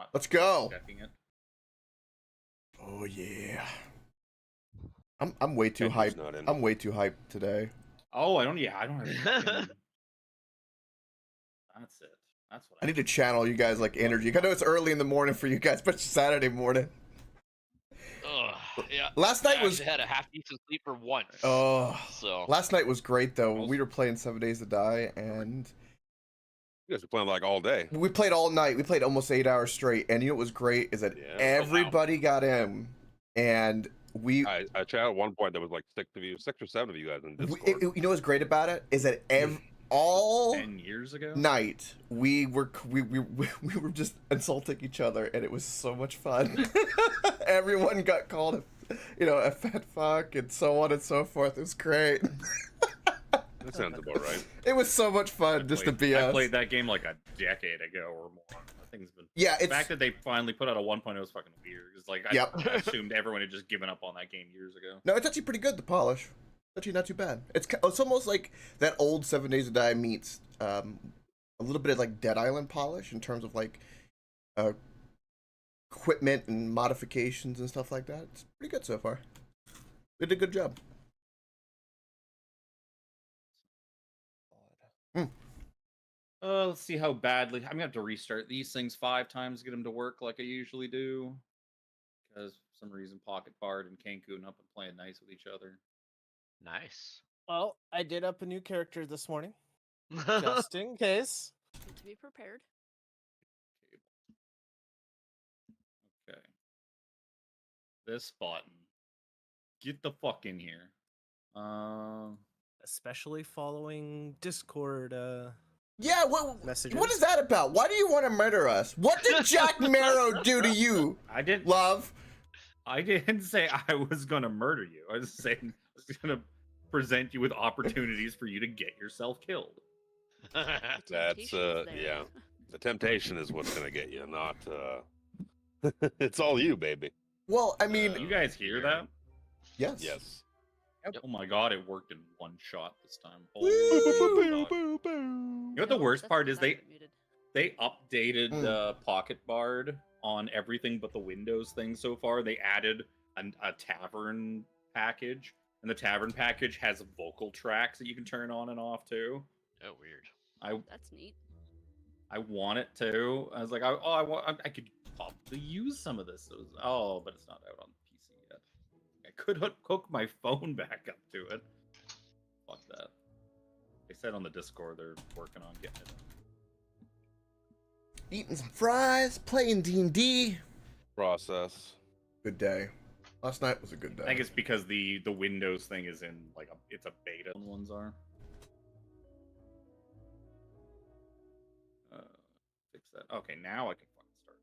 not. Let's go. Checking it. Oh yeah. I'm way too Kendra's hyped. not in. I'm way too hyped today. Oh, I don't have. Fucking... That's it. That's what I need to channel you guys like energy. I know it's early in the morning for you guys, but it's Saturday morning. Yeah. Last night I was. actually had a half decent sleep for once. Oh. So. Last night was great though. We were playing 7 Days to Die, and You guys were playing like all day. we played all night. We played almost 8 hours straight. And you know what was great is that everybody got in, and we. I chatted at one point. There was like 6 or 7 of you guys in Discord. You know what's great about it is that all 10 years ago night we were just insulting each other, and it was so much fun. Everyone got called a fat fuck and so on and so forth. It was great. That sounds about right. It was so much fun just to be us. I played that game like a decade ago or more. That thing's been. Yeah, the fact that they finally put out a 1.0 is fucking weird. It's like I assumed everyone had just given up on that game years ago. No, it's actually pretty good. The polish, actually not too bad. It's almost like that old 7 Days to Die meets a little bit of like Dead Island polish in terms of like equipment and modifications and stuff like that. It's pretty good so far. They did a good job. Let's see how badly. I'm gonna have to restart these things 5 times to get them to work like I usually do. Because for some reason, Pocket Bard and Cancun up and playing nice with each other. Nice. Well, I did up a new character this morning, just in case. Good to be prepared. Okay. This button. Get the fuck in here. Especially following Discord Yeah, what messages. is that about? Why do you want to murder us? What did Jack Marrow do to you? I didn't. Love. I didn't say I was gonna murder you. I was saying I was gonna present you with opportunities for you to get yourself killed. That's yeah. The temptation is what's gonna get you, not it's all you, baby. Well, I mean, You guys hear that? yes. Yes. Oh my god, it worked in one shot this time. Woo! Holy fuck. You know what the worst That's part because is? I got muted. They updated Pocket Bard on everything but the Windows thing so far. They added a tavern package, and the tavern package has vocal tracks that you can turn on and off too. Oh, weird. That's neat. I want it too. I was like, I could probably use some of this. But it's not out on PC yet. I could hook my phone back up to it. Fuck that. They said on the Discord they're working on getting it. Eating some fries, playing D&D. Process. Good day. Last night was a good day. I think it's because the Windows thing is in like it's a beta. Ones are. Fix that. Okay, now I can fucking start.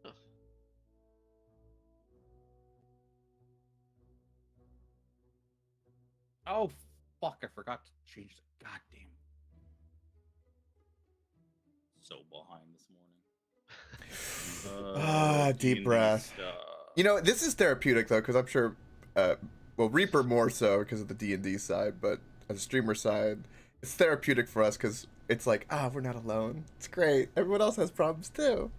Huh. Oh fuck! I forgot to change the goddamn. So behind this morning. Deep breath. You know, this is therapeutic though, because I'm sure, well, Reaper more so because of the D&D side, but as a streamer side, it's therapeutic for us because it's like, we're not alone. It's great. Everyone else has problems too.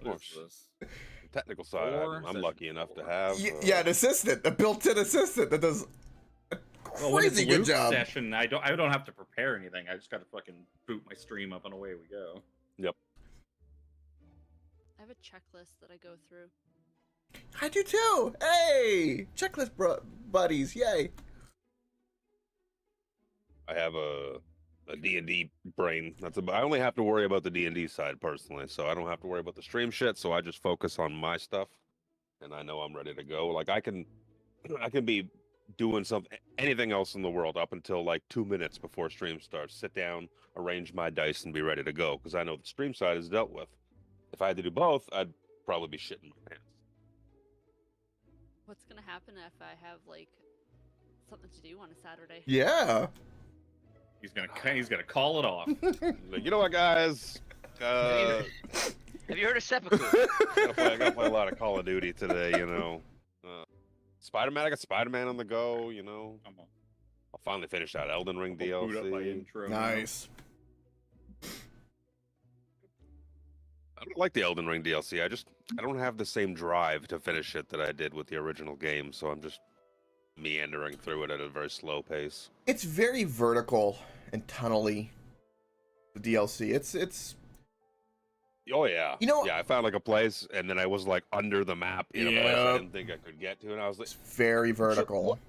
What is this? The technical side, I'm lucky enough to have. Yeah, an assistant, a built-in assistant that does a When it's crazy good loop job. session, I don't have to prepare anything. I just gotta fucking boot my stream up and away we go. Yep. I have a checklist that I go through. I do too. Hey, checklist buddies, yay. I have a D&D brain. I only have to worry about the D&D side personally, so I don't have to worry about the stream shit. So I just focus on my stuff, and I know I'm ready to go. Like I can be doing anything else in the world up until like 2 minutes before stream starts. Sit down, arrange my dice, and be ready to go because I know the stream side is dealt with. If I had to do both, I'd probably be shitting my pants. What's gonna happen if I have like something to do on a Saturday? Yeah. He's gonna call it off. Like, you know what, guys? Have you heard of Seppuku? I gotta play a lot of Call of Duty today, you know. Spider-Man, I got Spider-Man on the go, you know. Come on. I'll finally finish that Elden Ring I'll boot up my DLC. intro now. Nice. I don't like the Elden Ring DLC. I don't have the same drive to finish it that I did with the original game, so I'm just meandering through it at a very slow pace. It's very vertical and tunnely. The DLC. It's. Oh yeah. You know- yeah, I found like a place, and then I was like under the map in a place I Yep. didn't think I could get to, and I was like, It's very vertical. What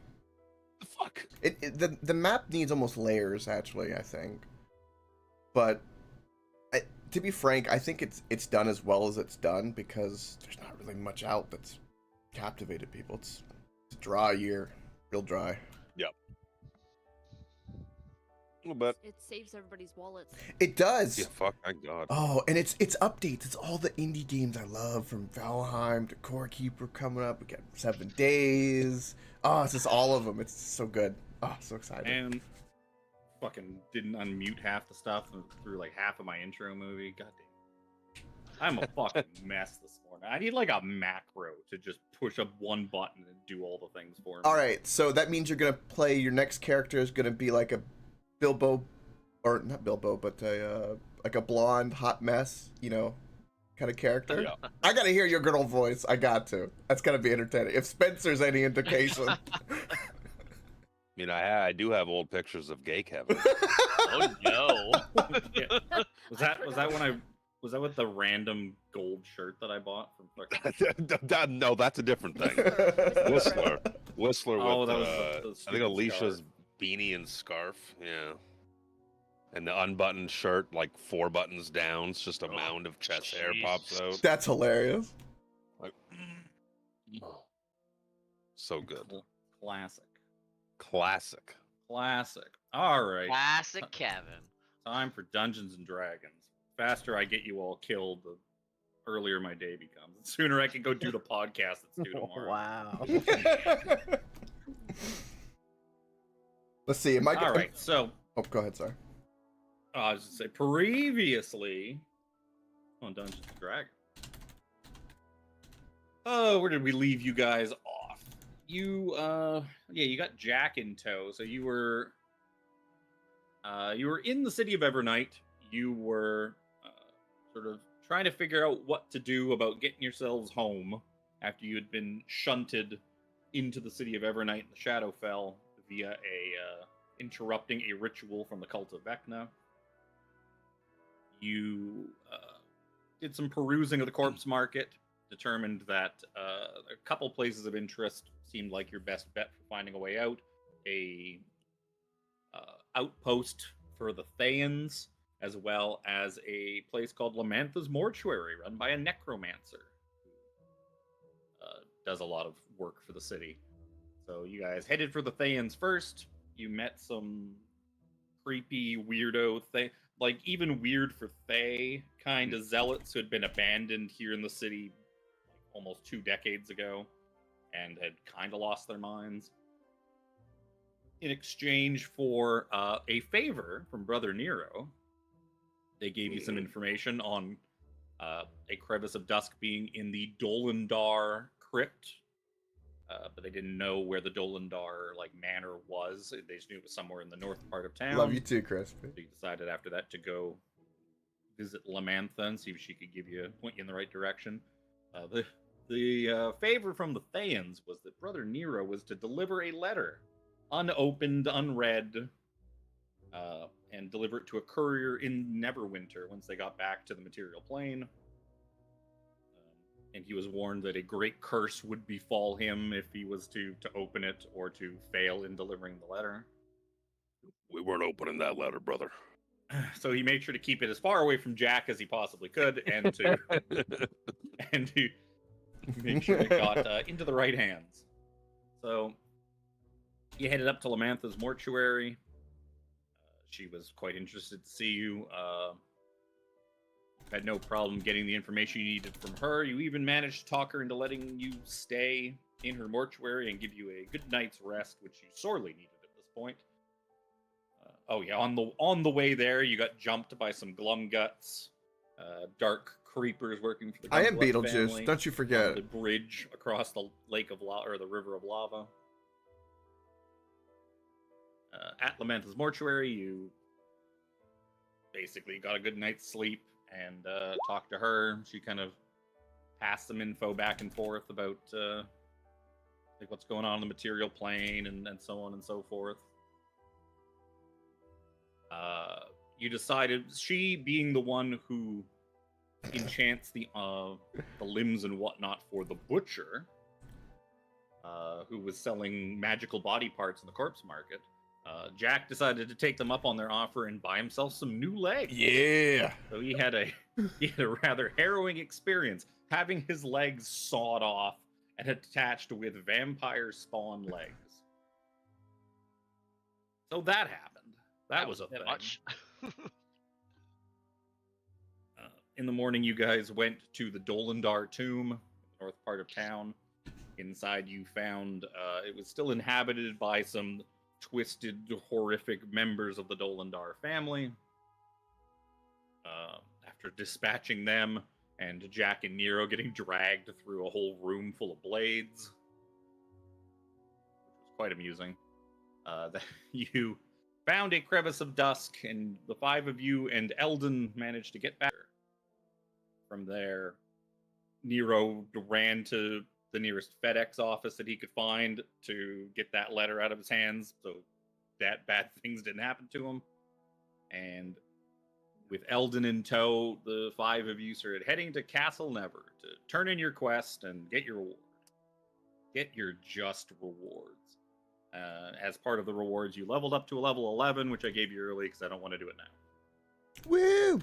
the fuck? The map needs almost layers, actually, I think. But to be frank, I think it's done as well as it's done because there's not really much out that's captivated people. It's a dry year, real dry. But It saves everybody's wallets. It does. yeah, fuck, thank God. Oh, and it's updates. It's all the indie games I love, from Valheim to Core Keeper coming up. We got 7 Days. Oh, it's just all of them. It's so good. Oh, so excited. And fucking didn't unmute half the stuff through like half of my intro movie. God damn. I'm a fucking mess this morning. I need like a macro to just push up one button and do all the things for me. All right, so that means you're gonna play. Your next character is gonna be like a Bilbo, or not Bilbo, but like a blonde hot mess, kind of character. Yeah. I gotta hear your good old voice. I got to. That's gotta be entertaining. If Spencer's any indication. I mean, I do have old pictures of gay Kevin. Oh no. Yeah. Was that when was that with the random gold shirt that I bought from fucking No, that's a different thing. Whistler Oh, with that was I think stupid Alicia's scarf. beanie and scarf, yeah, and the unbuttoned shirt, like 4 buttons down, it's just a mound of chest hair pops out. That's hilarious. Like, so good, Classic. classic. All right. Classic Kevin. Time for Dungeons and Dragons. Faster I get you all killed, the earlier my day becomes. The sooner I can go do the podcast that's due tomorrow. Wow. Let's see. Am I? All right. So Oh, go ahead. Sorry. I was just say previously on Dungeons and Dragons. Oh, where did we leave you guys off? You you got Jack in tow. So you were in the city of Evernight. You were sort of trying to figure out what to do about getting yourselves home after you had been shunted into the city of Evernight in the Shadowfell via interrupting a ritual from the cult of Vecna. You did some perusing of the corpse market, determined that a couple places of interest seemed like your best bet for finding a way out. A outpost for the Thayans, as well as a place called Lamantha's Mortuary, run by a necromancer who does a lot of work for the city. So you guys headed for the Thayans first. You met some creepy weirdo like even weird for Thay kind of zealots who had been abandoned here in the city almost 2 decades ago and had kind of lost their minds. In exchange for a favor from Brother Nero, they gave you some information on a crevice of dusk being in the Dolendar crypt, but they didn't know where the Dolendar manor was. They just knew it was somewhere in the north part of town. Love you too, Chris. So you decided after that to go visit Lamantha and see if she could point you in the right direction. The favor from the Thayans was that Brother Nero was to deliver a letter, unopened, unread, and deliver it to a courier in Neverwinter once they got back to the material plane. And he was warned that a great curse would befall him if he was to open it or to fail in delivering the letter. We weren't opening that letter, brother. So he made sure to keep it as far away from Jack as he possibly could, and to make sure it got into the right hands. So you headed up to Lamantha's mortuary. She was quite interested to see you. Had no problem getting the information you needed from her. You even managed to talk her into letting you stay in her mortuary and give you a good night's rest, which you sorely needed at this point. On the way there, you got jumped by some glumguts, dark creepers working for the I am Glumgut Beetlejuice. family Don't you on forget. the bridge across the lake of lava, or the river of lava. at Lamanta's mortuary, you basically got a good night's sleep and talked to her. She kind of passed some info back and forth about like what's going on in the material plane and so on and so forth. You decided, she being the one who enchants the limbs and whatnot for the butcher, who was selling magical body parts in the corpse market, Jack decided to take them up on their offer and buy himself some new legs. Yeah. So he had a rather harrowing experience having his legs sawed off and attached with vampire spawn legs. So that happened. That was a bit thing. much. In the morning, you guys went to the Dolendar tomb, north part of town. Inside, you found it was still inhabited by some twisted, horrific members of the Dolendar family. After dispatching them, and Jack and Nero getting dragged through a whole room full of blades, which was quite amusing. You found a crevice of dusk, and the five of you and Eldon managed to get back. From there, Nero ran to the nearest FedEx office that he could find to get that letter out of his hands so that bad things didn't happen to him. And with Eldon in tow, the five of you started heading to Castle Never to turn in your quest and get your reward. Get your just rewards. As part of the rewards, you leveled up to a level 11, which I gave you early because I don't want to do it now. Woo!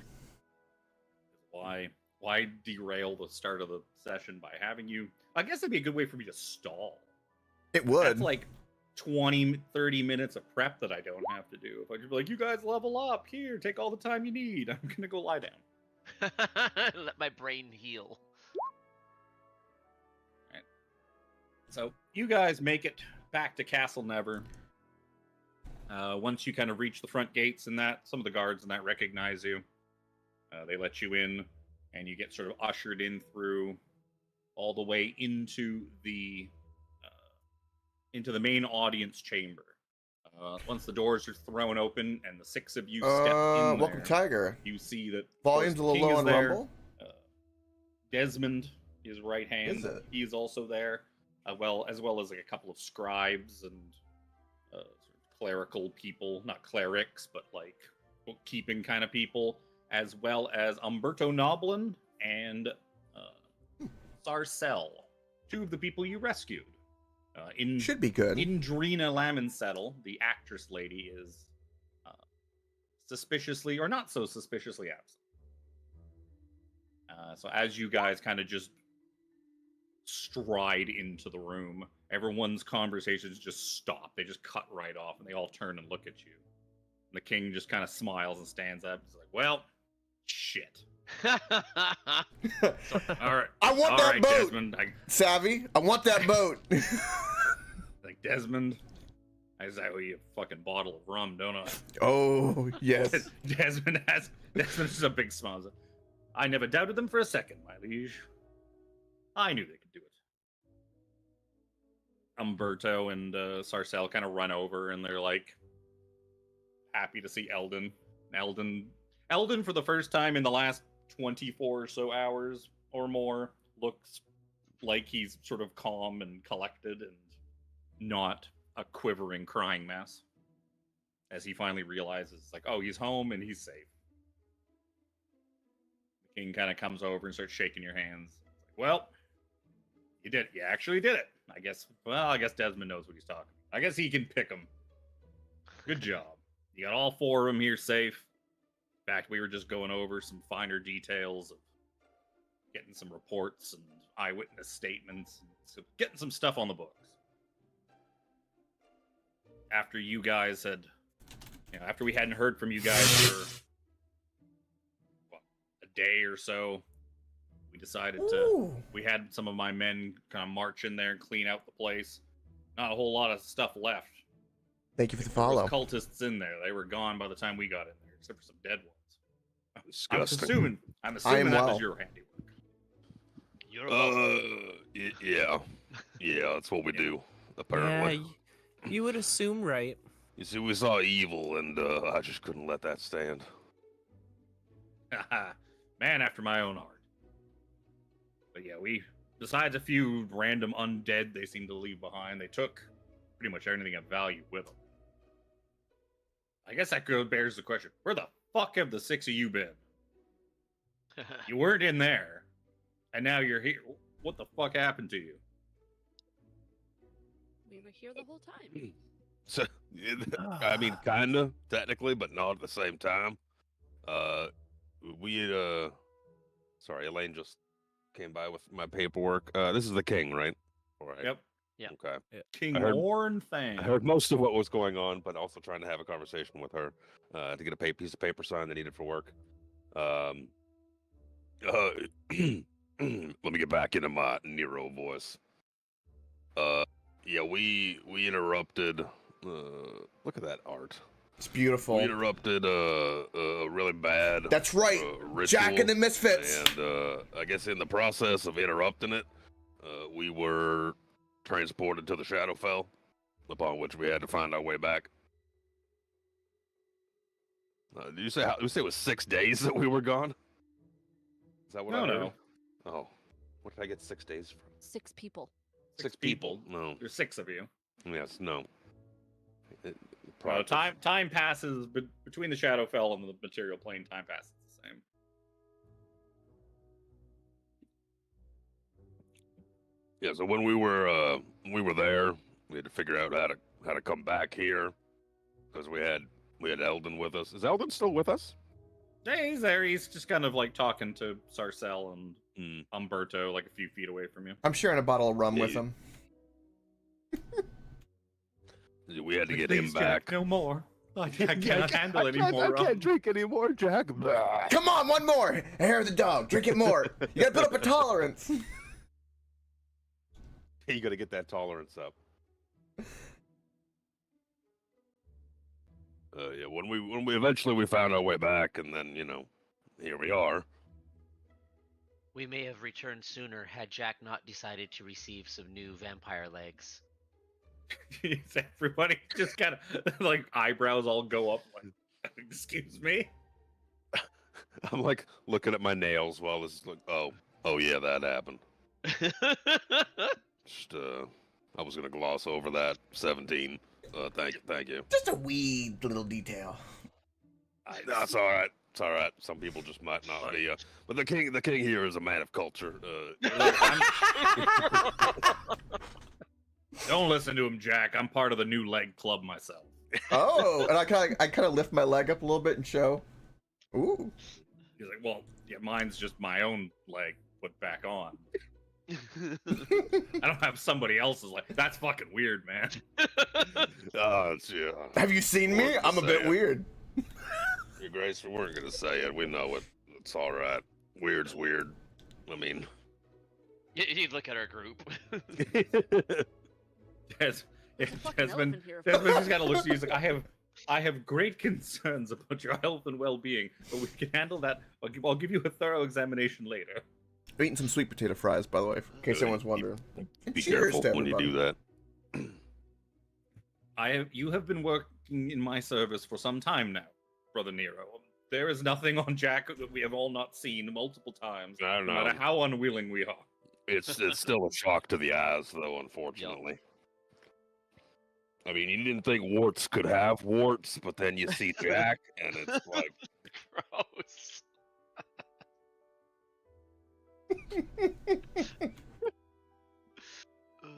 Why derail the start of the session by having you? I guess it'd be a good way for me to stall. It would. That's like 20, 30 minutes of prep that I don't have to do. If I could be like, you guys level up, here, take all the time you need. I'm going to go lie down. Let my brain heal. Right. So you guys make it back to Castle Never. Once you kind of reach the front gates and that, some of the guards and that recognize you. They let you in, and you get sort of ushered in through all the way into the main audience chamber. Once the doors are thrown open and the six of you step in welcome, there, Tiger. you see that Volume's a little low on Rumble. Desmond, his right hand, Is it? he's also there, as well as like a couple of scribes and sort of clerical people, not clerics, but like bookkeeping kind of people, as well as Umberto Noblin and Sarcel, two of the people you rescued. Should be good. Indrina Lamonsettle, the actress lady, is suspiciously, or not so suspiciously absent. So as you guys kind of just stride into the room, everyone's conversations just stop. They just cut right off, and they all turn and look at you. And the king just kind of smiles and stands up. He's like, well, shit. All right. I want all that right, boat. Desmond. Savvy, I want that boat. Like, Desmond, I owe you a fucking bottle of rum, don't I? Oh, yes. Desmond just a big smile. He's like, I never doubted them for a second, my liege. I knew they could do it. Umberto and Sarcel kind of run over, and they're like happy to see Eldon. Eldon, for the first time in the last 24 or so hours or more, looks like he's sort of calm and collected and not a quivering, crying mess. As he finally realizes, like, oh, he's home and he's safe. The king kind of comes over and starts shaking your hands. Like, well, you did it. You actually did it. I guess Desmond knows what he's talking about. I guess he can pick them. Good job. You got all four of them here safe. In fact, we were just going over some finer details of getting some reports and eyewitness statements, and so getting some stuff on the books. After you guys had, after we hadn't heard from you guys for a day or so, we decided we had some of my men kind of march in there and clean out the place. Not a whole lot of stuff left. Thank you for the There was follow. cultists in there. They were gone by the time we got in there, except for some dead ones. Disgusting. I'm assuming that well. was your handiwork. You're welcome. Yeah, that's what we do. Apparently. Yeah, you would assume, right? You see, we saw evil, and I just couldn't let that stand. Man after my own heart. But yeah, besides a few random undead they seem to leave behind, they took pretty much anything of value with them. I guess that bears the question, where the fuck have the 6 of you been? You weren't in there, and now you're here. What the fuck happened to you? We were here the whole time. So, I mean, kinda, technically, but not at the same time. Sorry, Elaine just came by with my paperwork. This is the king, right? All right. Yep. Yeah. Okay. King I heard- Orn Thang. I heard most of what was going on, but also trying to have a conversation with her to get a piece of paper signed they needed for work. Let me get back into my Nero voice. Yeah, we interrupted. Look at that art. It's beautiful. We interrupted a really bad. That's right. Ritual, Jack and the Misfits. And I guess in the process of interrupting it, we were transported to the Shadowfell, upon which we had to find our way back. Did you say it was 6 days that we were gone? Is that what I heard? No. Oh, what did I get 6 days from? 6 people. 6 people. No. There's 6 of you. Yes. No. Well, time passes between the Shadowfell and the material plane. Time passes the same. Yeah. So when we were there, we had to figure out how to come back here because we had Eldon with us. Is Eldon still with us? Yeah, he's there. He's just kind of like talking to Sarcel and Umberto, like a few feet away from you. I'm sharing a bottle of rum with him. We had to get him back. Jack, no more. I can't handle any more rum. I can't drink anymore, Jack. Come on, one more. Hair of the dog. Drink it more. You gotta put up a tolerance. You gotta get that tolerance up. Yeah, when we eventually found our way back, and then here we are. We may have returned sooner had Jack not decided to receive some new vampire legs. Everybody just kind of like eyebrows all go up. Like, excuse me. I'm like looking at my nails while it's like, oh yeah, that happened. Just I was gonna gloss over that 17. Thank you. Just a wee little detail. That's all right. It's all right. Some people just might not be. But the king here is a man of culture. Don't listen to him, Jack. I'm part of the new leg club myself. Oh, and I kind of lift my leg up a little bit and show. Ooh. He's like, well, yeah, mine's just my own leg put back on. I don't have somebody else's leg. That's fucking weird, man. Yeah. Have you seen me? I'm a bit weird. Your Grace, we weren't gonna say it. We know it. It's all right. Weird's weird. I mean, You look at our group. Desmond just kind of looks at you. He's like, I have great concerns about your health and well-being, but we can handle that. I'll give you a thorough examination later. I'm eating some sweet potato fries, by the way, in case anyone's wondering. be Cheers careful to when you everybody. do that. You have been working in my service for some time now, Brother Nero. There is nothing on Jack that we have all not seen multiple times, I don't no know. matter how unwilling we are. It's still a shock to the eyes, though. Unfortunately. I mean, you didn't think warts could have warts, but then you see Jack, and it's like, Gross.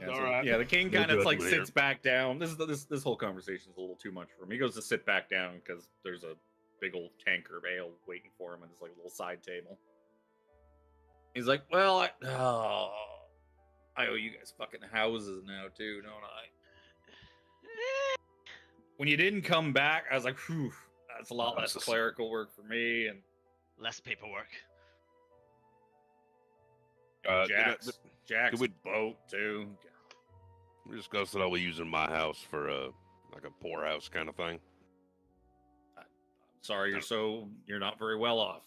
Yeah, All so- right. yeah, the king We'll kind do of it like later. sits back down. This whole conversation is a little too much for him. He goes to sit back down because there's a big old tanker of ale waiting for him, and it's like a little side table. He's like, "Well, I owe you guys fucking houses now too, don't I? When you didn't come back, I was like, whew, that's a lot I'm less so- clerical work for me." And Less paperwork. Jack's we- boat too. we discussed that I'll be using my house for like a poorhouse kind of thing. Sorry, you're not very well off.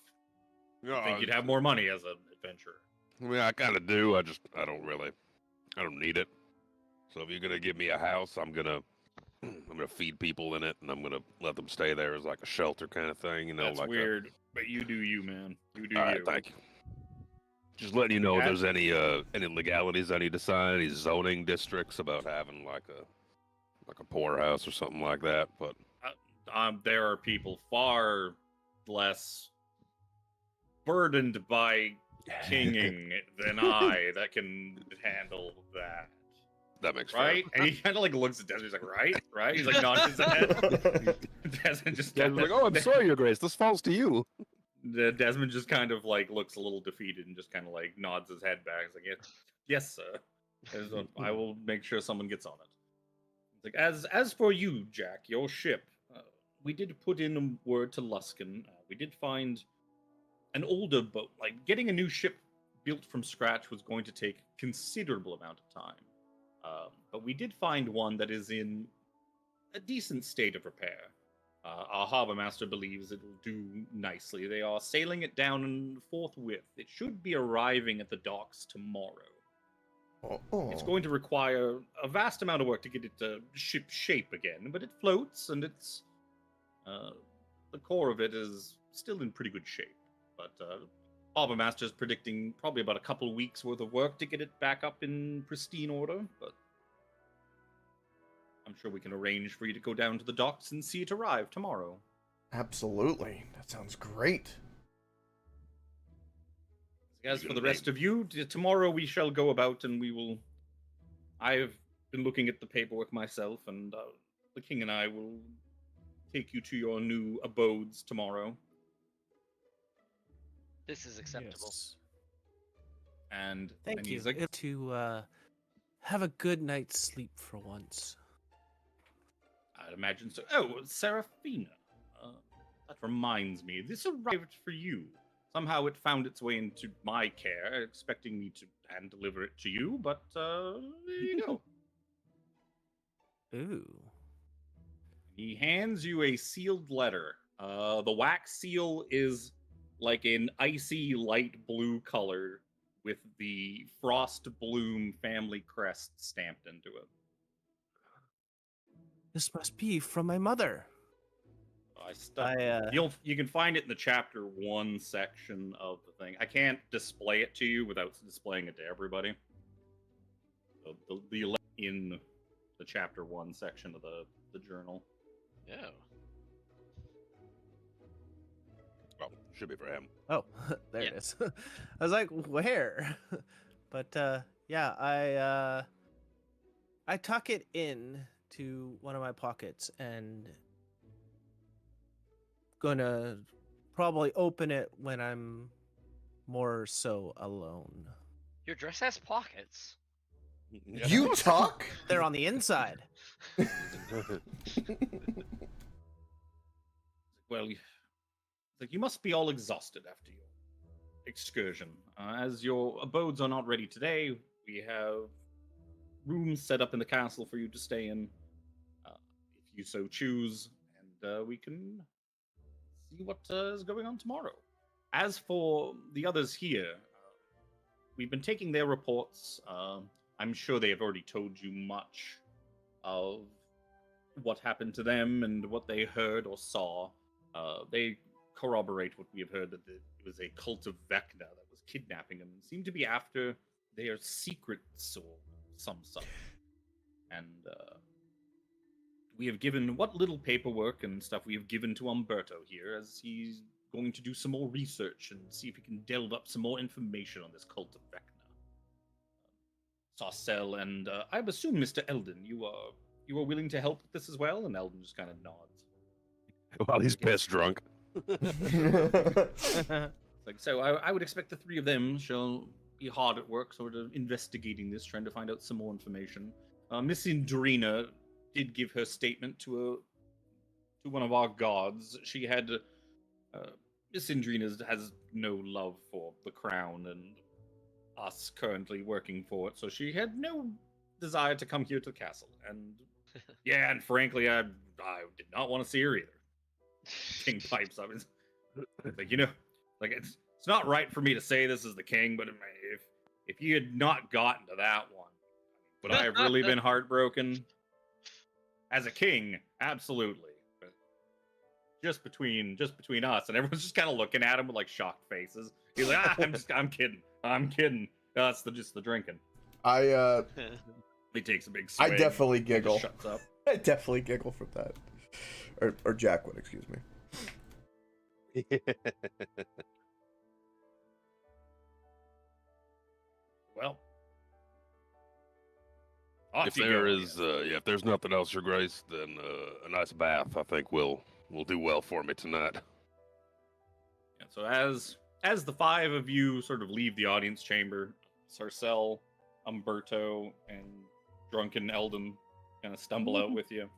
No, I think you'd have more money as an adventurer. I mean, I kind of do. I don't need it. So if you're gonna give me a house, I'm gonna I'm gonna feed people in it, and I'm gonna let them stay there as like a shelter kind of thing. You know, That's like weird, but you do you, man. You do All right, you. thank you. Just letting you know if Yeah. there's any legalities I need to sign, any zoning districts about having like a poorhouse or something like that. But There are people far less burdened by kinging than I that can handle that. that makes Right? And he kind of like looks at Desmond. He's like, right? He's like nodding his head. Desmond just fair. kind Like, oh, I'm sorry, Your Grace. This falls to you. Desmond just kind of like looks a little defeated and just kind of like nods his head back. He's like, yes, sir. I will make sure someone gets on it. It's like, as for you, Jack, your ship, we did put in a word to Luskin. We did find an older boat. Like getting a new ship built from scratch was going to take considerable amount of time. But we did find one that is in a decent state of repair. Our harbor master believes it will do nicely. They are sailing it down forthwith. It should be arriving at the docks tomorrow. It's going to require a vast amount of work to get it to ship shape again, but it floats, and it's the core of it is still in pretty good shape. But harbor master's predicting probably about a couple weeks worth of work to get it back up in pristine order. But I'm sure we can arrange for you to go down to the docks and see it arrive tomorrow. Absolutely. That sounds great. As for the rest of you, tomorrow we shall go about and we will... I've been looking at the paperwork myself, and the king and I will take you to your new abodes tomorrow. This is acceptable. Yes. Thank and you. he's like, To have a good night's sleep for once. I'd imagine so. Oh, Seraphina. That reminds me, this arrived for you. Somehow it found its way into my care, expecting me to hand deliver it to you, but there you go. Ooh. He hands you a sealed letter. The wax seal is like an icy light blue color with the Frost Bloom family crest stamped into it. This must be from my mother. You can find it in the chapter 1 section of the thing. I can't display it to you without displaying it to everybody. So the in the chapter 1 section of the journal. Yeah. Oh, should be for him. Oh, there it is. I was like, where? But yeah, I tuck it in to one of my pockets and gonna probably open it when I'm more so alone. Your dress has pockets. You talk? They're on the inside. Well, you must be all exhausted after your excursion. As your abodes are not ready today, we have rooms set up in the castle for you to stay in, if you so choose, and we can see what is going on tomorrow. As for the others here, we've been taking their reports. I'm sure they have already told you much of what happened to them and what they heard or saw. They corroborate what we have heard, that it was a cult of Vecna that was kidnapping them. Seemed to be after their secrets or some such. And we have given what little paperwork and stuff we have given to Umberto here, as he's going to do some more research and see if he can delve up some more information on this cult of Vecna. Saucel and I assume Mr. Eldon, you are willing to help with this as well? And Eldon just kind of nods. While he's pissed drunk. So I would expect the three of them shall be hard at work, sort of investigating this, trying to find out some more information. Miss Indrina did give her statement to one of our gods. She had Miss Indrina has no love for the crown and us currently working for it, so she had no desire to come here to the castle. And yeah, and frankly, I did not want to see her either. King pipes up. It's like, it's not right for me to say this is the king, but if you had not gotten to that one, would I have really been heartbroken? as a king, absolutely. But just between us, and everyone's just kind of looking at him with like shocked faces. He's like, I'm kidding. That's just the drinking. He takes a big swig. I definitely giggle. Shuts up. I definitely giggle from that. Or Jack would, excuse me. Well, If there's nothing else, Your Grace, then a nice bath, I think, will do well for me tonight. Yeah, so as the five of you sort of leave the audience chamber, Sarcelle, Umberto, and drunken Eldon kind of stumble out with you.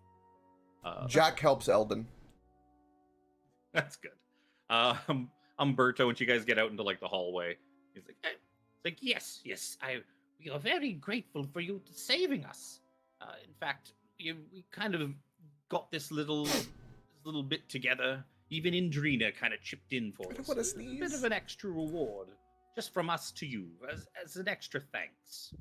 Jack helps Eldon. That's good. Umberto, once you guys get out into like the hallway, he's like, yes, we are very grateful for you saving us. In fact, we kind of got this little bit together. Even Indrina kind of chipped in for us. What a A sneeze. bit of an extra reward, just from us to you, as an extra thanks.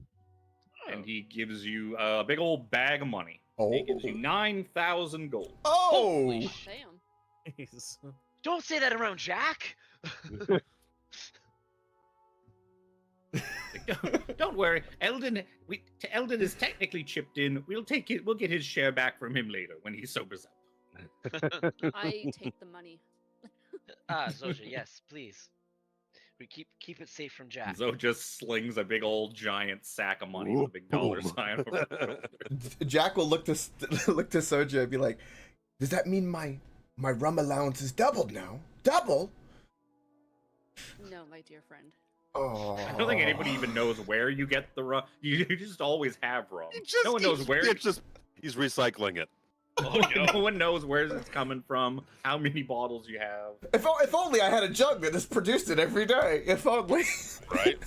And he gives you a big old bag of money. Oh. He gives you 9,000 gold. Oh! Holy sh- Damn. Jeez. Don't say that around Jack. Don't worry, Eldon. Eldon is technically chipped in. We'll take it. We'll get his share back from him later when he sobers up. I take the money. Zoja, yes, please. We keep it safe from Jack. Zoe just slings a big old giant sack of money with a big dollar sign over her shoulder. Jack will look to Soja and be like, "Does that mean my rum allowance is doubled now? Double?" No, my dear friend. Oh. I don't think anybody even knows where you get the rum. You just always have rum. No one knows where. He's recycling it. Oh, no one knows where it's coming from. How many bottles you have. If only I had a jug that just produced it every day. If only. Right.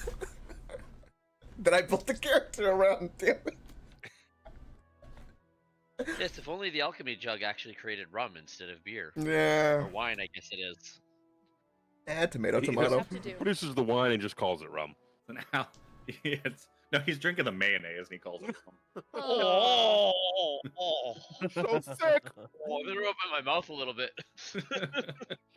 That I built the character around. Damn it. Yes, if only the alchemy jug actually created rum instead of beer. Yeah. Or wine, I guess it is. Tomato, He tomato. Have to do. Produces the wine and just calls it rum. So now, he's drinking the mayonnaise and he calls it rum. So sick. Oh, I'm gonna open my mouth a little bit.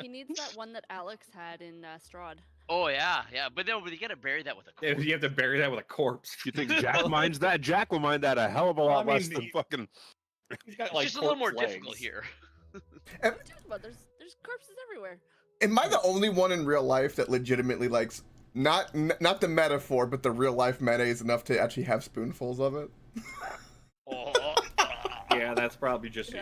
He needs that one that Alex had in Strahd. Oh yeah, but no, but you gotta bury that with a corpse. You have to bury that with a corpse. You think Jack minds that? Jack will mind that a hell of a lot less than fucking. He's got It's like just a little more corpse difficult legs. here. What are you talking about? There's corpses everywhere. Am I the only one in real life that legitimately likes not the metaphor, but the real life mayonnaise enough to actually have spoonfuls of it? Oh, Yeah, that's probably just you.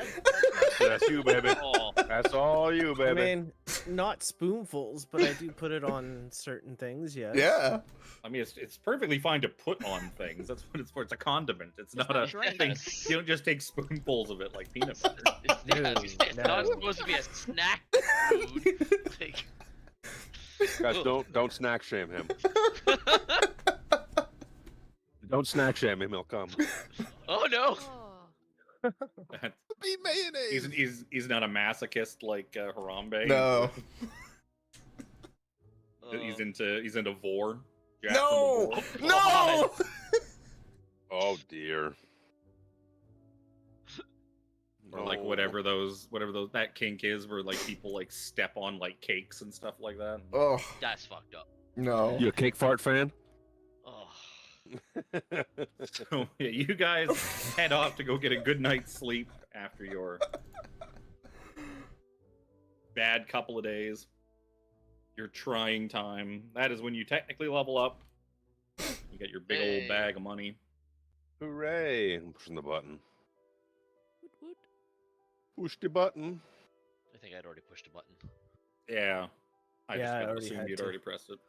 That's you, baby. oh. That's all you, I baby. mean, not spoonfuls, but I do put it on certain things, yes. Yeah. I mean, it's perfectly fine to put on things. That's what it's for. It's a condiment. It's not not a drink. thing. You don't just take spoonfuls of it like peanut butter. It's No. not supposed to be a snack food. Like, Guys, don't snack shame him. Don't snack shame him. He'll come. oh no! Oh, Be mayonnaise. He's not a masochist like Harambe. No. He's into vor. Jack's No. into vor. No. Oh dear. Or like No. whatever those that kink is, where like people like step on like cakes and stuff like that. Oh That's fucked up. no. You a cake fart fan? Oh. So yeah, you guys head off to go get a good night's sleep after your bad couple of days. Your trying time. That is when you technically level up. You get your big Hey. old bag of money. Hooray! I'm pushing the button. woot woot. Push the button. I think I'd already pushed a button. Yeah. I Yeah, I just already assumed had you'd to. already pressed it.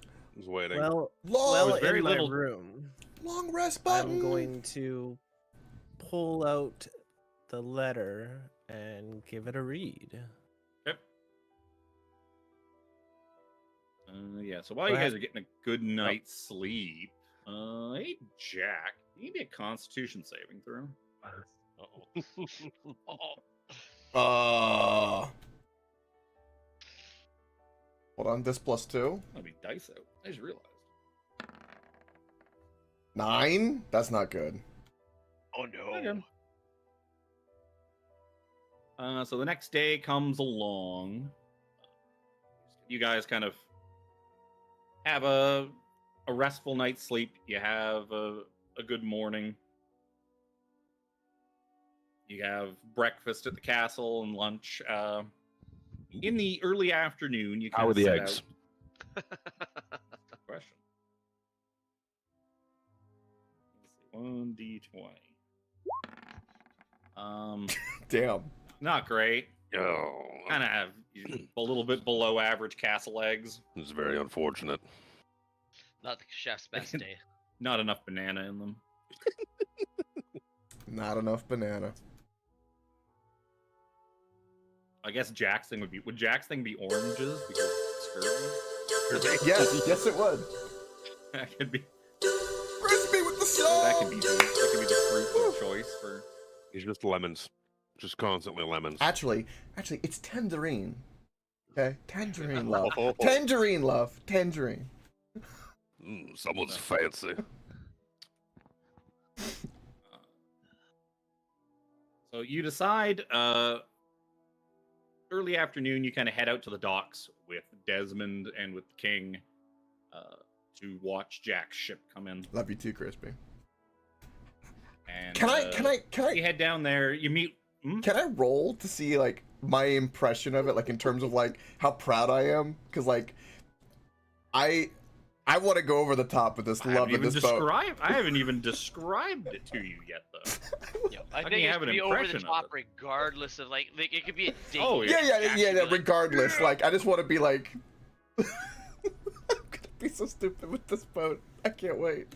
I was waiting. Well, Long, was very in my little- room, long rest button. I'm going to pull out the letter and give it a read. Yep. Yeah, so while Go you guys ahead. are getting a good night's sleep, hey Jack, you need a Constitution saving throw. Oh. Hold on. This +2. That'd be dice out. I just realized. 9. That's not good. Oh no. Okay. So the next day comes along. You guys kind of have a restful night's sleep. You have a good morning. You have breakfast at the castle and lunch. In the early afternoon, you How kind are of the set eggs? out. Question. Let's see, 1d20. Damn. Not great. Oh, Kind of have a little bit below average castle eggs. it's very unfortunate. Not the chef's best day. Not enough banana in them. Not enough banana. I guess Jack's thing would Jack's thing be oranges because it's scurvy? Yes, it would. That could be. Crispy with the song. That could be the fruit of choice for. It's just lemons. Just constantly lemons. Actually, it's tangerine. Okay, tangerine love. Oh. Tangerine love. Tangerine. Someone's fancy. So you decide early afternoon. You kind of head out to the docks with Desmond and with the King to watch Jack's ship come in. Love you too, Crispy. And Can I? You head down there. You meet. Can I roll to see like my impression of it, like in terms of like how proud I am? Because like, I want to go over the top with this love of this boat. I haven't even described it to you yet, though. Yeah, How I can think you it have could an be over the impression of top it? regardless of like it could be a date. Oh, where Yeah. actually be like, Regardless, like I just want to be like, I'm gonna be so stupid with this boat. I can't wait.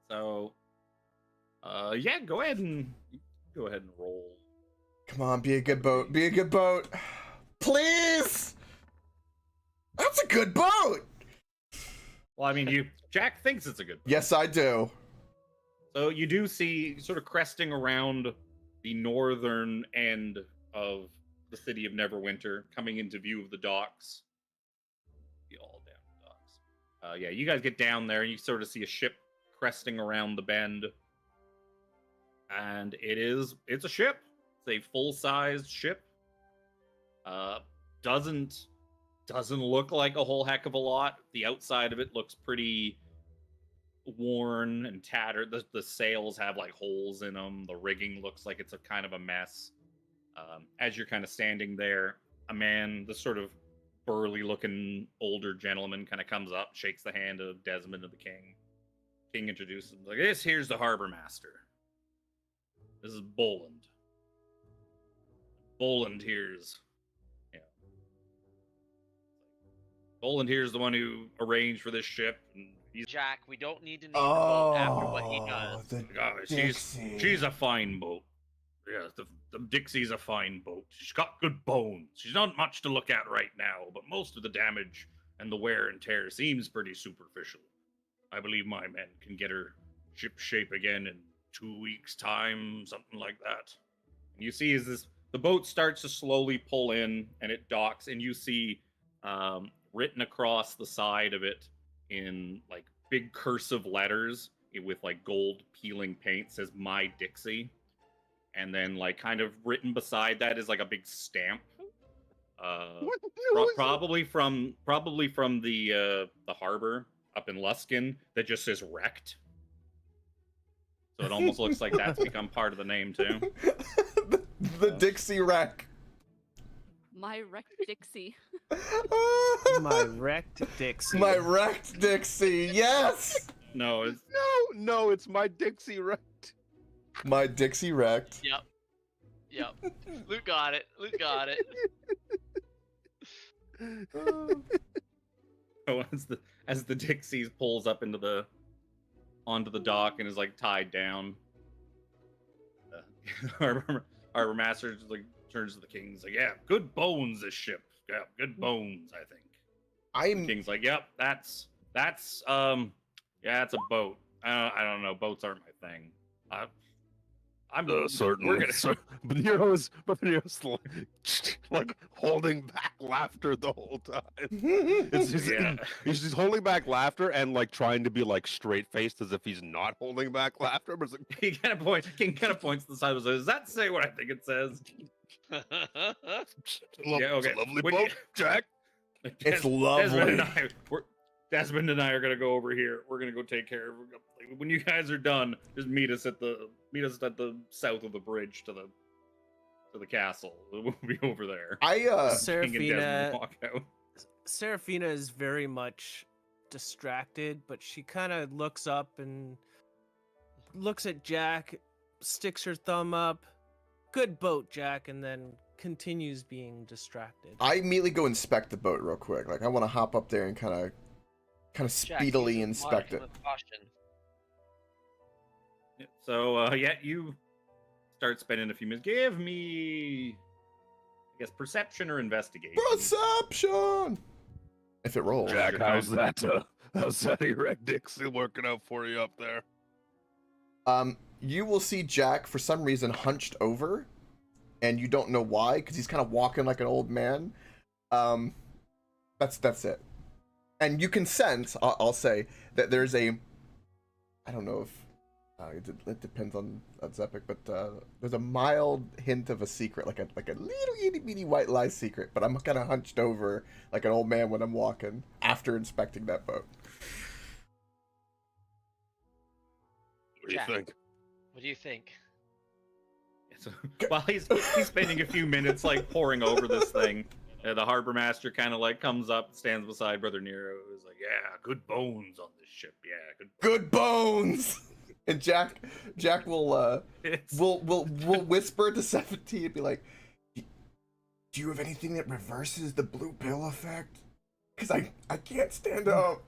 So, yeah, go ahead and roll. Come on, be a good boat. Be a good boat. Please! That's a good boat! Well, I mean, Jack thinks it's a good. Yes, I do. So you do see sort of cresting around the northern end of the city of Neverwinter, coming into view of the docks. Be all down the docks. Yeah, you guys get down there and you sort of see a ship cresting around the bend. And it's a ship. It's a full-sized ship. Doesn't look like a whole heck of a lot. The outside of it looks pretty worn and tattered. The sails have like holes in them. The rigging looks like it's a kind of a mess. As you're kind of standing there, a man, this sort of burly-looking older gentleman, kind of comes up, shakes the hand of Desmond and the King. King introduces him like, "This here's the harbor master. This is Boland. Boland here's, Boland here's the one who arranged for this ship, and he's Jack, we don't need to name the boat after what he Oh, does. the God, Dixie. she's a fine boat. Yeah, the Dixie's a fine boat. She's got good bones. She's not much to look at right now, but most of the damage and the wear and tear seems pretty superficial. I believe my men can get her ship shape again in 2 weeks' time, something like that." And you see as the boat starts to slowly pull in and it docks, and you see written across the side of it in like big cursive letters with like gold peeling paint says "My Dixie," and then like kind of written beside that is like a big stamp. Probably from the harbor up in Luskin that just says "Wrecked." So it almost looks like that's become part of the name too. the Dixie wreck. My wrecked Dixie. My wrecked Dixie. My wrecked Dixie. Yes. No, it's No, it's my Dixie wrecked. My Dixie wrecked. Yep. Luke got it. so as the Dixie pulls up onto the dock and is like tied down. Harbor Master just like turns to the King. He's like, "Yeah, good bones, this ship. Yeah, good bones, I think." The King's like, "Yep, that's yeah, it's a boat. I don't know. Boats aren't my thing. Certainly. We're gonna. But Nero's like holding back laughter the whole time. It's just, Yeah. he's just holding back laughter and like trying to be like straight faced as if he's not holding back laughter. But it's like, He kind of points. King kind of points to the side and says, "Does that say what I think it says?" it's Yeah, okay. a lovely When boat, you- Jack. It's Desmond lovely. Desmond and I are gonna go over here. We're gonna go take care of. When you guys are done, just meet us at the south of the bridge to the castle. We'll be over there. King and Desmond Seraphina, walk out. Seraphina is very much distracted, but she kind of looks up and looks at Jack, sticks her thumb up. Good boat, Jack, and then continues being distracted. I immediately go inspect the boat real quick. Like I want to hop up there and kind of Jack, speedily use a inspect it. modicum of caution. So yeah, you start spending a few minutes. Give me, I guess, perception or investigation. Perception. If it rolls. Jack, Your how's time. that erect Dixie working out for you up there? You will see Jack for some reason hunched over, and you don't know why, because he's kind of walking like an old man. That's it. And you can sense, I'll say, that there's a, I don't know if it depends on Zepic, but there's a mild hint of a secret, like a little itty bitty white lie secret. But I'm kind of hunched over like an old man when I'm walking after inspecting that boat. What do you Jack. think? What do you think? So, while he's spending a few minutes like poring over this thing, the harbor master kind of like comes up, stands beside Brother Nero, who's like, "Yeah, good bones on this ship. Yeah, Good bones. And Jack will It's... will whisper to 17 and be like, "Do you have anything that reverses the blue pill effect? Because I can't stand up."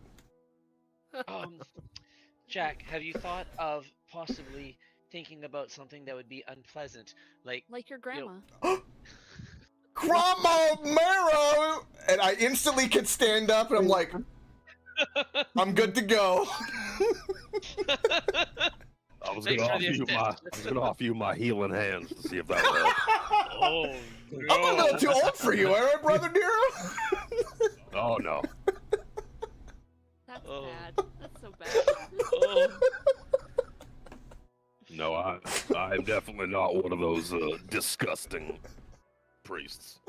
Jack, have you thought of possibly thinking about something that would be unpleasant, like Like your grandma. Grandma Marrow! And I instantly can stand up and I'm like, I'm good to go. I was Make gonna sure offer you my healing hands to see if that would help. Oh I'm a little too old for you, alright, Brother Nero? Oh no. That's Oh. bad. That's so bad. Oh. No, I'm definitely not one of those disgusting priests.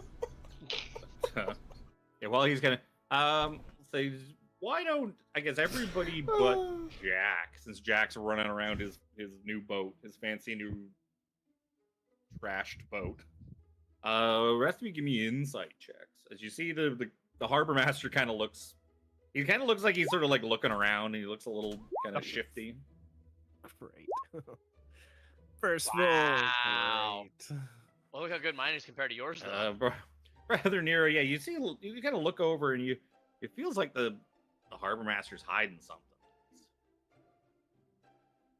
yeah, while he's gonna say, why don't I guess everybody but Jack, since Jack's running around his new boat, his fancy new trashed boat. Rest of you give me insight checks. As you see the harbor master kind of looks, he kind of looks like he's sort of like looking around. And he looks a little kind of shifty. Great. First Wow. roll. Great. Well, look how good mine is compared to yours, though. Brother Nero, yeah, you see, you kind of look over and it feels like the harbor master's hiding something.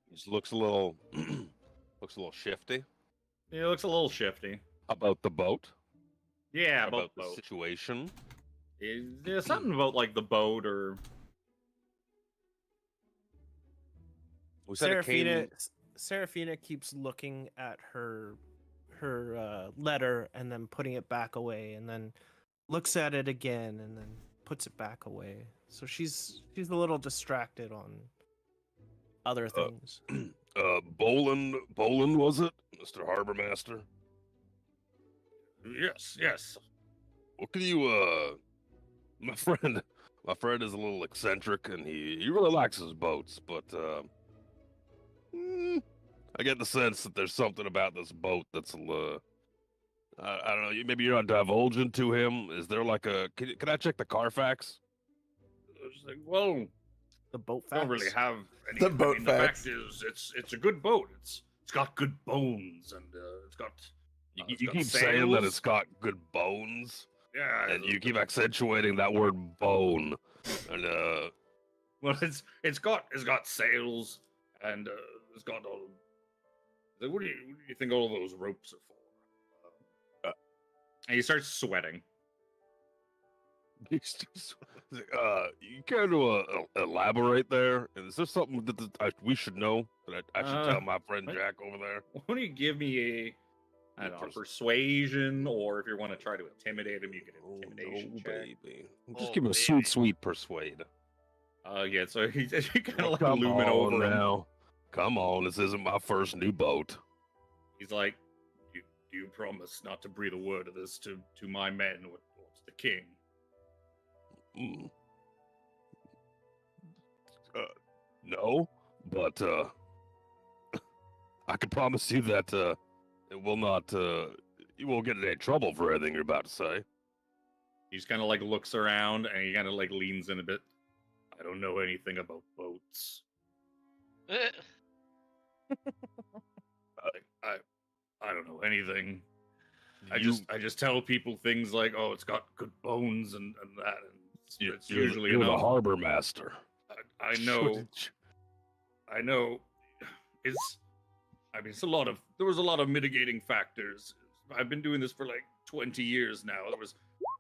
He just looks a little shifty He looks a little shifty. about the boat. Yeah, about the the boat. situation. There's something about like the boat or We said it came. Seraphina keeps looking at her letter and then putting it back away, and then looks at it again and then puts it back away. So she's a little distracted on other things. Boland was it, Mr. Harbor Master? yes. What can you my friend is a little eccentric and he really likes his boats, but I get the sense that there's something about this boat that's I don't know, maybe you're not divulging to him. Is there like can I check the Carfax? It's like, well, The boat don't facts. really have any. The boat I mean, the facts. fact is, it's a good boat. It's got good bones and it's got. You it's got keep saying that sails. it's got good bones, Yeah, and you keep accentuating that word bone. And well, it's got sails and it's got all. Like, what do you think all of those ropes are for? And he starts sweating. You care to elaborate there? And is there something that we should know that I should tell my friend what? Jack over there? Why don't you give me I don't know, persuasion, or if you want to try to intimidate him, you can intimidation check. Baby. Just Oh, give him a baby. sweet persuade. Yeah, so he's kind of like Come looming on over him. now. Come on, this isn't my first new boat. He's like, do you promise not to breathe a word of this to my men or to the king? No, but I can promise you that it will not. You won't get in any trouble for anything you're about to say. He just kind of like looks around and he kind of like leans in a bit. I don't know anything about boats. I don't know anything. I just tell people things like, oh, it's got good bones and that. And it's usually you're the enough. harbor master. I know. I know. It's a lot of. There was a lot of mitigating factors. I've been doing this for like 20 years now.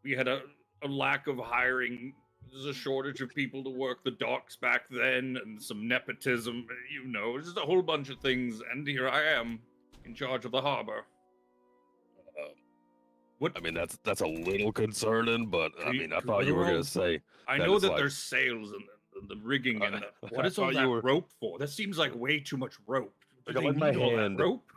We had a lack of hiring. There's a shortage of people to work the docks back then, and some nepotism. Just a whole bunch of things. And here I am, in charge of the harbor. What? I mean, that's a little concerning, but I mean, I thought you were gonna say. I know that there's sails and the rigging and what is all that rope for? That seems like way too much rope. Like my hand, rope?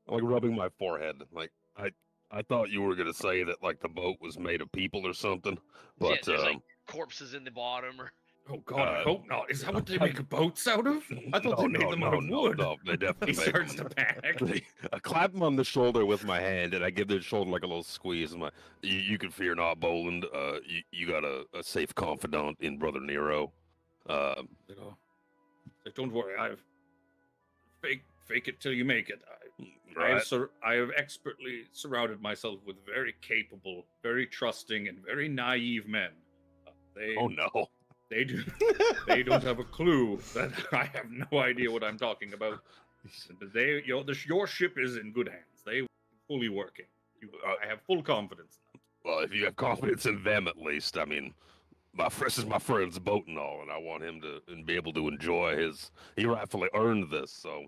Like rubbing my forehead. Like I thought you were gonna say that like the boat was made of people or something, but yeah, there's like corpses in the bottom or. Oh God, I hope not. Is that what they make boats out of? I thought they made them out of wood. No, they definitely He starts to panic. I clap him on the shoulder with my hand, and I give the shoulder like a little squeeze. I'm like, you can fear not, Boland. You got a safe confidant in Brother Nero. Don't worry, I've fake it till you make it. Right. I have expertly surrounded myself with very capable, very trusting, and very naive men. Oh no. They don't have a clue that I have no idea what I'm talking about. Your ship is in good hands. They fully working. I have full confidence in them. Well, if you have confidence in them, at least. I mean, this is my friend's boat and all, and I want him to be able to enjoy his. He rightfully earned this, so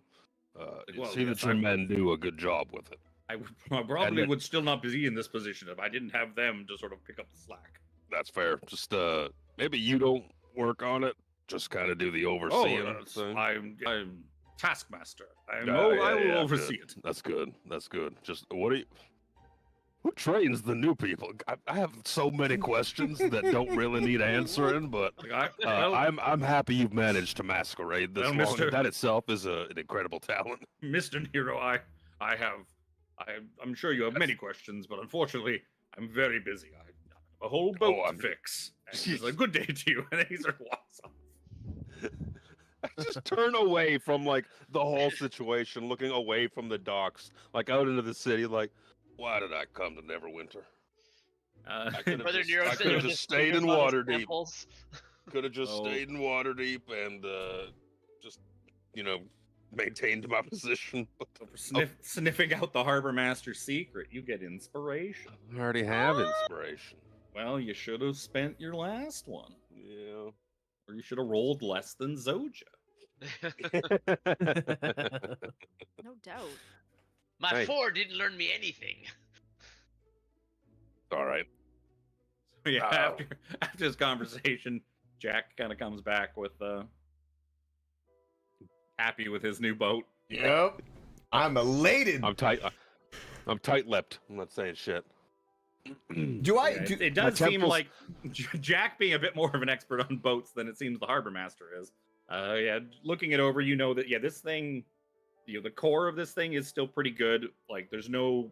that your men do a good job with it. I probably would still not be in this position if I didn't have them to sort of pick up the slack. That's fair. Just maybe you don't work on it. Just kind of do the overseeing. I'm taskmaster. I will oversee it. That's good. Just who trains the new people? I have so many questions that don't really need answering, but I'm happy you've managed to masquerade this long. That itself is an incredible talent. Mr. Nero, I'm sure you have many questions, but unfortunately, I'm very busy. I have a whole boat to fix. And it's a good day to you, and then he sort of walks off. I just turn away from like the whole situation, looking away from the docks, like out into the city, like, why did I come to Neverwinter? I could have just stayed in Waterdeep. Could have just stayed in Waterdeep and just, maintained my position. Sniffing out the harbor master's secret, you get inspiration. I already have inspiration. Well, you should have spent your last one. Yeah. Or you should have rolled less than Zoja. No doubt. My 4 didn't learn me anything. All right. So yeah, after this conversation, Jack kind of comes back with happy with his new boat. Yep. I'm elated. I'm tight-lipped. I'm not saying shit. It does seem like Jack being a bit more of an expert on boats than it seems the harbor master is. Looking it over, that this thing, the core of this thing is still pretty good. Like, there's no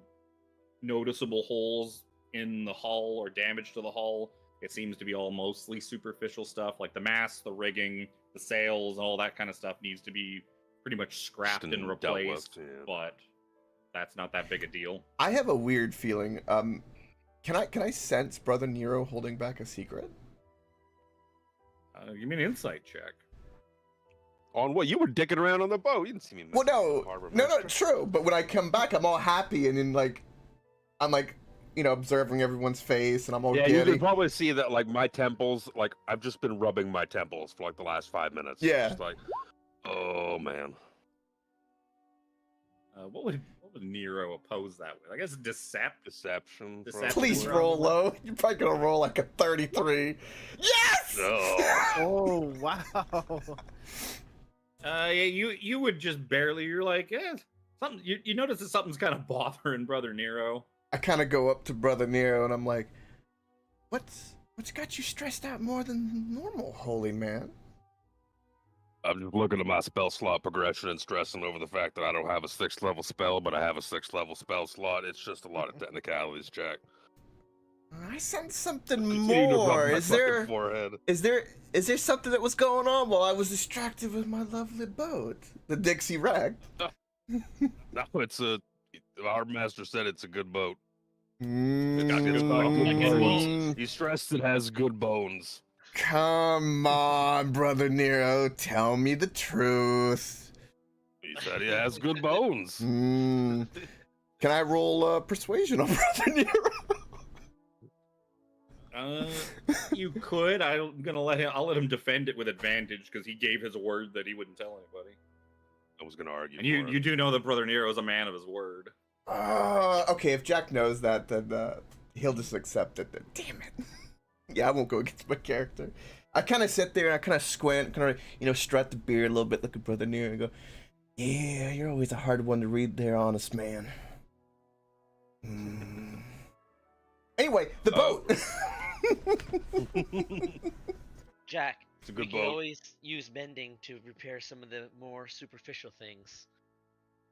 noticeable holes in the hull or damage to the hull. It seems to be all mostly superficial stuff, like the mast, the rigging, the sails, all that kind of stuff needs to be pretty much scrapped and replaced. But that's not that big a deal. I have a weird feeling. Can I sense Brother Nero holding back a secret? You mean insight check? On what? You were dicking around on the boat. You didn't see me. Well, no, true. But when I come back, I'm all happy, and then I'm like, observing everyone's face, and I'm all Yeah, you giddy. can probably see that, like, my temples, like, I've just been rubbing my temples for, like, the last 5 minutes. Yeah. Just like, oh, man. What would Nero oppose that with? I guess Deception. Deception. Please Right. roll low. You're probably gonna roll like a 33. Yes! Oh. Oh wow! Yeah, you would just barely. You're like, something. You notice that something's kind of bothering Brother Nero. I kind of go up to Brother Nero and I'm like, what's got you stressed out more than normal, holy man? I'm just looking at my spell slot progression and stressing over the fact that I don't have a 6th level spell, but I have a 6th level spell slot. It's just a lot of technicalities, Jack. I sense something Continue to rub more. my Is fucking forehead. there something that was going on while I was distracted with my lovely boat, the Dixie Rag? No, it's our master said it's a good boat. Mm, got good mm, He stressed it has good bones. Come on, Brother Nero, tell me the truth. He said he has good bones. Mm. Can I roll persuasion on Brother Nero? You could. I'll let him defend it with advantage because he gave his word that he wouldn't tell anybody. I was gonna argue. And for you it. do know that Brother Nero is a man of his word. Okay, if Jack knows that, then he'll just accept it. Then. Damn it. Yeah, I won't go against my character. I kind of sit there and I kind of squint, kind of, strut the beard a little bit, look at Brother Nero and go, yeah, you're always a hard one to read there, honest man. Mm. Anyway, the boat. Jack, It's a we good can boat. always use mending to repair some of the more superficial things.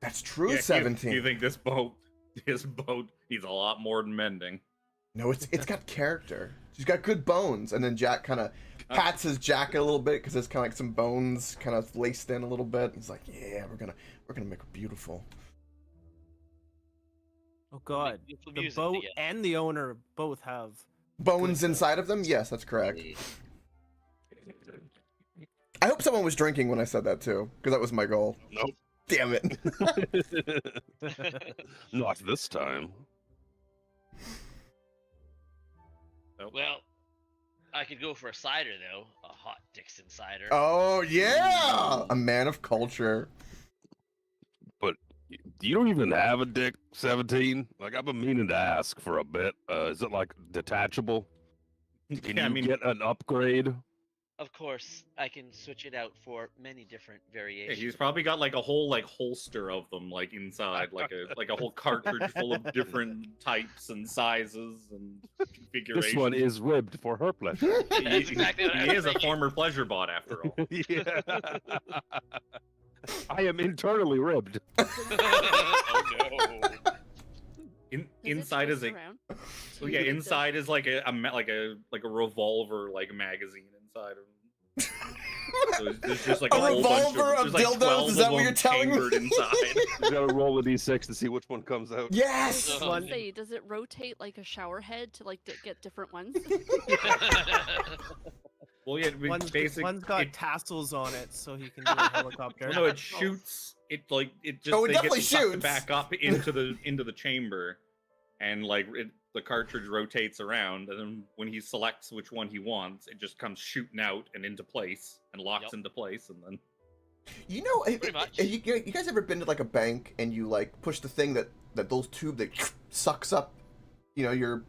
That's true, Yeah, 17. You think this boat needs a lot more than mending? No, it's got character. She's got good bones. And then Jack kind of pats his jacket a little bit because there's kind of like some bones kind of laced in a little bit. He's like, yeah, we're gonna make her beautiful. Oh god! beautiful The music boat together. and the owner both have. Bones Good inside of them? Yes, that's correct. I hope someone was drinking when I said that too, because that was my goal. Nope. Damn it. Not this time. Well, I could go for a cider though, a hot Dixon cider. Oh yeah, a man of culture. But you don't even have a dick 17. Like, I've been meaning to ask for a bit. Is it like detachable? Can Yeah, I you mean- get an upgrade? Of course, I can switch it out for many different Yeah, variations. he's probably got like a whole holster of them inside, like a whole cartridge full of different types and sizes and configurations. This one is ribbed for her pleasure. That's exactly what I He was is a thinking. former pleasure bot after all. Yeah. I am internally ribbed. Oh no. Does it Inside is twist a around? so yeah, inside is like a revolver inside of him. So there's just like A whole bunch revolver of there's like dildos? 12 Is that of what them you're telling me? chambered inside. You gotta roll a d6 to see which one comes out. Yes. I was One- gonna say, does it rotate like a shower head to get different ones? Well, yeah, One's got it, tassels on it, so he can do a helicopter. well, no, it shoots. It just Oh, it they definitely get sucked shoots. back up into the chamber, and the cartridge rotates around, and then when he selects which one he wants, it just comes shooting out and into place and locks Yep. into place, and then You know, Pretty much. you guys ever been to like a bank and you like push the thing that those tube that sucks up, your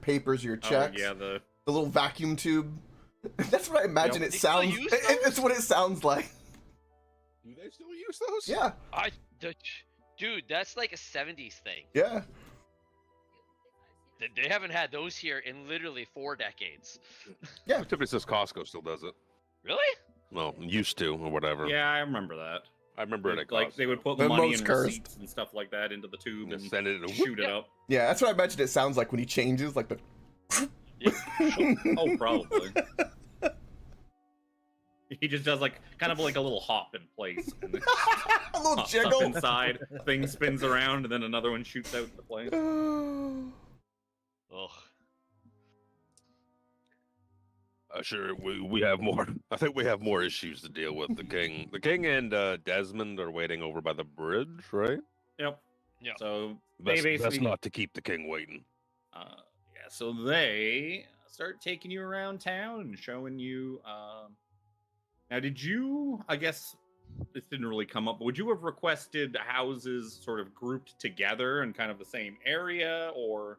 papers, your checks, oh yeah, the little vacuum tube. That's what I imagine it They still sounds. use It's what it sounds like. Do they still use those? Yeah, Dude, that's like a 70s thing. yeah. They haven't had those here in literally 4 decades. Typically says Costco still does it. Really? Well, used to or whatever. yeah, I remember that. I remember it at Costco. Like they would put The money most and cursed. receipts and stuff like that into the tube And and send it in a shoot it up. Yeah, that's what I imagine it sounds like when he changes, like the. Oh, probably. He just does kind of like a little hop in place. And then a little pops up jiggle. inside, thing spins around, and then another one shoots out into place. Ugh. Sure, we have more. I think we have more issues to deal with. The king and Desmond are waiting over by the bridge, right? Yep. Yeah. So Best basically- not to keep the king waiting. Yeah, so they start taking you around town and showing you. Now, did you? I guess this didn't really come up, but would you have requested houses sort of grouped together in kind of the same area, or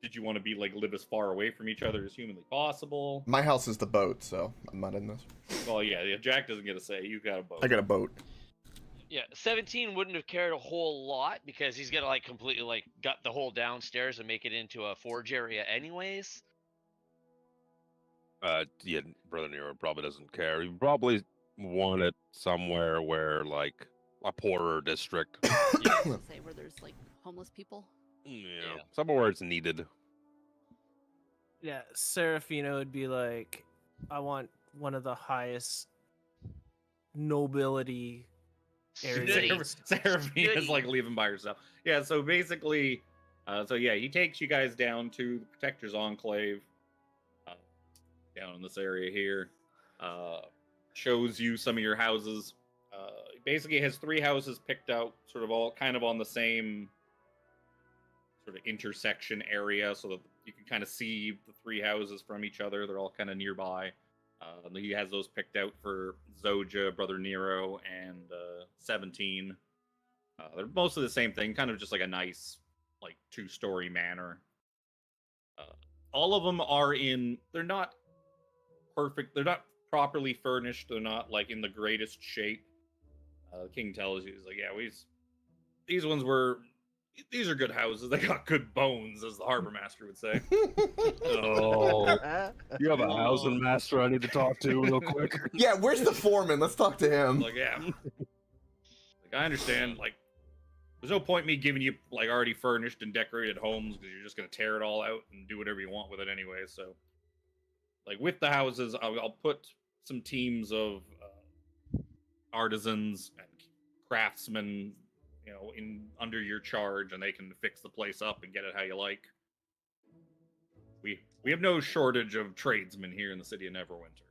did you want to be like live as far away from each other as humanly possible? My house is the boat, so I'm not in this. Well, yeah, Jack doesn't get a say. You got a boat. I got a boat. Yeah, 17 wouldn't have cared a whole lot because he's gonna like completely like gut the whole downstairs and make it into a forge area anyways. Yeah, Brother Nero probably doesn't care. He probably want it somewhere where like a poorer district. Say where there's like homeless people. Yeah, somewhere where it's needed. Yeah, Serafina would be like, I want one of the highest nobility areas. Seraphina's like leaving by herself. Yeah, so basically, he takes you guys down to the Protector's Enclave, down in this area here. Shows you some of your houses. Basically has 3 houses picked out, sort of all kind of on the same sort of intersection area, so that you can kind of see the 3 houses from each other. They're all kind of nearby. He has those picked out for Zoja, Brother Nero, and 17. They're mostly the same thing, kind of just like a nice, like 2-story manor. All of them are they're not perfect. They're not properly furnished. They're not like in the greatest shape. The king tells you, he's like, yeah, these are good houses. They got good bones, as the harbor master would say. Oh, you have a housing master I need to talk to real quick. Yeah, where's the foreman? Let's talk to him. Like, yeah. Like, I understand, like, there's no point me giving you, like, already furnished and decorated homes, because you're just going to tear it all out and do whatever you want with it anyway, so. Like, with the houses, I'll put some teams of artisans and craftsmen, under your charge, and they can fix the place up and get it how you like. We have no shortage of tradesmen here in the city of Neverwinter.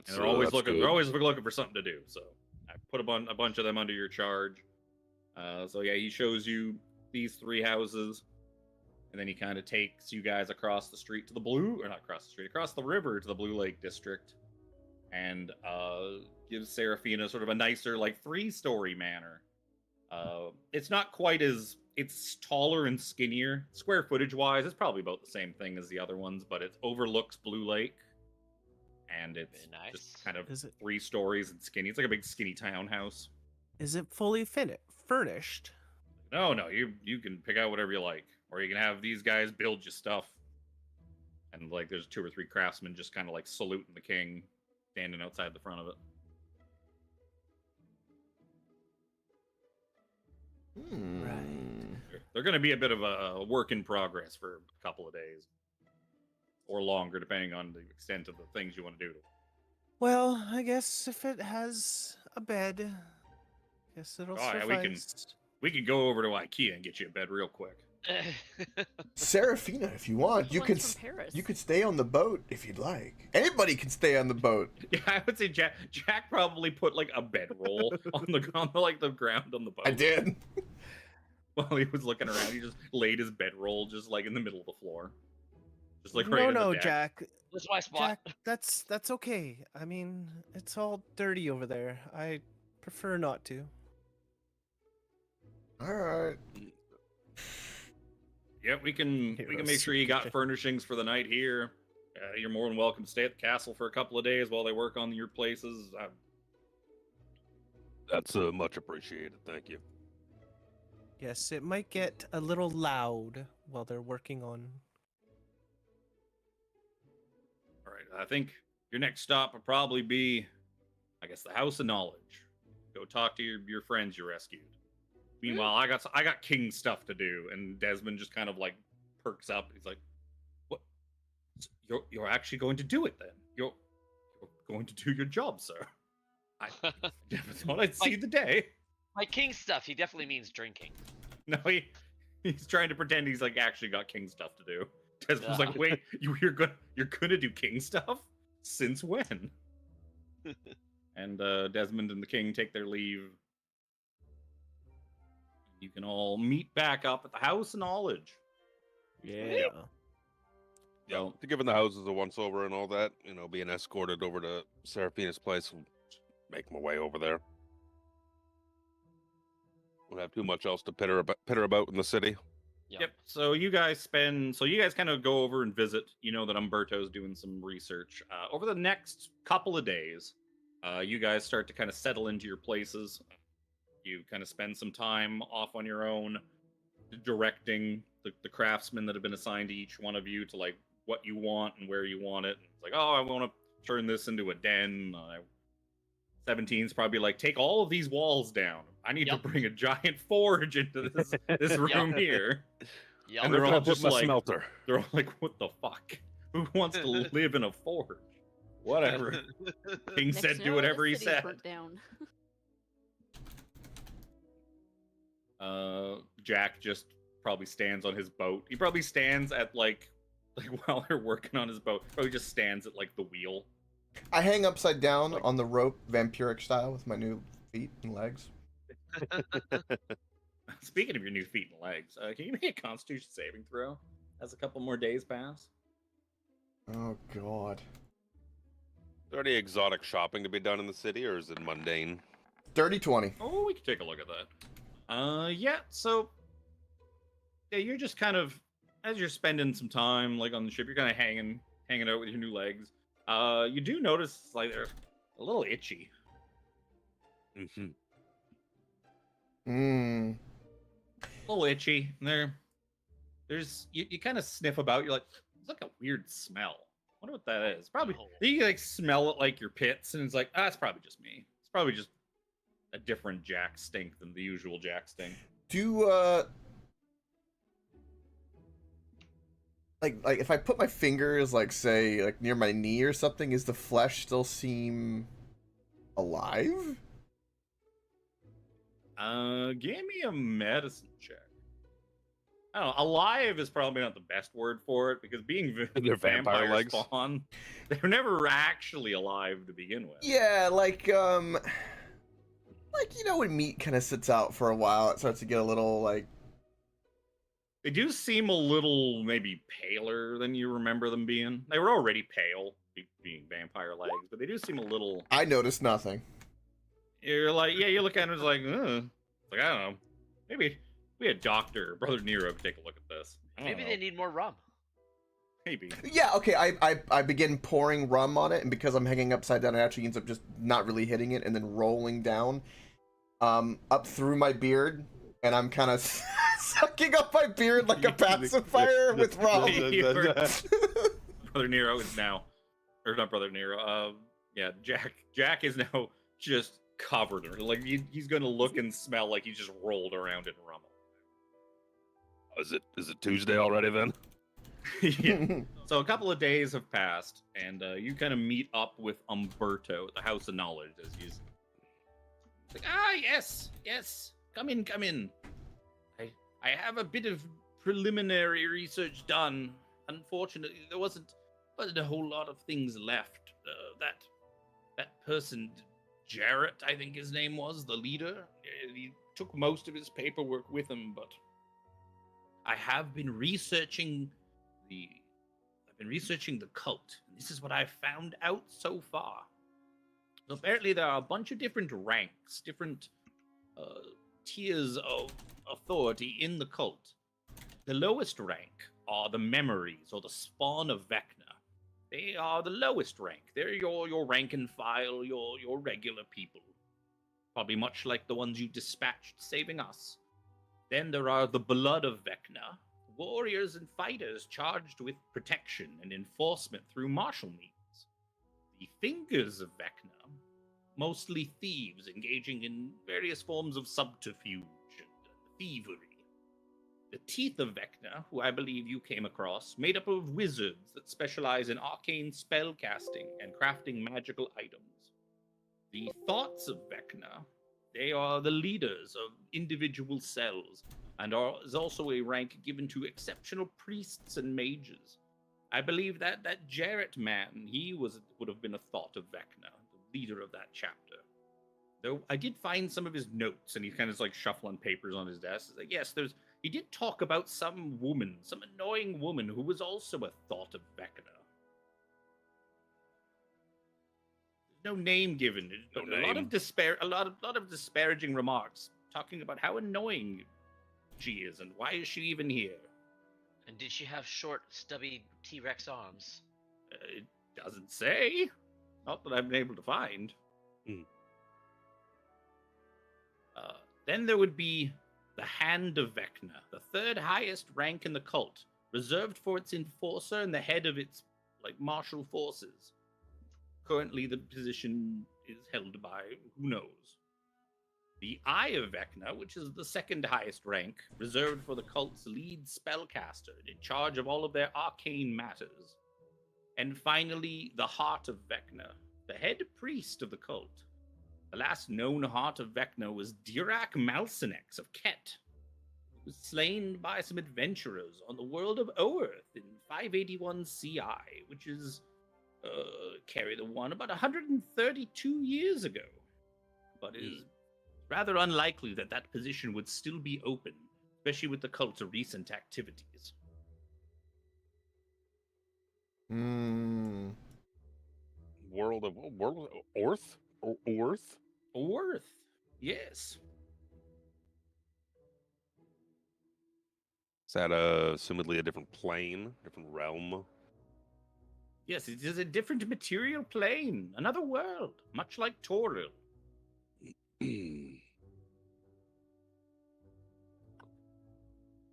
And they're always looking. Good. They're always looking for something to do. So I put a bunch of them under your charge. He shows you these 3 houses, and then he kind of takes you guys across the street to across the river to the Blue Lake District, and gives Seraphina sort of a nicer, like 3-story manor. It's not quite as, it's taller and skinnier. Square footage wise, it's probably about the same thing as the other ones, but it overlooks Blue Lake, and it's nice. just kind of 3 stories and skinny. It's like a big skinny townhouse. Is it fully furnished? No, you can pick out whatever you like, or you can have these guys build you stuff. And like, there's 2 or 3 craftsmen just kind of like saluting the king, standing outside the front of it. Right. They're going to be a bit of a work in progress for a couple of days, or longer, depending on the extent of the things you want to do. Well, I guess if it has a bed, I guess it'll suffice. Yeah, we can go over to IKEA and get you a bed real quick. Seraphina, if you want, you could stay on the boat if you'd like. Anybody can stay on the boat. Yeah, I would say Jack probably put like a bedroll on the ground on the boat. I did. While he was looking around, he just laid his bedroll just like in the middle of the floor, just like right. No, Jack. That's my spot. Jack, that's okay. I mean, it's all dirty over there. I prefer not to. All right. Yeah, we can make sure you got furnishings for the night here. You're more than welcome to stay at the castle for a couple of days while they work on your places. That's much appreciated. Thank you. Yes, it might get a little loud while they're working on. All right, I think your next stop will probably be, I guess, the House of Knowledge. Go talk to your friends you rescued. Meanwhile, I got king stuff to do, and Desmond just kind of like perks up. He's like, "What? You're actually going to do it then? You're going to do your job, sir? I never thought I'd see the day." By king stuff, he definitely means drinking. No, he's trying to pretend he's like actually got king stuff to do. Desmond's like, "Wait, you're gonna do king stuff? Since when?" And Desmond and the king take their leave. you can all meet back up at the House of Knowledge. Yeah. Yeah, So, to giving the houses a once over and all that, being escorted over to Seraphina's place, and make my way over there. Don't have too much else to pitter about in the city. yep. So you guys kind of go over and visit. You know that Umberto's doing some research. Over the next couple of days, you guys start to kind of settle into your places. You kind of spend some time off on your own, directing the craftsmen that have been assigned to each one of you to like what you want and where you want it. And it's like, oh, I want to turn this into a den. 17's probably like, take all of these walls down. I need to bring a giant forge into this room here. Yep. And Where they're can I all put just my like, smelter? they're all like, what the fuck? Who wants to live in a forge? Whatever. King Next said to do know, whatever the he city's said. burnt down. Jack just probably stands on his boat. He probably stands at like while they're working on his boat. Probably just stands at like the wheel. I hang upside down Like- on the rope, vampiric style, with my new feet and legs. Speaking of your new feet and legs, can you make a Constitution saving throw as a couple more days pass? Oh God. Is there any exotic shopping to be done in the city, or is it mundane? Dirty 20. Oh, we can take a look at that. Yeah. So, yeah, you're just kind of as you're spending some time like on the ship, you're kind of hanging out with your new legs. You do notice like they're a little itchy. Mm-hmm. Mmm. A little itchy. And there's you kind of sniff about. You're like, it's like a weird smell. I wonder what that is. Probably Oh. you like smell it like your pits, and it's like, it's probably just me. It's probably just a different Jack stink than the usual Jack stink. Do like if I put my fingers like say like near my knee or something, is the flesh still seem alive? Give me a medicine check. I don't know. Alive is probably not the best word for it because being They're vampire vampire legs. spawn, they're never actually alive to begin with. Yeah, like when meat kind of sits out for a while, it starts to get a little like. They do seem a little maybe paler than you remember them being. They were already pale, being vampire legs, but they do seem a little. I noticed nothing. You're like, yeah, you look at it, it's like, It's like I don't know, maybe we had Doctor Brother Nero could take a look at this. I don't Maybe know. they need more rum. Maybe. Yeah, okay. I begin pouring rum on it, and because I'm hanging upside down, it actually ends up just not really hitting it, and then rolling down, up through my beard, and I'm kind of sucking up my beard like a pacifier with rum. Brother Nero is now, or not Brother Nero. Yeah, Jack is now just covered in like he's gonna look and smell like he's just rolled around in rum. Is it Tuesday already then? Yeah. So a couple of days have passed, and you kind of meet up with Umberto at the House of Knowledge as he's like, yes, come in. I have a bit of preliminary research done. Unfortunately, there wasn't a whole lot of things left. That person, Jarrett, I think his name was, the leader. He took most of his paperwork with him, but I have been researching the cult, and this is what I've found out so far. So apparently there are a bunch of different ranks, different tiers of authority in the cult. The lowest rank are the memories, or the spawn of Vecna. They are the lowest rank. They're your rank and file, your regular people. Probably much like the ones you dispatched saving us. Then there are the blood of Vecna, warriors and fighters charged with protection and enforcement through martial means. The fingers of Vecna, mostly thieves engaging in various forms of subterfuge and thievery. The teeth of Vecna, who I believe you came across, made up of wizards that specialize in arcane spell casting and crafting magical items. The thoughts of Vecna, they are the leaders of individual cells, and is also a rank given to exceptional priests and mages. I believe that Jarrett man, he would have been a thought of Vecna, the leader of that chapter. Though I did find some of his notes, and he's kind of like shuffling papers on his desk. He's like, yes, he did talk about some woman, some annoying woman who was also a thought of Vecna. There's no name given, but No a lot of name. a lot of disparaging remarks talking about how annoying she is and why is she even here. And did she have short, stubby T-Rex arms? It doesn't say. Not that I've been able to find. Hmm. Then there would be the Hand of Vecna, the third highest rank in the cult, reserved for its enforcer and the head of its martial forces. Currently, the position is held by who knows. The Eye of Vecna, which is the second highest rank, reserved for the cult's lead spellcaster, in charge of all of their arcane matters. And finally, the Heart of Vecna, the head priest of the cult. The last known Heart of Vecna was Dirac Malsinex of Ket. He was slain by some adventurers on the world of Oerth in 581 CI, which is, carry the one, about 132 years ago. But it is rather unlikely that that position would still be open, especially with the cult's recent activities. World of Orth? Orth? Oerth, yes. Is that assumedly a different plane, different realm? Yes, it is a different material plane, another world, much like Toril.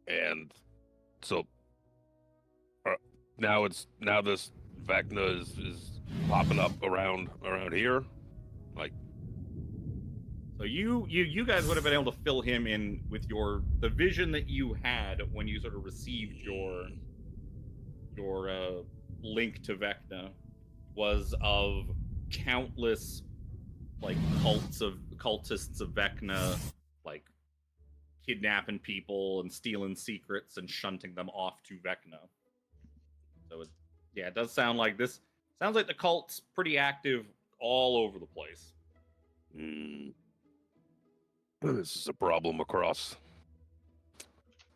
And so now this Vecna is popping up around here, like. So you guys would have been able to fill him in with the vision that you had when you sort of received your link to Vecna was of countless cultists of Vecna kidnapping people and stealing secrets and shunting them off to Vecna. So it does sound like this. Sounds like the cult's pretty active all over the place. This is a problem across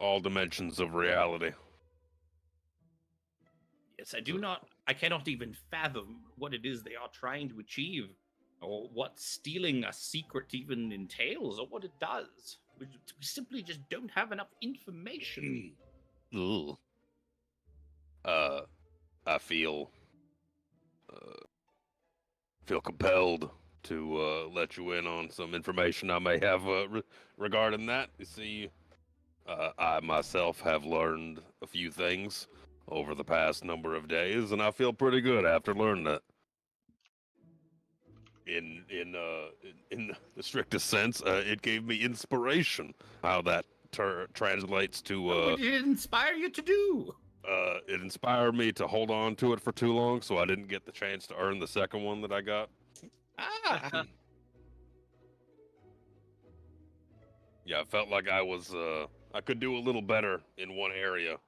all dimensions of reality. Yes, I cannot even fathom what it is they are trying to achieve, or what stealing a secret even entails, or what it does. We simply just don't have enough information. Ugh. I feel compelled to let you in on some information I may have regarding that. You see, I myself have learned a few things over the past number of days, and I feel pretty good after learning it. In the strictest sense, it gave me inspiration. How that translates to. What did it inspire you to do? It inspired me to hold on to it for too long, so I didn't get the chance to earn the second one that I got. Ah. Yeah, I felt like I could do a little better in one area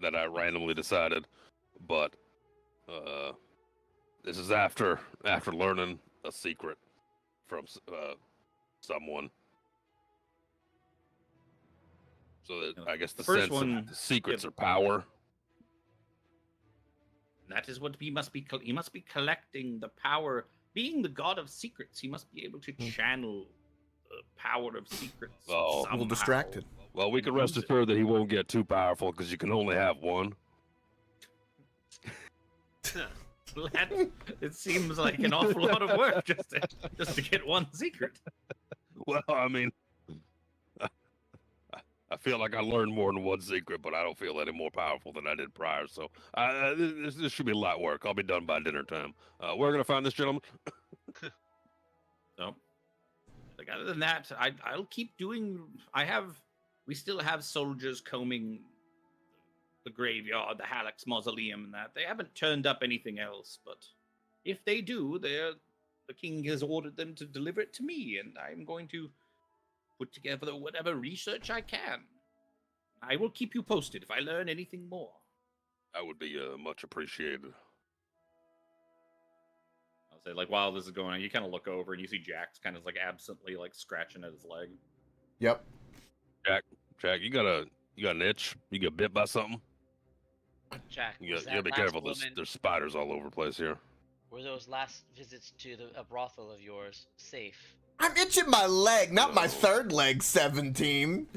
that I randomly decided, but this is after learning a secret from someone. So that, I guess the first sense one, of secrets are power. That is what he must be. He must be collecting the power. Being the god of secrets, he must be able to channel the power of secrets. Oh, A little distracted. Well, we can rest assured that he won't get too powerful because you can only have one. It seems like an awful lot of work just to get one secret. Well, I mean, I feel like I learned more than one secret, but I don't feel any more powerful than I did prior. So this should be light work. I'll be done by dinner time. We're gonna find this gentleman. So, other than that, I'll keep doing. We still have soldiers combing the graveyard, the Halleck's mausoleum, and that. They haven't turned up anything else, but if they do, the king has ordered them to deliver it to me, and I'm going to put together whatever research I can. I will keep you posted if I learn anything more. That would be much appreciated. say, like, while this is going on, you kind of look over and you see Jack's kind of like absently like scratching at his leg. Yep. Jack, you got an itch? You get bit by something? Jack, You was gotta that be last careful. woman- There's spiders all over the place here. Were those last visits to a brothel of yours safe? I'm itching my leg, not my Oh. third leg, 17.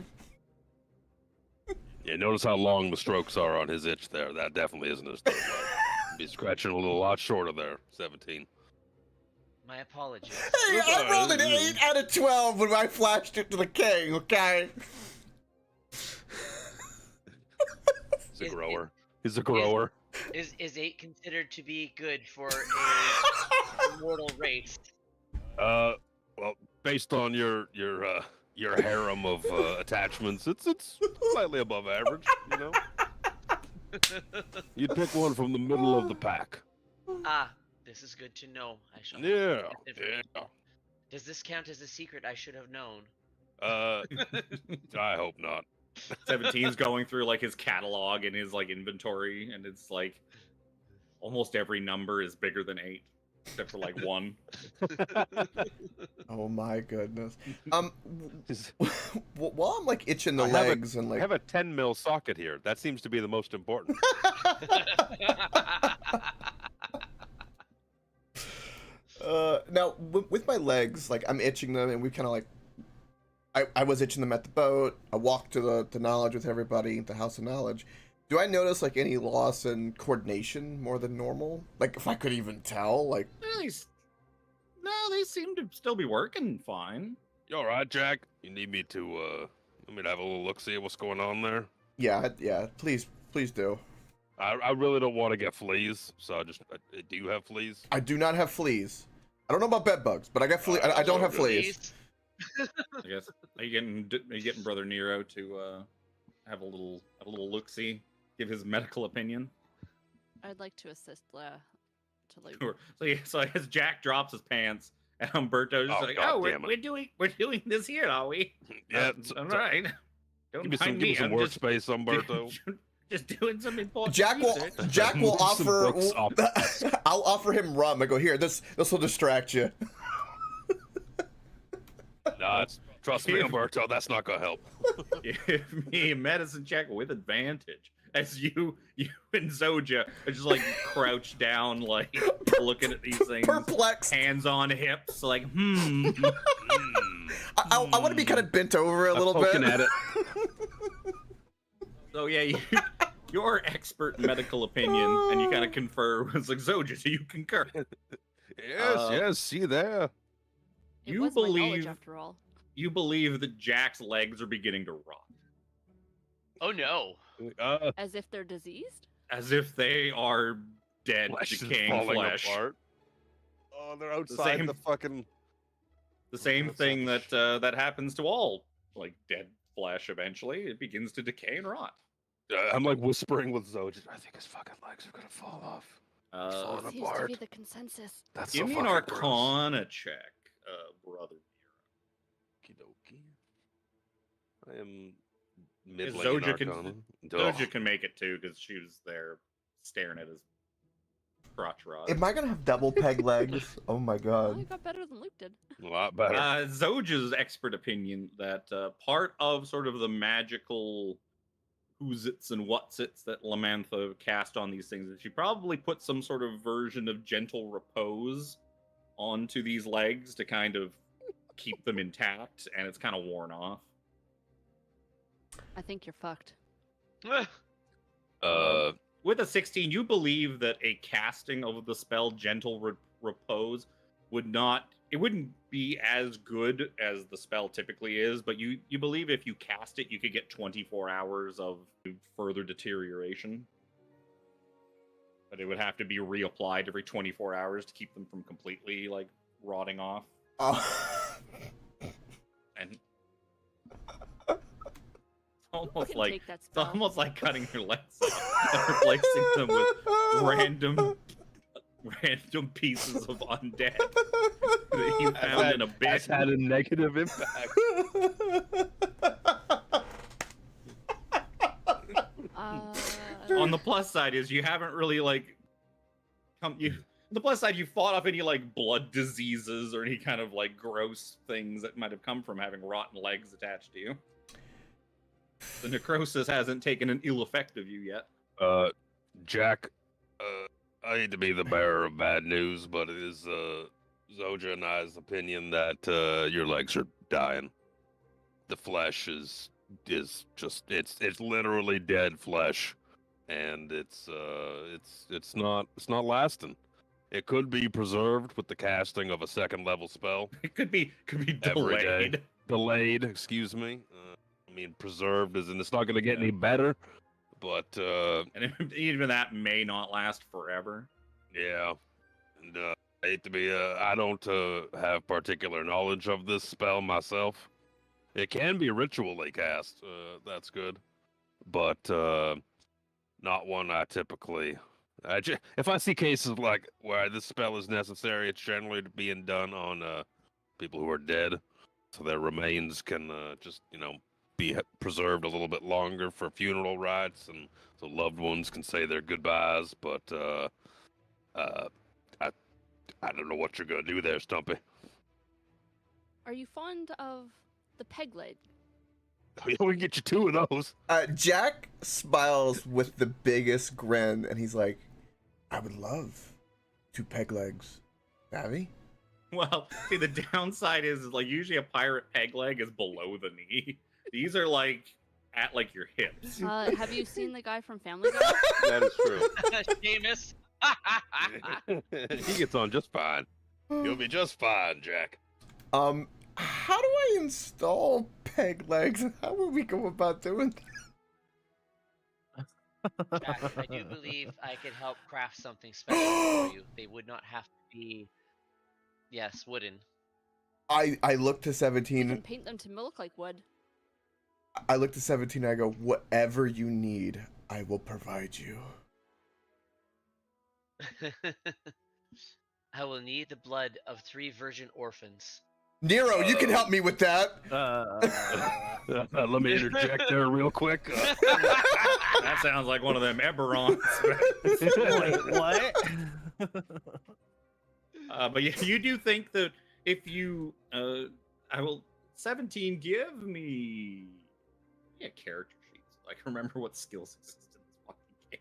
Yeah, notice how long the strokes are on his itch there. That definitely isn't his third leg. Be scratching a lot shorter there, 17. My apologies. Hey, I rolled an 8 out of 12 when I flashed it to the king, okay? He's a Is- grower. He's a grower. Is 8 considered to be good for a mortal race? Well, based on your harem of attachments, it's slightly above average. You know, you'd pick one from the middle of the pack. Ah, this is good to know. I shall. Yeah, This information. yeah. Does this count as a secret I should have known? I hope not. 17's going through like his catalog and his like inventory, and it's like almost every number is bigger than 8, except for like 1. Oh my goodness. Is- While I'm like itching the I have a- legs and I like have a 10 mil socket here. That seems to be the most important. now with my legs, like I'm itching them, and we kind of like I was itching them at the boat. I walked to the knowledge with everybody, the house of knowledge. Do I notice like any loss in coordination more than normal? Like if I could even tell, like No, they seem to still be working fine. You all right, Jack? You need me to have a little look, see what's going on there? yeah, please do. I really don't want to get fleas, so do you have fleas? I do not have fleas. I don't know about bed bugs, but I got fleas. I don't have fleas. I guess. Are you getting Brother Nero to have a little look-see, give his medical opinion? I'd like to assist to like. Sure. So as Jack drops his pants, and Humberto's just Oh, like, God "Oh, damn it. we're doing this here, are we? Yeah, All right. Don't give me mind some I'm just workspace, Umberto. just doing some important Jack will research." Jack will Some offer. books off the I'll offer him rum. I go here. This will distract you. Nah, trust me, Umberto, that's not gonna help. Give me a medicine check with advantage. As you and Zoja are just like crouched down, like looking at these things, Perplexed. hands on hips, like I want to be kind of bent over a little bit. Poking at it. So yeah, your expert medical opinion, and you kind of confer with like Zoja, so you concur. Yes, see there. It You was my knowledge believe- after all. You believe that Jack's legs are beginning to rot, Oh no. As if they're diseased? as if they are dead, Flesh is decaying falling flesh. apart. Oh, they're outside same- the fucking. The same That's thing such- that happens to all like dead flesh. Eventually, it begins to decay and rot. I'm like whispering with Zoe. I think his fucking legs are gonna fall off. Falling Seems to apart. be the consensus. That's Give so me an fucking gross. Arcana check, brother. Okey-dokey. I am Is middling in Zoja Arcana. Zoja can make it too because she was there staring at his crotch rod. Am I gonna have double peg legs? Oh my Well, you god. got better than Luke did. A lot better. Zoja's expert opinion that part of sort of the magical who's-its and what's-its that Lamantha cast on these things is she probably put some sort of version of gentle repose onto these legs to kind of keep them intact, and it's kind of worn off. I think you're fucked. With a 16, you believe that a casting of the spell Gentle Repose wouldn't be as good as the spell typically is, but you believe if you cast it, you could get 24 hours of further deterioration. But it would have to be reapplied every 24 hours to keep them from completely, like, rotting off. Oh. And it's Who almost can like take that it's spell? almost like cutting your legs off and replacing them with random pieces of undead that you found in a That's bin. had a negative impact. Uh, On the plus side is you haven't really like The plus side, you fought off any like blood diseases or any kind of like gross things that might have come from having rotten legs attached to you. The necrosis hasn't taken an ill effect of you yet. Jack, I hate to be the bearer of bad news, but it is Zoja and I's opinion that your legs are dying. The flesh is just it's literally dead flesh, and it's not lasting. It could be preserved with the casting of a second level spell. It could be Every day. delayed. Delayed, excuse me. I mean, preserved as in it's not going to get any better, but And even that may not last forever. yeah. And I hate to be I don't have particular knowledge of this spell myself. It can be ritually cast. That's good, but not one I typically. If I see cases like where this spell is necessary, it's generally being done on people who are dead, so their remains can just be preserved a little bit longer for funeral rites, and so loved ones can say their goodbyes. But I don't know what you're gonna do there, Stumpy. Are you fond of the peg leg? We can get you 2 of those. Jack smiles with the biggest grin, and he's like, "I would love 2 peg legs, Abby." Well, see, the downside is like usually a pirate peg leg is below the knee. These are like at like your hips. Have you seen the guy from Family Guy? That is true. Seamus. He gets on just fine. You'll be just fine, Jack. How do I install peg legs? How would we go about doing that? Jack, I do believe I could help craft something special for you. They would not have to be, yes, wooden. I look to You 17. can paint them to look like wood. I look to 17 and I go, "Whatever you need, I will provide you." I will need the blood of 3 virgin orphans. Nero, you can help me with that. Let me interject there real quick. That sounds like one of them Eberons. Wait, what? But you do think that if you, I will 17 give me character sheets. I can remember what skills exist in this fucking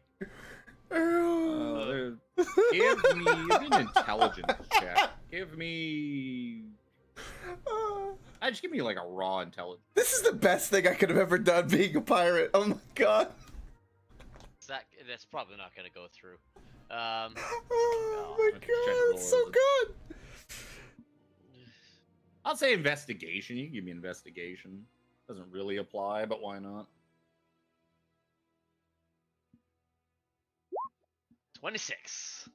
game. Give me an intelligence check. Give me. Just give me like a raw intelligence. This is the best thing I could have ever done being a pirate. Oh my god. That's probably not going to go through. Oh my Let's check god, it's so good. I'll say investigation. You can give me investigation. Doesn't really apply, but why not? 26.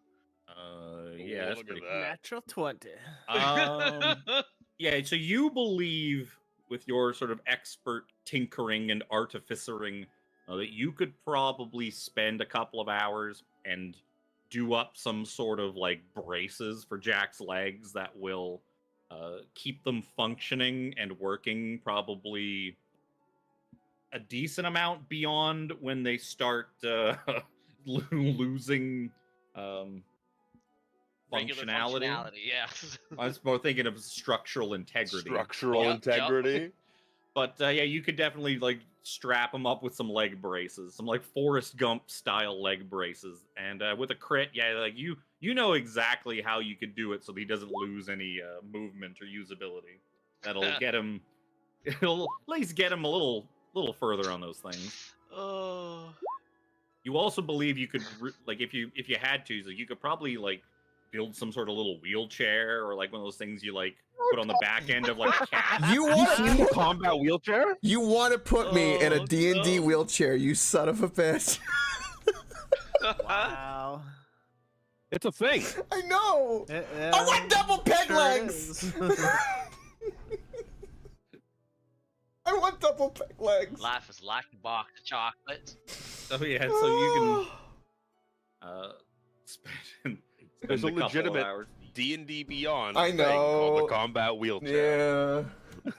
Yeah, that's look at pretty that. Natural 20. Yeah, so you believe with your sort of expert tinkering and artificering that you could probably spend a couple of hours and do up some sort of like braces for Jack's legs that will keep them functioning and working probably a decent amount beyond when they start losing Regular functionality. Yes. I was more thinking of structural integrity. Structural Yep, integrity. But yeah, you could definitely like strap him up with some leg braces, some like Forrest Gump style leg braces, and with a crit, yeah, like you know exactly how you could do it so that he doesn't lose any movement or usability. That'll get him. It'll at least get him a little further on those things. Oh. You also believe you could like if you had to, so you could probably like build some sort of little wheelchair or like one of those things you like put on the back end of like a cat. You want Seen the combat wheelchair? You want to put me in a Oh, D&D no. wheelchair, you son of a bitch. Wow. It's a thing. I know. Yeah, I want double peg sure legs. is. I want double peg legs. Life is like a box of chocolates. So yeah, so you can spend There's a couple of legitimate hours. D&D Beyond I thing called know. the combat wheelchair. Yeah. It's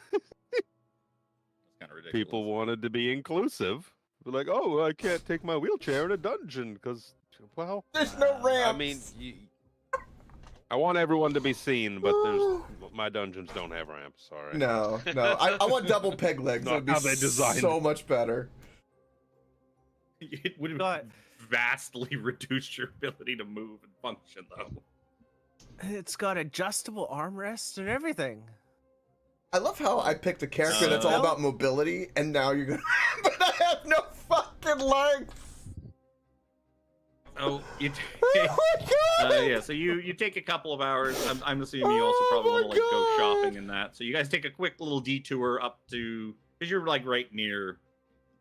kind of ridiculous. People wanted to be inclusive. They're like, oh, I can't take my wheelchair in a dungeon because, well, There's no ramps. I mean, I want everyone to be seen, but there's my dungeons don't have ramps. Sorry. No. I want double peg legs. Not That'd be how they designed so it. much better. It would have But vastly reduced your ability to move and function, though. it's got adjustable armrests and everything. I love how I picked a character that's all Well- about mobility, and now you're gonna. But I have no fucking legs. Oh, you Oh take, my god! yeah. So you take a couple of hours. I'm assuming you also Oh probably want to my like go God. shopping and that. So you guys take a quick little detour up to because you're like right near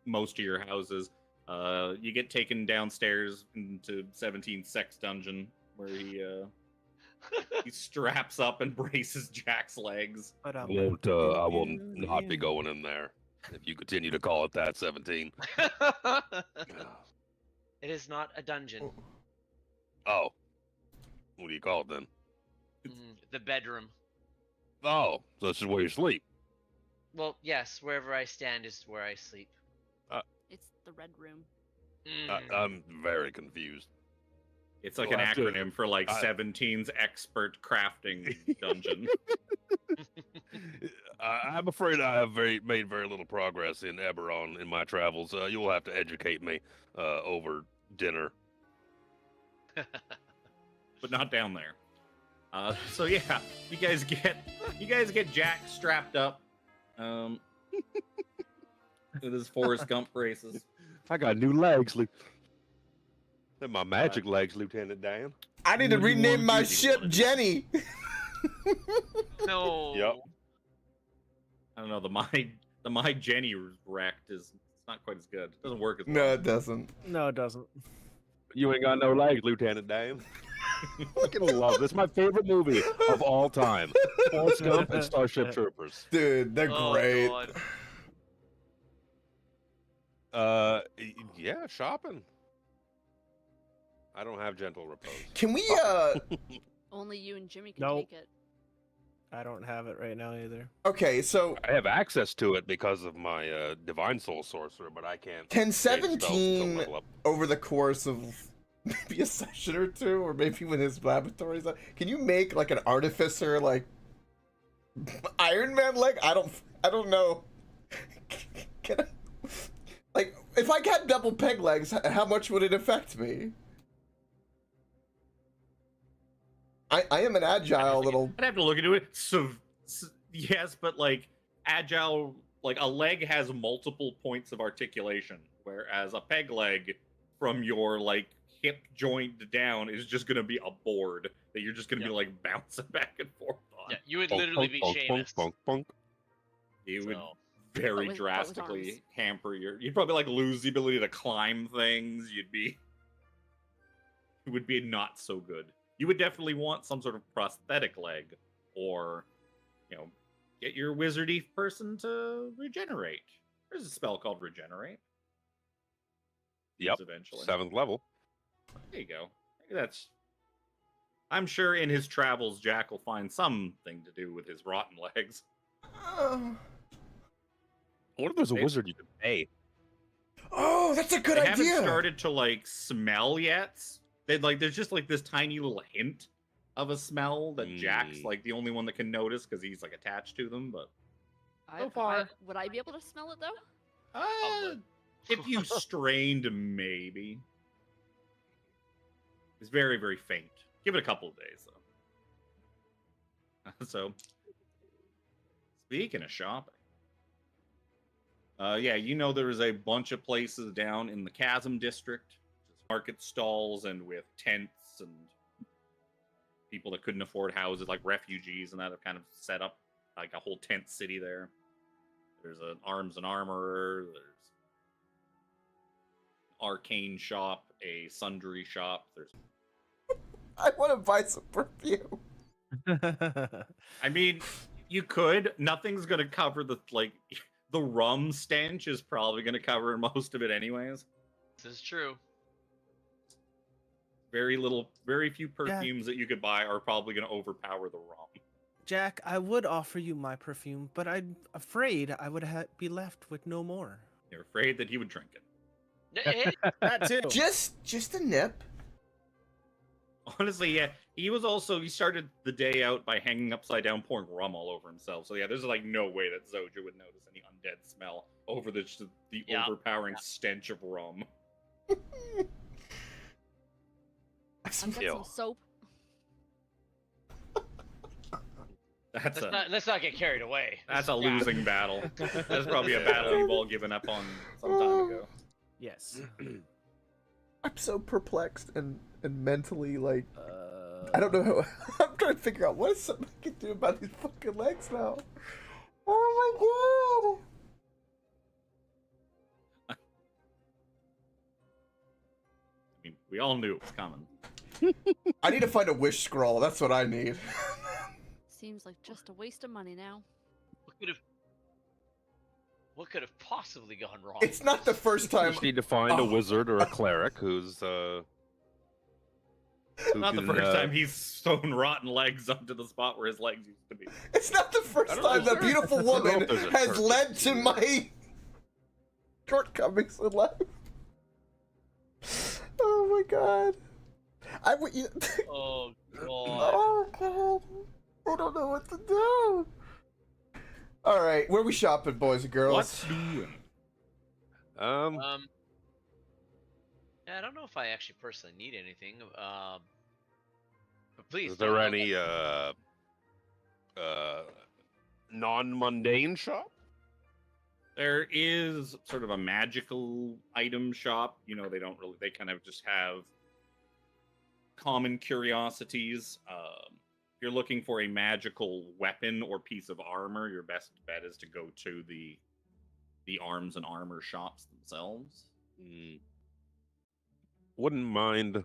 most of your houses. You get taken downstairs into 17 sex dungeon where he straps up and braces Jack's legs. But I will not be going in there if you continue to call it that. 17. It is not a dungeon. Oh, what do you call it then? The bedroom. Oh, so this is where you sleep. Well, yes, wherever I stand is where I sleep. It's the red room. I'm very confused. It's like Well, an after- acronym for like 17's expert crafting dungeon. I'm afraid I have made very little progress in Eberron in my travels. You will have to educate me over dinner. But not down there. So yeah, you guys get Jack strapped up, with his Forrest Gump braces. I got new legs, They're my magic legs, Lieutenant Dan. I need to What do you rename want my to do? ship Jenny. No. Yep. I don't know. The my Jenny wrecked is it's not quite as good. It doesn't work as well. No, it doesn't. No, it doesn't. You ain't got no legs, Lieutenant Dan. Fucking love this. My favorite movie of all time. Forrest Gump and Starship Troopers. Dude, they're Oh, great. God. Yeah, shopping. I don't have gentle repose. Can we Only you and Jimmy can Nope. take it. I don't have it right now either. okay, so I have access to it because of my Divine Soul Sorcerer, but I can't. can create spells until 17 level up. over the course of maybe a session or two, or maybe when his laboratory's up, can you make like an artificer like Iron Man leg? I don't know. Can I, like if I got double peg legs, how much would it affect me? I am an agile little. I'd have to look into it. So yes, but like agile, like a leg has multiple points of articulation, whereas a peg leg from your like hip joint down is just gonna be a board that you're just gonna be like bouncing back and forth on. Yeah, you would Bonk, literally bonk, be bonk, Seamus. bonk, bonk, bonk. You would So, very But with drastically arms. hamper you'd probably like lose the ability to climb things. It would be not so good. You would definitely want some sort of prosthetic leg, or get your wizardy person to regenerate. There's a spell called regenerate. Yep. Eventually. 7th level. There you go. I'm sure in his travels, Jack will find something to do with his rotten legs. Oh, I wonder if there's a They- wizard you can pay. oh, that's a good They idea. haven't started to like smell yet. There's just like this tiny little hint of a smell that Jack's Mm. like the only one that can notice because he's like attached to them. But I, far. would I be able to smell it though? if you strained, maybe. It's very, very faint. Give it a couple of days though. So, speaking of shopping, yeah, there is a bunch of places down in the Chasm district, just market stalls and with tents and people that couldn't afford houses, like refugees and that, have kind of set up like a whole tent city there. There's an arms and armorer. There's an arcane shop, a sundry shop. There's, I want to buy some perfume. I mean, you could. Nothing's gonna cover the rum stench is probably gonna cover most of it anyways. this is true. Very few perfumes that you could buy are probably gonna overpower the rum. Jack, I would offer you my perfume, but I'm afraid I would be left with no more. You're afraid that he would drink it. Eh, That too. Just a nip. Honestly, yeah, He started the day out by hanging upside down, pouring rum all over himself. So yeah, there's like no way that Zoja would notice any undead smell over the Yeah, overpowering stench of rum. I've got Ew. some soap. That's let's not get carried away. a Yeah. losing battle. That's probably a battle you've all given up on some time ago. Yes. I'm so perplexed and mentally like I don't know how I'm trying to figure out what is something I can do about these fucking legs now. Oh I mean, we all knew it was coming. my god. I need to find a wish scroll. That's what I need. Seems like just a waste of money now. What could have possibly gone wrong? It's not the first You time. just need to find a Oh. wizard or a cleric who's who Not the can, first time he's sewn rotten legs up to the spot where his legs used to be. It's not the first time that beautiful woman if there's a has church. led to my shortcomings in life. Oh my god. I would. Oh god. Oh god. I don't know what to do. All right, where we shopping, boys and girls? What's doing? Yeah, I don't know if I actually personally need anything. But please. Is there don't- any non-mundane shop? There is sort of a magical item shop. You know, they kind of just have common curiosities. If you're looking for a magical weapon or piece of armor, your best bet is to go to the arms and armor shops themselves. Wouldn't mind.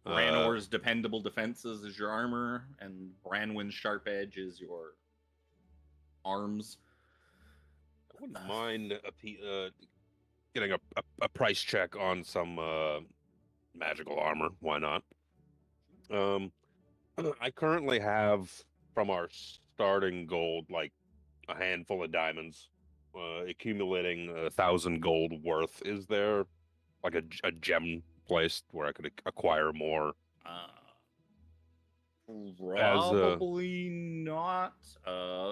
Ranor's dependable defenses is your armor, and Branwyn's sharp edge is your arms. I wouldn't mind getting a price check on some magical armor. Why not? I currently have from our starting gold like a handful of diamonds, accumulating 1,000 gold worth. Is there like a gem place where I could acquire more? Probably not.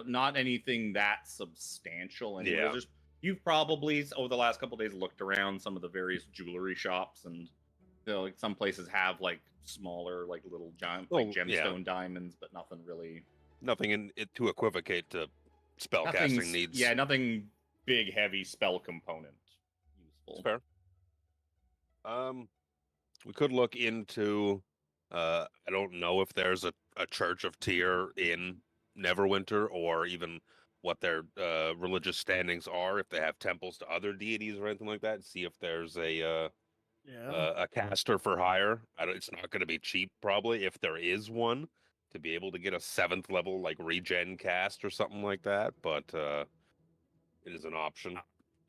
Not anything that substantial. Anyways. Yeah. You've probably over the last couple days looked around some of the various jewelry shops, and like some places have like smaller, like little giant, like gemstone diamonds, but nothing really. Nothing in it to equivocate to spellcasting needs. Yeah, nothing big, heavy spell component useful. That's fair. We could look into. I don't know if there's a church of Tyr in Neverwinter, or even what their religious standings are. If they have temples to other deities or anything like that. See if there's a caster for hire. It's not going to be cheap, probably, if there is one, to be able to get a 7th level like regen cast or something like that. But it is an option.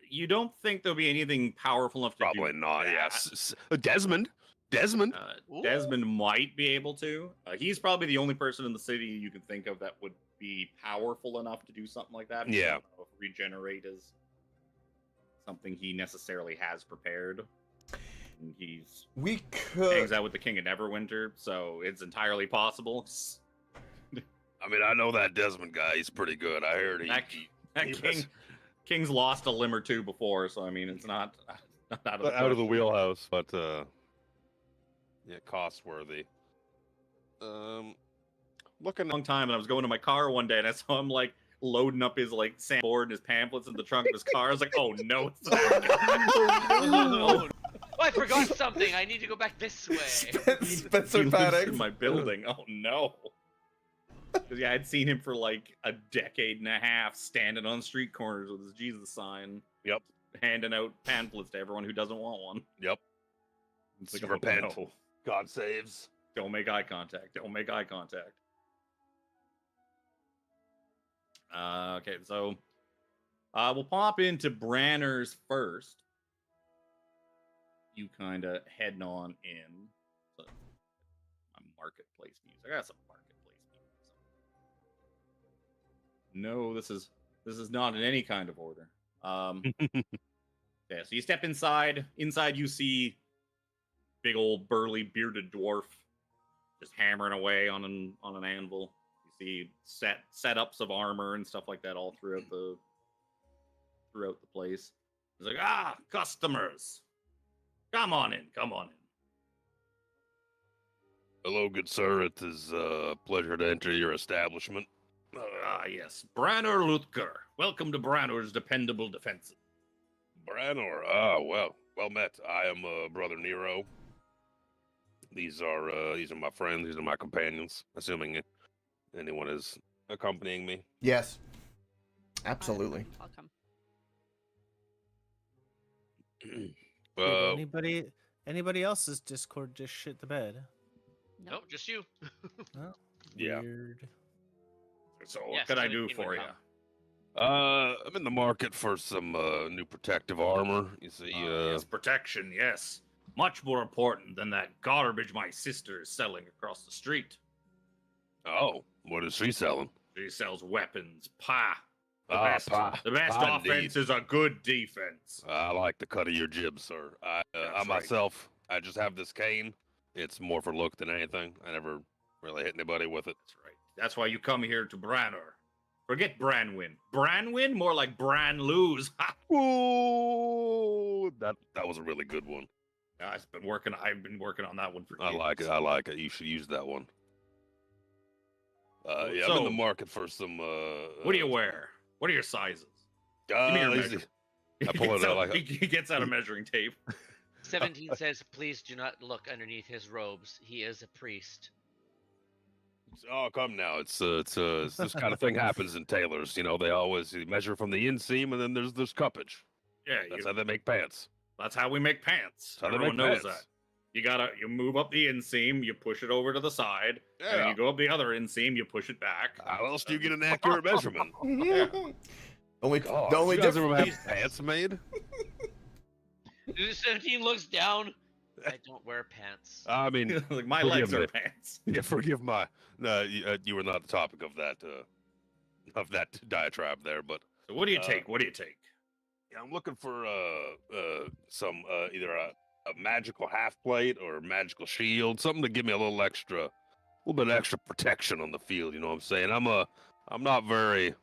You don't think there'll be anything powerful enough to Probably do not. that? Yes, Desmond. Desmond might be able to. He's probably the only person in the city you can think of that would be powerful enough to do something like that. Yeah. I don't know if regenerate is something he necessarily has prepared. And We hangs could. out with the King of Neverwinter, so it's entirely possible. I mean, I know that Desmond guy. He's pretty good. I heard King's lost a limb or two before, so I mean, it's not out of the out of the question. wheelhouse, but yeah, cost worthy. Looking Long time, and I was going to my car one day, and I saw him like loading up his like sandboard and his pamphlets in the trunk of his car. I was like, "Oh no, it's that guy." Oh, I forgot something. I need to go back this way. Spencer He lives in Padding. my building. Oh no. 'Cause, yeah, I'd seen him for like a decade and a half, standing on street corners with his Jesus sign. Yep. Handing out pamphlets to everyone who doesn't want one. Yep. It's like, Repent. oh, no. God saves. Don't make eye contact. Don't make eye contact. Okay, so we'll pop into Branner's first. You kind of heading on in. So, my marketplace news. I got some marketplace news. No, this is not in any kind of order. Yeah, so you step inside. Inside, you see big old burly bearded dwarf just hammering away on an anvil. You see setups of armor and stuff like that all throughout the place. He's like, customers, come on in. Hello, good sir. It is a pleasure to enter your establishment. Yes, Branor Luthger. Welcome to Branor's Dependable Defenses. Branor, well met. I am Brother Nero. These are my friends. These are my companions. Assuming anyone is accompanying me. Yes. Absolutely. I'll come. Did anybody else's Discord just shit the bed? No. Nope, just you. Oh, Yeah. Weird. So Yes, what can I do 17 for would you? come. I'm in the market for some new protective armor. You see, Yes, protection, yes. Much more important than that garbage my sister is selling across the street. oh, what is she selling? She sells weapons. The Ah, best, pie. the best Pie offense indeed. is a good defense. I like the cut of your jib, sir. I That's right. myself, I just have this cane. It's more for look than anything. I never really hit anybody with it. That's right. That's why you come here to Branor. Forget Branwyn. Branwyn? More like Bran lose. Ooh, that was a really good one. I've been working on that one for I years. like it. I like it. You should use that one. Yeah, I'm in So, the market for some. What do you wear? What are your sizes? Give me your easy. measure. I pull it out like He gets out a measuring tape. 17 says, please do not look underneath his robes. He is a priest. Oh, come now! It's this kind of thing happens in tailors. You know, they always measure from the inseam, and then there's cuppage. Yeah, That's how they make pants. that's how we make pants. That's how they Everyone make knows pants. that. You move up the inseam, you push it over to the side, and then Yeah. you go up the other inseam, you push it back. How else do you get an accurate measurement? Yeah. Only God, the only you guys ever difference. have pants made? 17 looks down. I don't wear pants. I mean, Like my Forgive legs are me. pants. yeah, forgive my. No, you were not the topic of that diatribe there, but So what do you Uh, take? What do you take? yeah, I'm looking for some either a magical half plate or a magical shield, something to give me a little bit extra protection on the field. You know what I'm saying? I'm not very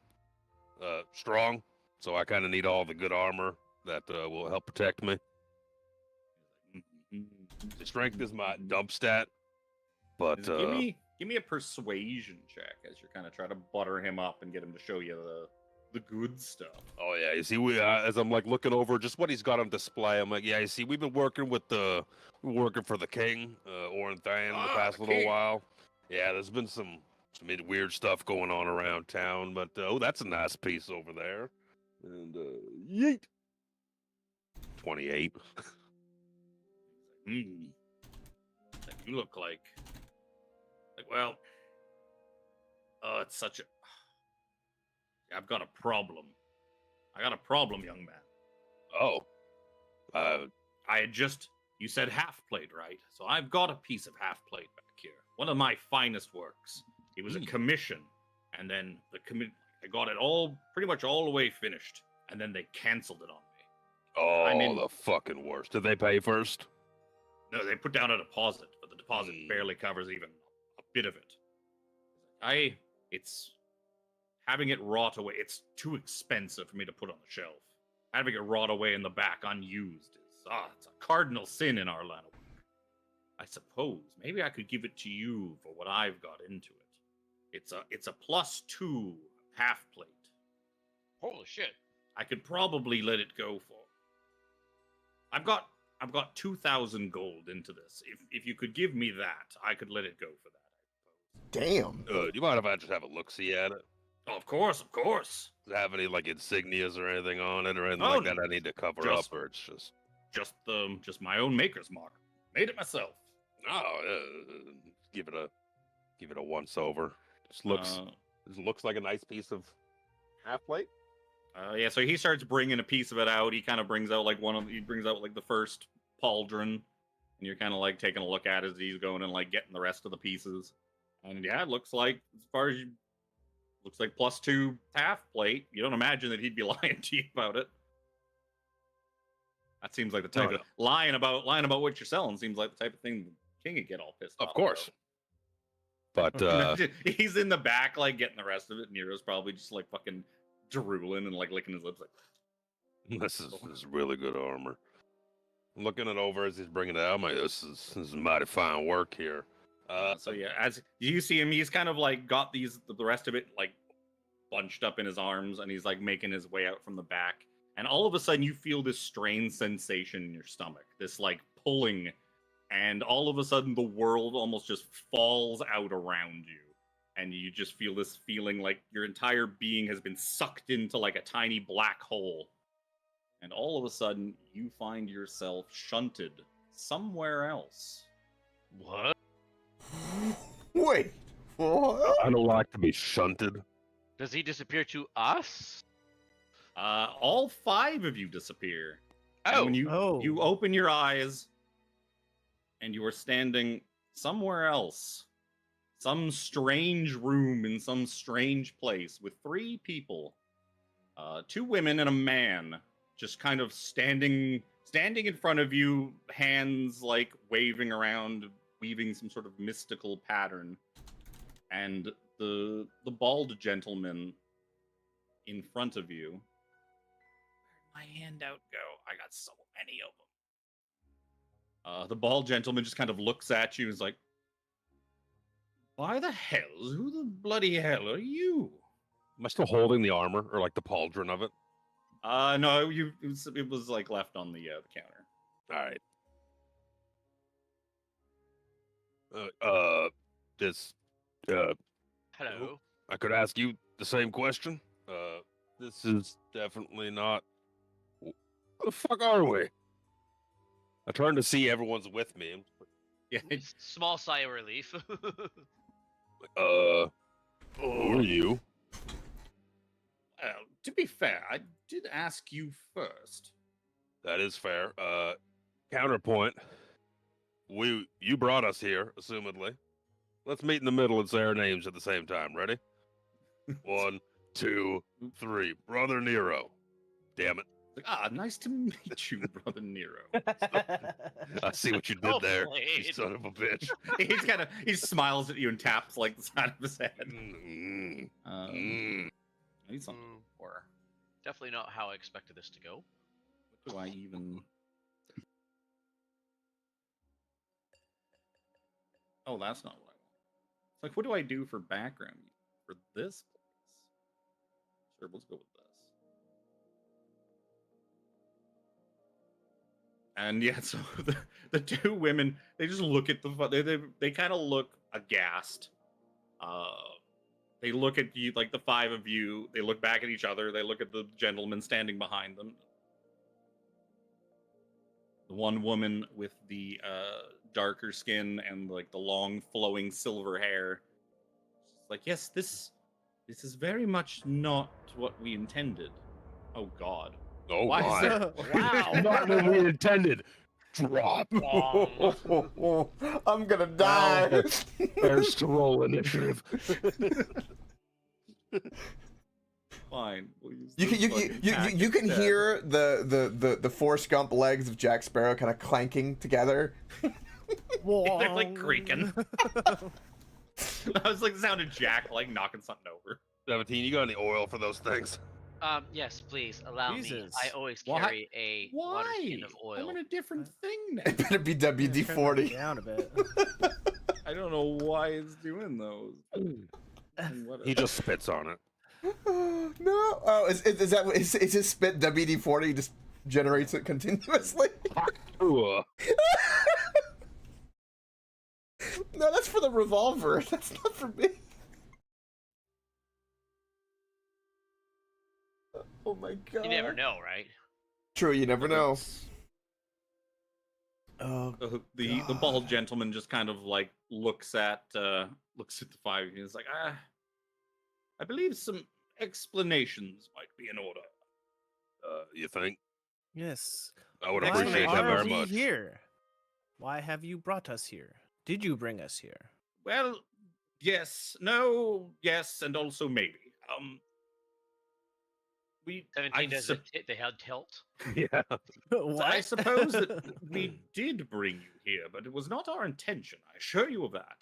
strong, so I kind of need all the good armor that will help protect me. The strength is my dump stat, but Give me a persuasion check as you're kind of trying to butter him up and get him to show you the good stuff. oh yeah, you see, as I'm like looking over just what he's got on display, I'm like, yeah, you see, we've been working for the king, Orin Than, the past the little king. while. Yeah, there's been some weird stuff going on around town, but that's a nice piece over there. And yeet, 28. You look like well, it's such a. I've got a problem. I got a problem, young man. Oh, You said half plate, right? So I've got a piece of half plate back here. One of my finest works. It was a commission, and then I got it pretty much all the way finished, and then they canceled it on me. oh, the fucking worst. Did they pay first? No, they put down a deposit, but the deposit barely covers even a bit of it. It's having it rot away. It's too expensive for me to put on the shelf. Having it rot away in the back unused it's a cardinal sin in our line of work. I suppose maybe I could give it to you for what I've got into it. It's a +2 half plate. Holy shit. I could probably let it go for. I've got 2,000 gold into this. If you could give me that, I could let it go for that. Damn. Do you mind if I just have a look-see at it? Oh, of course. Does it have any like insignias or anything on it or anything Oh, like that I need to cover just- up, or it's just Just my own maker's mark. Made it myself. give it a once over. Just looks like a nice piece of half plate. Yeah, so he starts bringing a piece of it out. He kind of brings out he brings out like the first pauldron, and you're kind of like taking a look at it as he's going and like getting the rest of the pieces. And yeah, it looks like looks like +2 half plate. You don't imagine that he'd be lying to you about it. That seems like the type of lying about what you're selling seems like the type of thing the king would get all pissed off. Of course. But Imagine- he's in the back, like getting the rest of it. Nero's probably just like fucking drooling and like licking his lips, like. this is really good armor. I'm looking it over as he's bringing it out. I'm like, this is mighty fine work here. So yeah, as you see him, he's kind of like got the rest of it like bunched up in his arms, and he's like making his way out from the back. And all of a sudden, you feel this strange sensation in your stomach, this like pulling, and all of a sudden, the world almost just falls out around you, and you just feel this feeling like your entire being has been sucked into like a tiny black hole. And all of a sudden, you find yourself shunted somewhere else. What? Wait, what? I don't like to be shunted. Does he disappear to us? All 5 of you disappear. And Oh, when you open your eyes, and you are standing somewhere else, some strange room in some strange place with 3 people, 2 women and a man, just kind of standing in front of you, hands like waving around, weaving some sort of mystical pattern. And the bald gentleman in front of you. Where'd my handout go? I got so many of them. The bald gentleman just kind of looks at you and is like, "Why the hell? Who the bloody hell are you?" Am I still holding the armor or like the pauldron of it? No, it was like left on the counter. All right. This hello. I could ask you the same question. This is definitely not. Where the fuck are we? I turn to see everyone's with me. Yeah, Small sigh of relief. Who are you? to be fair, I did ask you first. That is fair. Counterpoint. You brought us here, assumedly. Let's meet in the middle and say our names at the same time. Ready? 1, 2, 3. Brother Nero. Damn it. Like, nice to meet you, Brother Nero. I see what you did Well there. You played. son of a bitch. he smiles at you and taps like the side of his head. Mm, Need something for. Definitely not how I expected this to go. What do I even? Oh, that's not what I want. It's like, what do I do for background for this place? Sure, let's go with this. And yeah, so the 2 women, they just look at they kind of look aghast. They look at you, like the 5 of you. They look back at each other. They look at the gentleman standing behind them. The one woman with the darker skin and like the long flowing silver hair. She's like, yes, this is very much not what we intended. Oh God. Oh, Why is my. there... Wow. Not what we intended. Drop. I'm gonna die. There's to roll initiative. Fine. We'll use You this can fucking you hack can instead. hear the Forrest Gump legs of Jack Sparrow kind of clanking together. They're like creaking. That was like the sound of Jack like knocking something over. 17, you got any oil for those things? Yes, please allow me. Jesus. I always Why- carry a water Why? skin of I'm oil. in a different thing now. It better be Turn that WD-40. down a bit. I don't know why it's doing those. And what- He just spits on it. No. Oh, is his spit WD-40 just generates it continuously? Ooh, No, that's for the revolver. That's not for me. Oh my god. You never know, right? True, you never know. Oh, The bald gentleman just kind of like looks at the 5 of you. He's like, I believe some explanations might be in order. you think? Yes. I would Why appreciate that are very we much. here? Why have you brought us here? Did you bring us here? Well, yes, no, yes, and also maybe. We 17 does the head tilt. Yeah. I suppose that we did bring you here, but it was not our intention. I assure you of that.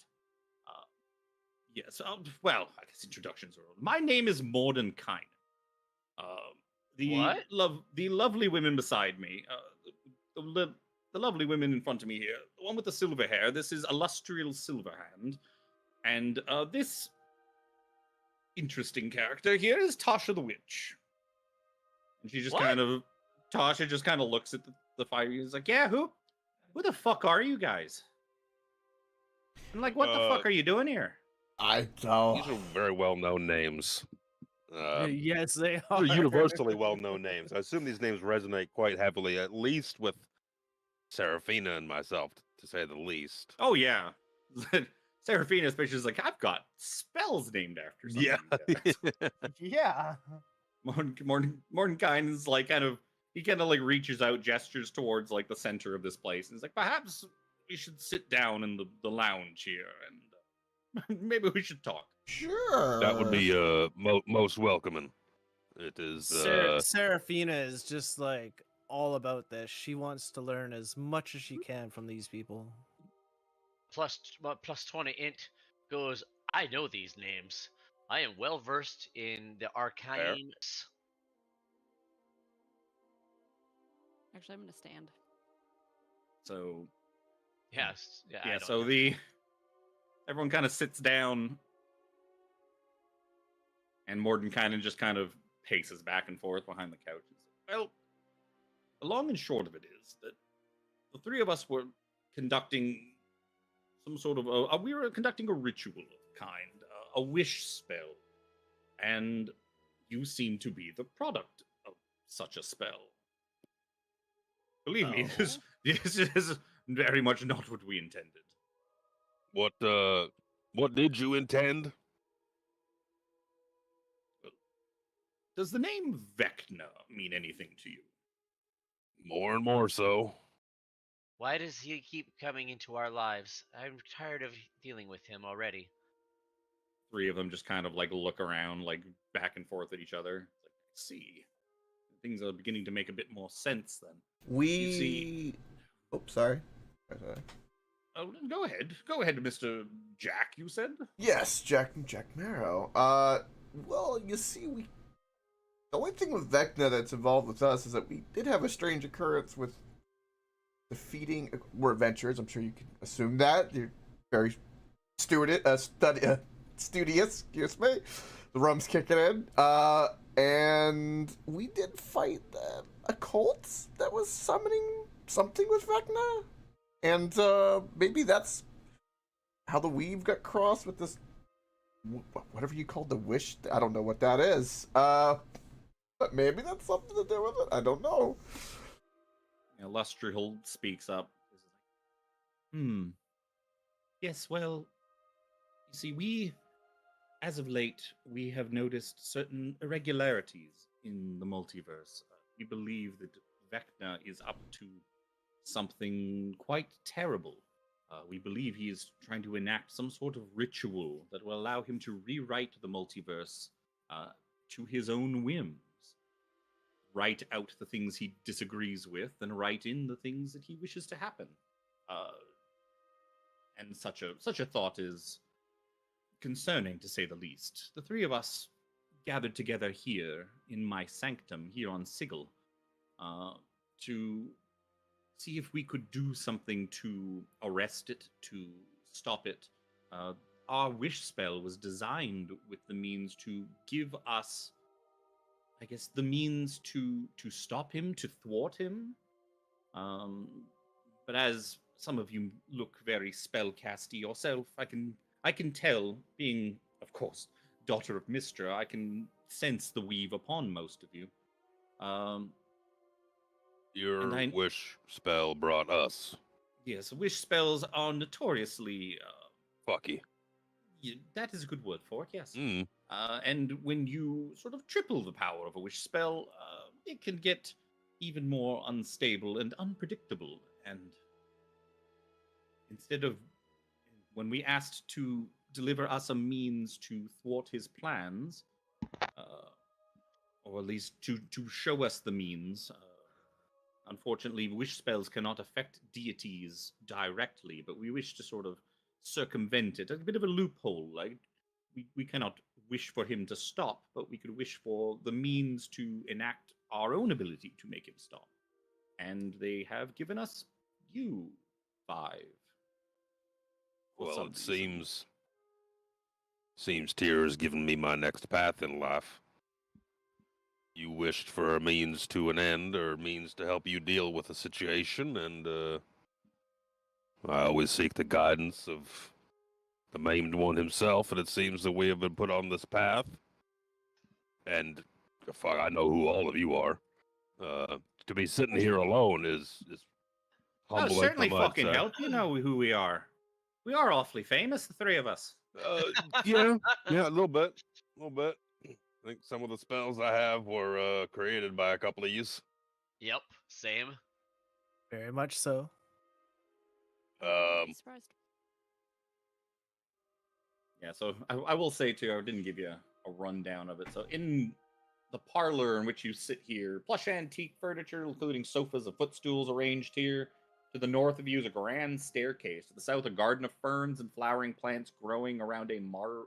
Yes. Well, I guess introductions are. My name is Mordenkainen. Um, What? the lovely women beside me, the lovely women in front of me here, the one with the silver hair. This is Illustrial Silverhand, and this interesting character here is Tasha the Witch. And she just What? kind of, Tasha just kind of looks at the fire. He's like, yeah, who the fuck are you guys? And like, what the fuck are you doing here? I don't. These are very well-known names. Yes, they These are. are universally well-known names. I assume these names resonate quite heavily, at least with Serafina and myself, to say the least. Oh yeah, Seraphina especially is like, I've got spells named after some of you guys. Yeah. Mordenkainen is like he kind of like reaches out, gestures towards like the center of this place, and he's like, perhaps we should sit down in the lounge here, and maybe we should talk. Sure. That would be most welcoming. It is Serafina is just like all about this. She wants to learn as much as she can from these people. Plus 20 int goes, I know these names. I am well versed in the arcane. Actually, I'm gonna stand. So Yes. Yeah. I yeah, don't so know. everyone kind of sits down, and Mordenkainen just kind of paces back and forth behind the couch. Well, the long and short of it is that the three of us were conducting some sort of we were conducting a ritual of kind, a wish spell, and you seem to be the product of such a spell. Believe me, this is very much not what we intended. what did you intend? Does the name Vecna mean anything to you? More and more so. Why does he keep coming into our lives? I'm tired of dealing with him already. Three of them just kind of like look around, like back and forth at each other. It's like, I see. Things are beginning to make a bit more sense then. You see. Oh, sorry. Oh, go ahead, Mr. Jack. You said. Yes, Jack Marrow. Well, you see, the only thing with Vecna that's involved with us is that we did have a strange occurrence with defeating. We're adventurers. I'm sure you can assume that. You're very studious. Excuse me. The rum's kicking in. And we did fight a cult that was summoning something with Vecna. And maybe that's how the weave got crossed with this. Whatever you called the wish. I don't know what that is. But maybe that's something to do with it. I don't know. Illustrial speaks up. Yes, well, you see, as of late, we have noticed certain irregularities in the multiverse. We believe that Vecna is up to something quite terrible. We believe he is trying to enact some sort of ritual that will allow him to rewrite the multiverse to his own whims. Write out the things he disagrees with and write in the things that he wishes to happen. And such a thought is concerning, to say the least. The three of us gathered together here in my sanctum here on Sigil to see if we could do something to arrest it, to stop it. Our wish spell was designed with the means to give us, I guess, the means to stop him, to thwart him. But as some of you look very spellcasty yourself, I can tell, being, of course, daughter of Mystra, I can sense the weave upon most of you. Your wish spell brought us. Yes, wish spells are notoriously Fucky. that is a good word for it, yes. Mm. And when you sort of triple the power of a wish spell, it can get even more unstable and unpredictable. And instead of, when we asked to deliver us a means to thwart his plans, or at least to show us the means, unfortunately, wish spells cannot affect deities directly, but we wish to sort of circumvent it. A bit of a loophole. Like, we cannot wish for him to stop, but we could wish for the means to enact our own ability to make him stop. And they have given us you 5. For Well, some it reason. seems Tyr has given me my next path in life. You wished for a means to an end, or means to help you deal with a situation, and I always seek the guidance of the maimed one himself, and it seems that we have been put on this path. And fuck, I know who all of you are. To be sitting here alone is Oh, humbling. certainly I might fucking say. help. You know who we are. We are awfully famous, the 3 of us. Yeah, a little bit. I think some of the spells I have were created by a couple of yous. Yep, same. Very much so. I wouldn't be surprised. Yeah, so I will say too, I didn't give you a rundown of it. So in the parlor in which you sit here, plush antique furniture, including sofas and footstools arranged here. To the north of you is a grand staircase. To the south, a garden of ferns and flowering plants growing around a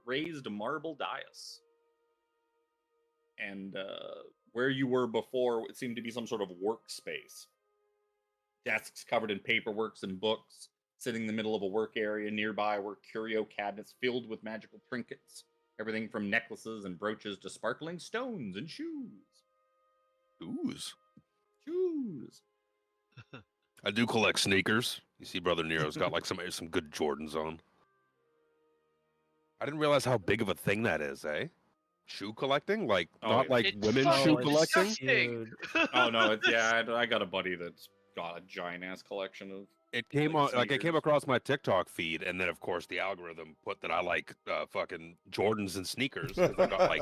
raised marble dais. And where you were before, it seemed to be some sort of workspace. Desks covered in paperworks and books. Sitting in the middle of a work area nearby were curio cabinets filled with magical trinkets. Everything from necklaces and brooches to sparkling stones and shoes. Shoes. I do collect sneakers. You see, Brother Nero's got like some good Jordans on. I didn't realize how big of a thing that is, eh? Shoe collecting, like Oh, not yeah. like It's women's fucking shoe it's collecting. disgusting. Oh no, it's I got a buddy that's got a giant ass collection of. It came like, on, like it came sneakers. across my TikTok feed, and then of course the algorithm put that I like fucking Jordans and sneakers. 'Cause I got like,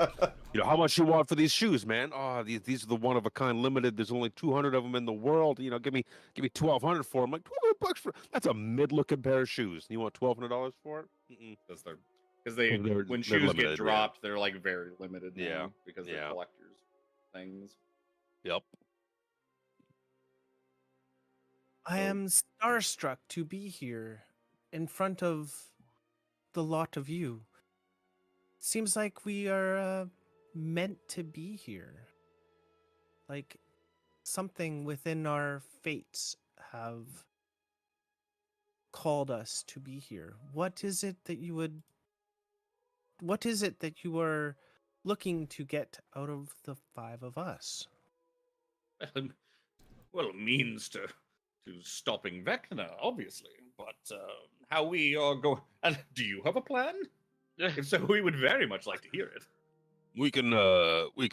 how much you want for these shoes, man? Oh, these are the one of a kind limited. There's only 200 of them in the world. Give me 1,200 for them. Like $1,200 for that's a mid looking pair of shoes. You want $1,200 for it? Mm-mm. Because they They're when they're shoes limited, get yeah. dropped, they're like very limited now Yeah, because they're yeah. collectors things. Yep. I am starstruck to be here in front of the lot of you. Seems like we are meant to be here. Like something within our fates have called us to be here. What is it that you are looking to get out of the 5 of us? Well, means to stopping Vecna, obviously, but how we are going. And do you have a plan? If so, we would very much like to hear it. We can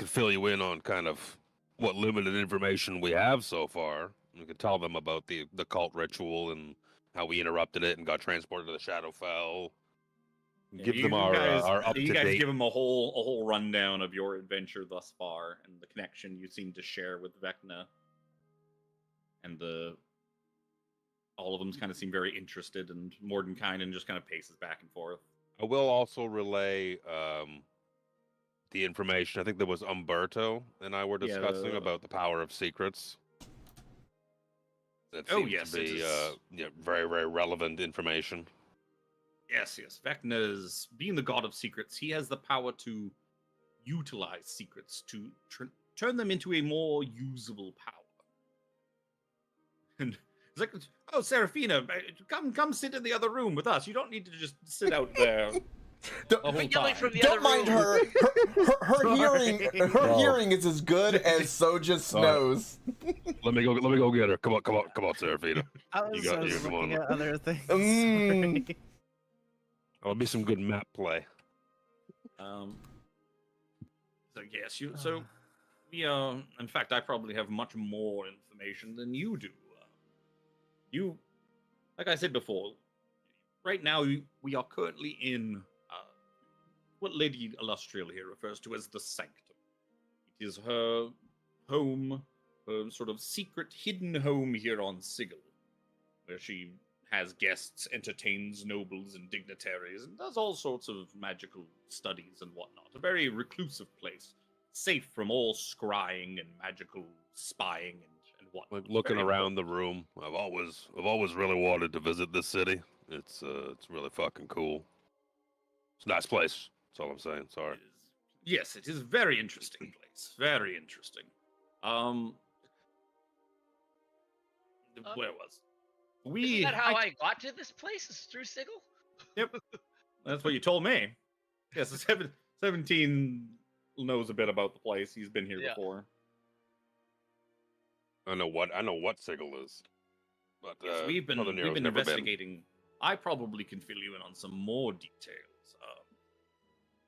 fill you in on kind of what limited information we have so far. We can tell them about the cult ritual and how we interrupted it and got transported to the Shadowfell. Yeah, Give them our up you to guys date. give them a whole rundown of your adventure thus far and the connection you seem to share with Vecna. And all of them kind of seem very interested, and Mordenkainen just kind of paces back and forth. I will also relay the information. I think there was Umberto and I were Yeah, discussing about the power of secrets. That Oh, seems yes, to it be is. very, very relevant information. Yes. Vecna is being the god of secrets. He has the power to utilize secrets to turn them into a more usable power. And it's like, oh, Seraphina, come sit in the other room with us. You don't need to just sit out there the whole Yelling time. from the Don't other mind room. her. Her No. hearing is as good as Soja's All right. nose. Let me go get her. Come on, Seraphina. I was got you, come looking on. at other things. Mm. Sorry. That'll be some good map play. So yes, in fact, I probably have much more information than you do. You, like I said before, right now we are currently in what Lady Illustrial here refers to as the Sanctum. It is her home, her sort of secret hidden home here on Sigil, where she has guests, entertains nobles and dignitaries, and does all sorts of magical studies and whatnot. A very reclusive place, safe from all scrying and magical spying and whatnot. Like looking Very around the room, I've always really wanted to visit this city. It's really fucking cool. It's a nice place. That's all I'm saying. Sorry. Yes, it is a very interesting place. Very interesting. Where was we? Isn't that how I got to this place? Is through Sigil? Yep, that's what you told me. Yes, 17 knows a bit about the place. He's been here Yeah. before. I know what Sigil is, but Yes, we've been Brother Nero's never been. investigating. I probably can fill you in on some more details.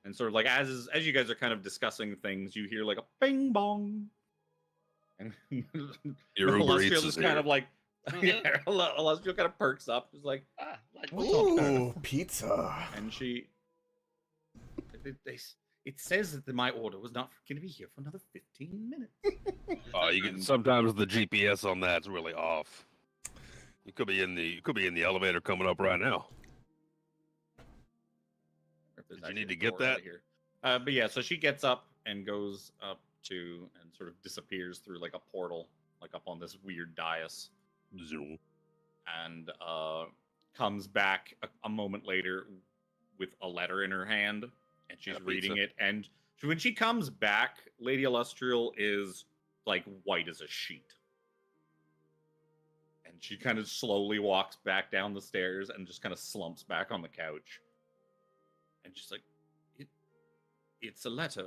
And sort of like as you guys are kind of discussing things, you hear like a bing bong, and Your Uber Eats Illustrial is just kind here. of like yeah, Illustrial kind of perks up, just like Ah, like, Ooh, pizza. and she. It says that my order was not going to be here for another 15 minutes. Sometimes the GPS on that's really off. You could be in the elevator coming up right now. Did you need to get that? here? But yeah, so she gets up and goes up to and sort of disappears through like a portal, like up on this weird dais, Zoom. and comes back a moment later with a letter in her hand, and she's And a reading pizza. it. And when she comes back, Lady Illustrial is like white as a sheet. And she kind of slowly walks back down the stairs and just kind of slumps back on the couch. And she's like, it's a letter.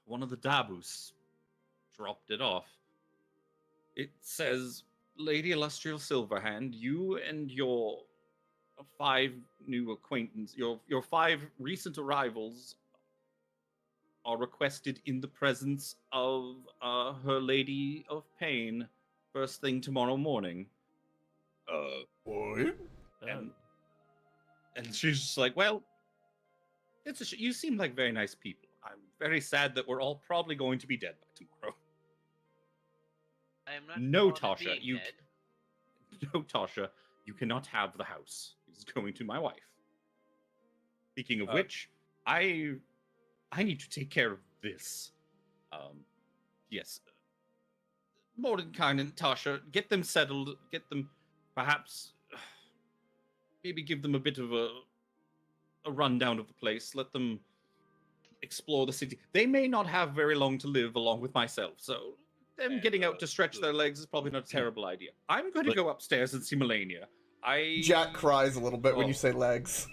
One of the Dabus dropped it off. It says, Lady Illustrial Silverhand, you and your 5 new acquaintances, your 5 recent arrivals are requested in the presence of her Lady of Pain first thing tomorrow morning. What? And she's just like, well, you seem like very nice people. I'm very sad that we're all probably going to be dead by tomorrow. I am not. No, fond of Tasha, being you dead. No, Tasha, you cannot have the house. It's going to my wife. Speaking of which, I need to take care of this. Yes. Mordenkainen and Tasha, get them settled. Get them, perhaps, maybe give them a bit of a rundown of the place. Let them explore the city. They may not have very long to live along with myself, so them getting out to stretch their legs is probably not a terrible idea. I'm going to go upstairs and see Melania. Jack cries a little bit when you Oh. say legs.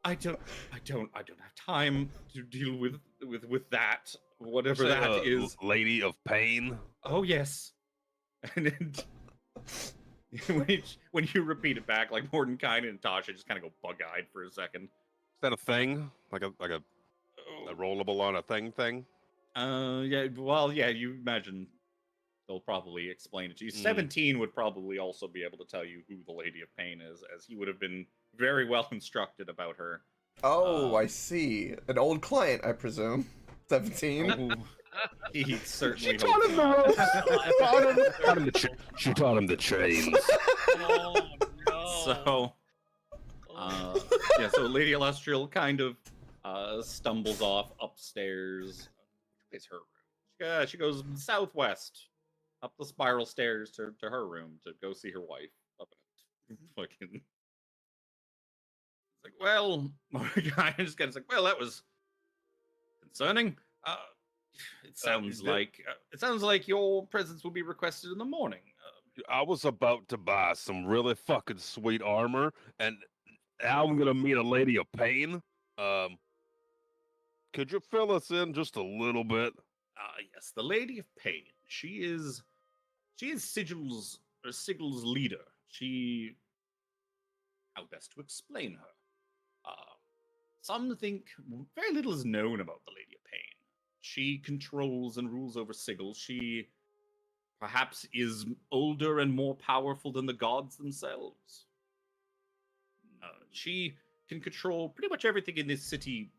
I don't have time to deal with that. Whatever Say, that is. Lady of Pain. Oh yes. And then when you repeat it back, like Mordenkainen and Tasha just kind of go bug-eyed for a second. Is that a thing? Like a rollable on a thing? Yeah. Well, yeah. You imagine they'll probably explain it to you. 17 would probably also be able to tell you who the Lady of Pain is, as he would have been very well instructed about her. Oh, I see. An old client, I presume. 17. He certainly She taught him the ropes. She taught him the chains. Oh no. So, yeah, so Lady Illustrial kind of stumbles off upstairs. It's her room. She goes southwest, up the spiral stairs to her room to go see her wife. Up in it. Fucking. It's like, well, Mordecai just kind of like, well, that was concerning. It sounds like your presence will be requested in the morning. I was about to buy some really fucking sweet armor, and now I'm gonna meet a Lady of Pain. Could you fill us in just a little bit? Yes, the Lady of Pain. She is Sigil's leader. How best to explain her? Some think very little is known about the Lady of Pain. She controls and rules over Sigil. She perhaps is older and more powerful than the gods themselves. She can control pretty much everything in this city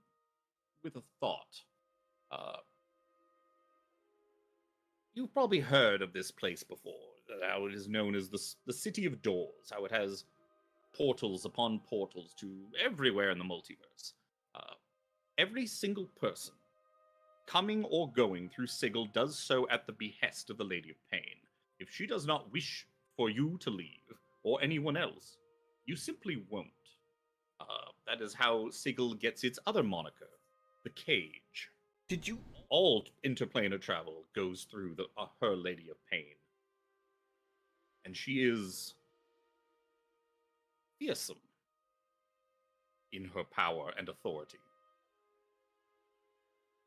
with a thought. You've probably heard of this place before, how it is known as the City of Doors, how it has portals upon portals to everywhere in the multiverse. Every single person coming or going through Sigil does so at the behest of the Lady of Pain. If she does not wish for you to leave, or anyone else, you simply won't. That is how Sigil gets its other moniker, the Cage. Did you? All interplanar travel goes through her Lady of Pain. And she is fearsome in her power and authority.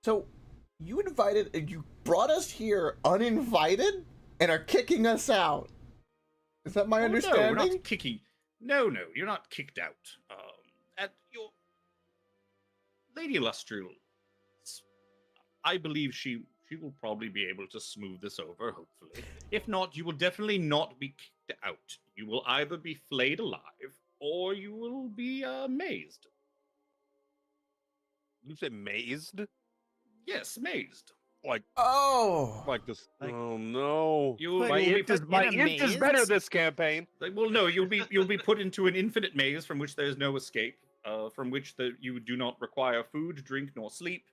So, you brought us here uninvited and are kicking us out. Is that my understanding? No, we're not kicking. No, you're not kicked out. At your Lady Illustrial, I believe she will probably be able to smooth this over, hopefully. If not, you will definitely not be kicked out. You will either be flayed alive, or you will be mazed. You say mazed? Yes, mazed. Like Oh, this? Like- Oh no! You'll My be int is put my in a int is better maze? this campaign. well, no, you'll be put into an infinite maze from which there is no escape, from which you do not require food, drink, nor sleep,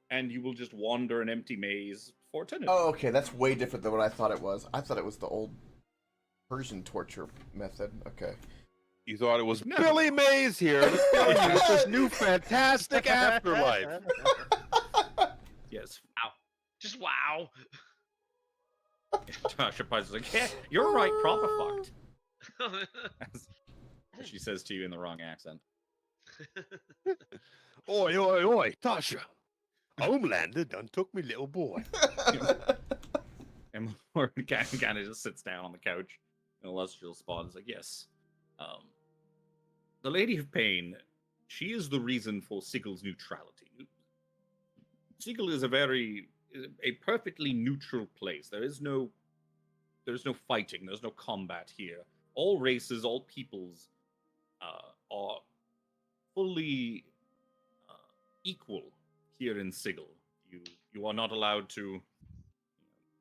and you will just wander an empty maze for eternity. oh, okay. That's way different than what I thought it was. I thought it was the old Persian torture method. Okay. You thought it was No. Billy Mays here to fill you with this new fantastic afterlife. Yes. Wow. Just wow. Tasha Pies is like, yeah, you're right, proper fucked. As she says to you in the wrong accent. Oi, oi, oi, Tasha. Homelander done took me little boy. And Morgan kind of just sits down on the couch in Illustrial spot and is like, yes. The Lady of Pain, she is the reason for Sigil's neutrality. Sigil is a perfectly neutral place. There's no fighting, there's no combat here. All races, all peoples are fully equal here in Sigil. You are not allowed to.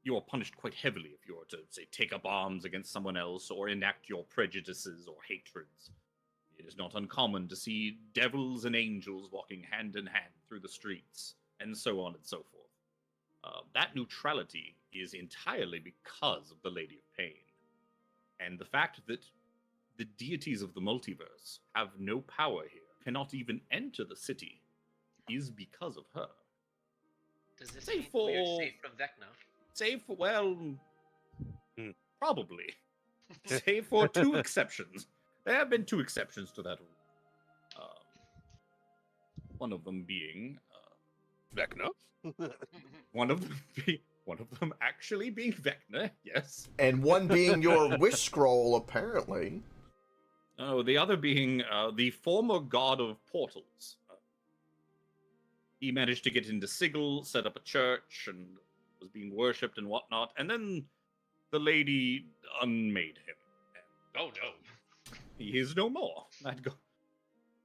You are punished quite heavily if you are to, say, take up arms against someone else or enact your prejudices or hatreds. It is not uncommon to see devils and angels walking hand in hand through the streets, and so on and so forth. That neutrality is entirely because of the Lady of Pain. And the fact that the deities of the multiverse have no power here, cannot even enter the city, is because of her. Does this Save mean we're for- safe from Vecna? Save for, well, Hmm. probably. Save for two exceptions. There have been two exceptions to that rule. One of them being Vecna? one of them actually being Vecna, yes. And one being your wish scroll, apparently. Oh, the other being the former god of portals. He managed to get into Sigil, set up a church, and was being worshipped and whatnot. And then the lady unmade him. Oh no. He is no more.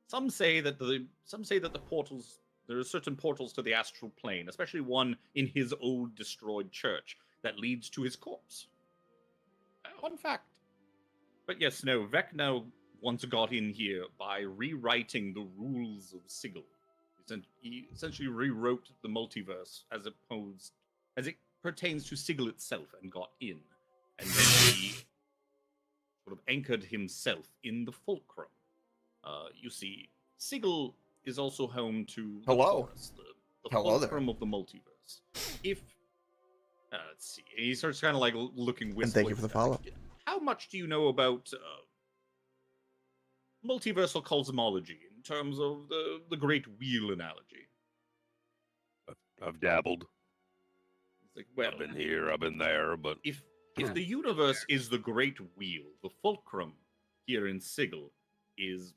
Some say that the portals. There are certain portals to the astral plane, especially one in his old destroyed church that leads to his corpse. Fun fact. But yes, no, Vecna once got in here by rewriting the rules of Sigil. He essentially rewrote the multiverse as it pertains to Sigil itself and got in. And then he sort of anchored himself in the Fulcrum. You see, Sigil is also home to the Hello. Taurus, the Hello there. Fulcrum of the multiverse. If let's see, he starts kind of like looking wistfully. And thank you for the follow. How much do you know about multiversal cosmology in terms of the Great Wheel analogy? I've dabbled. It's like, well, I've been here, I've been there, but if the universe is the Great Wheel, the Fulcrum here in Sigil is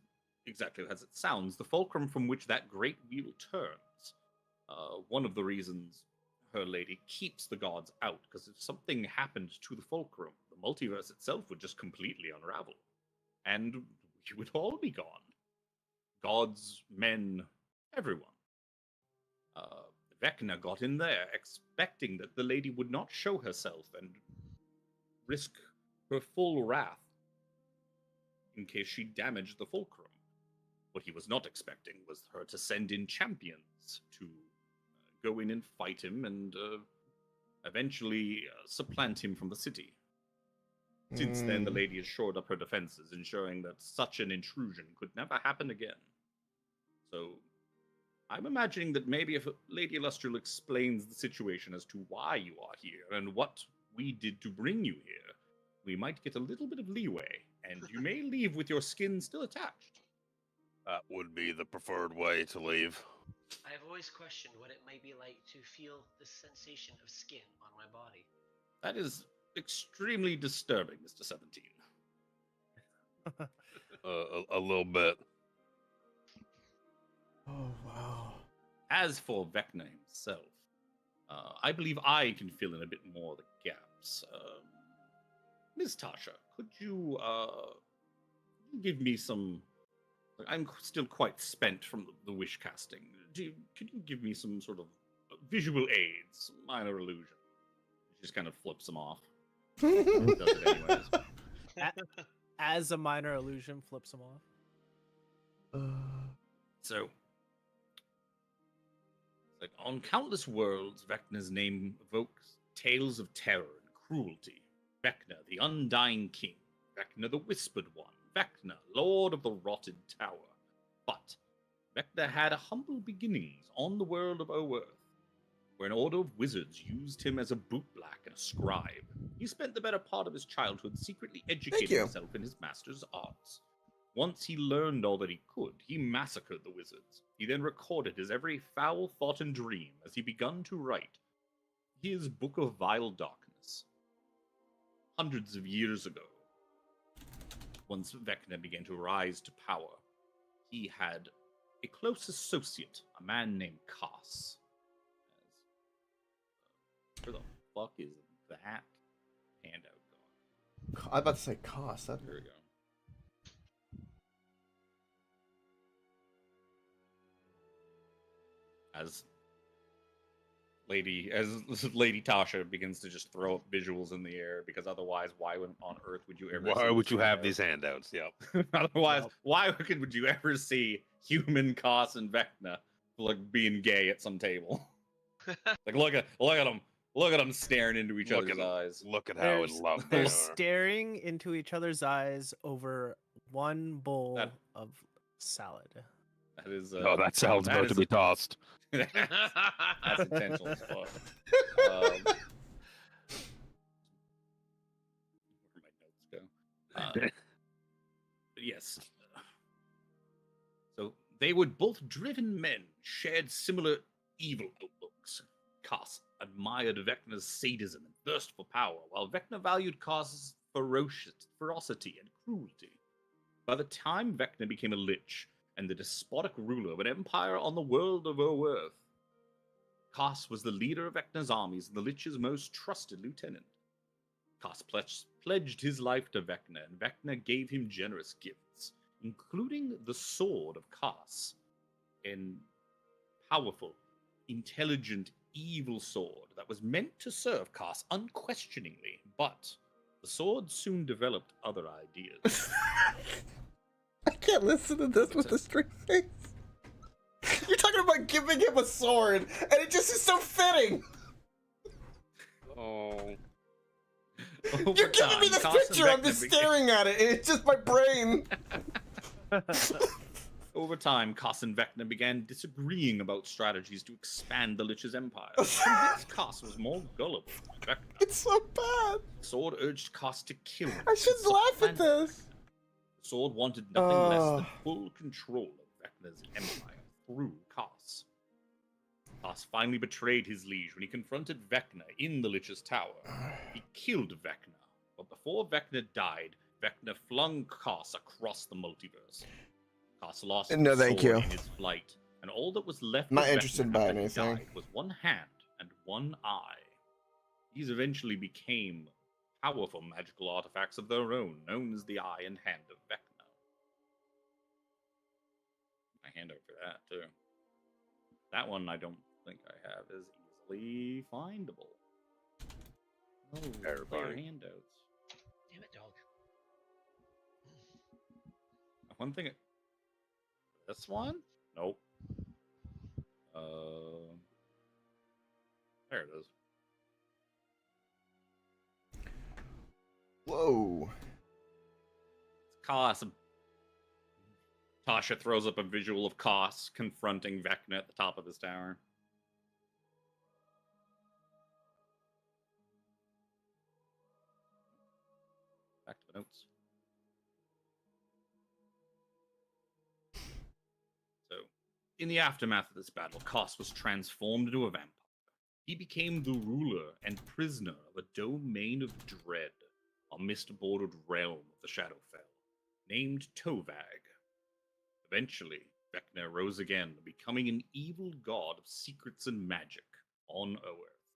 exactly as it sounds, the fulcrum from which that great wheel turns. One of the reasons her lady keeps the gods out, because if something happened to the fulcrum, the multiverse itself would just completely unravel. And we would all be gone. Gods, men, everyone. Vecna got in there, expecting that the lady would not show herself and risk her full wrath in case she damaged the fulcrum. What he was not expecting was her to send in champions to go in and fight him and eventually supplant him from the city. Since then, the lady has shored up her defenses, ensuring that such an intrusion could never happen again. So I'm imagining that maybe if Lady Illustrial explains the situation as to why you are here and what we did to bring you here, we might get a little bit of leeway, and you may leave with your skin still attached. That would be the preferred way to leave. I've always questioned what it might be like to feel the sensation of skin on my body. That is extremely disturbing, Mr. 17. A little bit. Oh wow. As for Vecna himself, I believe I can fill in a bit more of the gaps. Ms. Tasha, could you give me some... I'm still quite spent from the wish casting. Could you give me some sort of visual aids, minor illusion? She just kind of flips them off. Does it anyways. As a minor illusion, flips him off. So, like on countless worlds, Vecna's name evokes tales of terror and cruelty. Vecna, the Undying King. Vecna, the Whispered One. Vecna, Lord of the Rotted Tower. But Vecna had humble beginnings on the world of Oerth, where an order of wizards used him as a bootblack and a scribe. He spent the better part of his childhood secretly educating himself in his master's arts. Once he learned all that he could, he massacred the wizards. He then recorded his every foul thought and dream as he begun to write his Book of Vile Darkness. Hundreds of years ago, once Vecna began to rise to power, he had a close associate, a man named Koss. Where the fuck is that handout going? I'm about to say cost. There we go. As Lady Tasha begins to just throw up visuals in the air, because otherwise, why on earth would you ever? Why would you have these handouts? Yep. Otherwise, why would you ever see human Koss and Vecna like being gay at some table? Like look at them staring into each other's eyes. Look at how in love they They're are. staring into each other's eyes over one bowl of salad. That is. Oh, that salad's about to be tossed. That's intentional as fuck. Where my notes go? But yes. So they were both driven men, shared similar evil outlooks. Koss admired Vecna's sadism and thirst for power, while Vecna valued Koss's ferocity and cruelty. By the time Vecna became a lich and the despotic ruler of an empire on the world of Oerth, Koss was the leader of Vecna's armies and the lich's most trusted lieutenant. Koss pledged his life to Vecna, and Vecna gave him generous gifts, including the sword of Koss, a powerful, intelligent, evil sword that was meant to serve Koss unquestioningly, but the sword soon developed other ideas. I can't listen to this with a straight face. You're talking about giving him a sword, and it just is so fitting. Oh. You're giving me this picture, I'm just staring at it, and it's just my brain. Over time, Koss and Vecna began disagreeing about strategies to expand the Lich's empire. Convinced Koss was more gullible than Vecna. It's so bad. The sword urged Koss to kill him. I shouldn't laugh at this. The sword wanted nothing less than full control of Vecna's empire through Koss. Koss finally betrayed his liege when he confronted Vecna in the Lich's tower. He killed Vecna, but before Vecna died, Vecna flung Koss across the multiverse. Koss lost his sword in his flight, and all that was left Not of Vecna interested by after he anything. died was one hand and one eye. These eventually became powerful magical artifacts of their own, known as the Eye and Hand of Vecna. My handout for that, too. That one I don't think I have is easily findable. Oh, player handouts. Damn it, dog. One thing... This one? Nope. There it is. Whoa. Koss Tasha throws up a visual of Koss confronting Vecna at the top of this tower. Back to the notes. So, in the aftermath of this battle, Koss was transformed into a vampire. He became the ruler and prisoner of a domain of dread, a mist-bordered realm of the Shadowfell, named Tovag. Eventually, Vecna rose again, becoming an evil god of secrets and magic on Oerth.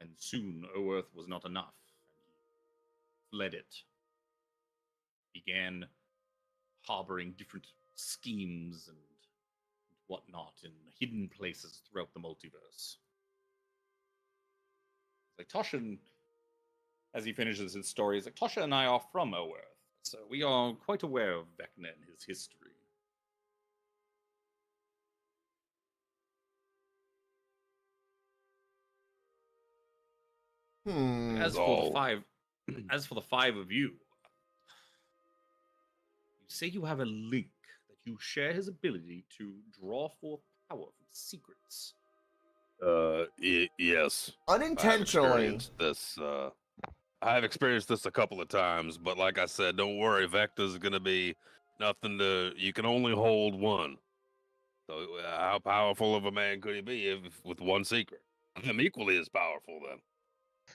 And soon, Oerth was not enough, and he fled it. Began harboring different schemes and whatnot in hidden places throughout the multiverse. Like Toshin, as he finishes his story, is like, Tosha and I are from Oerth, so we are quite aware of Vecna and his history. As for the five of you, you say you have a link that you share his ability to draw forth power from secrets. Yes. Unintentionally. I've experienced this a couple of times, but like I said, don't worry, Vecna's gonna be nothing to. You can only hold one. So how powerful of a man could he be if with one secret? I'm equally as powerful then.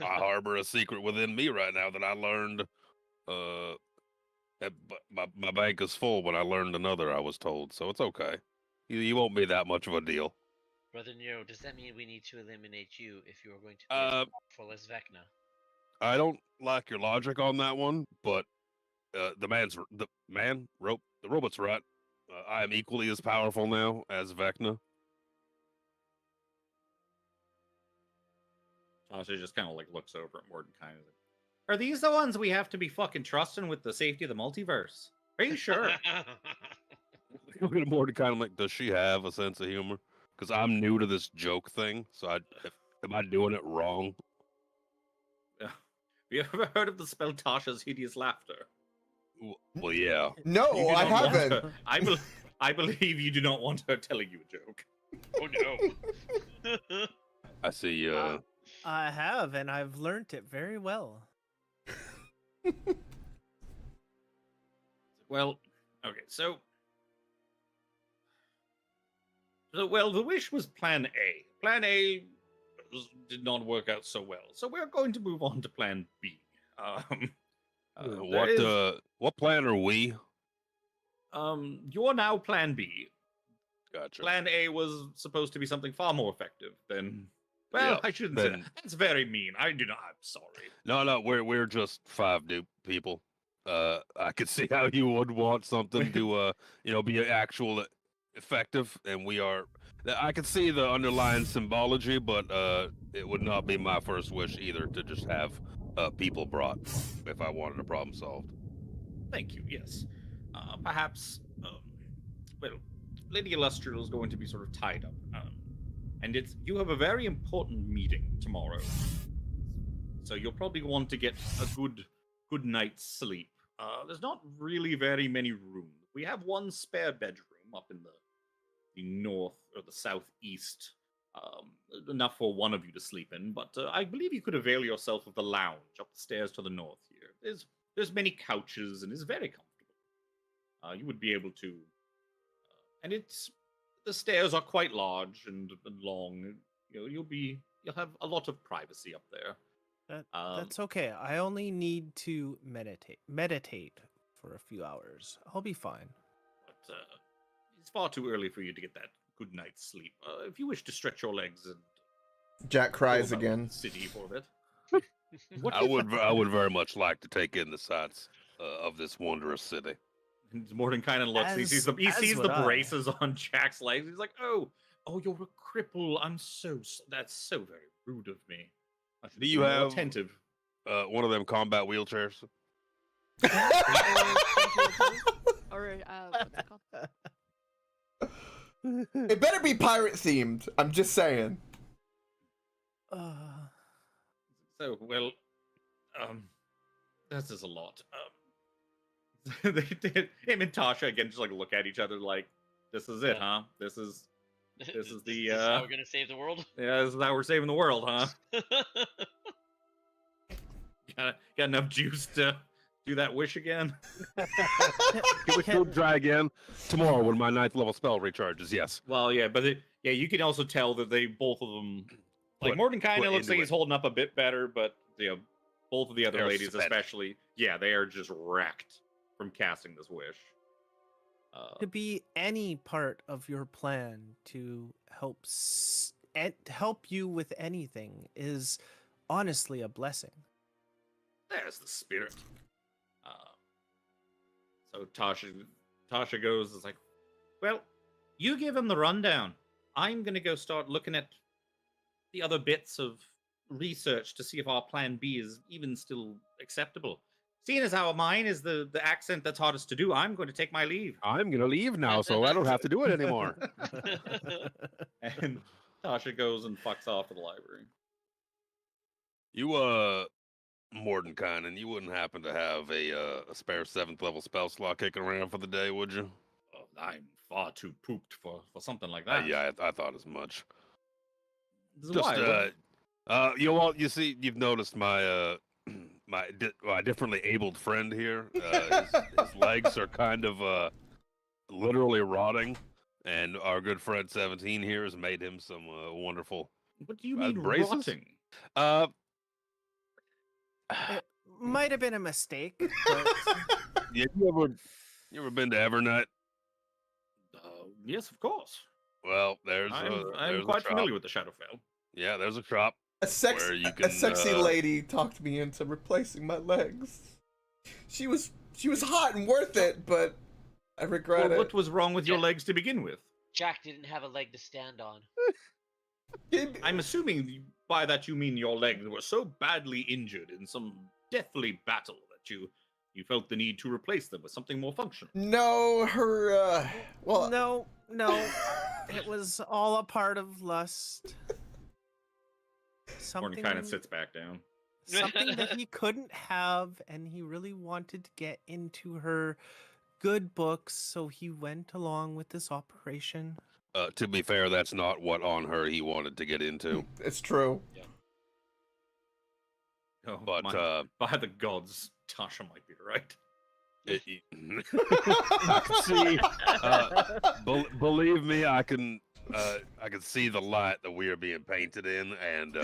I harbor a secret within me right now that I learned. My bank is full when I learned another. I was told, so it's okay. You won't be that much of a deal. Brother Nero, does that mean we need to eliminate you if you are going to be as powerful as Vecna? I don't like your logic on that one, but the robot's right. I am equally as powerful now as Vecna. Tasha just kind of like looks over at Mordecai. Are these the ones we have to be fucking trusting with the safety of the multiverse? Are you sure? Looking at Mordecai, I'm like, does she have a sense of humor? Because I'm new to this joke thing, so am I doing it wrong? Have you ever heard of the spell Tasha's hideous laughter? Well, yeah. No, I haven't. I believe you do not want her telling you a joke. Oh no. I see. I have, and I've learnt it very well. Well, okay, so well, the wish was Plan A. Plan A did not work out so well, so we're going to move on to Plan B. What plan are we? You're now Plan B. Gotcha. Plan A was supposed to be something far more effective than. Well, Yeah, I shouldn't say that. That's very mean. I'm sorry. No, we're just five new people. I could see how you would want something to be actual effective, and we are. I could see the underlying symbology, but it would not be my first wish either to just have people brought if I wanted a problem solved. Thank you. Yes, perhaps. Well, Lady Illustrial is going to be sort of tied up, and you have a very important meeting tomorrow, so you'll probably want to get a good night's sleep. There's not really very many rooms. We have one spare bedroom up in the north or the southeast, enough for one of you to sleep in. But I believe you could avail yourself of the lounge up the stairs to the north here. There's many couches and it's very comfortable. You would be able to, and the stairs are quite large and long. You'll have a lot of privacy up there. That's okay. I only need to meditate for a few hours. I'll be fine. But it's far too early for you to get that good night's sleep. If you wish to stretch your legs and Jack cries again. City for a bit. I would very much like to take in the sights of this wonderous city. Morden kind of looks. He sees the braces on Jack's legs. He's like, "Oh, you're a cripple. That's so very rude of me. I should Do you have attentive? One of them combat wheelchairs? Or what's it called? It better be pirate themed. I'm just saying. So well, this is a lot. they did. Him and Tasha again just like look at each other like, "This is it, huh? This is the This is how we're gonna save the world. yeah, this is how we're saving the world, huh? Got enough juice to do that wish again? Can we still try again tomorrow when my 9th level spell recharges? Yes. Well, yeah, but yeah, you can also tell that they both of them, like Put- Mordenkainen put looks like into he's it. holding up a bit better, but both of the other They're ladies, spent. especially, yeah, they are just wrecked from casting this wish. To be any part of your plan to help you with anything is honestly a blessing. There's the spirit. So Tasha goes, is like, well, you give him the rundown. I'm gonna go start looking at the other bits of research to see if our plan B is even still acceptable. Seeing as how mine is the accent that's hardest to do, I'm going to take my leave. I'm gonna leave now, so I don't have to do it anymore. And Tasha goes and fucks off to the library. You Mordenkainen, you wouldn't happen to have a spare 7th level spell slot kicking around for the day, would you? Oh, I'm far too pooped for something like that. Yeah, I thought as much. This is Just why. you see, you've noticed my my differently abled friend here. His legs are kind of literally rotting, and our good friend 17 here has made him some wonderful. What do you mean braces? rotting? It might have been a mistake, but Yeah, you ever been to Evernight? Yes, of course. Well, there's I'm a quite shop. familiar with the Shadowfell. Yeah, there's a shop. A sexy lady talked me into replacing my legs. She was hot and worth it, but I regret Well, it. what was wrong with your legs to begin with? Jack didn't have a leg to stand on. I'm assuming by that you mean your legs were so badly injured in some deathly battle that you felt the need to replace them with something more functional. No, her well, no, it was all a part of lust. Morton kind of sits back down. Something that he couldn't have, and he really wanted to get into her good books, so he went along with this operation. To be fair, that's not what on her he wanted to get into. It's true. Yeah. Oh, But by the gods, Tasha might be right. See, believe me, I can see the light that we are being painted in, and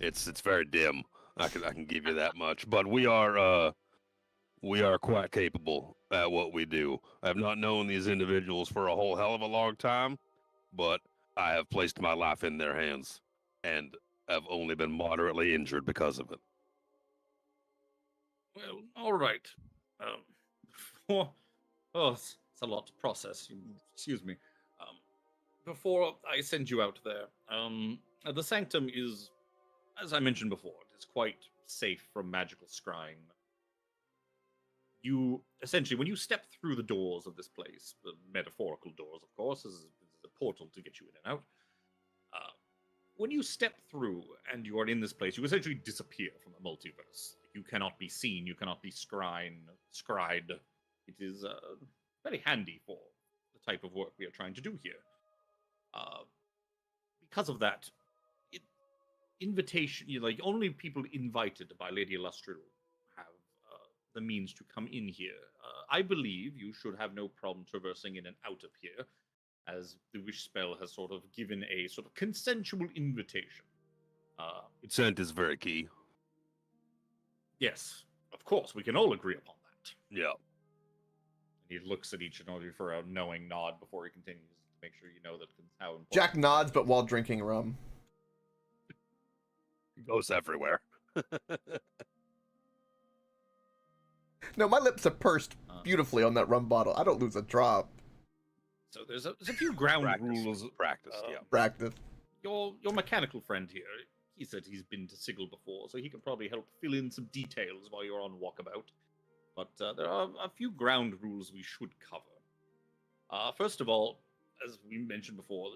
it's very dim. I can give you that much. But we are quite capable at what we do. I have not known these individuals for a whole hell of a long time, but I have placed my life in their hands, and have only been moderately injured because of it. Well, all right. It's a lot to process. Excuse me. Before I send you out there, the sanctum is, as I mentioned before, it is quite safe from magical scrying. You essentially, when you step through the doors of this place, the metaphorical doors, of course, is a portal to get you in and out. When you step through and you are in this place, you essentially disappear from the multiverse. You cannot be seen. You cannot be scryed. It is very handy for the type of work we are trying to do here. Because of that, invitation, like only people invited by Lady Illustrial have the means to come in here. I believe you should have no problem traversing in and out of here, as the wish spell has sort of given a sort of consensual invitation. Consent is very key. Yes, of course, we can all agree upon that. Yeah. And he looks at each and all of you for a knowing nod before he continues to make sure you know that how important. Jack nods, but while drinking rum. It goes everywhere. No, my lips are pursed beautifully on that rum bottle. I don't lose a drop. So there's a few ground rules. Practice, yeah. Practice. Your mechanical friend here, he said he's been to Sigil before, so he can probably help fill in some details while you're on walkabout. But there are a few ground rules we should cover. First of all, as we mentioned before,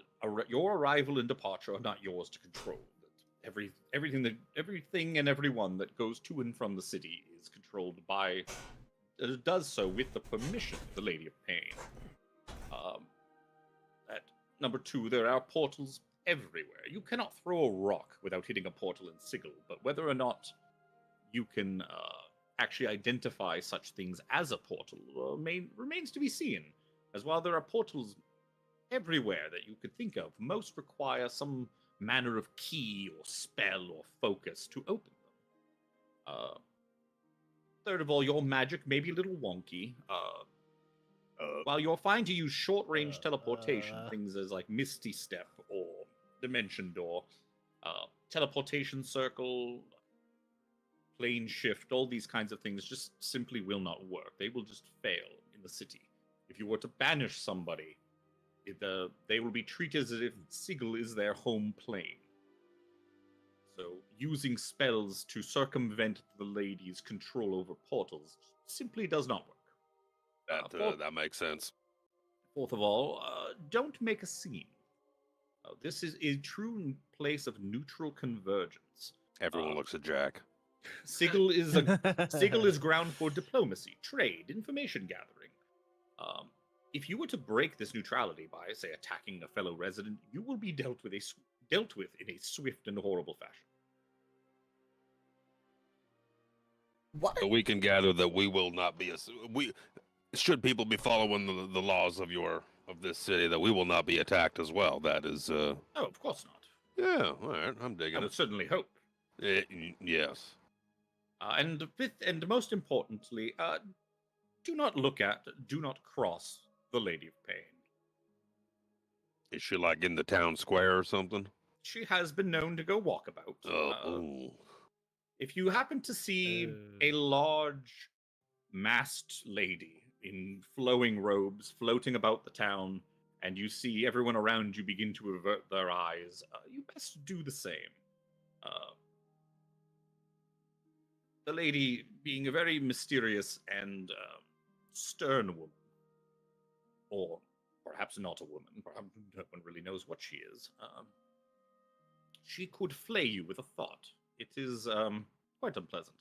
your arrival and departure are not yours to control. Everything and everyone that goes to and from the city is controlled by, does so with the permission of the Lady of Pain. At number 2, there are portals everywhere. You cannot throw a rock without hitting a portal in Sigil, but whether or not you can actually identify such things as a portal remains to be seen. As while there are portals everywhere that you could think of, most require some manner of key or spell or focus to open them. Third of all, your magic may be a little wonky. While you're fine to use short-range teleportation, things as like Misty Step or Dimension Door, teleportation circle, plane shift, all these kinds of things just simply will not work. They will just fail in the city. If you were to banish somebody, they will be treated as if Sigil is their home plane. So using spells to circumvent the lady's control over portals simply does not work. That makes sense. Fourth of all, don't make a scene. This is a true place of neutral convergence. Everyone looks at Jack. Sigil is ground for diplomacy, trade, information gathering. If you were to break this neutrality by, say, attacking a fellow resident, you will be dealt with in a swift and horrible fashion. What? So we can gather that we will not be should people be following the laws of this city, that we will not be attacked as well. That is Oh, of course not. Yeah, all right, I'm digging I would certainly hope. Yes. And fifth, and most importantly, do not cross the Lady of Pain. Is she like in the town square or something? She has been known to go walkabout. If you happen to see a large masked lady in flowing robes floating about the town, and you see everyone around you begin to avert their eyes, you best do the same. The lady being a very mysterious and stern woman, or perhaps not a woman, perhaps no one really knows what she is, she could flay you with a thought. It is quite unpleasant.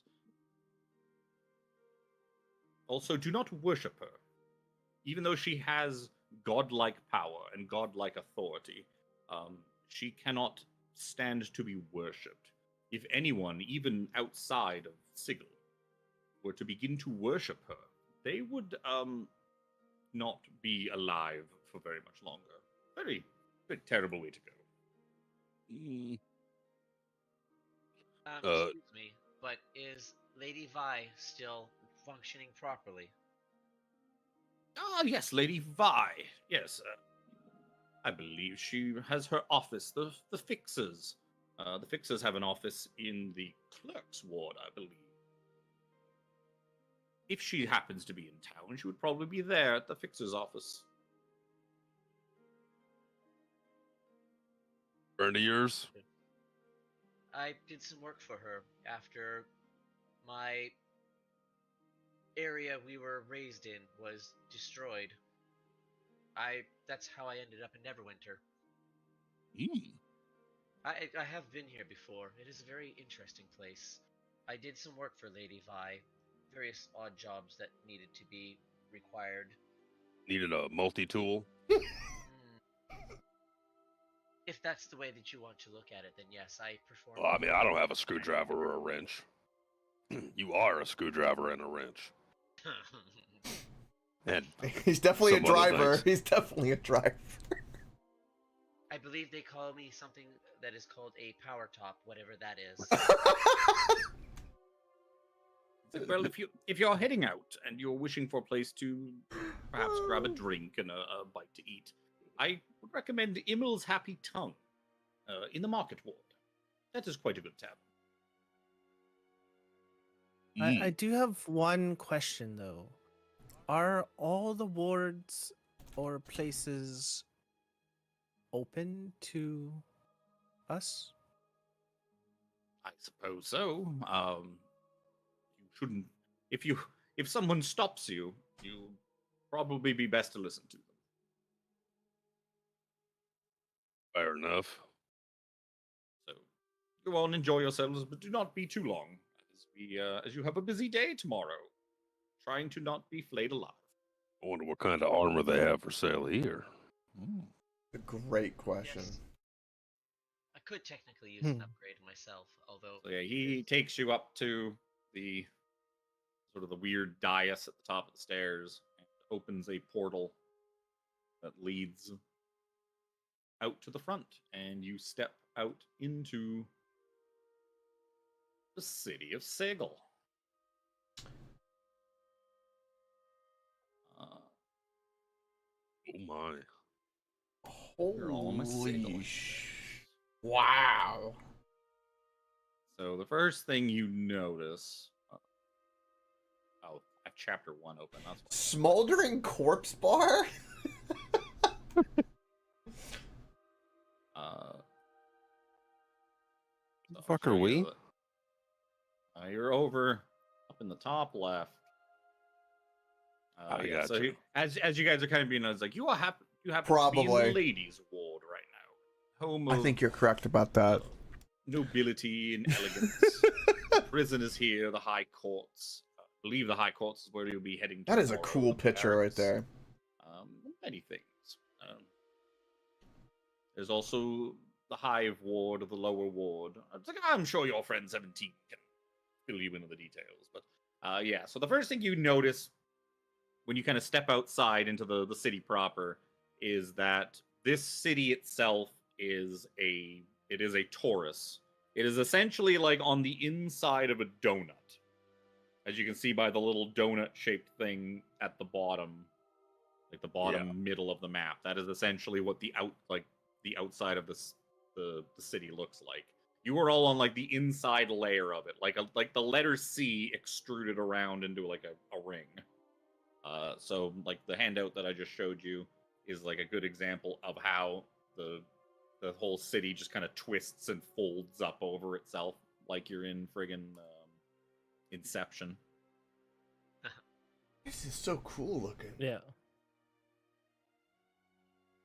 Also, do not worship her. Even though she has godlike power and godlike authority, she cannot stand to be worshipped. If anyone, even outside of Sigil, were to begin to worship her, they would not be alive for very much longer. Very, very terrible way to go. Excuse me, but is Lady Vi still functioning properly? Ah, yes, Lady Vi. Yes, I believe she has her office. The Fixers. The Fixers have an office in the Clerk's Ward, I believe. If she happens to be in town, she would probably be there at the Fixer's office. Friend of yours? I did some work for her after my area we were raised in was destroyed. That's how I ended up in Neverwinter. I have been here before. It is a very interesting place. I did some work for Lady Vi, various odd jobs that needed to be required. Needed a multi-tool? If that's the way that you want to look at it, then yes, I performed. Well, I mean, I don't have a screwdriver or a wrench. You are a screwdriver and a wrench. And he's definitely a some other driver. things. He's definitely a driver. I believe they call me something that is called a power top, whatever that is. Well, if you're heading out and you're wishing for a place to perhaps grab a drink and a bite to eat, I would recommend Immel's Happy Tongue in the Market Ward. That is quite a good tavern. I do have one question though. Are all the wards or places open to us? I suppose so. You shouldn't. If someone stops you, you probably be best to listen to them. Fair enough. So go on, enjoy yourselves, but do not be too long. as you have a busy day tomorrow, trying to not be flayed alive. I wonder what kind of armor they have for sale here. A great question. Yes. I could technically use an upgrade myself, although. So yeah, he takes you up to the sort of the weird dais at the top of the stairs and opens a portal that leads out to the front, and you step out into the city of Sigil. Oh my. You're all on my Sigil. Holy wow. So the first thing you notice. Oh, I have chapter 1 open. That's why. Smoldering corpse bar? The fuck are we? You're over up in the top left. I Yeah, so gotcha. as you guys are kind of being, it's like you have to be in Probably. the ladies' ward right now. Home I of think you're correct about that. nobility and elegance. Prison is here. The high courts. I believe the high courts is where you'll be heading to. That is a tomorrow, cool the picture right barracks. there. Many things. There's also the hive ward, the lower ward. It's like, I'm sure your friend 17 can fill you into the details. But yeah, so the first thing you notice when you kind of step outside into the city proper is that this city itself is a torus. It is essentially like on the inside of a donut. As you can see by the little donut-shaped thing at the bottom, like the bottom middle of the map. That is essentially what the outside of the city looks like. You are all on like the inside layer of it, like the letter C extruded around into like a ring. So like the handout that I just showed you is like a good example of how the whole city just kind of twists and folds up over itself, like you're in friggin' Inception. This is so cool looking. Yeah.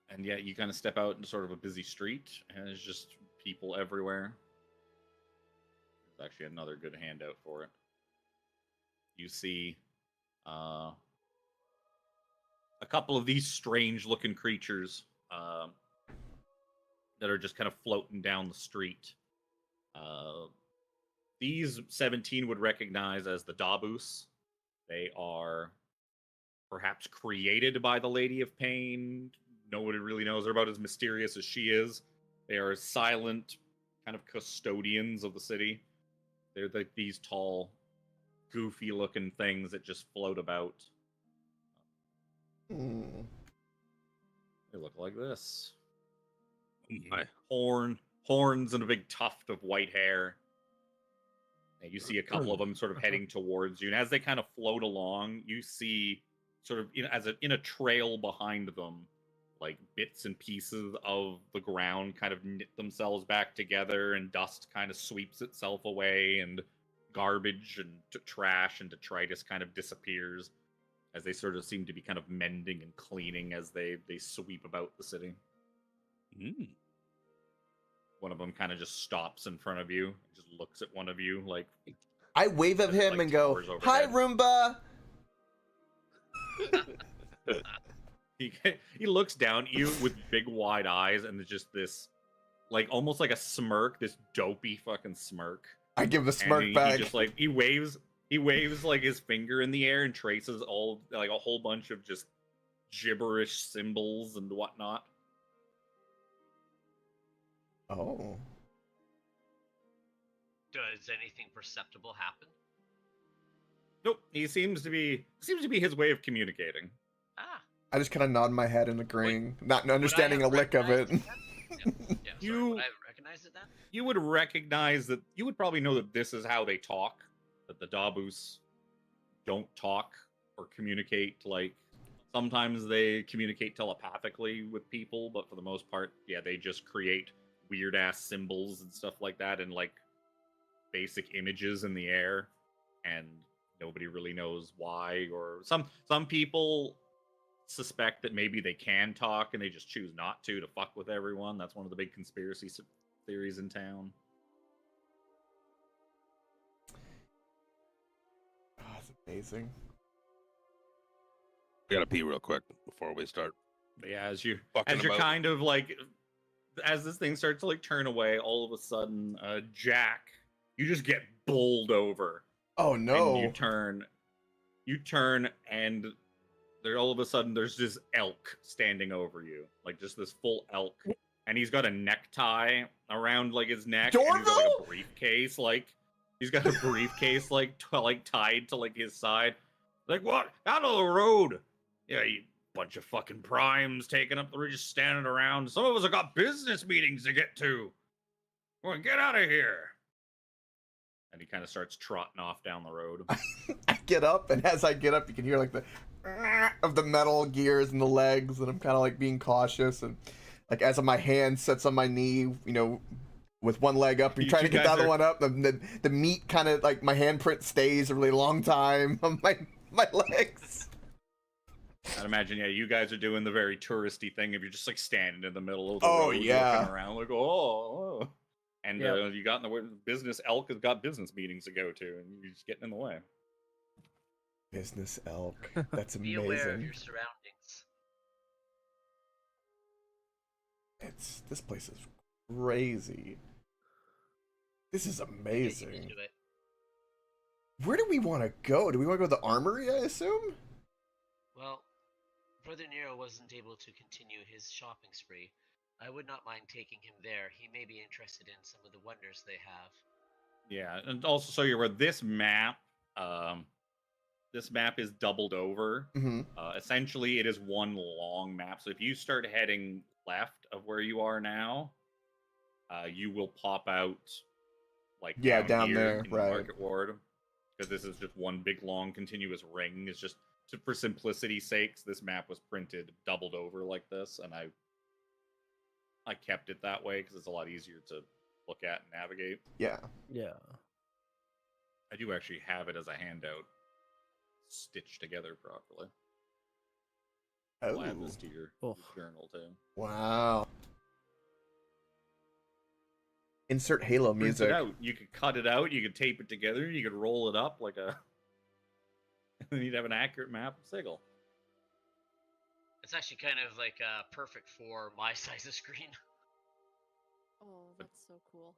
And yeah, you kind of step out into sort of a busy street, and there's just people everywhere. There's actually another good handout for it. You see a couple of these strange-looking creatures that are just kind of floating down the street. These 17 would recognize as the Dabus. They are perhaps created by the Lady of Pain. Nobody really knows. They're about as mysterious as she is. They are silent, kind of custodians of the city. They're like these tall, goofy-looking things that just float about. They look like this. Horns and a big tuft of white hair. And you see a couple of them sort of heading towards you, and as they kind of float along, you see sort of in a trail behind them, like bits and pieces of the ground kind of knit themselves back together, and dust kind of sweeps itself away, and garbage and trash and detritus kind of disappears as they sort of seem to be kind of mending and cleaning as they sweep about the city. One of them kind of just stops in front of you, just looks at one of you like. I wave at him like and go, towers "Hi, overhead." Roomba." He looks down at you with big wide eyes and there's just this, like almost like a smirk, this dopey fucking smirk. I give the smirk and back. He just like he waves like his finger in the air and traces all like a whole bunch of just gibberish symbols and whatnot. Oh. Does anything perceptible happen? Nope, he seems to be his way of communicating. Ah. I just kind of nod my head and agreeing, not understanding a lick of it. Would I recognize it then? You would recognize that. You would probably know that this is how they talk. That the Dabus don't talk or communicate. Like sometimes they communicate telepathically with people, but for the most part, yeah, they just create weird ass symbols and stuff like that, and like basic images in the air, and nobody really knows why. Or some people suspect that maybe they can talk and they just choose not to fuck with everyone. That's one of the big conspiracy theories in town. Amazing. Gotta pee real quick before we start. But yeah, as Fucking you're about. kind of like, as this thing starts to like turn away, all of a sudden, Jack, you just get bowled over. Oh And no. you turn, and there all of a sudden there's this elk standing over you, like just this full elk, and he's got a necktie around like his neck, and he's got like a briefcase, like he's got a briefcase like tied to like his side. Like, what? Out of the road! Yeah, you bunch of fucking primes taking up the road, just standing around. Some of us have got business meetings to get to. Well, get out of here! And he kind of starts trotting off down the road. I get up, and as I get up, you can hear like the of the metal gears and the legs, and I'm kind of like being cautious, and like as my hand sets on my knee, you know, with one leg up, and trying to get the other one up, the meat kind of like my handprint stays a really long time on my legs. I'd imagine, yeah, you guys are doing the very touristy thing if you're just like standing in the middle of the Oh, road, yeah. looking around, like, oh. And Yep. you got in the way. Business elk has got business meetings to go to, and you're just getting in the way. Business elk. That's Be aware of amazing. your surroundings. This place is crazy. This is Get used amazing. to it. Where do we want to go? Do we want to go to the armory, I assume? Well, Brother Nero wasn't able to continue his shopping spree. I would not mind taking him there. He may be interested in some of the wonders they have. Yeah, and also so you're aware, this map is doubled over. Mm-hmm. Essentially, it is one long map. So if you start heading left of where you are now, you will pop out like down here there, in the right. Market Ward, because this is just one big long continuous ring. It's just for simplicity's sakes, this map was printed doubled over like this, and I kept it that way because it's a lot easier to look at and navigate. Yeah. Yeah. I do actually have it as a handout, stitched together properly. I'll add this to your Oh. journal too. Wow. Insert Halo Print it music. out. You could cut it out. You could tape it together. You could roll it up like a. And then you'd have an accurate map of Sigil. It's actually kind of like perfect for my size of screen. Oh, that's so cool.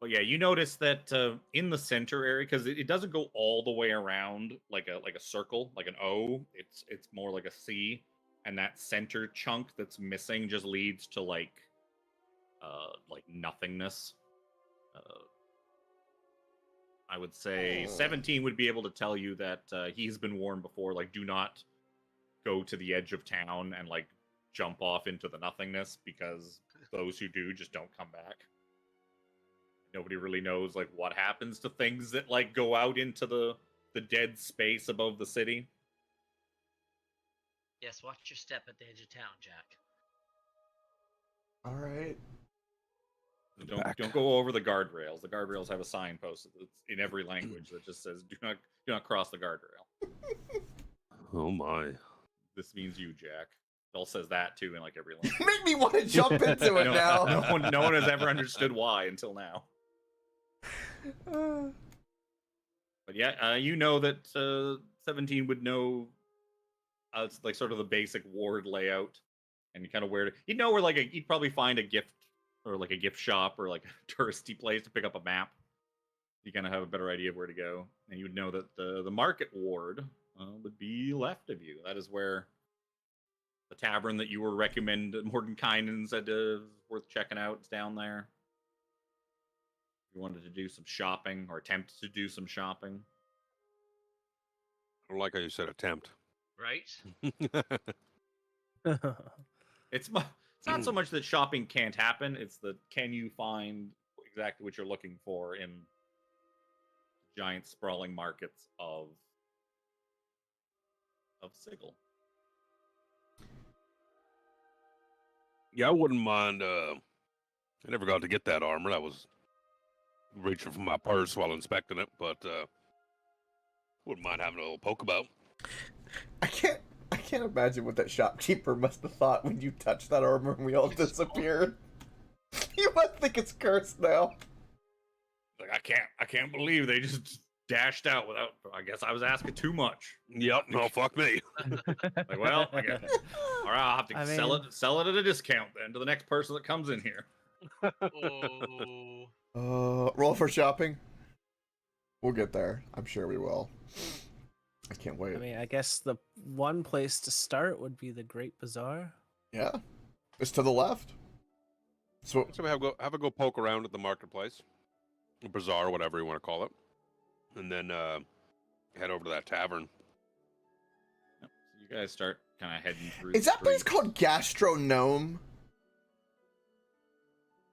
But yeah, you notice that in the center area, because it doesn't go all the way around like a circle, like an O. It's more like a C, and that center chunk that's missing just leads to like nothingness. I would say 17 would be able to tell you that he's been warned before. Like, do not go to the edge of town and like jump off into the nothingness, because those who do just don't come back. Nobody really knows like what happens to things that like go out into the dead space above the city. Yes, watch your step at the edge of town, Jack. All right. Don't go over the guardrails. The guardrails have a sign posted that's in every language that just says do not cross the guardrail. Oh my. This means you, Jack. It all says that too in like every language. Make me want to jump into it now. No one has ever understood why until now. But yeah, you know that 17 would know it's like sort of the basic ward layout, and kind of where you'd know where you'd probably find a gift or like a gift shop or like a touristy place to pick up a map. You kind of have a better idea of where to go, and you would know that the market ward would be left of you. That is where the tavern that you were recommended, Mordenkainen said worth checking out. It's down there. If you wanted to do some shopping or attempt to do some shopping. I don't like how you said attempt. Right? It's not so much that shopping can't happen, it's that can you find exactly what you're looking for in giant sprawling markets of Sigil. Yeah, I wouldn't mind. I never got to get that armor. I was reaching for my purse while inspecting it, but wouldn't mind having a little poke about. I can't imagine what that shopkeeper must have thought when you touched that armor and we all disappeared. You must think it's cursed now. Like I can't believe they just dashed out without. I guess I was asking too much. Yep. No, fuck me. Like, well, I guess. All right, I'll have to sell it at a discount then to the next person that comes in here. Oh. Roll for shopping. We'll get there. I'm sure we will. I can't wait. I mean, I guess the one place to start would be the Great Bazaar. Yeah, it's to the left. So So we have a go poke around at the marketplace, the bazaar, whatever you want to call it, and then head over to that tavern. Yep. So you guys start kind of heading through. is the that place streets. called Gastronome?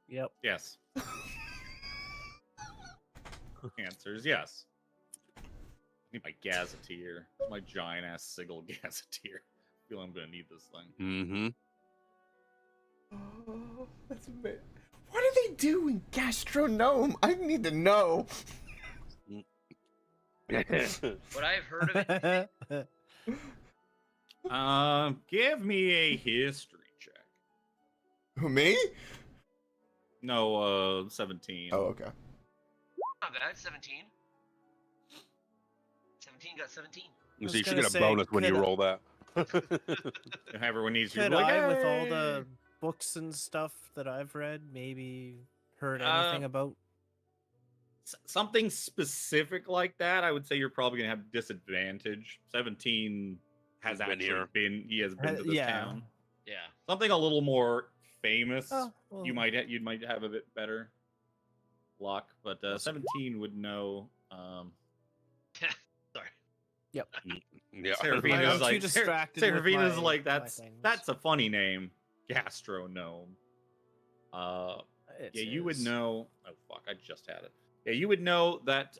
Yep. Yes. Answer is yes. I need my gazetteer. My giant ass sigil gazetteer. I feel I'm gonna need this thing. Mm-hmm. Oh, that's amazing. What do they do in Gastronome? I need to know. What I've heard of it, Give me a history check. Who, me? No, 17. Oh, okay. not bad. 17. 17 got 17. You was see, you should gonna get a say, bonus when you could I- roll that. If everyone needs you, Could like, I, with all "Hey!" the books and stuff that I've read, maybe heard anything about? Something specific like that, I would say you're probably gonna have disadvantage. 17 has He's been actually here. he has been to this Yeah. town. Yeah. Something a little more famous. Oh, well, You might have a bit better luck, but 17 would know. Sorry. Yeah. Seraphina's I'm like too distracted with Seraphina's my- like my that's things. a funny name, Gastronome. It Yeah, you would is. know. Oh fuck, I just had it. Yeah, you would know that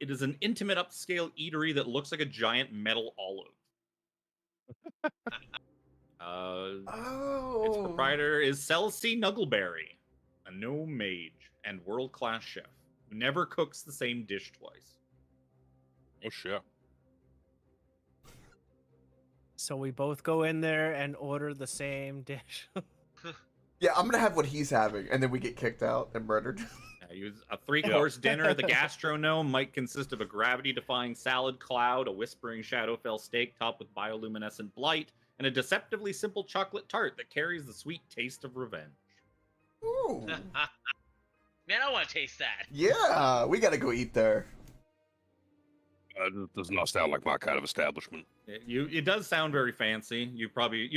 it is an intimate upscale eatery that looks like a giant metal olive. Its Oh. proprietor is Celsi Nuggleberry, a gnome mage and world-class chef who never cooks the same dish twice. Oh shit. So we both go in there and order the same dish. Yeah, I'm gonna have what he's having, and then we get kicked out and murdered. Use a three-course dinner. The gastronome might consist of a gravity-defying salad cloud, a whispering shadowfell steak topped with bioluminescent blight, and a deceptively simple chocolate tart that carries the sweet taste of revenge. Ooh. Man, I want to taste that. Yeah, we gotta go eat there. Does not sound like my kind of establishment. It does sound very fancy. You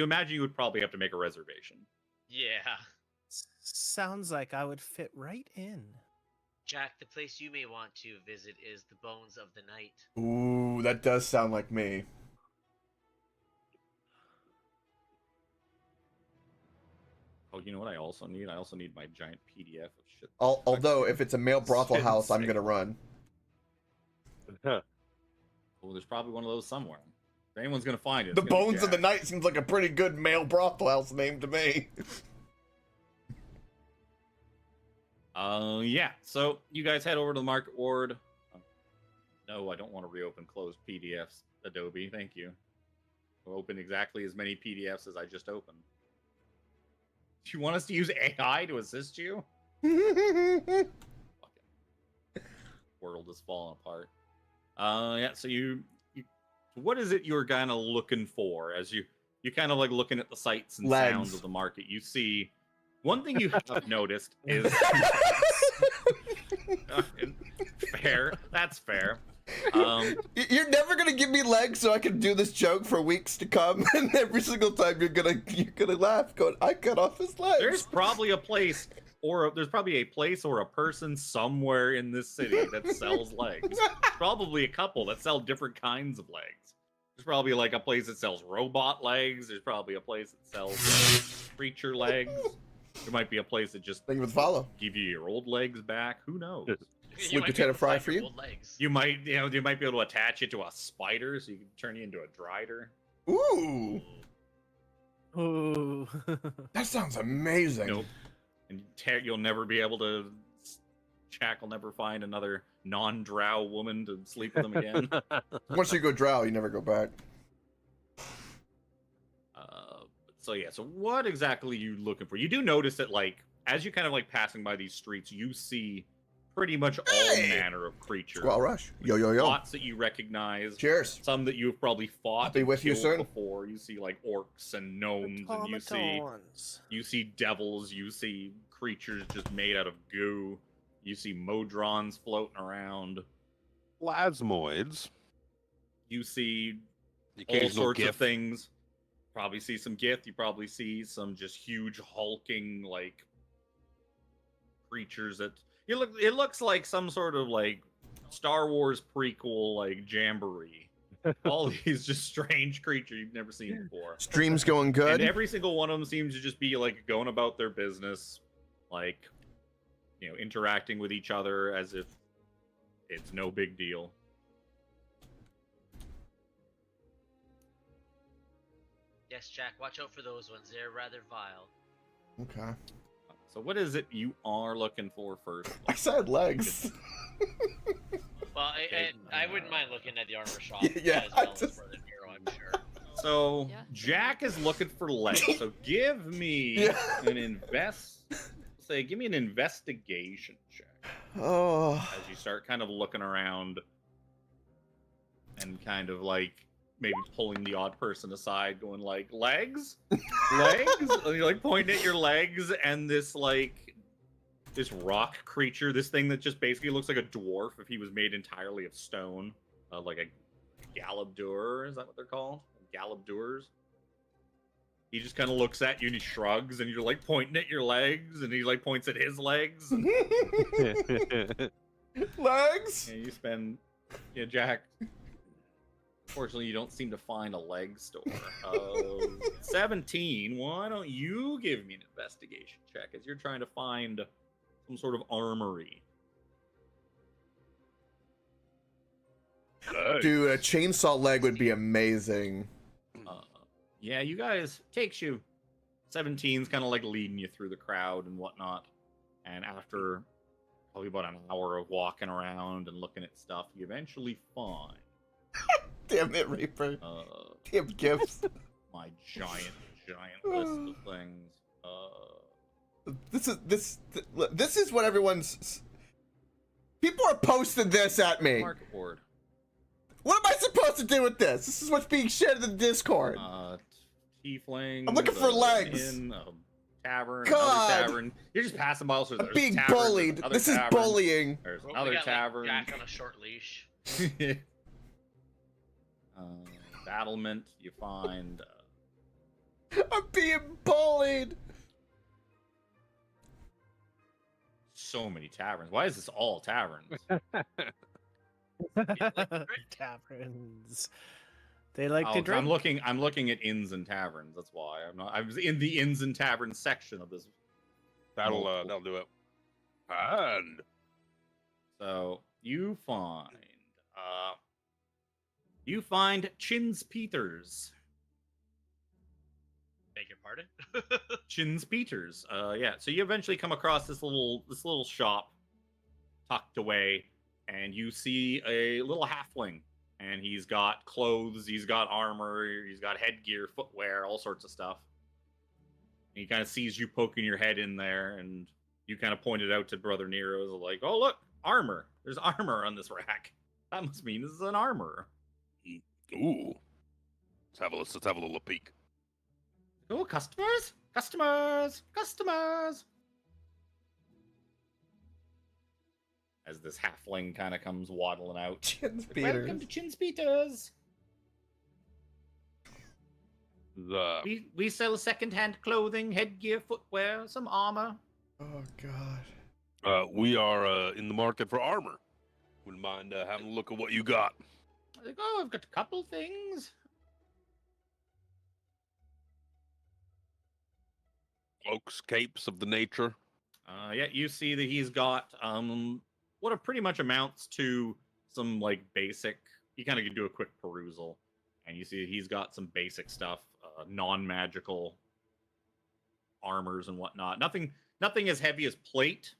imagine you would probably have to make a reservation. Yeah. Sounds like I would fit right in. Jack, the place you may want to visit is the Bones of the Night. Ooh, that does sound like me. Oh, you know what I also need? I also need my giant PDF of shit. Although, if it's a male brothel Shit house, I'm insane. gonna run. Oh, there's probably one of those somewhere. If anyone's gonna find it, The it's gonna be Bones of the Jack. Night seems like a pretty good male brothel house name to me. Yeah. So you guys head over to the market ward. No, I don't want to reopen closed PDFs. Adobe, thank you. We'll open exactly as many PDFs as I just opened. Do you want us to use AI to assist you? Fucking world is falling apart. Yeah. So you what is it you're kind of looking for as you kind of like looking at the sights and Legs. sounds of the market? You see one thing you have noticed is fair. That's fair. You're never gonna give me legs so I can do this joke for weeks to come, and every single time you're gonna laugh, going, "I cut off his legs." There's probably a place or a person somewhere in this city that sells legs. Probably a couple that sell different kinds of legs. There's probably like a place that sells robot legs. There's probably a place that sells creature legs. There might be a place that just Thank you for the follow. give you your old legs back. Who knows? Sweet might be potato able to fry find for your you? old legs. You might be able to attach it to a spider so you can turn you into a drider. Ooh, Ooh. that sounds amazing. Nope. And you'll never be able to. Jack will never find another non-drow woman to sleep with him again. Once you go drow, you never go back. So yeah. So what exactly are you looking for? You do notice that, like, as you kind of like passing by these streets, you see pretty much all Hey! manner of creatures. Squall Rush. Yo, yo, yo. Lots that you recognize. Cheers. Some that you've probably fought I'll be and with you killed soon. before. You see like orcs and gnomes, and Automatons. you see devils. You see creatures just made out of goo. You see modrons floating around. Plasmoids. You see The all occasional sorts gif. of things. Probably see some Gith. You probably see some just huge hulking like creatures that it looks like some sort of like Star Wars prequel like jamboree. All these just strange creatures you've never seen before. Stream's going good. And every single one of them seems to just be like going about their business, like, you know, interacting with each other as if it's no big deal. Yes, Jack, watch out for those ones. They're rather vile. Okay. So what is it you are looking for first? I said legs. Well, Okay, I wouldn't mind looking at the armor shop Yeah, as I well as just- Brother Nero, I'm sure. So Yeah. Jack is looking for legs. So give me Yeah. give me an investigation check Oh. as you start kind of looking around and kind of like maybe pulling the odd person aside, going like, legs? Legs? And you're like pointing at your legs, and this rock creature, this thing that just basically looks like a dwarf if he was made entirely of stone, like a Galabdur, is that what they're called? Galabdurs. He just kind of looks at you and he shrugs, and you're like pointing at your legs, and he like points at his legs. And Legs. you spend, yeah, Jack. Unfortunately, you don't seem to find a leg store. 17. Why don't you give me an investigation check as you're trying to find some sort of armory? Nice. Dude, a chainsaw leg would be amazing. Yeah, you guys, takes you 17's kind of like leading you through the crowd and whatnot. And after probably about an hour of walking around and looking at stuff, you eventually find Damn it, Reaper. Damn gifts. my giant list of things. This is what everyone's. People are posting this at me. Market board. What am I supposed to do with this? This is what's being shared in the Discord. Tiefling. I'm looking for legs. Inn, a tavern. God. Another tavern. You're just passing by. Also, I'm there's being tavern, there's bullied. another This is tavern, bullying. There's Well, another we got, tavern. Like, Jack on a short leash. Battlement. You find. I'm being bullied. So many taverns. Why is this all taverns? Taverns. They like to Oh, drink. I'm looking at inns and taverns. That's why I'm not. I was in the inns and taverns section of this. That'll do it. And So you find Chins Peters. Beg your pardon? Chins Peters. Yeah. So you eventually come across this little shop tucked away, and you see a little halfling, and he's got clothes, he's got armor, he's got headgear, footwear, all sorts of stuff. And he kind of sees you poking your head in there, and you kind of pointed out to Brother Nero's like, "Oh look, armor! There's armor on this rack. That must mean this is an armor." ooh, let's have a little peek. Oh, customers! Customers! Customers! As this halfling kind of comes waddling out. Chins Like, welcome Peters. to Chins Peters! We sell second-hand clothing, headgear, footwear, some armor. Oh god. We are in the market for armor. Wouldn't mind having a look at what you got. Like, oh, I've got a couple things. Cloaks, capes of the nature. Yeah, you see that he's got what it pretty much amounts to some like basic. You kind of can do a quick perusal, and you see that he's got some basic stuff, non-magical armors and whatnot. Nothing as heavy as plate,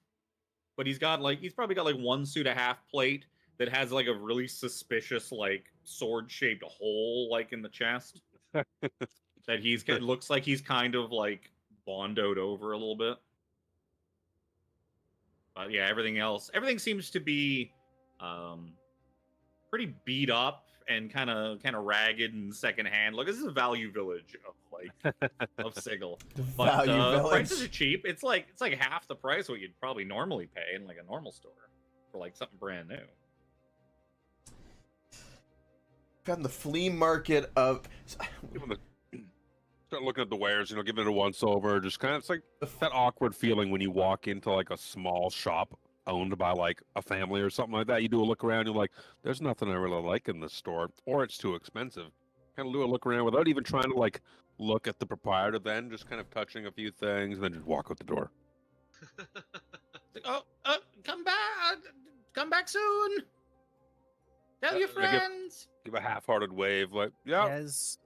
but he's probably got like one suit of half plate that has like a really suspicious like sword-shaped hole like in the chest that looks like he's kind of like bondoed over a little bit. But yeah, everything seems to be pretty beat up and kind of ragged and secondhand. Look, this is a value village of of Sigil. But Value prices are village. cheap. It's like half the price what you'd probably normally pay in like a normal store for like something brand new. Found the flea market of. Start looking at the wares, give it a once over. Just kind of, it's like that awkward feeling when you walk into like a small shop owned by like a family or something like that. You do a look around, you're like, there's nothing I really like in this store, or it's too expensive. Kind of do a look around without even trying to like look at the proprietor, then just kind of touching a few things, and then just walk out the door. Like, oh, come back soon. Tell your I friends. Give a half-hearted wave, like, yeah. Yes.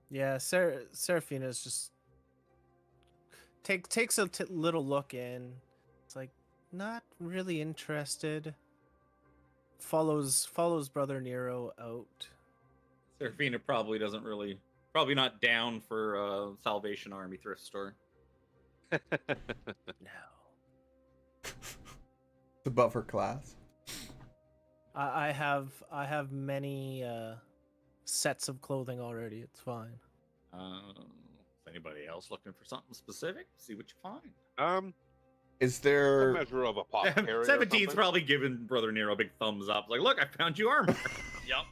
Yeah, Seraphina's just takes a little look in. It's like not really interested. Follows Brother Nero out. Serafina probably not down for Salvation Army thrift store. No. It's above her class. I have many sets of clothing already. It's fine. Is anybody else looking for something specific? See what you find. Is A there? measure of apothecary. 17's probably giving Brother Nero a big thumbs up. Like, look, I found you armor. Yep.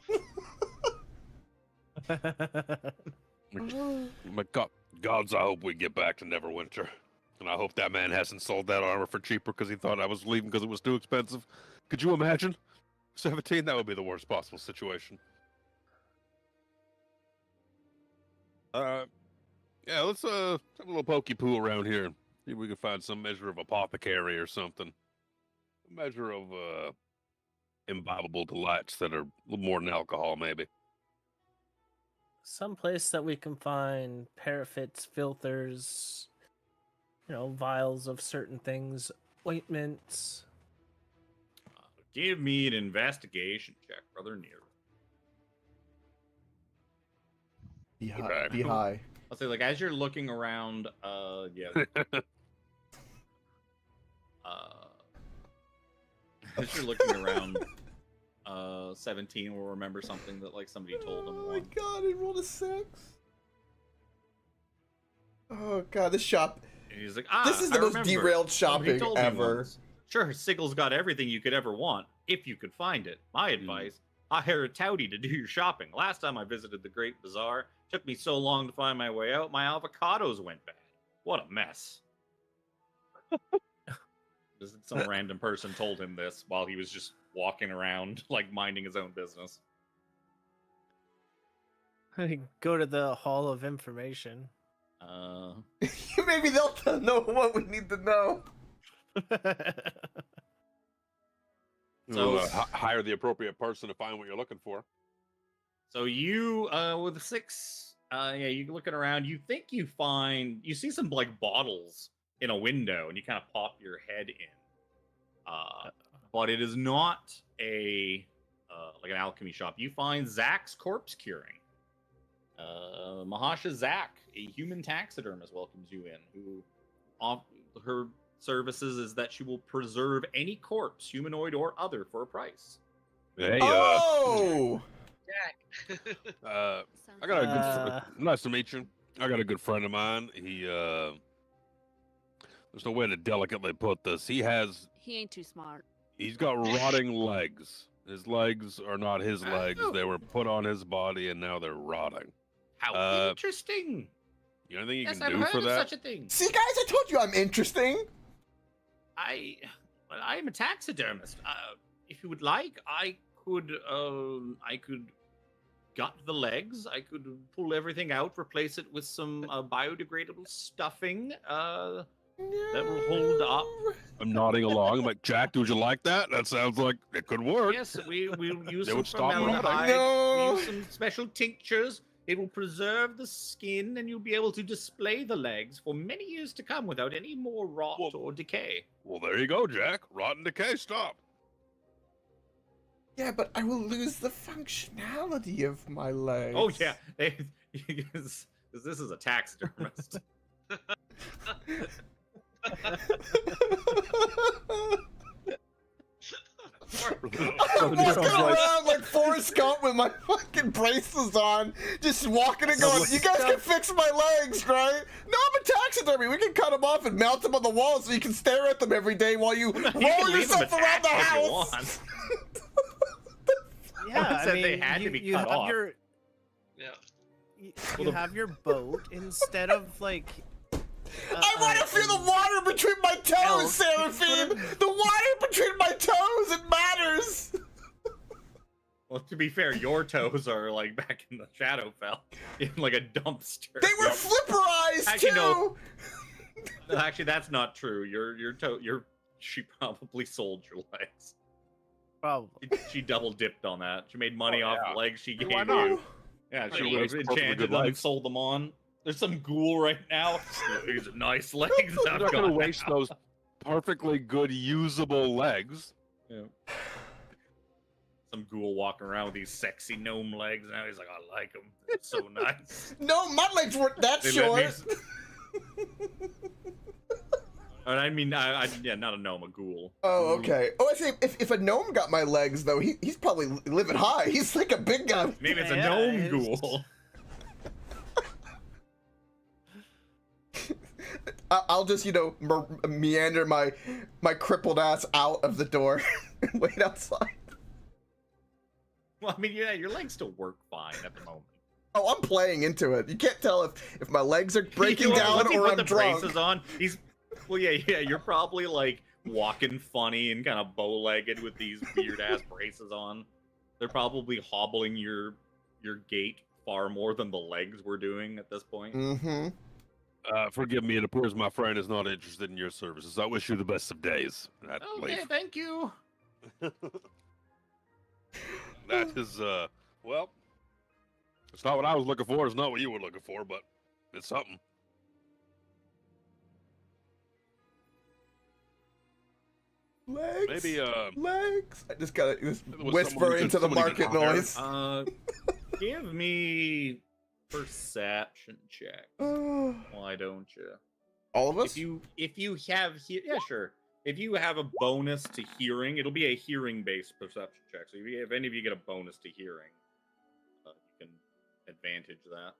My gods, I hope we get back to Neverwinter. And I hope that man hasn't sold that armor for cheaper because he thought I was leaving because it was too expensive. Could you imagine? 17, that would be the worst possible situation. Yeah, let's have a little pokey poo around here. See if we can find some measure of apothecary or something. A measure of imbibable delights that are a little more than alcohol, maybe. Some place that we can find paraffins, filters, vials of certain things, ointments. Give me an investigation check, Brother Nero. Be high. Okay. Be high. I'll say, like, as you're looking around, as you're looking around, 17 will remember something that, like, somebody told him. Oh my once. god, he rolled a 6. Oh god, this shop. And he's like, This is I the most remember. derailed Somebody shopping told me ever. once. Sure, Sigel's got everything you could ever want, if you could find it. My advice, hire a touty to do your shopping. Last time I visited the Great Bazaar, took me so long to find my way out, my avocados went bad. What a mess. Some random person told him this while he was just walking around, like, minding his own business. Go to the Hall of Information. Maybe they'll know what we need to know. So- Hire the appropriate person to find what you're looking for. So you, with a 6, you're looking around. You think you see some like bottles in a window, and you kind of pop your head in. But it is not a like an alchemy shop. You find Zach's corpse curing. Mahasha Zach, a human taxidermist, welcomes you in. Her services is that she will preserve any corpse, humanoid or other, for a price. Hey, Oh! Jack. I Sounds got a good. Uh, Nice to meet you. I got a good friend of mine. There's no way to delicately put this. He ain't too smart. He's got rotting legs. His legs are not his legs. Oh. They were put on his body, and now they're rotting. How interesting! You know anything you Yes, can I've do heard for of that? such a thing. See, guys, I told you I'm interesting. I am a taxidermist. If you would like, I could gut the legs. I could pull everything out, replace it with some biodegradable stuffing that will hold up. I'm nodding along. I'm like, Jack, would you like that? That sounds like it could work. Yes, we'll use They some would stop formaldehyde. No. We use some special tinctures. It will preserve the skin, and you'll be able to display the legs for many years to come without any more rot Well- or decay. Well, there you go, Jack. Rotten decay, stop. Yeah, but I will lose the functionality of my legs. Oh yeah, because this is a taxidermist. I'm walking around like Forrest Gump with my fucking braces on, just walking and going, you guys can fix my legs, right? No, I'm a taxidermy. We can cut them off and mount them on the wall so you can stare at them every day while you roll yourself around the house. Yeah, said they had to be you cut have off. your you have your boat instead of like. I want to feel the water between my toes, Seraphine! The water between my toes, it matters! Well, to be fair, your toes are like back in the Shadowfell, in like a dumpster. They were flipperized Actually, too! no. Actually, that's not true. She probably sold your legs. Probably. She double dipped on that. She made money off the legs she gave Why not? you. Yeah, she Right, would legs, have perfectly enchanted good them and legs. sold them on. There's some ghoul right now. These are nice legs. I'm I've not going to got waste now. those perfectly good, usable legs. Yeah. Some ghoul walking around with these sexy gnome legs. Now he's like, I like them. They're so nice. No, my legs weren't that They let me short! I mean, yeah, not a gnome, a ghoul. Oh, okay. Oh, I say, if a gnome got my legs, though, he's probably living high. He's like a big guy. Maybe it's a Yeah, gnome it's- ghoul. I'll just, meander my crippled ass out of the door and wait outside. Well, I mean, yeah, your legs still work fine at the moment. Oh, I'm playing into it. You can't tell if my legs are breaking You know, down once he or put I'm the drunk. braces on, well, yeah, you're probably like walking funny and kind of bow-legged with these weird-ass braces on. They're probably hobbling your gait far more than the legs were doing at this point. Mm-hmm. Forgive me, it appears my friend is not interested in your services. I wish you the best of days. Okay, thank you. That is, well, it's not what I was looking for. It's not what you were looking for, but it's something. Legs. Maybe, legs. I just gotta was whisper someone who into the could- someone who market could hire. noise. Give me perception check. All Why don't you? of us? If you have yeah, sure. If you have a bonus to hearing, it'll be a hearing-based perception check. So if any of you get a bonus to hearing, you can advantage that.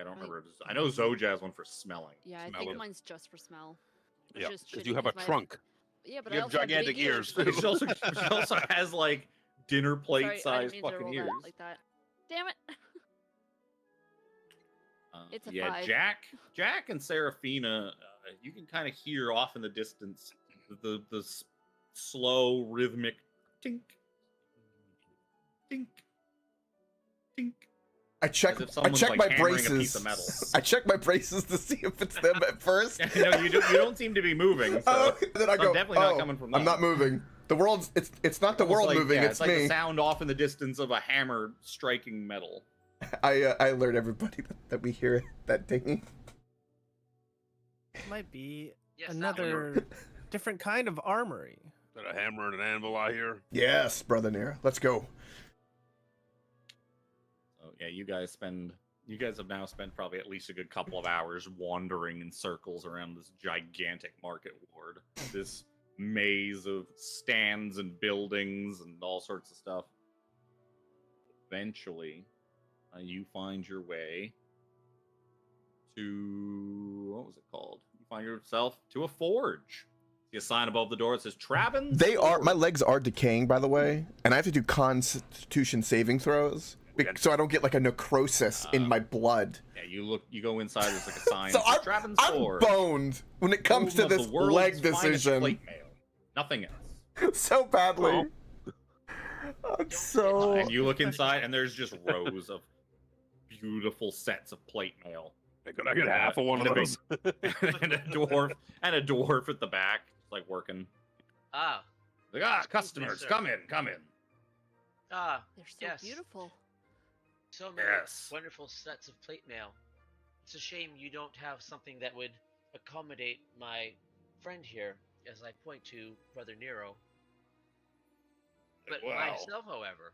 I don't remember. I know Zoja has one for smelling. Yeah, I Smell think it. mine's just for smell. Which Yeah, is because shitty you have a 'cause my- trunk. Yeah, but You I have also have gigantic big ears. ears. She also has like dinner Sorry, I plate didn't sized mean to fucking roll ears. that like that. Damn it! It's a Yeah, 5. Jack and Seraphina, you can kind of hear off in the distance the slow rhythmic tink, tink, tink. I check As if someone's, my like, hammering a braces. piece of metal. I check my braces to see if it's them at first. No, you don't seem to be moving. So Oh, then I I'm go, definitely not "Oh, coming from I'm them." not moving. The world's it's not the almost world like, moving, yeah, it's like me. the sound off in the distance of a hammer striking metal. I alert everybody that we hear that dinging. Might be Yes, that one. another different kind of armory. Is that a hammer and an anvil I hear? Yes, brother Nero. Let's go. So yeah, you guys have now spent probably at least a good couple of hours wandering in circles around this gigantic market ward. This maze of stands and buildings and all sorts of stuff. Eventually, you find your way to what was it called? You find yourself to a forge. See a sign above the door that says Travin's My Forge. legs are decaying, by the way, and I have to do Constitution saving throws so I don't get like a necrosis in my blood. Yeah, you go inside. There's like a sign. So that says Travin's I'm Forge. boned when it comes to Home of this the world's leg finest decision plate mail. Nothing else. so badly. I'm so. And you look inside, and there's just rows of beautiful sets of plate mail. I get half of one of those. and a dwarf at the back, like working. Ah, Like, customers, sir. come in. ah, They're so Yes. beautiful. so many Yes. wonderful sets of plate mail. It's a shame you don't have something that would accommodate my friend here, as I point to Brother Nero. But Wow. myself, however,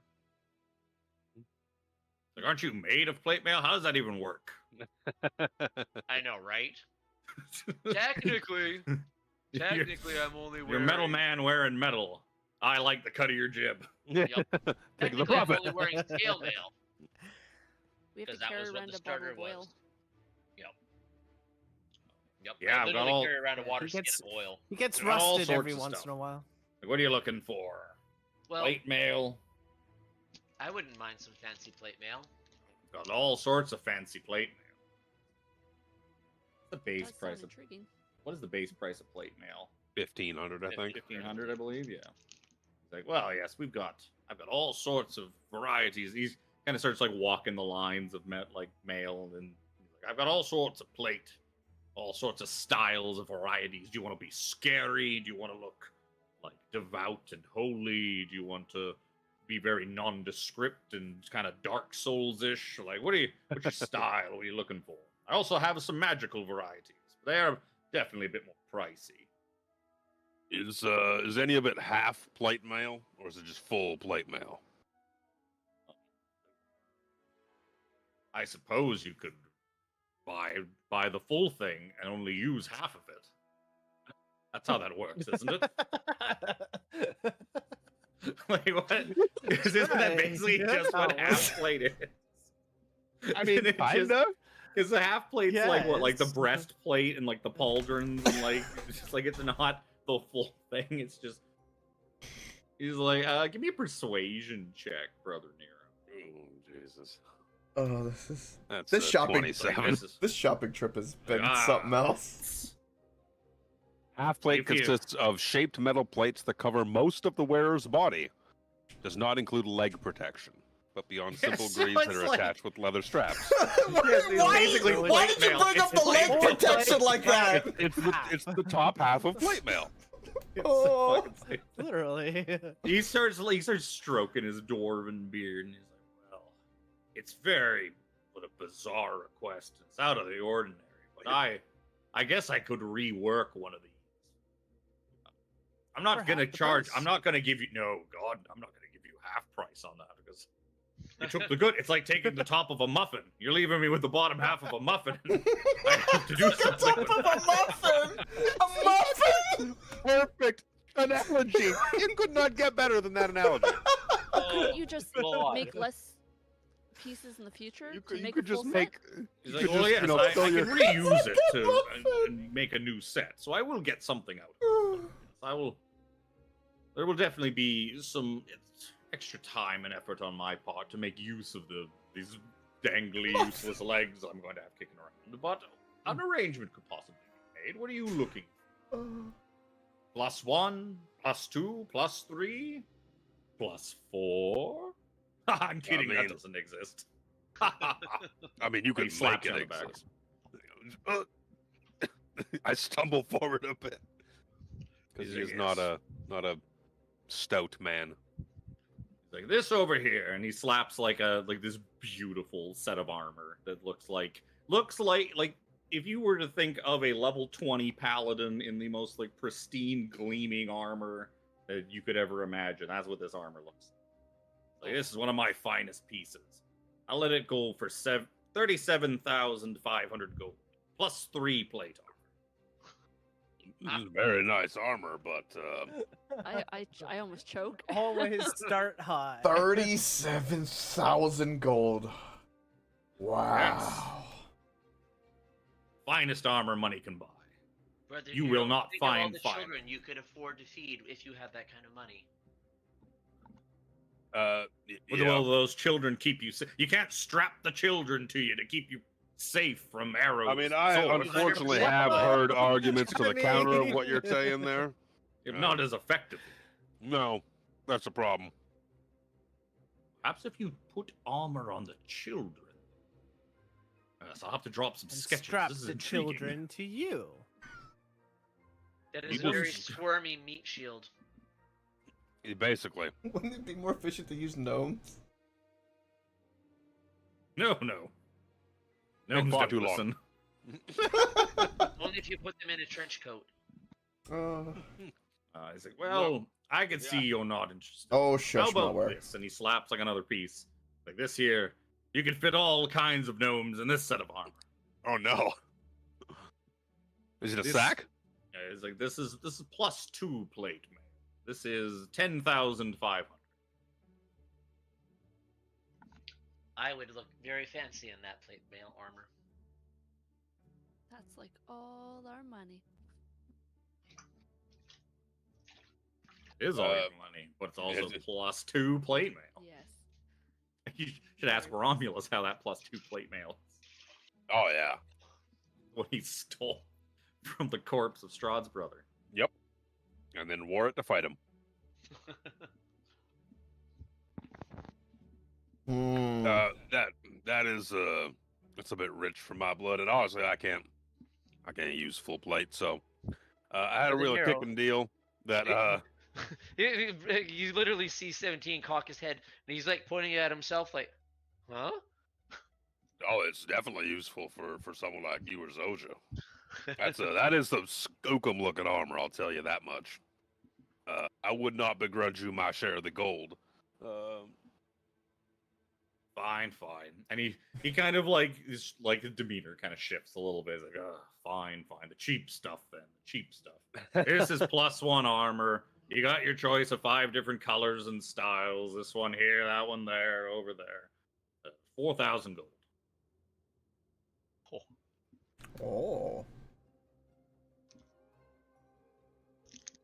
Like, aren't you made of plate mail? How does that even work? I know, right? Technically, I'm only You're wearing. metal man wearing metal. I like the cut of your jib. Take the Technically, I'm profit. only wearing scale mail. We have to 'Cause that carry was what around the a bottle starter of oil. was. Yep. Yeah, I I've got literally all- carry around a Yeah, water he skin gets- of oil. He gets All rusted sorts every of once stuff. in a while. Like, what are you looking for? Well, Plate mail. I wouldn't mind some fancy plate mail. Got all sorts of fancy plate mail. What's the base Does price sound of intriguing. what is the base price of plate mail? 1,500, I think. 1,500, I believe. Yeah. He's like, well, yes, I've got all sorts of varieties. He's kind of starts like walking the lines of mail, and he's like, I've got all sorts of plate, all sorts of styles of varieties. Do you want to be scary? Do you want to look like devout and holy? Do you want to be very nondescript and kind of Dark Souls-ish? Like, what's your style? What are you looking for? I also have some magical varieties. They are definitely a bit more pricey. Is any of it half plate mail, or is it just full plate mail? I suppose you could buy the full thing and only use half of it. That's how that works, isn't it? Like what? Isn't that basically just what half plate is? I mean, kinda. Because the half plate's like what, like the Yes. breastplate and like the pauldrons and like it's just like it's not the full thing. It's just he's like, give me a persuasion check, Brother Nero. Oh, Jesus. Oh, this is That's this shopping 27. This is this shopping trip has been Ah. something else. Half plate If you- consists of shaped metal plates that cover most of the wearer's body. Does not include leg protection, but beyond simple so greaves that it's are like- attached with leather straps. basically Why did you plate bring mail. up the It's leg plate mail. protection like that? It's the top half of plate mail. Oh. Fucking sick. Literally. He starts stroking his dwarven beard, and he's like, "Well, it's very what a bizarre request. It's out of the ordinary, but I guess I could rework one of these. I'm not For gonna half the charge. price. I'm not gonna give you I'm not gonna give you half price on that because you took the good. It's like taking the top of a muffin. You're leaving me with the bottom half of a muffin. I have to do something Top with of that. a muffin! A muffin! Perfect analogy. You could not get better than that analogy. Couldn't you just God. make less pieces in the future You to could, you make could a full just set? make. He's you like, could well, just, yes, you know, I fill can your- reuse it and make a new set. So I will get something out of it. Yes, I will. There will definitely be some extra time and effort on my part to make use of these dangly, useless legs I'm going to have kicking around. But an arrangement could possibly be made. What are you looking for? +1, +2, +3, +4? I'm kidding. mean- that doesn't exist. I mean, you He could slaps make you it on the back. exist. I stumble forward a bit because He's he's like, not a stout man. He's like this over here, and he slaps like this beautiful set of armor that looks like if you were to think of a level 20 paladin in the most like pristine gleaming armor that you could ever imagine. That's what this armor looks like. This is one of my finest pieces. I'll let it go for 37,500 gold plus 3 plate armor. This is very nice armor, but I almost choke. Always start high. 37,000 gold. Wow. Finest armor money can buy. Brother You Nero, will not think of all find the fine. children you could afford to feed if you had that kind of money. Will those children keep you safe? You can't strap the children to you to keep you safe from arrows. I mean, I swords. unfortunately 100%. have heard arguments to the I counter of mean- what you're saying there. If not as effective. No, that's a problem. Perhaps if you put armor on the children. So I'll have to drop some And sketches. strap This is the intriguing. children to you. That is People- a very squirmy meat shield. Basically, Wouldn't it be more efficient to use gnomes? No. Make No, far don't too long. listen. Only if you put them in a trench coat. Uh, He's like, well, I can see you're not interested. Oh, How shush, about malware. this? And he slaps like another piece. Like this here, you can fit all kinds of gnomes in this set of armor. Oh no. Is it a This- sack? Yeah, it's like this is +2 plate mail. This is 10,500. I would look very fancy in that plate mail armor. That's like all our money. It is all your Uh, money, but it's also is it- +2 plate mail. Yes. You should ask Romulus how that +2 plate mail is. Oh yeah. What he stole from the corpse of Strahd's brother. Yep. And then wore it to fight him. Hmm. That is it's a bit rich for my blood, and honestly, I can't use full plate. So I had a Brother really Nero. kicking deal that You literally see 17 cock his head, and he's like pointing at himself, like, huh? oh, it's definitely useful for someone like you or Zoja. That is some skookum looking armor, I'll tell you that much. I would not begrudge you my share of the gold. Fine. And he kind of like his demeanor kind of shifts a little bit. He's like, fine. The cheap stuff then. The cheap stuff. This is +1 armor. You got your choice of 5 different colors and styles. This one here, that one there, over there. 4,000 gold. Oh.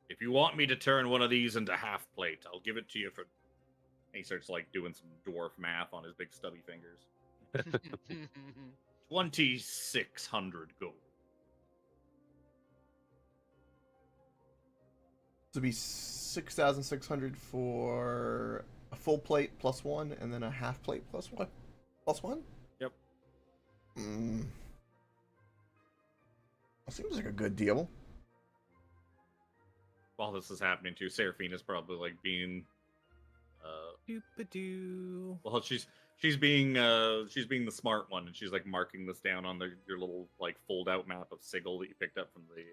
If you want me to turn one of these into half plate, I'll give it to you for. And he starts like doing some dwarf math on his big stubby fingers. 2,600 gold. To be 6,600 for a full plate +1, and then a half plate +1. +1? Yep. That seems like a good deal. While this is happening too, Seraphina's probably like being. Doop-a-doo. Well, she's being the smart one, and she's like marking this down on your little like fold out map of Sigil that you picked up from the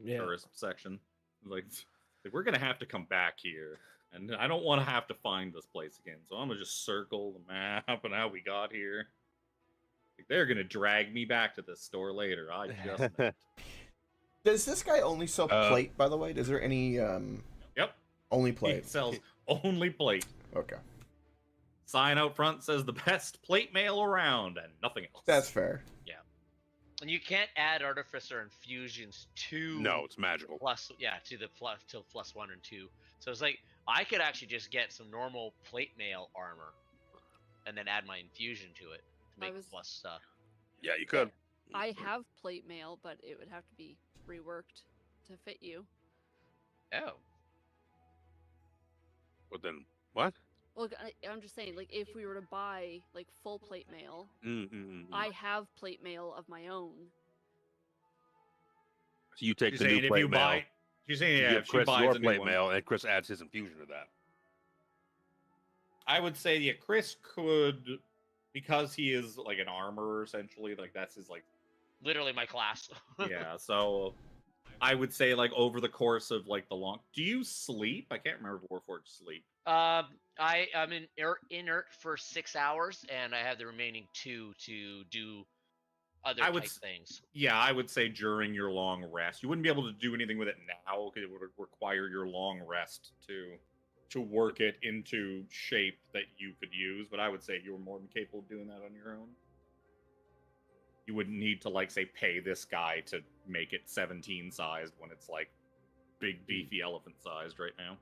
Yeah. tourist section. Like we're gonna have to come back here, and I don't want to have to find this place again. So I'm gonna just circle the map and how we got here. Like, they're gonna drag me back to this store later. I just know. Does this guy only sell Uh, plate, by the way? Is there any Yep. only He plate? sells only plate. Okay. Sign out front says the best plate mail around, and nothing else. That's fair. And you can't add artificer infusions to no, it's magical. to the plus till +1 and 2. So it's like I could actually just get some normal plate mail armor and then add my infusion to it to make was- plus stuff. Yeah, you could. I have plate mail, but it would have to be reworked to fit you. Oh. But then what? Well, I'm just saying, like, if we were to buy like full plate mail, Mm-mm-mm. I have plate mail of my own. So you take She's the saying new if plate you mail. buy. She's saying You yeah, give if she Chris buys your a new plate one. mail, and Chris adds his infusion to that. I would say yeah, Chris could, because he is like an armorer essentially. Like that's his like Literally my class. yeah. So I would say like over the course of like the long. Do you sleep? I can't remember if Warforged sleep. I'm inert for 6 hours, and I have the remaining 2 to do other I would type s- things. Yeah, I would say during your long rest. You wouldn't be able to do anything with it now because it would require your long rest to work it into shape that you could use. But I would say you were more than capable of doing that on your own. You wouldn't need to like say pay this guy to make it 17 sized when it's like big beefy elephant sized right now.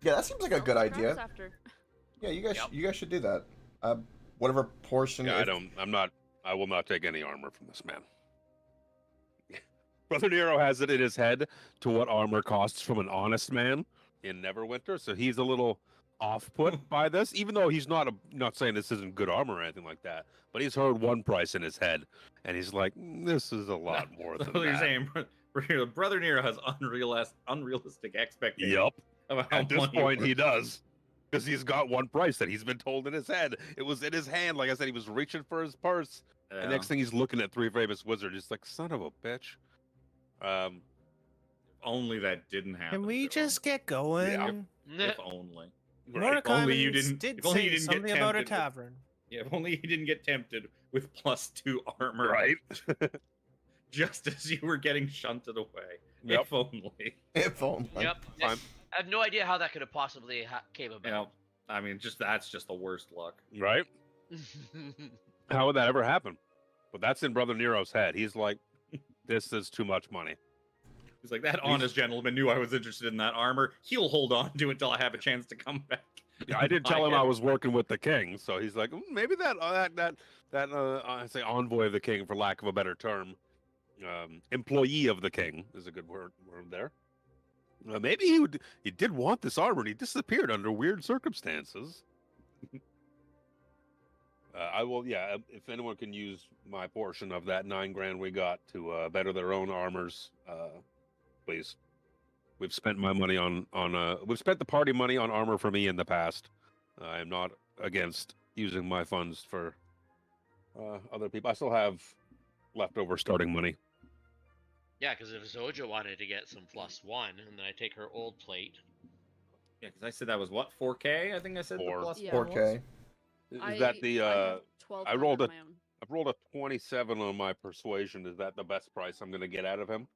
Yeah, that seems like a Sell good the idea. scraps After. Yeah, you guys, Yep. you guys should do that. Whatever portion. Yeah, if- I will not take any armor from this man. Brother Nero has it in his head to what armor costs from an honest man in Neverwinter, so he's a little off-put by this, even though he's not saying this isn't good armor or anything like that. But he's heard one price in his head, and he's like, "This is a lot more than So you're that." saying Brother Nero has unrealistic expectations. Yep. About how At this money point, he works. does. Because he's got one price that he's been told in his head. It was in his hand. Like I said, he was reaching for his purse. Yeah. And next thing he's looking at Three Famous Wizard. He's like, son of a bitch. only that didn't happen. Can we to him. just get going? If only. Right. If only you Mordecai didn't. did If only you say didn't something get about a tempted with- tavern. Yeah, if only you didn't get tempted with +2 armor. Right. Just as you were getting shunted away. Yep. If only. If only. Yep. Fine. I have no idea how that could have possibly came You about. know, I mean, that's just the worst luck. Right. How would that ever happen? But that's in Brother Nero's head. He's like, this is too much money. He's like, that honest gentleman knew I was interested in that armor. He'll hold on to it till I have a chance to come back. Yeah, I did tell him I was working with the king, so he's like, maybe I say envoy of the king, for lack of a better term, employee of the king is a good word there. Maybe he did want this armor, and he disappeared under weird circumstances. I will, yeah. If anyone can use my portion of that 9 grand we got to better their own armors, please. We've spent my money on we've spent the party money on armor for me in the past. I am not against using my funds for other people. I still have leftover starting money. Yeah, because if Zoja wanted to get some +1, and then I take her old plate. Yeah, because I said that was what, 4K? I think I said Four. the plus Yeah. 4K. Is that the have 12 I rolled of my own. I've rolled a 27 on my persuasion. Is that the best price I'm going to get out of him?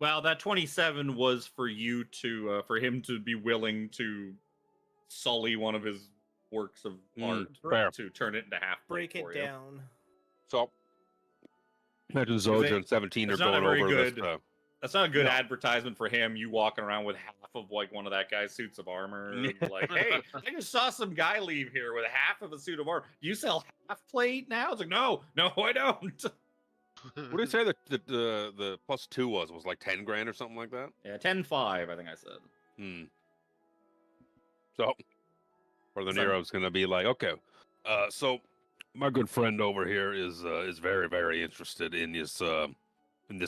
Well, that 27 was for you to, for him to be willing to sully one of his works of art fair. to turn it into half. Break it for you. down. So imagine Zoja and 17 are it's not a going very over good- this. That's not a good No. advertisement for him. You walking around with half of like one of that guy's suits of armor. Like, hey, I just saw some guy leave here with half of a suit of armor. Do you sell half plate now? It's like, no, I don't. What did you say the +2 was like 10 grand or something like that? Yeah, 10-5, I think I said. So, Brother So- Nero's gonna be like, okay, so my good friend over here is very, very interested in this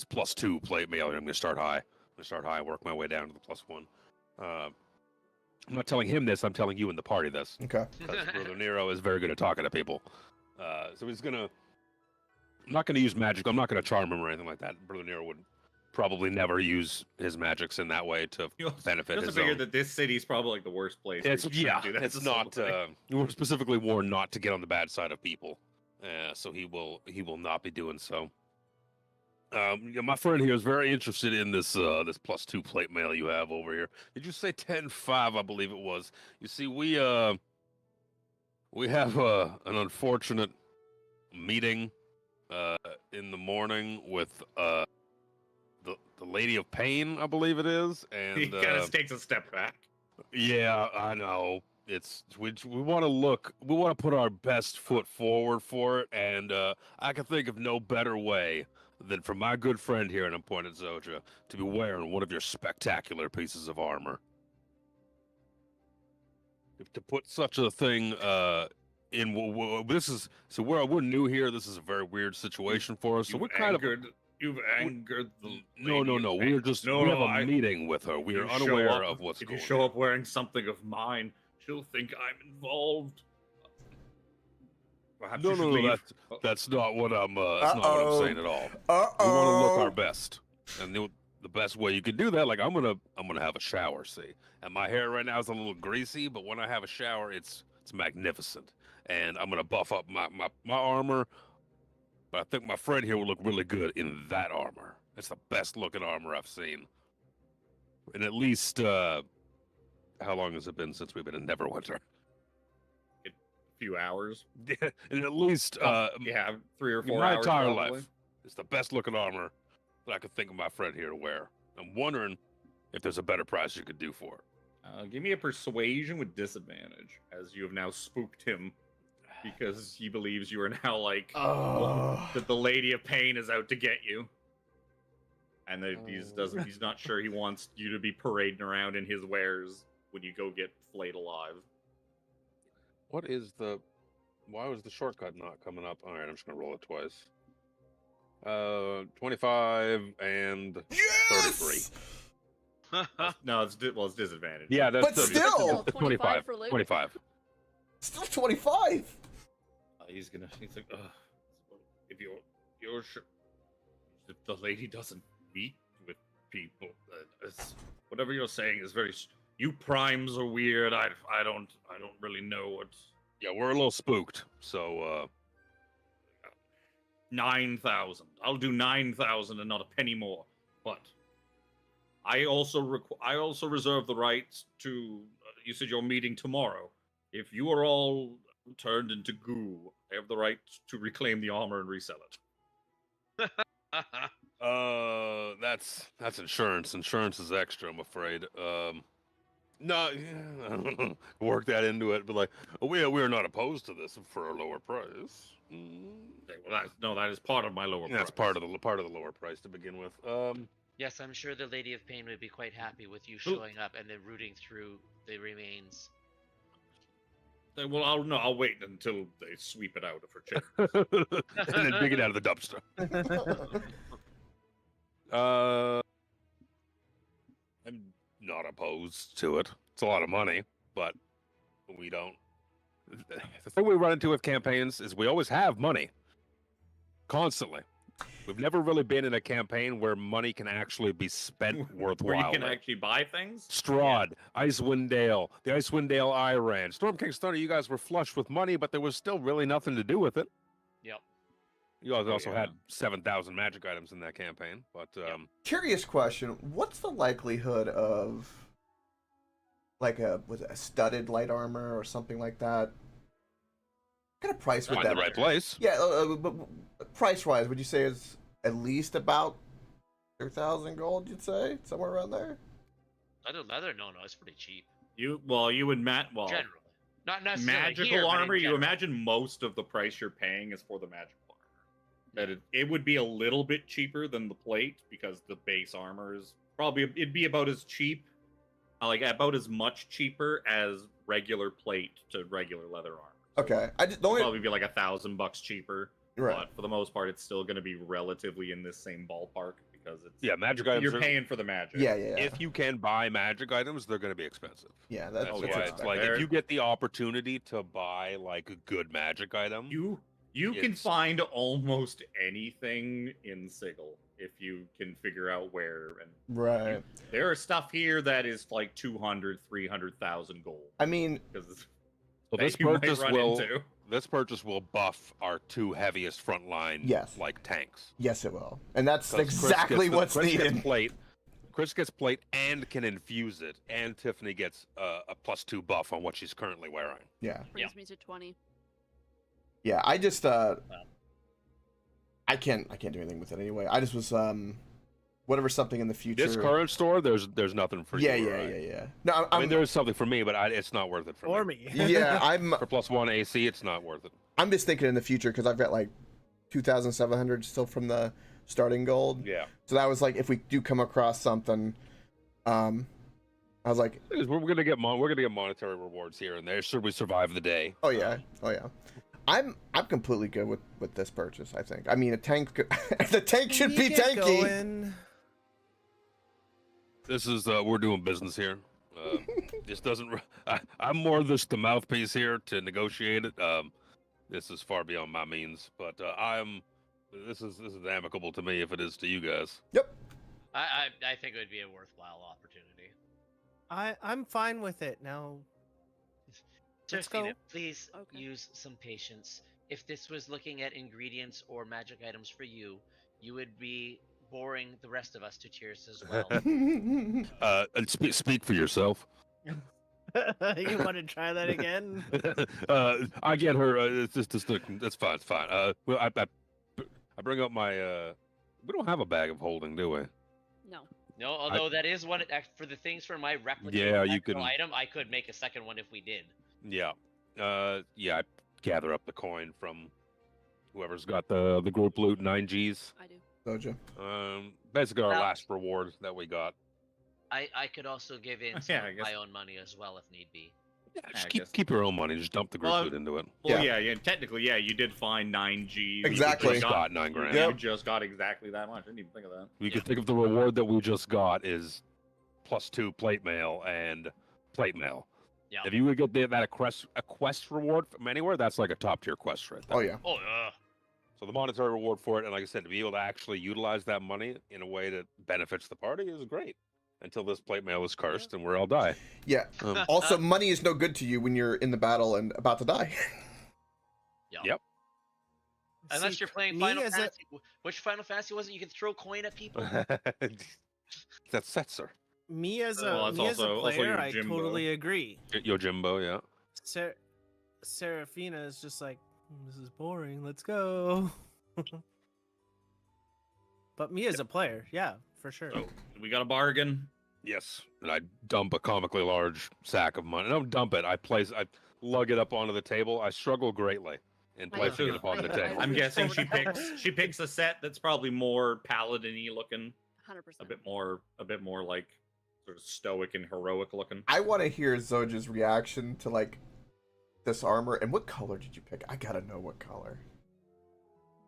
+2 plate mail. I'm gonna start high. Work my way down to the +1. I'm not telling him this. I'm telling you and the party this. Okay. Because Brother Nero is very good at talking to people. So he's gonna. I'm not gonna use magic. I'm not gonna charm him or anything like that. Brother Nero would probably never use his magics in that way to You benefit also his figure own. that this city's probably like the worst place. It's where you shouldn't do that it's to not. somebody. We were specifically warned not to get on the bad side of people, so he will not be doing so. Yeah, my friend here is very interested in this this +2 plate mail you have over here. Did you say 10-5? I believe it was. You see, we have an unfortunate meeting in the morning with the Lady of Pain, I believe it is, and He kind of takes a step back. yeah, I know. It's we want to put our best foot forward for it, and I can think of no better way than for my good friend here, and I'm pointing at Zoja, to be wearing one of your spectacular pieces of armor. To put such a thing in, this is so we're new here. This is a very weird situation for us. So we're kind of You've angered the. no. Lady of We're Pain. just No, we have no, a meeting with her. We if are you show unaware up- of what's If going you show on. up wearing something of mine, she'll think I'm involved. Perhaps you should No, leave. that's not what I'm. That's not what I'm saying at all. Uh We want to look oh. our best, and the best way you can do that, like I'm gonna have a shower. See, and my hair right now is a little greasy, but when I have a shower, it's magnificent, and I'm gonna buff up my armor. But I think my friend here will look really good in that armor. It's the best looking armor I've seen. And at least, how long has it been since we've been in Neverwinter? Few hours. And at least, Yeah, 3 or 4 my hours. entire probably. life. It's the best looking armor that I could think of my friend here to wear. I'm wondering if there's a better price you could do for it. Give me a persuasion with disadvantage, as you have now spooked him, because he believes you are now like Oh. that the Lady of Pain is out to get you, and that he's not sure he wants you to be parading around in his wares when you go get flayed alive. Why was the shortcut not coming up? All right, I'm just gonna roll it twice. 25 and Yes! 33. No, it's disadvantage. Yeah, that's But still! 25. for Luke. 25. Still 25. He's like, if you're sure, if the lady doesn't meet with people. Whatever you're saying is very. You primes are weird. I don't really know what. Yeah, we're a little spooked. So 9,000. I'll do 9,000 and not a penny more. But I also reserve the right to. You said you're meeting tomorrow. If you are all turned into goo, I have the right to reclaim the armor and resell it. that's insurance. Insurance is extra, I'm afraid. No, work that into it. But like, we are not opposed to this for a lower price. Well, that is part of my lower price. That's part of the lower price to begin with. Yes, I'm sure the Lady of Pain would be quite happy with you showing up and then rooting through the remains. Well, I'll wait until they sweep it out of her chair. And then dig it out of the dumpster. I'm not opposed to it. It's a lot of money, but we don't. The thing we run into with campaigns is we always have money. Constantly. We've never really been in a campaign where money can actually be spent worthwhile. Where you can actually buy things? Strahd, Icewind Dale, the Icewind Dale I ran. Storm King's Thunder, you guys were flush with money, but there was still really nothing to do with it. Yep. You guys also had 7,000 magic items in that campaign, but Curious question: what's the likelihood of like a studded light armor or something like that? What kind of price would find that the right place. Yeah, but price-wise, would you say is at least about 2,000 gold? You'd say somewhere around there. Leather, no, it's pretty cheap. You would Generally, not necessarily magical here, but in armor. You general. imagine most of the price you're paying is for the magical armor. That it would be a little bit cheaper than the plate because the base armor is it'd be about as cheap, like about as much cheaper as regular plate to regular leather armor. Okay, Probably be like $1,000 cheaper. Right. But for the most part, it's still going to be relatively in this same ballpark because it's magic items. You're paying for the magic. Yeah. If you can buy magic items, they're going to be expensive. Yeah, that's why what it's like if you get the opportunity to buy like a good magic item, you can find almost anything in Sigil if you can figure out where. And right. There are stuff here that is like 200, 300,000 gold. I mean, this purchase will buff our two heaviest frontline like tanks. Yes, it will, and that's exactly what's needed. Chris gets plate and can infuse it, and Tiffany gets a +2 buff on what she's currently wearing. Yeah, brings me to 20. Yeah, I just I can't do anything with it anyway. I just was whatever something in the future. This current store, there's nothing for you. Yeah. No, I mean there is something for me, but it's not worth it for me. Yeah, I'm for +1 AC. It's not worth it. I'm just thinking in the future because I've got like 2,700 still from the starting gold. Yeah. So that was like if we do come across something, I was like, we're gonna get monetary rewards here and there should we survive the day. Oh yeah. I'm completely good with this purchase. I think. I mean, the tank should be tanky. Going. This is we're doing business here. This doesn't. I'm more just the mouthpiece here to negotiate it. This is far beyond my means, but This is amicable to me if it is to you guys. Yep. I think it would be a worthwhile opportunity. I'm fine with it now. Let's go. Serafina, please use some patience. If this was looking at ingredients or magic items for you, you would be boring the rest of us to tears as well. And speak for yourself. You want to try that again? I get her. It's just that's fine. It's fine. Well, I bring up my. We don't have a bag of holding, do we? No. No, although that is one for the things for my replica item. I could make a second one if we did. Yeah. I gather up the coin from whoever's got the group loot 9Gs. I do. Doja. Basically our last reward that we got. I could also give in some of my own money as well if need be. Yeah, just keep your own money. Just dump the group loot into it. Well, technically, you did find 9G. Exactly. You just got 9 grand. You just got exactly that much. I didn't even think of that. We could think of the reward that we just got is +2 plate mail and plate mail. Yeah. If you would get that a quest reward from anywhere, that's like a top tier quest right there. Oh yeah. Oh yeah. So the monetary reward for it, and like I said, to be able to actually utilize that money in a way that benefits the party is great. Until this plate mail is cursed and we all die. Yeah. Also, money is no good to you when you're in the battle and about to die. Yep. Unless See, you're playing me Final as a- Fantasy. Which Final Fantasy was it? You can throw coin at people. That's Setzer. Me as a Well, that's me as a also player, I Yojimbo. totally agree. Yojimbo, yeah. Seraphina is just like, this is boring. Let's go. But me as a player, yeah, for sure. So we got a bargain. Yes. And I dump a comically large sack of money. I don't dump it. I lug it up onto the table. I struggle greatly in placing it up on the table. I'm guessing she picks a set that's probably more paladin-y looking, 100%. a bit more like sort of stoic and heroic looking. I want to hear Zoj's reaction to like this armor. And what color did you pick? I gotta know what color.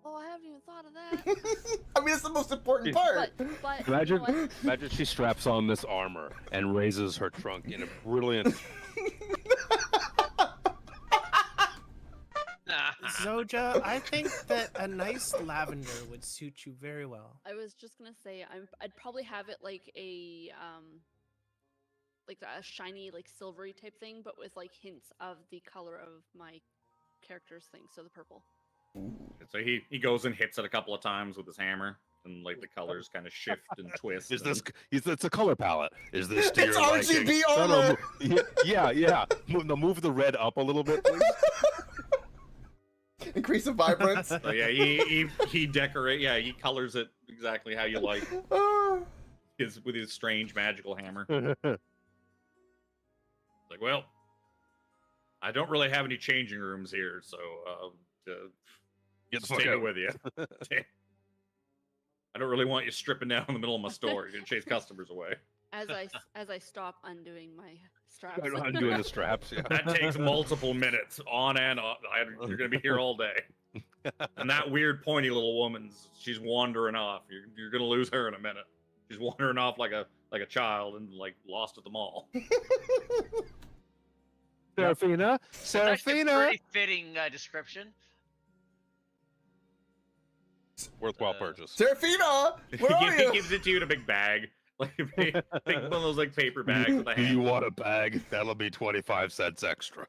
Oh, I haven't even thought of that. I mean, it's the most important part. But Imagine, you know what? imagine she straps on this armor and raises her trunk in a brilliant. Zoja, I think that a nice lavender would suit you very well. I was just gonna say I'd probably have it like a shiny, like silvery type thing, but with like hints of the color of my character's thing, so the purple. So he goes and hits it a couple of times with his hammer, and like the colors kind of shift and twist. Is this? It's a color palette. Is this to It's your RGB liking? armor. Yeah. Move the red up a little bit, please. Increase the vibrance. So yeah, he colors it exactly how you like. With his strange magical hammer. Like, well, I don't really have any changing rooms here, so Get the just fuck take out. it with you. I don't really want you stripping down in the middle of my store. You're gonna chase customers away. As I stop undoing my straps. I'm doing the straps. Yeah. That takes multiple minutes on and off. You're gonna be here all day. And that weird pointy little she's wandering off. You're gonna lose her in a minute. She's wandering off like a child and like lost at the mall. Seraphina, That's actually a pretty fitting description. Worthwhile purchase. Seraphina, where are He you? gives it to you in a big bag, like a big one of those like paper bags with a Do you handle. want a bag? That'll be 25 cents extra.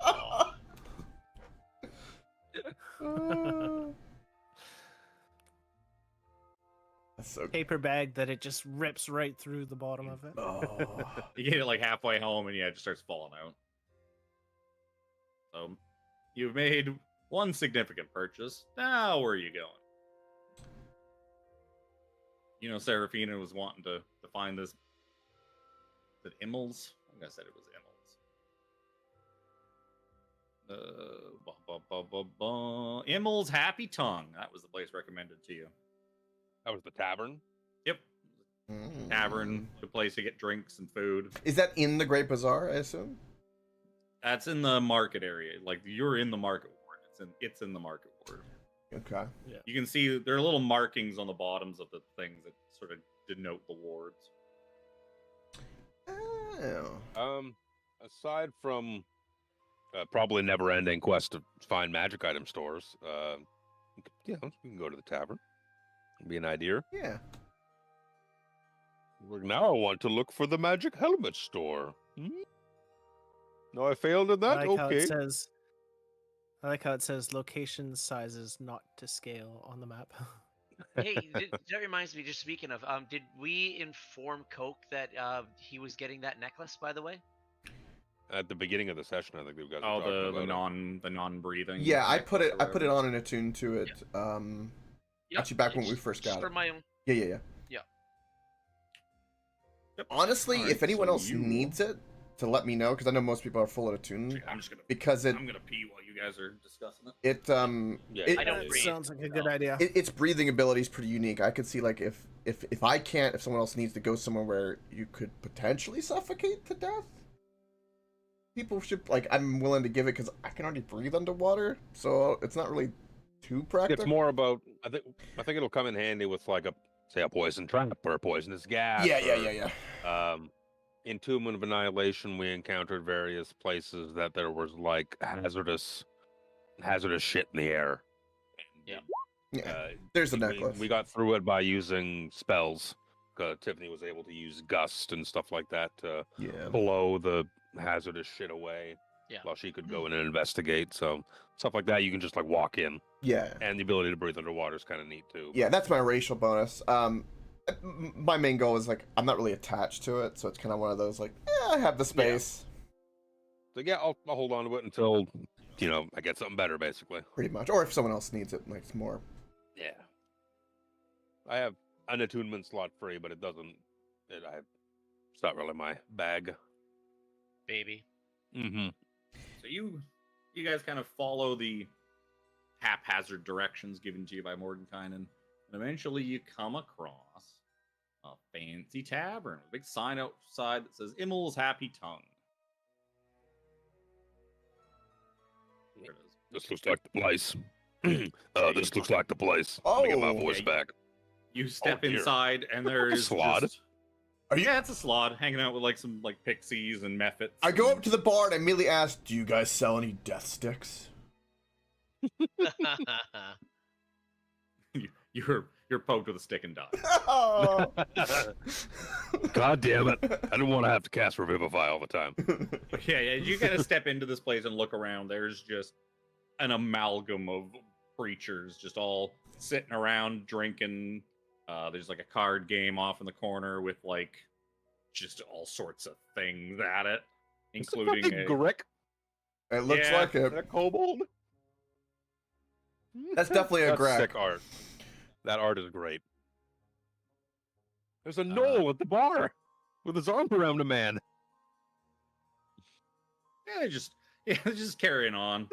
That's so good. Paper bag that it just rips right through the bottom of it. Oh. You get it like halfway home, and it just starts falling out. So you've made one significant purchase. Now where are you going? You know, Seraphina was wanting to find this. Is it Immels? I think I said it was Immels. Immel's Happy Tongue. That was the place recommended to you. That was the tavern. Yep. Tavern, the place to get drinks and food. Is that in the Great Bazaar, I assume? That's in the market area. Like you're in the market ward. It's in the market ward. Okay. You can see there are little markings on the bottoms of the things that sort of denote the wards. Oh. Aside from probably never-ending quest to find magic item stores, we can go to the tavern. Be an idea. Yeah. Now I want to look for the magic helmet store. No, I failed at that. I like how Okay. I like how it says location sizes not to scale on the map. Hey, that reminds me. Just speaking of, did we inform Coke that he was getting that necklace? By the way. At the beginning of the session, I think we've got. Oh, the non-breathing. Yeah, I put it necklace or on and attuned to it. Actually, back when we first got for it. my own. Yeah. Yep. Honestly, Alright, if anyone so else you- needs it, to let me know, because I know most people are full of attuned. I'm just gonna Because I'm gonna pee while you guys are discussing it. it I don't breathe. Sounds like a good idea. its breathing ability is pretty unique. I could see like if I can't, if someone else needs to go somewhere where you could potentially suffocate to death, people should like. I'm willing to give it because I can already breathe underwater, so it's not really too practical. It's more about. I think it'll come in handy with like a poison trap or a poisonous gas. Yeah. In Tomb of Annihilation, we encountered various places that there was like hazardous shit in the air. Yeah. Yeah, there's the necklace. We got through it by using spells. Tiffany was able to use gust and stuff like that to blow the hazardous shit away. Yeah. While she could go in and investigate. So stuff like that, you can just like walk in. Yeah. And the ability to breathe underwater is kind of neat too. Yeah, that's my racial bonus. My main goal is like I'm not really attached to it, so it's kind of one of those like, I have the space. So yeah, I'll hold on to it until I get something better, basically. Pretty much, or if someone else needs it, like it's more. Yeah. I have an attunement slot free, but it's not really my bag. Baby. Mm-hmm. So you guys kind of follow the haphazard directions given to you by Mordenkainen, and eventually you come across a fancy tavern, a big sign outside that says Immel's Happy Tongue. There it is. This looks like the place. This looks like the place. Let me get my voice back. You step inside, and there's Slod. Yeah, it's a slod hanging out with like some like pixies and mephits. I go up to the bar and immediately ask, "Do you guys sell any death sticks?" You're poked with a stick and die. Oh. God damn it! I didn't want to have to cast Revivify all the time. Yeah. You gotta step into this place and look around. There's just an amalgam of creatures, just all sitting around drinking. There's like a card game off in the corner with like just all sorts of things at it, including a Grick. It looks like a kobold. That's definitely a Greg. Sick art. That art is great. There's a knoll at the bar with his arm around a man. they're just carrying on.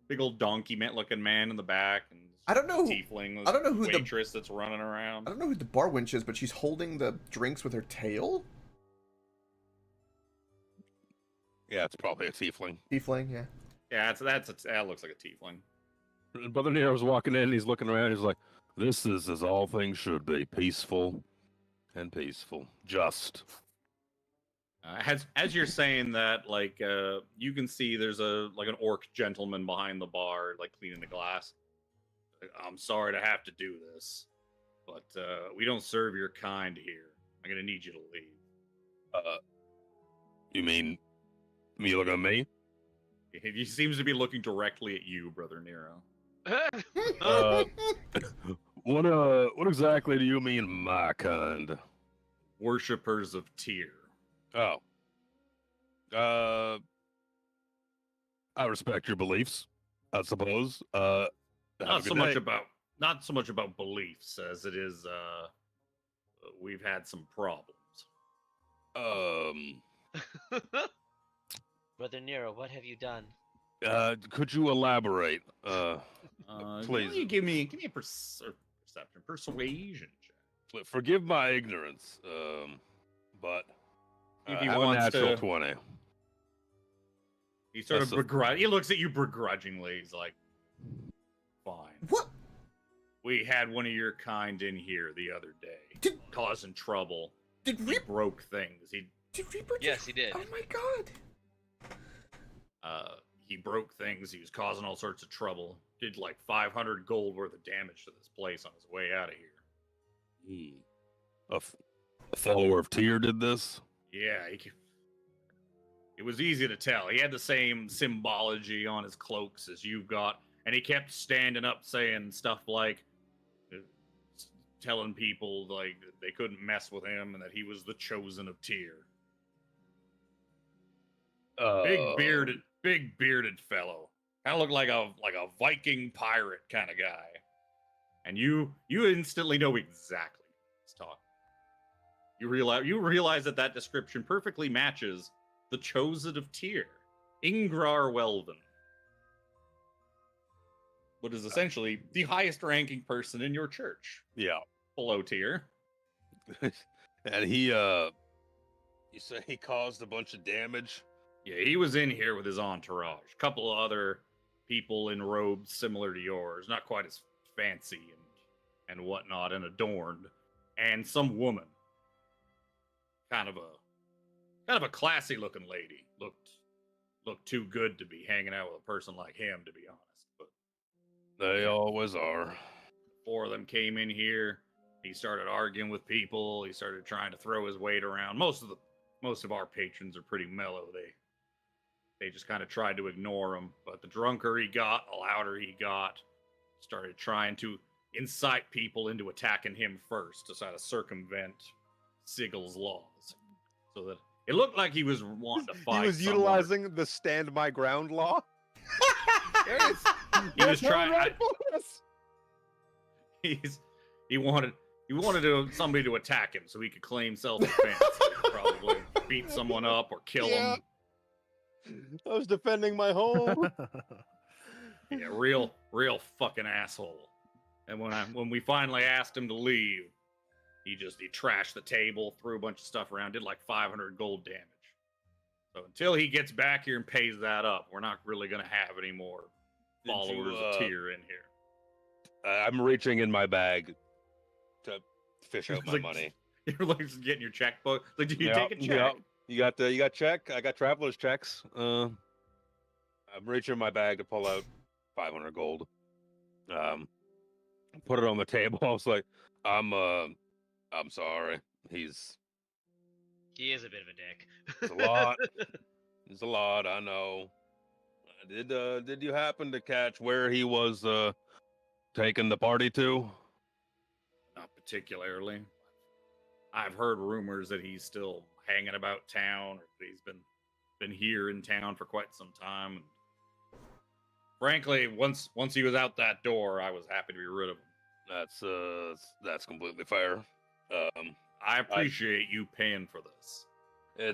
Big old donkey looking man in the back, and I don't know. Tiefling. I don't know who the waitress that's running around. I don't know who the bar wench is, but she's holding the drinks with her tail. Yeah, it's probably a tiefling. Tiefling, yeah. Yeah, that looks like a tiefling. Brother Nero's walking in, he's looking around, he's like, this is as all things should be, peaceful and peaceful. Just. As you're saying that, like, you can see there's an orc gentleman behind the bar, like, cleaning the glass. I'm sorry to have to do this, but we don't serve your kind here. I'm gonna need you to leave. You mean me looking at me? He seems to be looking directly at you, Brother Nero. What exactly do you mean, my kind? Worshippers of Tyr. Oh. I respect your beliefs, I suppose. Not so much about beliefs as it is we've had some problems. Brother Nero, what have you done? Could you elaborate? Please. You give me a persuasion check. Forgive my ignorance, but If he I have a wants natural to- 20. He sort of he looks at you begrudgingly. He's like, "Fine. What? We had one of your kind in here the other day, causing trouble. Did He broke things. Did Reaper? Yes, he did. Oh my god. He broke things. He was causing all sorts of trouble. Did like 500 gold worth of damage to this place on his way out of here. A follower of Tyr did this? Yeah, it was easy to tell. He had the same symbology on his cloaks as you've got, and he kept standing up saying stuff like, telling people like they couldn't mess with him and that he was the chosen of Tyr. Big bearded fellow. Kind of looked like a Viking pirate kind of guy. And you instantly know exactly what he's talking. You realize that description perfectly matches the chosen of Tyr, Ingrar Welven. What is essentially the highest ranking person in your church. Yeah. Below Tyr. And you say he caused a bunch of damage? Yeah, he was in here with his entourage. A couple of other people in robes similar to yours, not quite as fancy and whatnot and adorned, and some woman. Kind of a classy looking lady. Looked too good to be hanging out with a person like him, to be honest. But They always are. 4 of them came in here. He started arguing with people. He started trying to throw his weight around. Most of our patrons are pretty mellow. They just kind of tried to ignore him. But the drunker he got, the louder he got. Started trying to incite people into attacking him first to try to circumvent Sigel's laws. So that it looked like he was wanting to fight. He was someone. utilizing the stand my ground law. He was trying. He wanted somebody to attack him so he could claim self-defense. He could probably beat someone up or kill him. I was defending my home. Yeah, real fucking asshole. And when we finally asked him to leave, he trashed the table, threw a bunch of stuff around, did like 500 gold damage. So until he gets back here and pays that up, we're not really gonna have any more followers of Tyr in here. I'm reaching in my bag to fish out my money. You're like just getting your checkbook. Like, do you take a check? You got check. I got traveler's checks. I'm reaching in my bag to pull out 500 gold. Put it on the table. I was like, I'm sorry. He is a bit of a dick. It's a lot. It's a lot. I know. Did you happen to catch where he was taking the party to? Not particularly. I've heard rumors that he's still hanging about town, or that he's been here in town for quite some time. And frankly, once he was out that door, I was happy to be rid of him. That's completely fair. I appreciate you paying for this.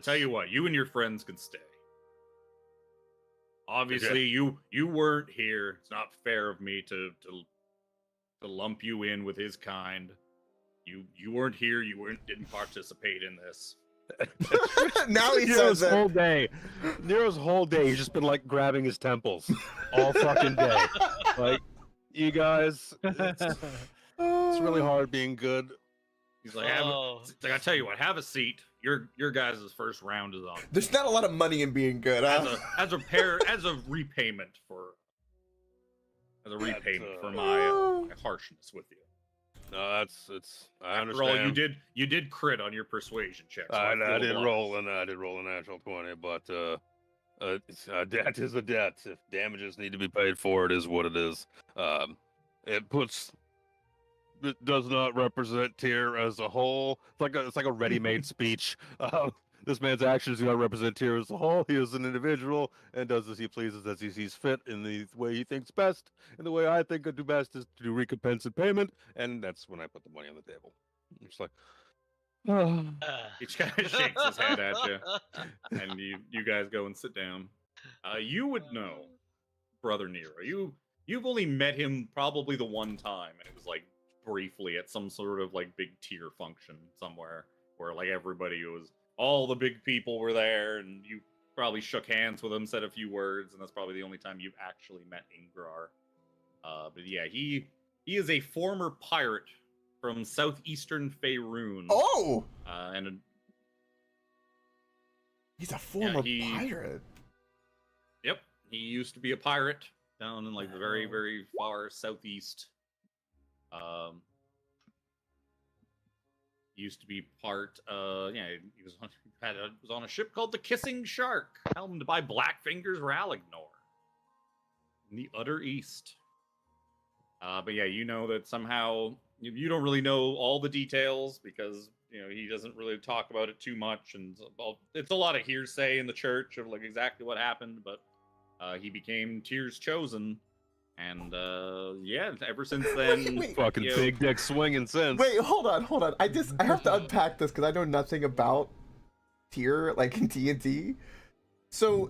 Tell you what, you and your friends can stay. Obviously, you weren't here. It's not fair of me to lump you in with his kind. You weren't here. Didn't participate in this. Now he says it. Nero's whole day, he's just been like grabbing his temples all fucking day. Like, you guys, it's really hard being good. He's like, I tell you what, have a seat. Your guys' first round is on. There's not a lot of money in being good. As a repayment for my harshness with you. No, I understand. After all, you did crit on your persuasion check. So I did roll a natural 20, but a debt is a debt. If damages need to be paid for, it is what it is. It does not represent Tyr as a whole. It's like a ready-made speech. This man's actions do not represent Tyr as a whole. He is an individual and does as he pleases, as he sees fit, in the way he thinks best. And the way I think I do best is to do recompense and payment. And that's when I put the money on the table. I'm just like, he kind of shakes his head at you, and you guys go and sit down. You would know, Brother Nero. You've only met him probably the one time, and it was like briefly at some sort of like big Tyr function somewhere where like all the big people were there, and you probably shook hands with him, said a few words, and that's probably the only time you've actually met Ingrar. But yeah, he is a former pirate from southeastern Faerun. Oh! He's a former pirate. Yep, he used to be a pirate down in like the very, very far southeast. Used to be part. He was on a ship called the Kissing Shark, helmed by Blackfinger's Ralignor in the utter east. But yeah, you know that somehow you don't really know all the details because he doesn't really talk about it too much, and it's a lot of hearsay in the church of like exactly what happened. But he became Tyr's chosen. And ever since then, fucking big dick swinging since. Wait, hold on. I have to unpack this because I know nothing about Tyr, like in D&D. So,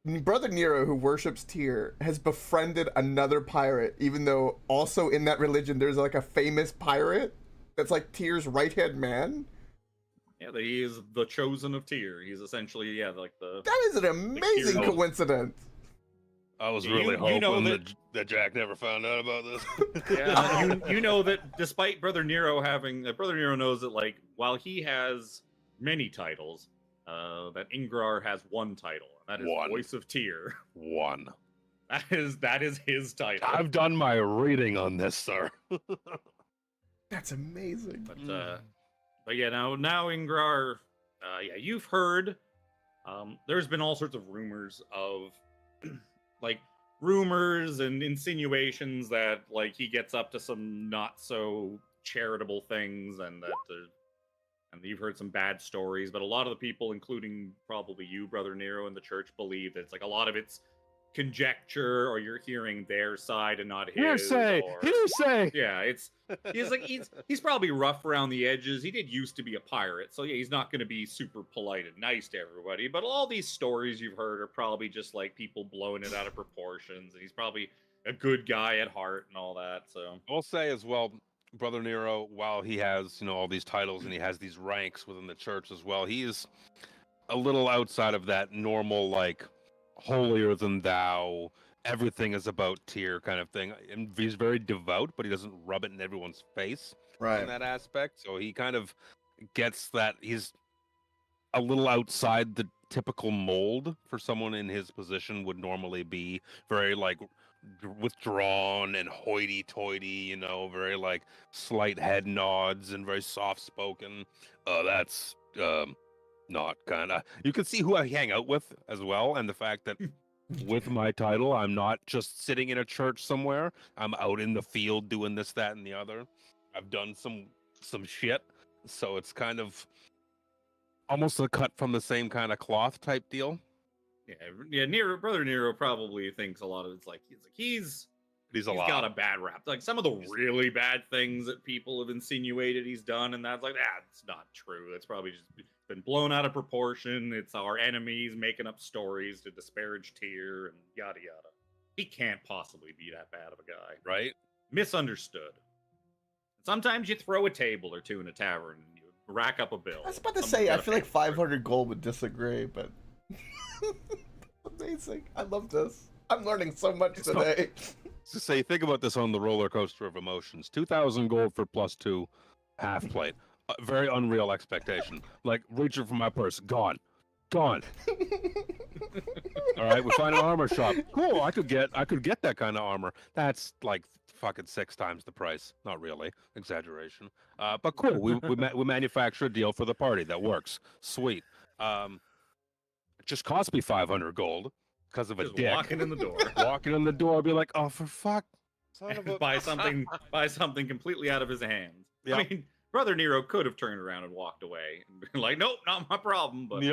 Brother Nero, who worships Tyr, has befriended another pirate, even though also in that religion there's like a famous pirate that's like Tyr's right-hand man. Yeah, he is the chosen of Tyr. He's essentially like the. That is an amazing coincidence. I was really hoping that Jack never found out about this. Yeah, you know that despite Brother Nero knows that like while he has many titles, that Ingrar has one title, and that is Voice of Tyr. One. That is his title. I've done my reading on this, sir. That's amazing. But yeah, now Ingrar, yeah, you've heard. There's been all sorts of rumors of, like, rumors and insinuations that, like, he gets up to some not so charitable things, and that and you've heard some bad stories. But a lot of the people, including probably you, Brother Nero, in the church, believe that it's like a lot of it's conjecture, or you're hearing their side and not his. Hearsay! Or, Hearsay! yeah, he's probably rough around the edges. He did used to be a pirate, so yeah, he's not going to be super polite and nice to everybody. But all these stories you've heard are probably just like people blowing it out of proportions, and he's probably a good guy at heart and all that. So I'll say as well, Brother Nero, while he has, all these titles and he has these ranks within the church as well, he is a little outside of that normal, like, holier than thou, everything is about tier kind of thing. And he's very devout, but he doesn't rub it in everyone's face in that aspect. So he kind of gets that he's a little outside the typical mold for someone in his position would normally be. Very, like, withdrawn and hoity-toity, very, like, slight head nods and very soft-spoken. That's not kind of, you can see who I hang out with as well, and the fact that with my title I'm not just sitting in a church somewhere, I'm out in the field doing this, that, and the other. I've done some shit, so it's kind of almost a cut from the same kind of cloth type deal. Yeah, Brother Nero probably thinks a lot of it's like he's got a bad rap. Like, some of the really bad things that people have insinuated he's done, and that's like, it's not true. It's probably just been blown out of proportion. It's our enemies making up stories to disparage Tyr and yada yada. He can't possibly be that bad of a guy. Right? Misunderstood. Sometimes you throw a table or two in a tavern and you rack up a bill. I was about to say, I feel like 500 gold would disagree, but amazing. I love this. I'm learning so much today. To say, think about this on the roller coaster of emotions. 2,000 gold for +2 half plate. Very unreal expectation. Like, reaching for my purse, gone. All right, we find an armor shop. Cool, I could get that kind of armor. That's like fucking 6 times the price. Not really, exaggeration. But cool. We manufacture a deal for the party that works. Sweet. It just cost me 500 gold because of a dick. Walking in the door. Walking in the door, be like, oh, for fuck. Son of a... buy something completely out of his hands. Yep. I mean, Brother Nero could have turned around and walked away and been like, nope, not my problem. But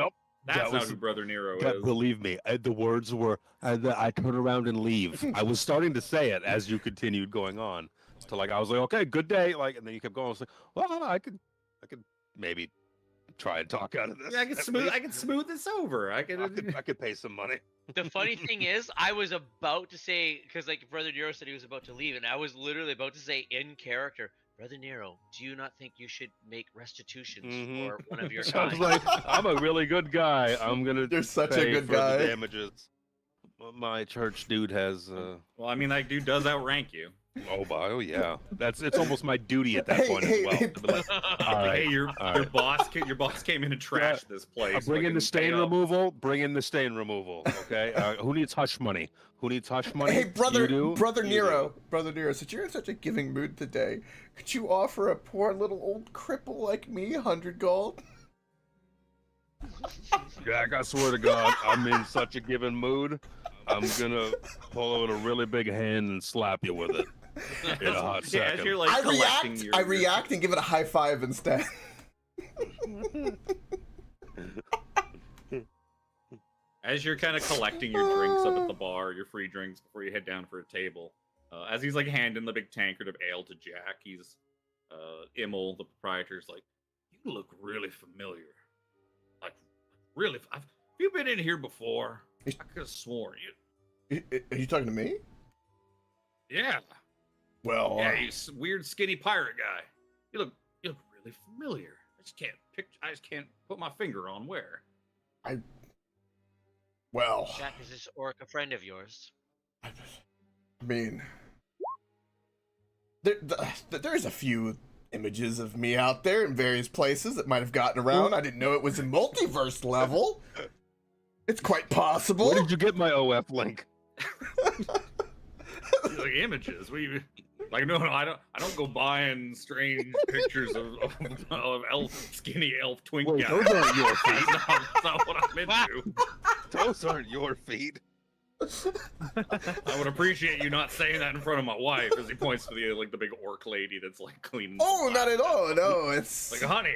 that's not who Brother Nero is. Believe me, the words were, I turn around and leave. I was starting to say it as you continued going on. To, like, I was like, okay, good day. Like, and then you kept going. I was like, well, I could maybe try and talk out of this. Yeah, I can smooth this over. I could pay some money. The funny thing is, I was about to say, because like Brother Nero said he was about to leave, and I was literally about to say in character, Brother Nero, do you not think you should make restitutions for one of your I was like, I'm a really good guy. I'm gonna. You're such a pay good for guy. The damages. My church dude has. Well, I mean, that dude does outrank you. Oh yeah. It's almost my duty at that point as well. To be like, all right, hey, your boss came in and trashed this place. Bring in the stain removal. Bring in the stain removal. Okay. Who needs hush money? Hey, brother Nero, since you're in such a giving mood today, could you offer a poor little old cripple like me 100 gold? Jack, I swear to God, I'm in such a giving mood. I'm gonna pull out a really big hand and slap you with it in a hot second. As you're, like, I react and give it a high five instead. As you're kind of collecting your drinks up at the bar, your free drinks before you head down for a table, as he's like handing the big tankard of ale to Jack, he's Immel, the proprietor's like, "You look really familiar. Like, really? Have you been in here before? I could have sworn you." Are you talking to me? Yeah. Well, yeah, he's weird, skinny pirate guy. You look really familiar. I just can't put my finger on where. Well, Jack, is this orc a friend of yours? I mean, there's a few images of me out there in various places that might have gotten around. I didn't know it was in multiverse level. It's quite possible. Where did you get my OF link? Like images. We like no, I don't go buying strange pictures of skinny elf twink Wait, guys. those aren't your feet. That's not what I'm into. Those aren't your feet. I would appreciate you not saying that in front of my wife, as he points to the big orc lady that's like cleaning. Oh, not at all. No, it's Like, honey,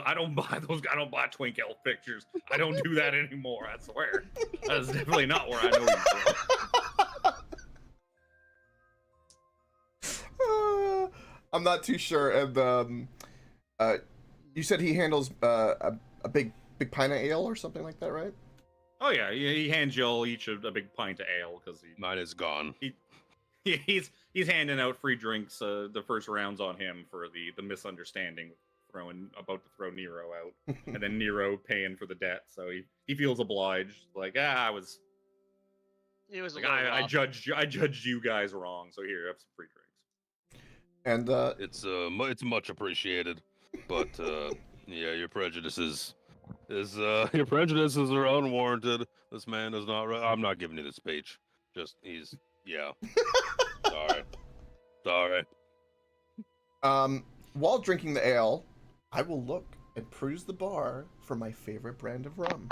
I don't buy those. I don't buy twink elf pictures. I don't do that anymore. I swear. That's definitely not where I know you from. I'm not too sure. And you said he handles a big pint of ale or something like that, right? Oh yeah, he hands you all each a big pint of ale because Mine is gone. he's handing out free drinks. The first round's on him for the misunderstanding, about to throw Nero out, and then Nero paying for the debt. So he feels obliged. Like It was a like, little I rough. judged you guys wrong. So here, have some free drinks. And It's much appreciated, but yeah, your prejudices are unwarranted. This man is not right. I'm not giving you the speech. Just yeah. Sorry. While drinking the ale, I will look and peruse the bar for my favorite brand of rum.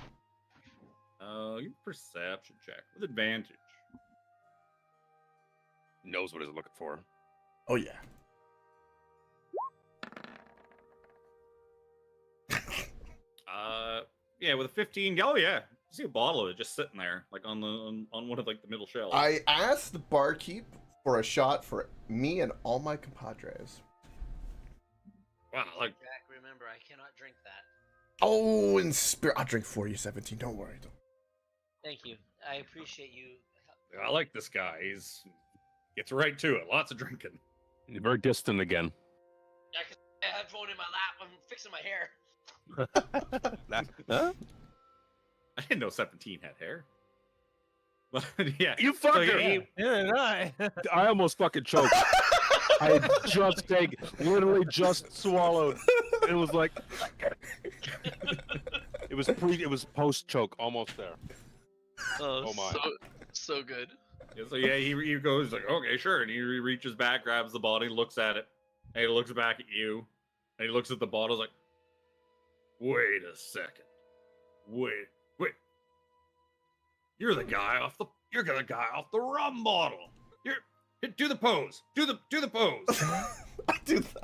Your perception check with advantage. Knows what he's looking for. Oh yeah. Yeah, with a 15. Oh yeah, you see a bottle of it just sitting there, like on one of like the middle shelves. I asked the barkeep for a shot for me and all my compadres. Wow, like Jack, remember, I cannot drink that. Oh, in spirit, I'll drink for you, 17. Don't worry. Thank you. I appreciate you. I like this guy. He's gets right to it. Lots of drinking. You're very distant again. I can I have phone in my lap. I'm fixing my hair. Huh? I didn't know 17 had hair. But yeah, You so fucker! Yeah, and I. I almost fucking choked. I had just literally just swallowed. It was like it was post choke, almost there. Oh my. So good. So yeah, he goes like, okay, sure, and he reaches back, grabs the bottle, he looks at it, and he looks back at you, and he looks at the bottle, like, wait a second, wait, you're the guy off the rum bottle. Do the pose, do the pose.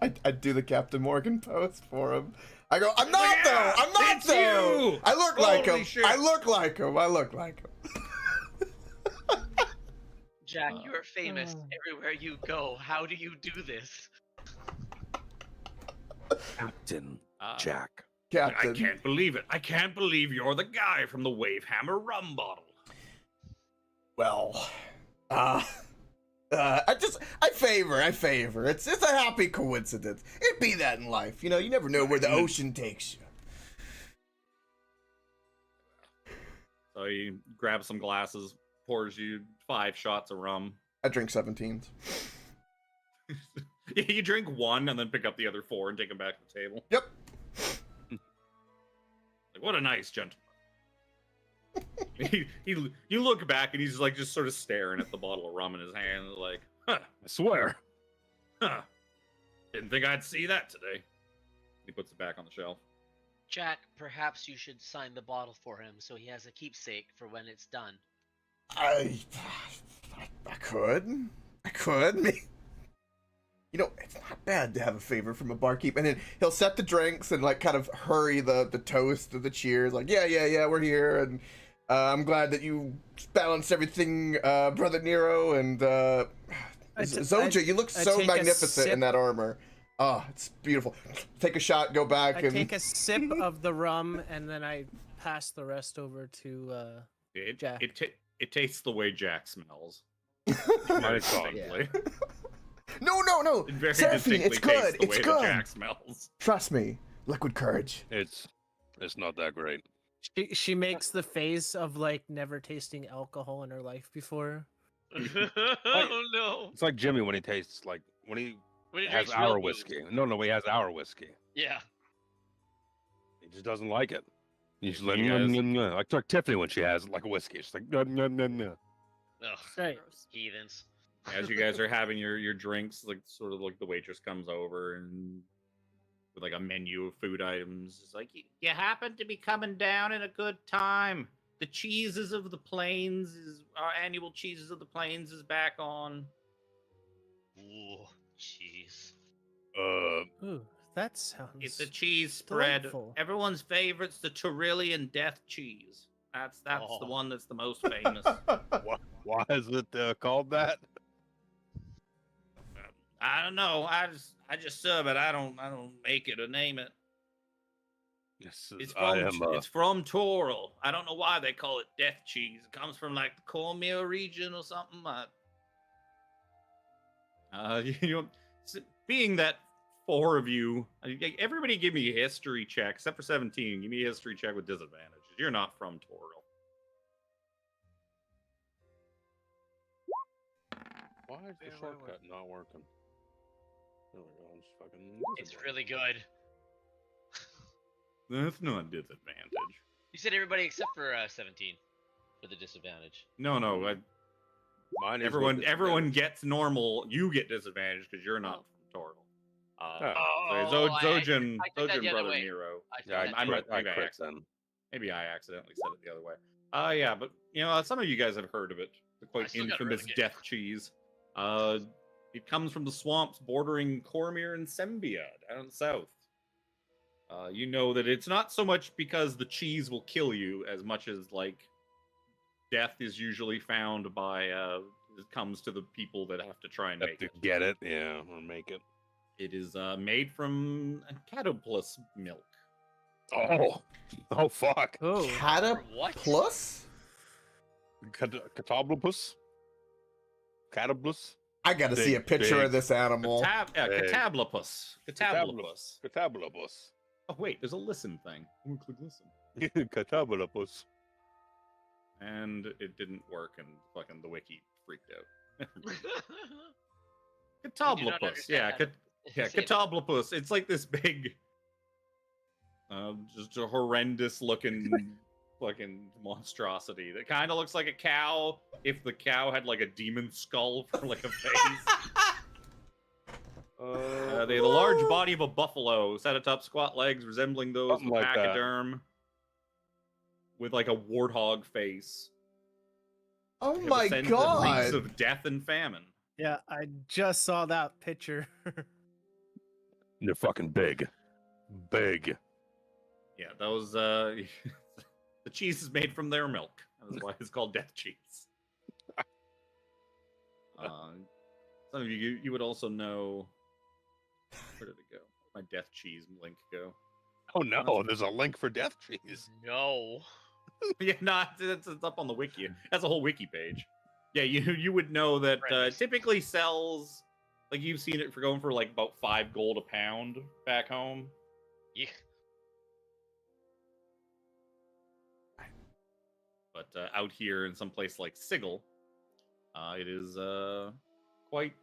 I do the Captain Morgan pose for him. I go, I'm not Yeah, though. I'm not it's though. you! I look like Holy him. shit. I look like him. Jack, you are famous everywhere you go. How do you do this? Captain Uh, Jack. Captain. I can't believe it. I can't believe you're the guy from the Wavehammer rum bottle. Well, I favor. It's a happy coincidence. It'd be that in life, you know. You never know where the ocean takes you. So he grabs some glasses, pours you 5 shots of rum. I drink 17s. You drink one and then pick up the other 4 and take them back to the table. Yep. Like, what a nice gentleman. You look back and he's like just sort of staring at the bottle of rum in his hand, like, huh, I swear. huh. Didn't think I'd see that today. He puts it back on the shelf. Jack, perhaps you should sign the bottle for him so he has a keepsake for when it's done. I could. You know, it's not bad to have a favor from a barkeep. And then he'll set the drinks and like kind of hurry the toast or the cheers. Like, yeah, we're here. And I'm glad that you balanced everything, Brother Nero. And Zoja, you look so magnificent in that armor. Oh, it's beautiful. Take a shot, go back. I take a sip of the rum, and then I pass the rest over to Jack. It tastes the way Jack smells. My God. Distinctly. No. It very Seraphine, it's distinctly tastes good. the It's way good. that Jack smells. Trust me. Liquid courage. It's not that great. She makes the face of like never tasting alcohol in her life before. Oh no! It's like Jimmy when he tastes like when he has drinks real our booze. whiskey. No, he has our whiskey. Yeah. He just doesn't like it. He's like, You guys- like Tiffany when she has like whiskey. She's like, no. Ugh, Right. Gross. heathens. As you guys are having your drinks, like sort of like the waitress comes over and with like a menu of food items. It's like you happen to be coming down in a good time. The cheeses of the plains is our annual cheeses of the plains is back on. Ooh, jeez. Ooh, that sounds. It's a cheese spread. delightful. Everyone's favorite's the Tyrolean Death cheese. That's the Oh. one that's the most famous. Why is it called that? I don't know. I just sub it. I don't make it or name it. Yes, It's I from am. it's from Toral. I don't know why they call it death cheese. It comes from like the cornmeal region or something. You know, being that four of you, everybody give me a history check except for 17. Give me a history check with disadvantage. You're not from Toral. Why is the shortcut not working? There we go. I'm just fucking. It's really good. That's not disadvantage. You said everybody except for 17 for the disadvantage. No. Mine is Everyone gets normal. You get disadvantage because you're not Oh. from Toral. Oh, Zojin, I took that Zojin the other brother way. Nero. I took Yeah, that I the other might- way. I crit then. Maybe I accidentally said it the other way. Yeah, but you know, some of you guys have heard of it. The I quite still got infamous renegade. death cheese. It comes from the swamps bordering Cormyr and Sembia down south. You know that it's not so much because the cheese will kill you as much as like death is usually found by it comes to the people that have to try and Have make to it. get it, yeah, or make it. It is made from caterpillar milk. Oh, fuck. Oh, What? Cataplus? Catablopus? Catablus? I gotta see a Big, picture big. of this animal. Catablopus. Catablopus. Catablopus. Oh wait, there's a listen thing. I'm gonna click listen. Catablopus. And it didn't work, and fucking the wiki freaked out. Catablopus. understand Yeah, how to yeah, say that. Catablopus. It's like this big, just a horrendous looking fucking monstrosity that kind of looks like a cow if the cow had like a demon skull for like a face. They have the large body of a buffalo, set atop squat legs resembling those Something of like that. pachyderm, with like a warthog face. Oh They have a my scent that reeks god! of death and famine. yeah, I just saw that picture. They're fucking big. Big. Yeah, that was the cheese is made from their milk. That's why it's called death cheese. Some of you would also know. Where did it go? My death cheese link go? Oh no, there's a link for death cheese. No. Yeah, it's up on the wiki. That's a whole wiki page. Yeah, you would know that Horrendous. typically sells, like you've seen it for going for like about 5 gold a pound back home. Yeah. But out here in some place like Sigil, it is quite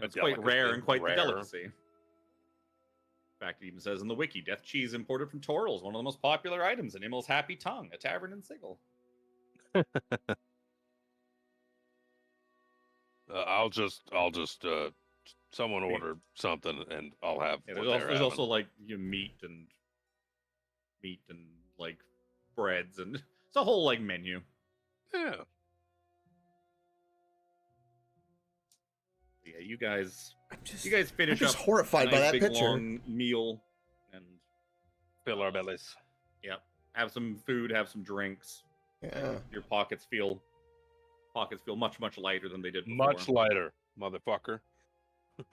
A it's quite rare delicacy. and quite Rare. the delicacy. In fact, it even says in the wiki, death cheese imported from Toril is one of the most popular items in Immel's Happy Tongue, a tavern in Sigil. I'll just someone order something and I'll have. Yeah, what there's they're also having. like meat and like breads and it's a whole like menu. Yeah. Yeah, you guys I'm finish just up horrified a by nice that big picture. long meal and Fill our bellies. have some food, have some drinks. Yeah. Your pockets feel much lighter than they did before. Much lighter, motherfucker.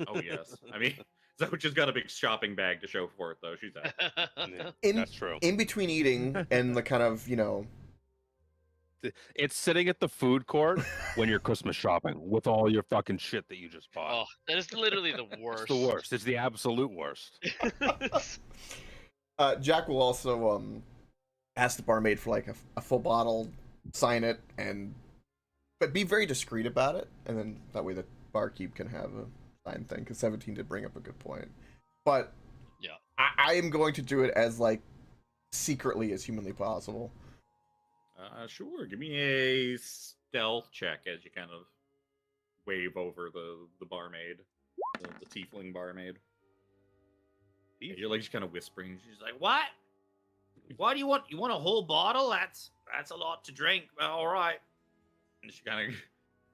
Oh yes. I mean, Zocha's got a big shopping bag to show for it though. She's happy. Yeah, In that's true. in between eating and the kind of, It's sitting at the food court when you're Christmas shopping with all your fucking shit that you just bought. Oh, that is literally the worst. It's the worst. It's the absolute worst. Jack will also ask the barmaid for like a full bottle, sign it, but be very discreet about it, and then that way the barkeep can have a signed thing. Because 17 did bring up a good point, but Yeah. I am going to do it as like secretly as humanly possible. Sure. Give me a stealth check as you kind of wave over the barmaid, the tiefling barmaid. And you're like just kind of whispering. She's like, "What? What do you want? You want a whole bottle? That's a lot to drink. Well, all right." And she kind of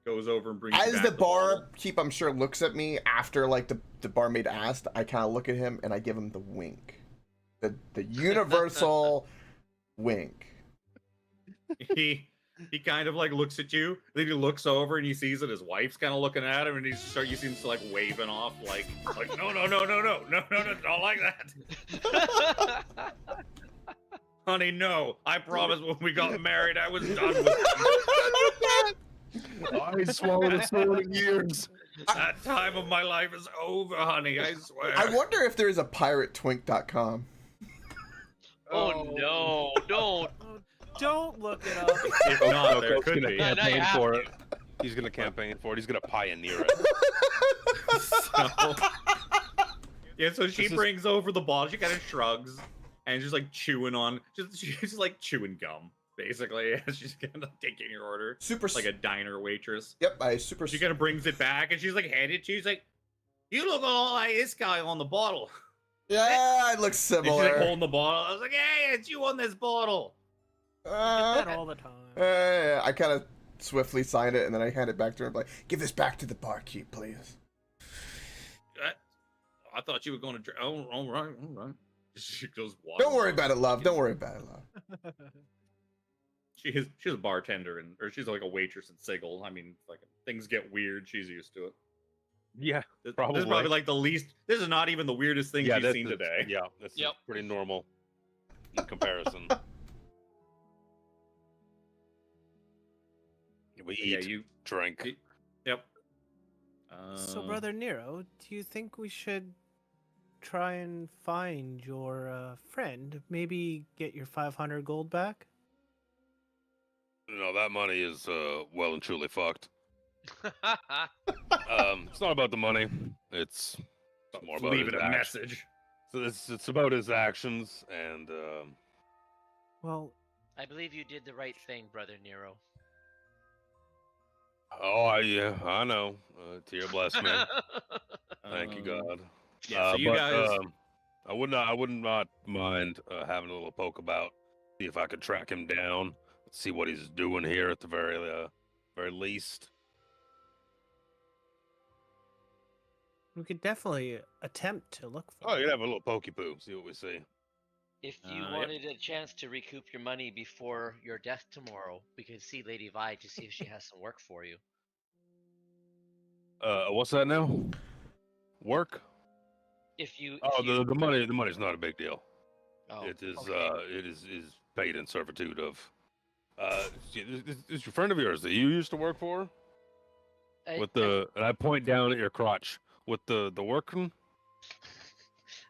goes over and brings. As you the back bottle. barkeep, I'm sure, looks at me after like the barmaid asked, I kind of look at him and I give him the wink, the universal wink. He kind of like looks at you, then he looks over and he sees that his wife's kind of looking at him, and you see him like waving off, like no, not like that. Honey, no. I promise when we got married, I was done with you. I swallowed a sword in years. That time of my life is over, honey. I swear. I wonder if there is a piratwink.com. Oh no! Don't. Don't look it up. If not, there Coke's could gonna be. Yeah, now you campaign have for to. it. He's gonna campaign for it. He's gonna pioneer it. So, yeah, so she This is- brings over the bottle. She kind of shrugs and just like chewing on, she's like chewing gum, basically, as she's kind of taking your order. Super. Like a diner waitress. Yep, I super. She kind of brings it back and she's like, hand it to you. She's like, "You look a lot like this guy on the bottle." Yeah, it looks And she's like similar. holding the bottle. I was like, "Hey, it's you on this bottle." That all the time. I kind of swiftly signed it and then I hand it back to her. I'm like, give this back to the barkeep, please. I thought you were going to drink. Oh, all right. She goes, "What?" Don't worry about it, love. Don't worry about it, love. She's a bartender or she's like a waitress in Sigil. I mean, like things get weird. She's used to it. Yeah, This is Probably. probably like the least. This is not even the weirdest thing she's this seen is- today. Yeah, this Yep. is pretty normal in comparison. We Yeah, eat, you. drink. Yep. So, Brother Nero, do you think we should try and find your friend? Maybe get your 500 gold back? No, that money is well and truly fucked. It's not about the money. It's more about leave his it a actions. message. So it's about his actions and Well, I believe you did the right thing, Brother Nero. yeah, I know. Tear bless me. Thank you, God. Yeah. So you but, guys. I would not mind having a little poke about, see if I could track him down, see what he's doing here at the very least. we could definitely attempt to look for Oh, him. you can have a little pokey poo, see what we see. If you Yep. wanted a chance to recoup your money before your death tomorrow, we could see Lady Vi to see if she has some work for you. What's that now? Work? If you. Oh, if you, the money's not a big deal. Oh, It is okay. it is paid in servitude of. Is your friend of yours that you used to work for? With the and I point down at your crotch with the working.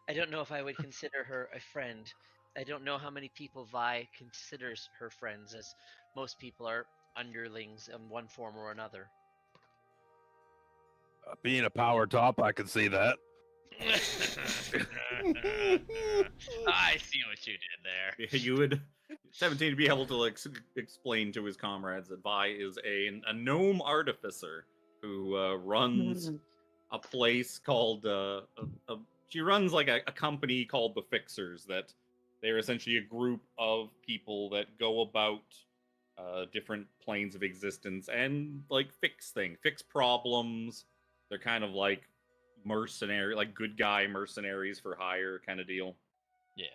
I don't know if I would consider her a friend. I don't know how many people Vi considers her friends, as most people are underlings in one form or another. Being a power top, I can see that. I see what you did there. You would 17 to be able to like explain to his comrades that Vi is a gnome artificer who runs a place called she runs like a company called the Fixers. That they're essentially a group of people that go about different planes of existence and like fix problems. They're kind of like mercenary, like good guy mercenaries for hire kind of deal. Yeah.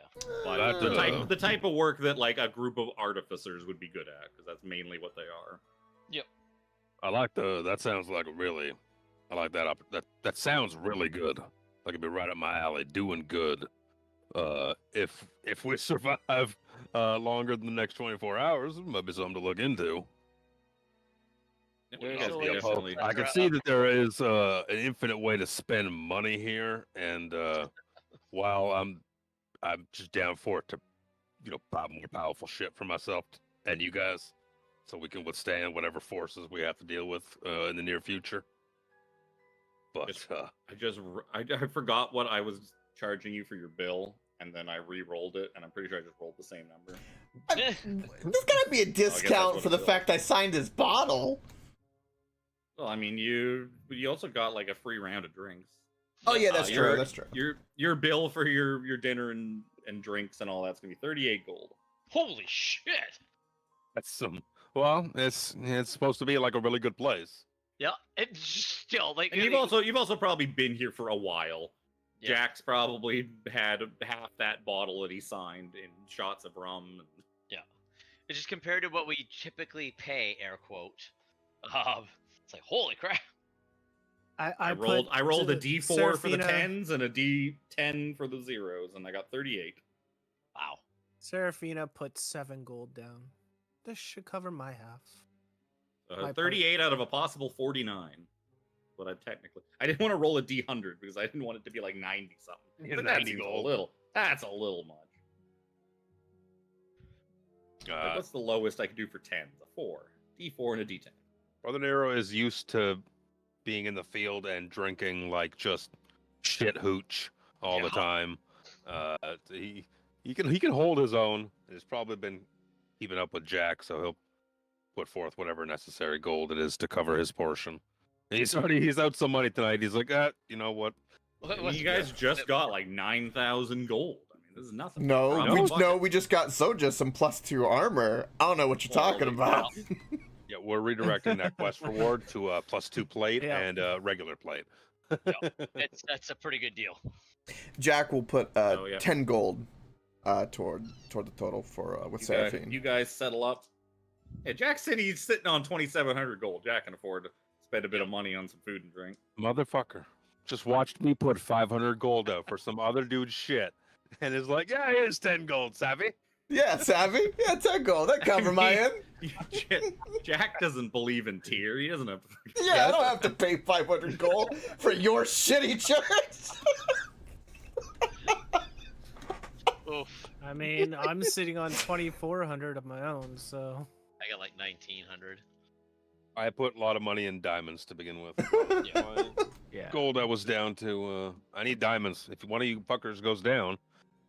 But That, the type of work that like a group of artificers would be good at, because that's mainly what they are. I like that sounds like really. I like that. That sounds really good. Like it'd be right up my alley. Doing good. If we survive longer than the next 24 hours, it might be something to look into. There's Yes, always definitely. I can see that there is an infinite way to spend money here, and while I'm just down for it to, buy more powerful shit for myself and you guys, so we can withstand whatever forces we have to deal with in the near future. But I forgot what I was charging you for your bill, and then I re-rolled it, and I'm pretty sure I just rolled the same number. There's gotta be a discount what for the it fact I signed his bottle. Well, I mean, you also got like a free round of drinks. Oh yeah, that's true. your- That's true. Your bill for your dinner and drinks and all that's gonna be 38 gold. Holy shit! That's some. Well, it's supposed to be like a really good place. Yeah, it's still like. And you've also probably been here for a while. Yeah. Jack's probably had half that bottle that he signed in shots of rum. It's just compared to what we typically pay, air quote. It's like holy crap. I rolled a D4 for the Seraphina- 10s and a D10 for the 0s, and I got 38. Wow. Seraphina put 7 gold down. This should cover my half. My part. 38 out of a possible 49. But I didn't want to roll a D100 because I didn't want it to be like 90 something. Yeah, But that 90 seems gold. that's a little much. Like, what's the lowest I could do for 10s? A 4. D4 and a D10. Brother Nero is used to being in the field and drinking like just shit hooch all the Yeah. time. He can hold his own. He's probably been keeping up with Jack, so he'll put forth whatever necessary gold it is to cover his portion. And he's out some money tonight. He's like, you know what? You guys just got like 9,000 gold. I mean, this is nothing. No, Drop we just got Soja some +2 armor. I don't know what you're talking Holy about. Yeah, we're redirecting that quest reward to a +2 plate Yeah. and regular plate. That's a pretty good deal. Jack will put Oh, yeah. 10 gold toward the total for with Seraphine. You guys settle up. Yeah, Jack said he's sitting on 2,700 gold. Jack can afford to spend a bit of money on some food and drink. Motherfucker just watched me put 500 gold out for some other dude's shit, and is like, "Yeah, here's 10 gold, savvy." Yeah, Savvy. Yeah, 10 gold. That cover my end. Jack doesn't believe in tier. He doesn't have. Yeah, I don't have to pay 500 gold for your shitty church. Oof. I mean, I'm sitting on 2,400 of my own, so. I got like 1,900. I put a lot of money in diamonds to begin with. Yeah. My Yeah. gold I was down to. I need diamonds. If one of you fuckers goes down,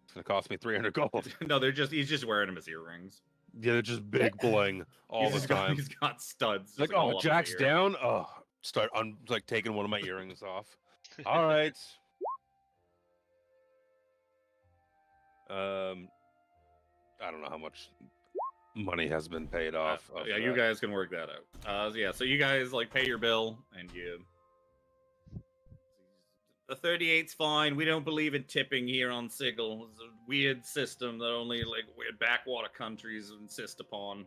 it's gonna cost me 300 gold. No, he's just wearing them as earrings. Yeah, they're just big bling all the time. He's got studs. Like, just all oh, up Jack's his ear. down. Oh, like taking one of my earrings off. All right. I don't know how much money has been paid off. of Yeah, you that. guys can work that out. Yeah, so you guys like pay your bill and you. The 38's fine. We don't believe in tipping here on Sigil. It's a weird system that only like weird backwater countries insist upon.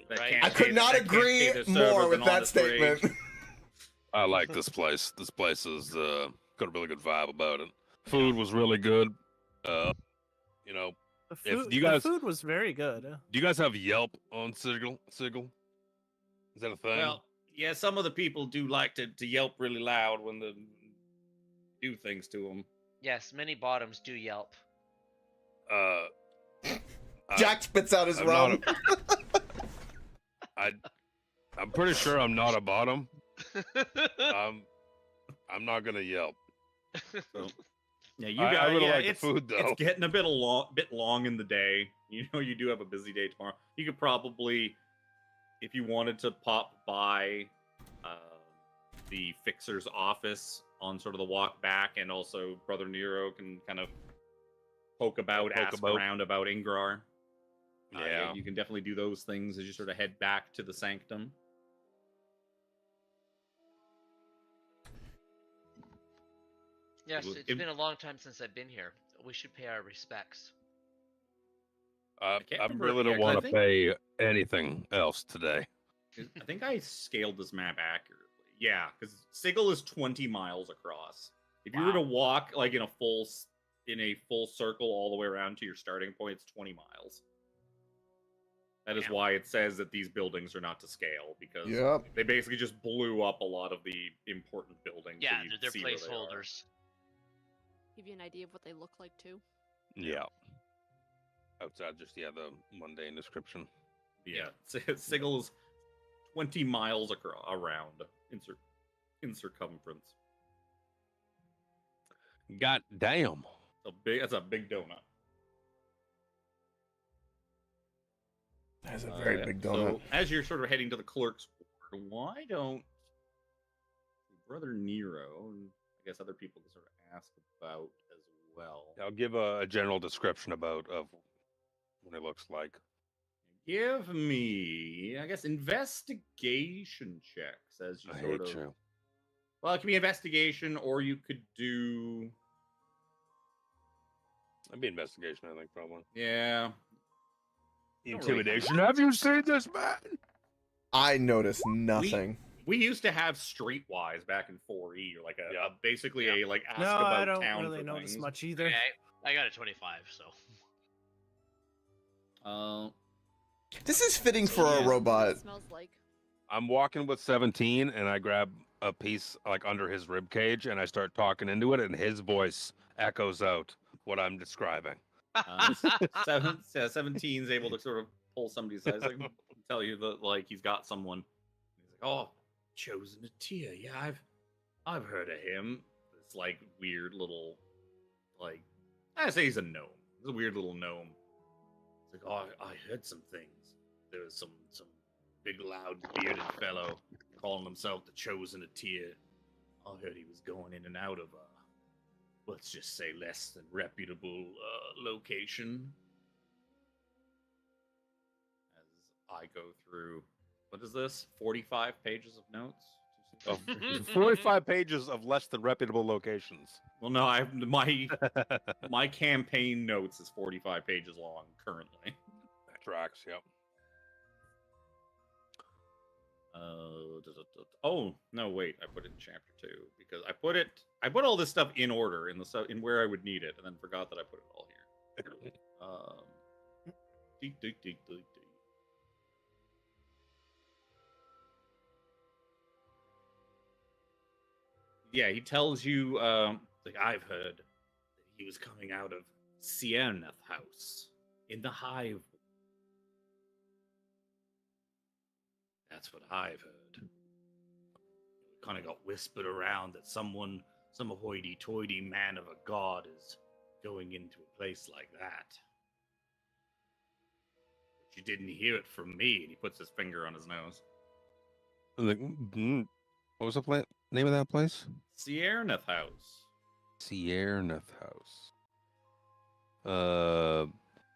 That Right. can't I pay could not that can't agree pay their more servers with an that honest wage. statement. I like this place. This place is got a really good vibe about it. Food was really good. You know, The If food, you guys- the food was very good. do you guys have Yelp on Sigil? Sigil? Is that a thing? Well, yeah, some of the people do like to yelp really loud when they do things to them. Yes, many bottoms do Yelp. I- Jack spits out his I'm rum. I'm pretty sure I'm not a bottom. I'm not gonna Yelp. Yeah, you I guys. really Yeah, like the it's, food, though. It's getting a bit long in the day. You know, you do have a busy day tomorrow. You could probably, if you wanted to, pop by the fixer's office on sort of the walk back, and also Brother Nero can kind of poke ask around about Ingrar. Yeah. You can definitely do those things as you sort of head back to the sanctum. Yes, It- it's been a long time since I've been here. We should pay our respects. I can't really remember- don't yeah, 'cause I want to think- pay anything else today. I think I scaled this map accurately. Yeah, because Sigil is 20 miles across. If you were to walk like in a full circle all the way around to your starting point, it's 20 miles. That is Yeah. why it says that these buildings are not to scale, because Yep. they basically just blew up a lot of the important buildings. so Yeah, you'd they're see where they are. placeholders. Give you an idea of what they look like too. Yeah. Outside just the mundane description. Yeah, Sigil is 20 miles around in circumference. God damn. That's a big donut. That's a very big donut. So as you're sort of heading to the clerk's ward, why don't Brother Nero, and I guess other people to sort of ask about as well. I'll give a general description of what it looks like. Give me, I guess, investigation checks as you I sort hate of. you. Well, it could be investigation, or you could do. That'd be investigation, I think, probably. Yeah. Intimidation. Have you seen this man? I noticed nothing. We used to have Streetwise back in 4E, or like basically a like ask No, about I don't town really for notice things. much either. Okay, I got a 25, so. This is fitting for Yeah. a robot. It smells like. I'm walking with 17, and I grab a piece like under his rib cage, and I start talking into it, and his voice echoes out what I'm describing. 17 is able to sort of pull somebody aside. Like, tell you that like he's got someone. He's like, oh, chosen a tear. Yeah, I've heard of him. This like weird little, like I say he's a gnome. He's a weird little gnome. It's like, oh, I heard some things. There was some big loud bearded fellow calling himself the chosen a tear. I heard he was going in and out of let's just say less than reputable location. As I go through, what is this? 45 pages of notes. 45 pages of less than reputable locations. Well, no, my campaign notes is 45 pages long currently. That tracks. Yep. Oh no, wait! I put it in chapter 2 because I put all this stuff in order in where I would need it, and then forgot that I put it all here. Deek. Yeah, he tells you like I've heard that he was coming out of Sienna's house in the Hive. That's what I've heard. Kind of got whispered around that some hoity-toity man of a god is going into a place like that. But you didn't hear it from me, and he puts his finger on his nose. Like, what was the name of that place? Sierna's house. Sierna's house.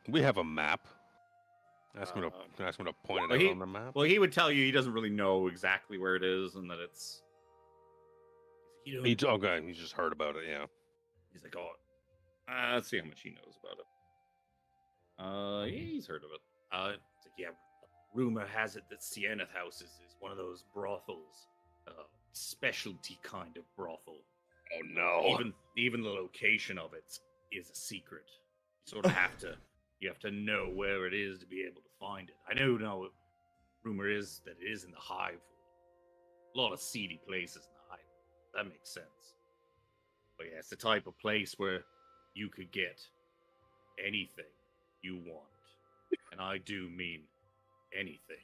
We have a map. Ask him to point it out on the map. Well, he would tell you he doesn't really know exactly where it is, and that it's. He's just heard about it. Yeah. He's like, oh, let's see how much he knows about it. Yeah, he's heard of it. It's like, yeah, rumor has it that Sienna's house is one of those brothels, specialty kind of brothel. Oh no! Even the location of it is a secret. You sort of have to. You have to know where it is to be able to find it. I know now. Rumor is that it is in the Hive. A lot of seedy places in the Hive. That makes sense. But yeah, it's the type of place where you could get anything you want. And I do mean anything.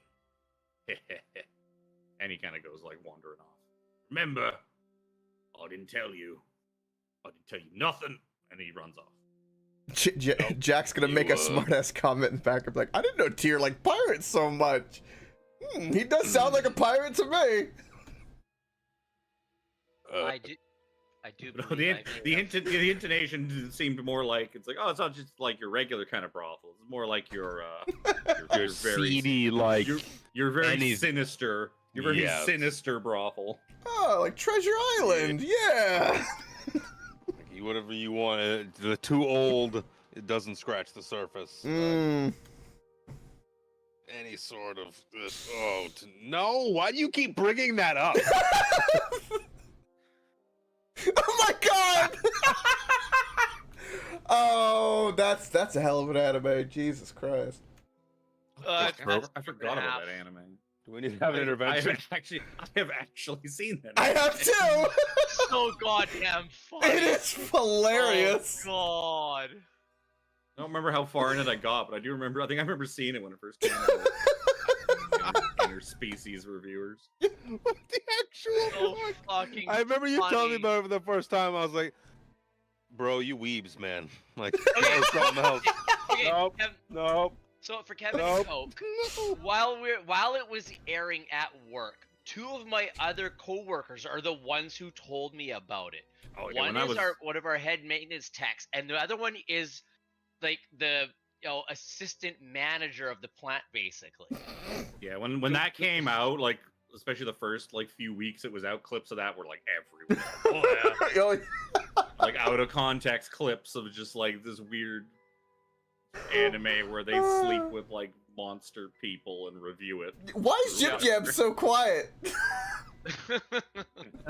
And he kind of goes like wandering off. Remember, I didn't tell you. I didn't tell you nothing. And he runs off. Jack's gonna make a smartass comment in the back of like, I didn't know Tyr liked pirates so much. He does sound like a pirate to me. I do. Believe The intonation seemed more like it's like, oh, it's not just like your regular kind of brothel. It's more like your very seedy, like you're very sinister. You're very sinister brothel. Oh, like Treasure Island, yeah. Whatever you want. The too old, it doesn't scratch the surface. Any sort of no. Why do you keep bringing that up? Oh my god! Oh, that's a hell of an anime. Jesus Christ. I forgot about that anime. Do we need to have an intervention? I have actually seen that. I have too. So goddamn funny. It is hilarious. Oh god. I don't remember how far in it I got, but I do remember. I think I remember seeing it when it first came out. Interspecies reviewers. What the actual? So fucking. I remember you telling me funny. about it for the first time. I was like, "Bro, you weebs, man." Like, that was something else. Okay, Nope. Kev, Nope. So for Kevin Nope. Coke, while it was airing at work, two of my other coworkers are the ones who told me about it. Oh, yeah, One when I is was one of our head maintenance techs, and the other one is like the assistant manager of the plant, basically. yeah, when that came out, like especially the first like few weeks it was out, clips of that were like everywhere. Oh yeah. Like out of context clips of just like this weird anime where they sleep with like monster people and review it. Why is Jim Jam so quiet?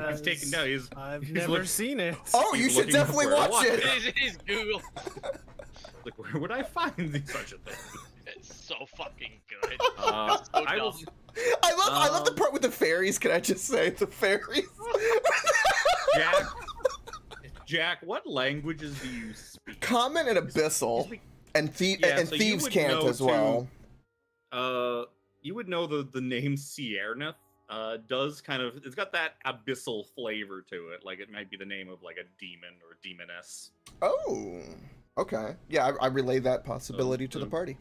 He's taking no. I've he's never look- seen it. Oh, He's you should looking up definitely where to watch it. It is Google. Like, where would I find such a thing? It's so fucking good. I will. dumb. I love the part with the fairies. Can I just say the fairies? Jack, what languages do you speak? Common and Abyssal, and Yeah, so you Thieves' would Cant know as well. You would know the name Cierneth. Does kind of it's got that abyssal flavor to it, like it might be the name of like a demon or demoness. Oh, okay. Yeah, I relay that possibility to the party.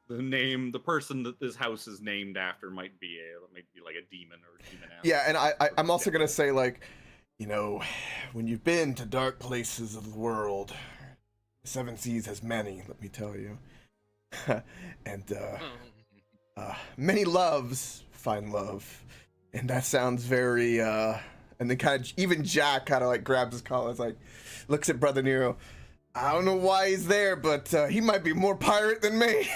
The person that this house is named after might be like a demon or demoness. Yeah, and I'm also gonna say, like, you know, when you've been to dark places of the world, Seven Seas has many, let me tell you. And many loves find love. And that sounds very and then kind of even Jack kind of like grabs his collar, like looks at Brother Nero. I don't know why he's there, but he might be more pirate than me.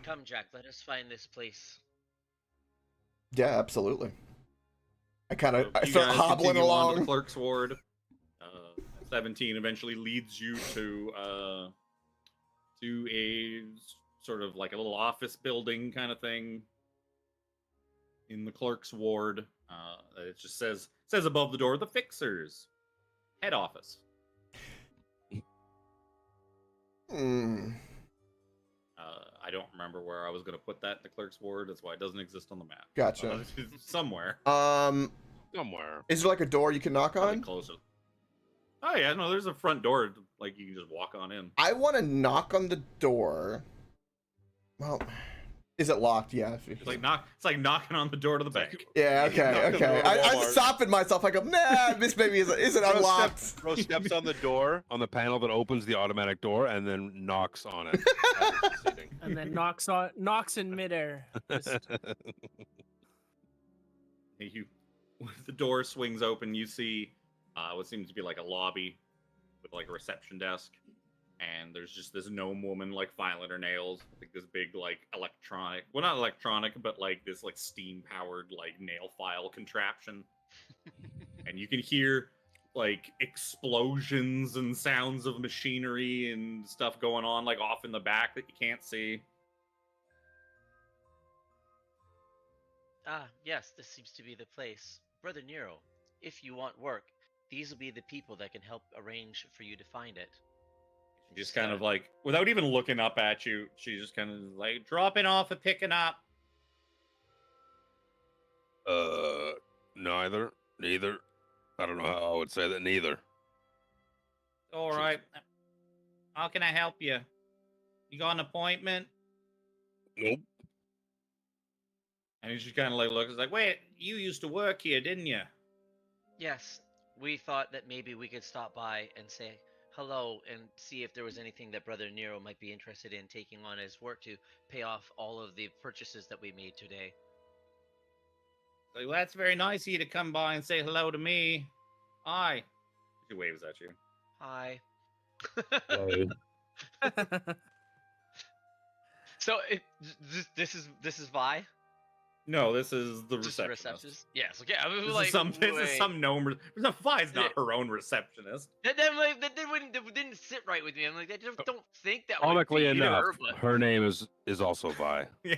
Come, Jack, let us find this place. Yeah, absolutely. I So I you start guys hobbling continue on to along. the clerk's ward. 17 eventually leads you to a sort of like a little office building kind of thing in the clerk's ward. It just says above the door, the Fixers head office. Hmm. I don't remember where I was going to put that in the clerk's ward. That's why it doesn't exist on the map. Gotcha. It's somewhere. Somewhere. Is there like a door you can knock Probably on? closer. Oh yeah, no, there's a front door. Like you can just walk on in. I want to knock on the door. Well, is it locked? Yeah. It's like knocking on the door to the bank. Yeah. Knock on Okay. the Okay. door to I'm Walmart. stopping myself. I go, nah. This maybe isn't unlocked. Throw steps on the door, on the panel that opens the automatic door, and then knocks on it. And then knocks in midair. Just- The door swings open. You see what seems to be like a lobby with like a reception desk, and there's just this gnome woman like filing her nails. Like this big like electronic, well not electronic, but like this like steam powered like nail file contraption. And you can hear like explosions and sounds of machinery and stuff going on like off in the back that you can't see. Ah, yes, this seems to be the place. Brother Nero, if you want work, these will be the people that can help arrange for you to find it. She just kind of like, without even looking up at you, she's just kind of like dropping off and picking up. Neither. I don't know how I would say that. Neither. All right. How can I help you? You got an appointment? Nope. And she kind of like looks like, wait, you used to work here, didn't you? Yes, we thought that maybe we could stop by and say hello and see if there was anything that Brother Nero might be interested in taking on as work to pay off all of the purchases that we made today. Like, well, that's very nice of you to come by and say hello to me. Hi. She waves at you. Hi. Uh, So this is Vi. No, this is the Just the receptionist. receptionist. Yes. Okay. I was This like, is some gnome. Vi's not Yeah. her own receptionist. That didn't sit right with me. I'm like, I just don't think that Comically would be enough, her, but... her name is also Vi. Yeah,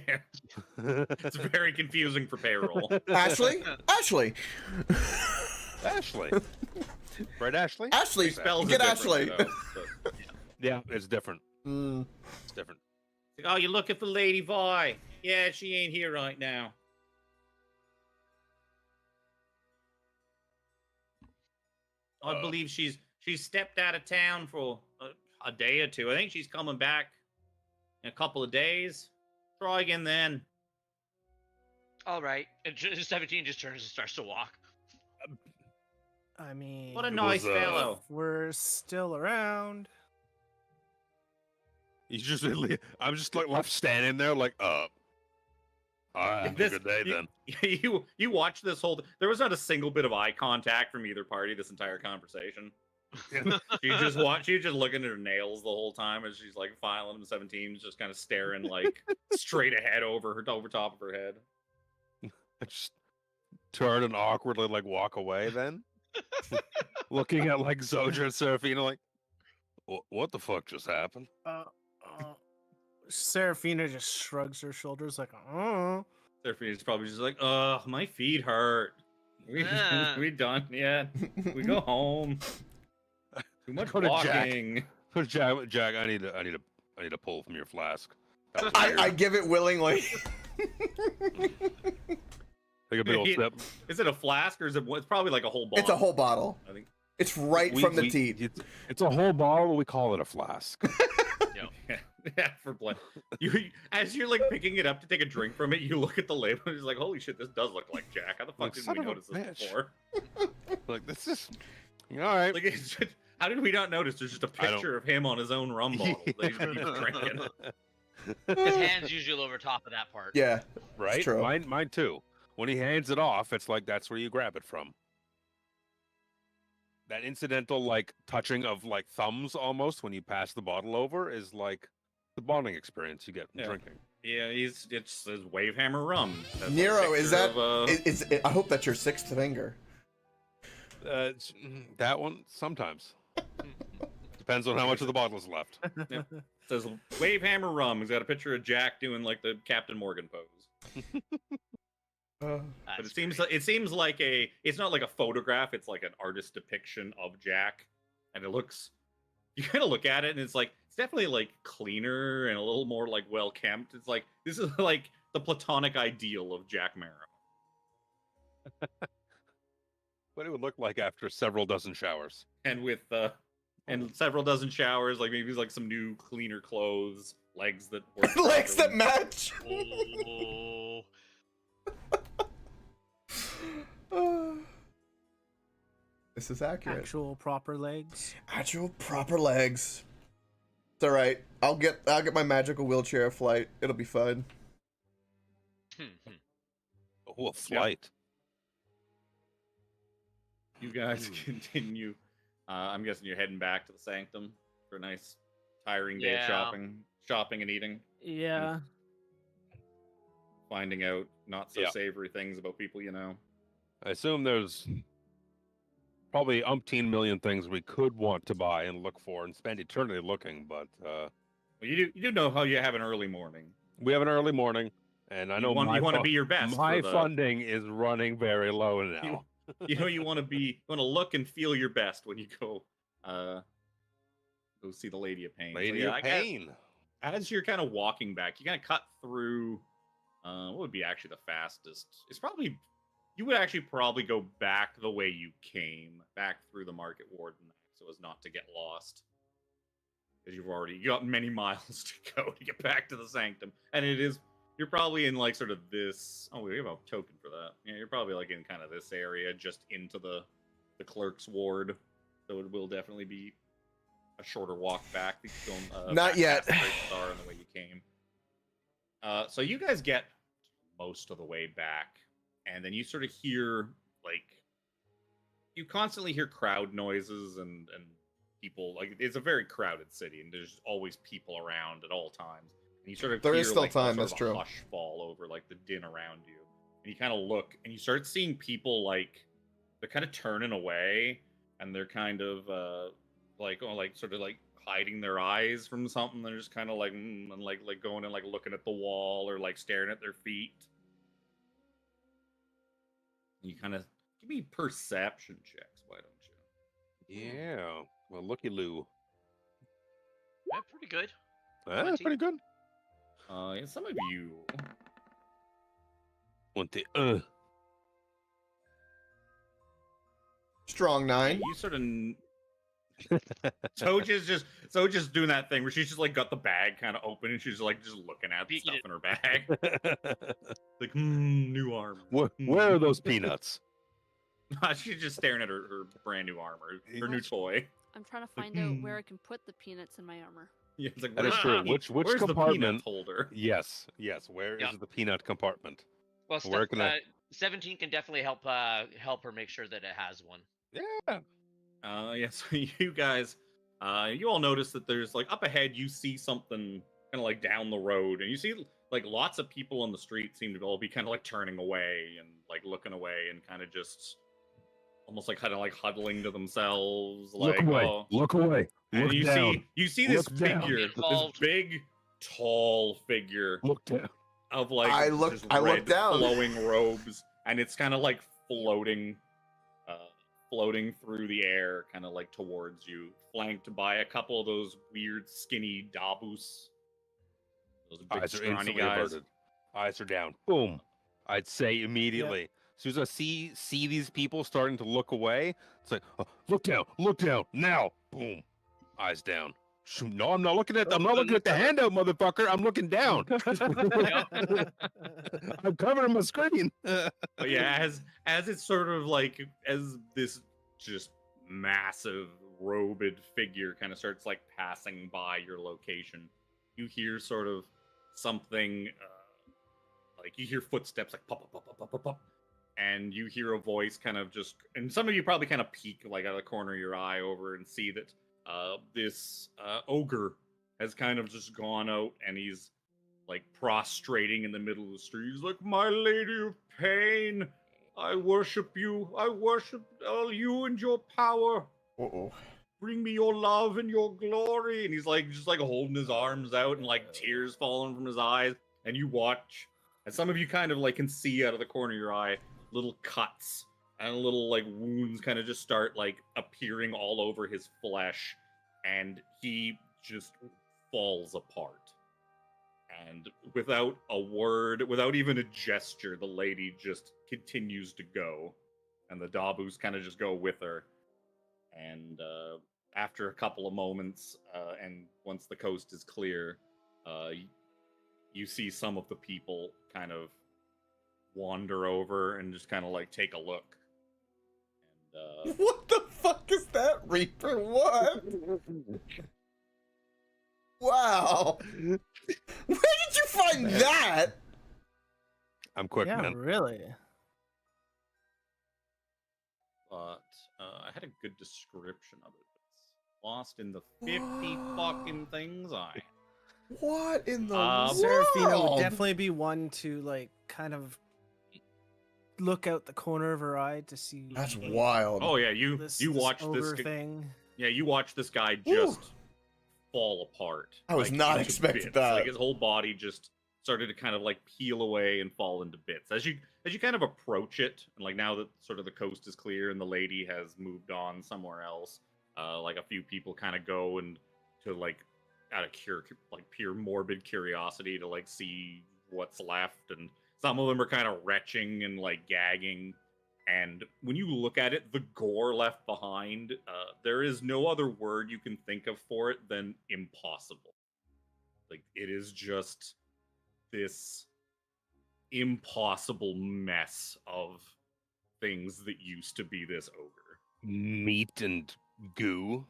it's very confusing for payroll. Ashley. Ashley. Ashley. Right, Ashley? Ashley. She spells Get it Ashley. differently, though, but- Yeah, it's different. Mm. It's different. Like, oh, you're looking for Lady Vi? Yeah, she ain't here right now. I believe she's stepped out of town for a day or two. I think she's coming back in a couple of days. Try again then. All right. And 17 just turns and starts to walk. I mean, What a It nice was, fellow. we're still around. He's just I'm just like left standing there like, all right, have a good day then. You watch this whole. There was not a single bit of eye contact from either party this entire conversation. She just looking at her nails the whole time as she's like filing them. 17's just kind of staring like straight ahead over top of her head. I just turn and awkwardly like walk away then. Looking at like Zoja and Serafina like, what the fuck just happened? Serafina just shrugs her shoulders like, oh. Serafina's probably just like, my feet hurt. We done yet? We go home. Too much Go to Jack. walking. Jack, I need a pull from your flask. That was I weird. give it willingly. Take a big old sip. Is it a flask or is it? It's probably like a whole bottle. It's a whole bottle. I think. It's right from the teat. It's a whole bottle. We call it a flask. Yeah, for blood. As you're like picking it up to take a drink from it, you look at the label and you're like, "Holy shit, this does look like Jack. How the fuck Like, did son we of a notice this bitch. before?" Like this is all right. Like, how did we not notice? There's just a picture of him on his own rum bottle that he's drinking. His hand's usually over top of that part. Yeah, Right? true. Mine too. When he hands it off, it's like that's where you grab it from. That incidental like touching of like thumbs almost when you pass the bottle over is like the bonding experience you get from Yeah. drinking. Yeah, it's his Wavehammer rum. That's a Nero, is picture that? of, I hope that's your sixth finger. That one sometimes depends on how much of the bottle is left. says Wavehammer rum. He's got a picture of Jack doing like the Captain Morgan pose. But it seems like it's not like a photograph, it's like an artist depiction of Jack. And it looks, you kind of look at it and it's like, it's definitely like cleaner and a little more like well kempt. It's like, this is like the platonic ideal of Jack Marrow. What it would look like after several dozen showers. And with, and several dozen showers, like maybe like some new cleaner clothes, legs that work Legs that properly. match. This is accurate. Actual proper legs. Actual proper legs. It's all right. I'll get my magical wheelchair flight. It'll be fun. Oh, a flight. You guys continue. I'm guessing you're heading back to the Sanctum for a nice, tiring day of shopping and eating, Yeah. finding out not so Yeah. savory things about people you know. I assume there's probably umpteen million things we could want to buy and look for and spend eternity looking, but Well, you do know how you have an early morning. we have an early morning, and I know you want to be your best. my for the, funding is running very low now. you know you want to look and feel your best when you go see the Lady of Pain. Lady So, of I guess Pain. as you're kind of walking back, you kind of cut through. What would be actually the fastest? It's probably you would actually probably go back the way you came, back through the Market Warden, so as not to get lost. Because you got many miles to go to get back to the Sanctum, and you're probably in like sort of this. Oh, we have a token for that. Yeah, you're probably like in kind of this area, just into the clerk's ward. So it will definitely be a shorter walk back. Going, Not back yet. past the Great Star and the way you came. So you guys get most of the way back, and then you sort of hear you constantly hear crowd noises and people. Like, it's a very crowded city, and there's always people around at all times. And you sort of There hear, is still like, time, sort that's of true. a hush fall over like the din around you, and you kind of look and you start seeing people like they're kind of turning away, and they're kind of sort of like hiding their eyes from something. They're just kind of like and like going and like looking at the wall or like staring at their feet. You kind of give me perception checks, why don't you? Yeah. Well, looky Lou. Yeah, pretty good. That's 20. pretty good. Yeah, some of you. 20. Strong Yeah, 9. you sort of. Soja's doing that thing where she's just like got the bag kind of open and she's like just looking at the Peeking stuff in her bag. Like, new armor. Where are those peanuts? She's just staring at her brand new armor, her new toy. I'm trying to find out where I can put the peanuts in my armor. Yeah, it's like, That is true. Which where's the compartment? peanut holder? Yes. Where is Yeah. the peanut compartment? Well, Where can I? 17 can definitely help her make sure that it has one. Yeah. Yeah, so you guys, you all notice that there's like up ahead, you see something kind of like down the road, and you see like lots of people on the street seem to all be kind of like turning away and like looking away and kind of just almost like kind of like huddling to themselves. Like, Look away. oh. Look away. And Look you down. see this Look down. figure, this Involved. big, tall figure Look down. of like I look just down. flowing robes, and it's kind of like floating through the air, kind of like towards you, flanked by a couple of those weird skinny dabus. Those big Eyes are scrawny instantly guys. averted. Eyes are down. Boom. I'd say immediately. As soon as I see these people starting to look away, it's like, oh, look down, now. Boom. Eyes down. Shoot, no, I'm not looking at the handout, motherfucker. I'm looking down. I'm covering my screen. But yeah, as it's sort of like as this just massive robed figure kind of starts like passing by your location, you hear sort of something like you hear footsteps like pop pop pop pop pop pop pop, and you hear a voice kind of just, and some of you probably kind of peek like out of the corner of your eye over and see that this ogre has kind of just gone out and he's like prostrating in the middle of the street. He's like, "My lady of pain, I worship you. I worship all you and your power. Uh-oh. Bring me your love and your glory." And he's like just like holding his arms out and like tears falling from his eyes. And you watch, and some of you kind of like can see out of the corner of your eye little cuts and little like wounds kind of just start like appearing all over his flesh, and he just falls apart. And without a word, without even a gesture, the lady just continues to go, and the Dabus kind of just go with her. And after a couple of moments, and once the coast is clear, you see some of the people kind of wander over and just kind of like take a look. And What the fuck is that, Reaper? What? Wow. Where did you find that? I'm quick, Yeah, man. really. but I had a good description of it. It's lost in the 50 fucking things I. What in the Serafina world? would definitely be one to like kind of look out the corner of her eye to see. That's wild. Oh yeah, you This watch this ogre guy, thing. yeah, you watch this guy Ooh. just fall apart. I was like, not into expecting bits. that. Like his whole body just started to kind of like peel away and fall into bits as you kind of approach it. And like now that sort of the coast is clear and the lady has moved on somewhere else, like a few people kind of go and to like out of pure morbid curiosity to like see what's left, and some of them are kind of retching and like gagging. And when you look at it, the gore left behind, there is no other word you can think of for it than impossible. Like, it is just this impossible mess of things that used to be this ogre. Meat and goo.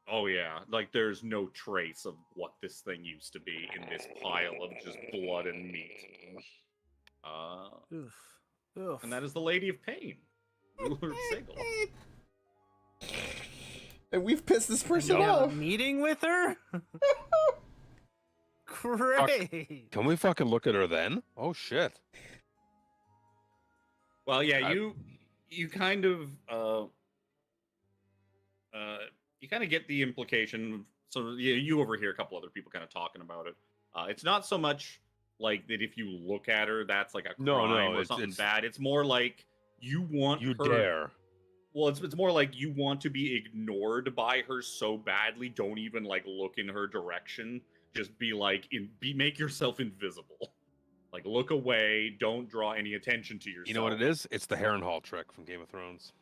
Oh yeah, like there's no trace of what this thing used to be in this pile of just blood and meat. Oof. Oof. And that is the Lady of Pain, ruler of Sigil. And we've pissed this person You have a off. meeting with her? Great. Can we fucking look at her then? Oh shit. Well, yeah, I- you kind of you kind of get the implication. So you overhear a couple other people kind of talking about it. It's not so much like that if you look at her, that's like a crime No, or it's- something it's- bad. It's more like you want You her. dare. Well, it's more like you want to be ignored by her so badly. Don't even like look in her direction. Just be like make yourself invisible. Like look away. Don't draw any attention to yourself. You know what it is? It's the Harrenhal trick from Game of Thrones.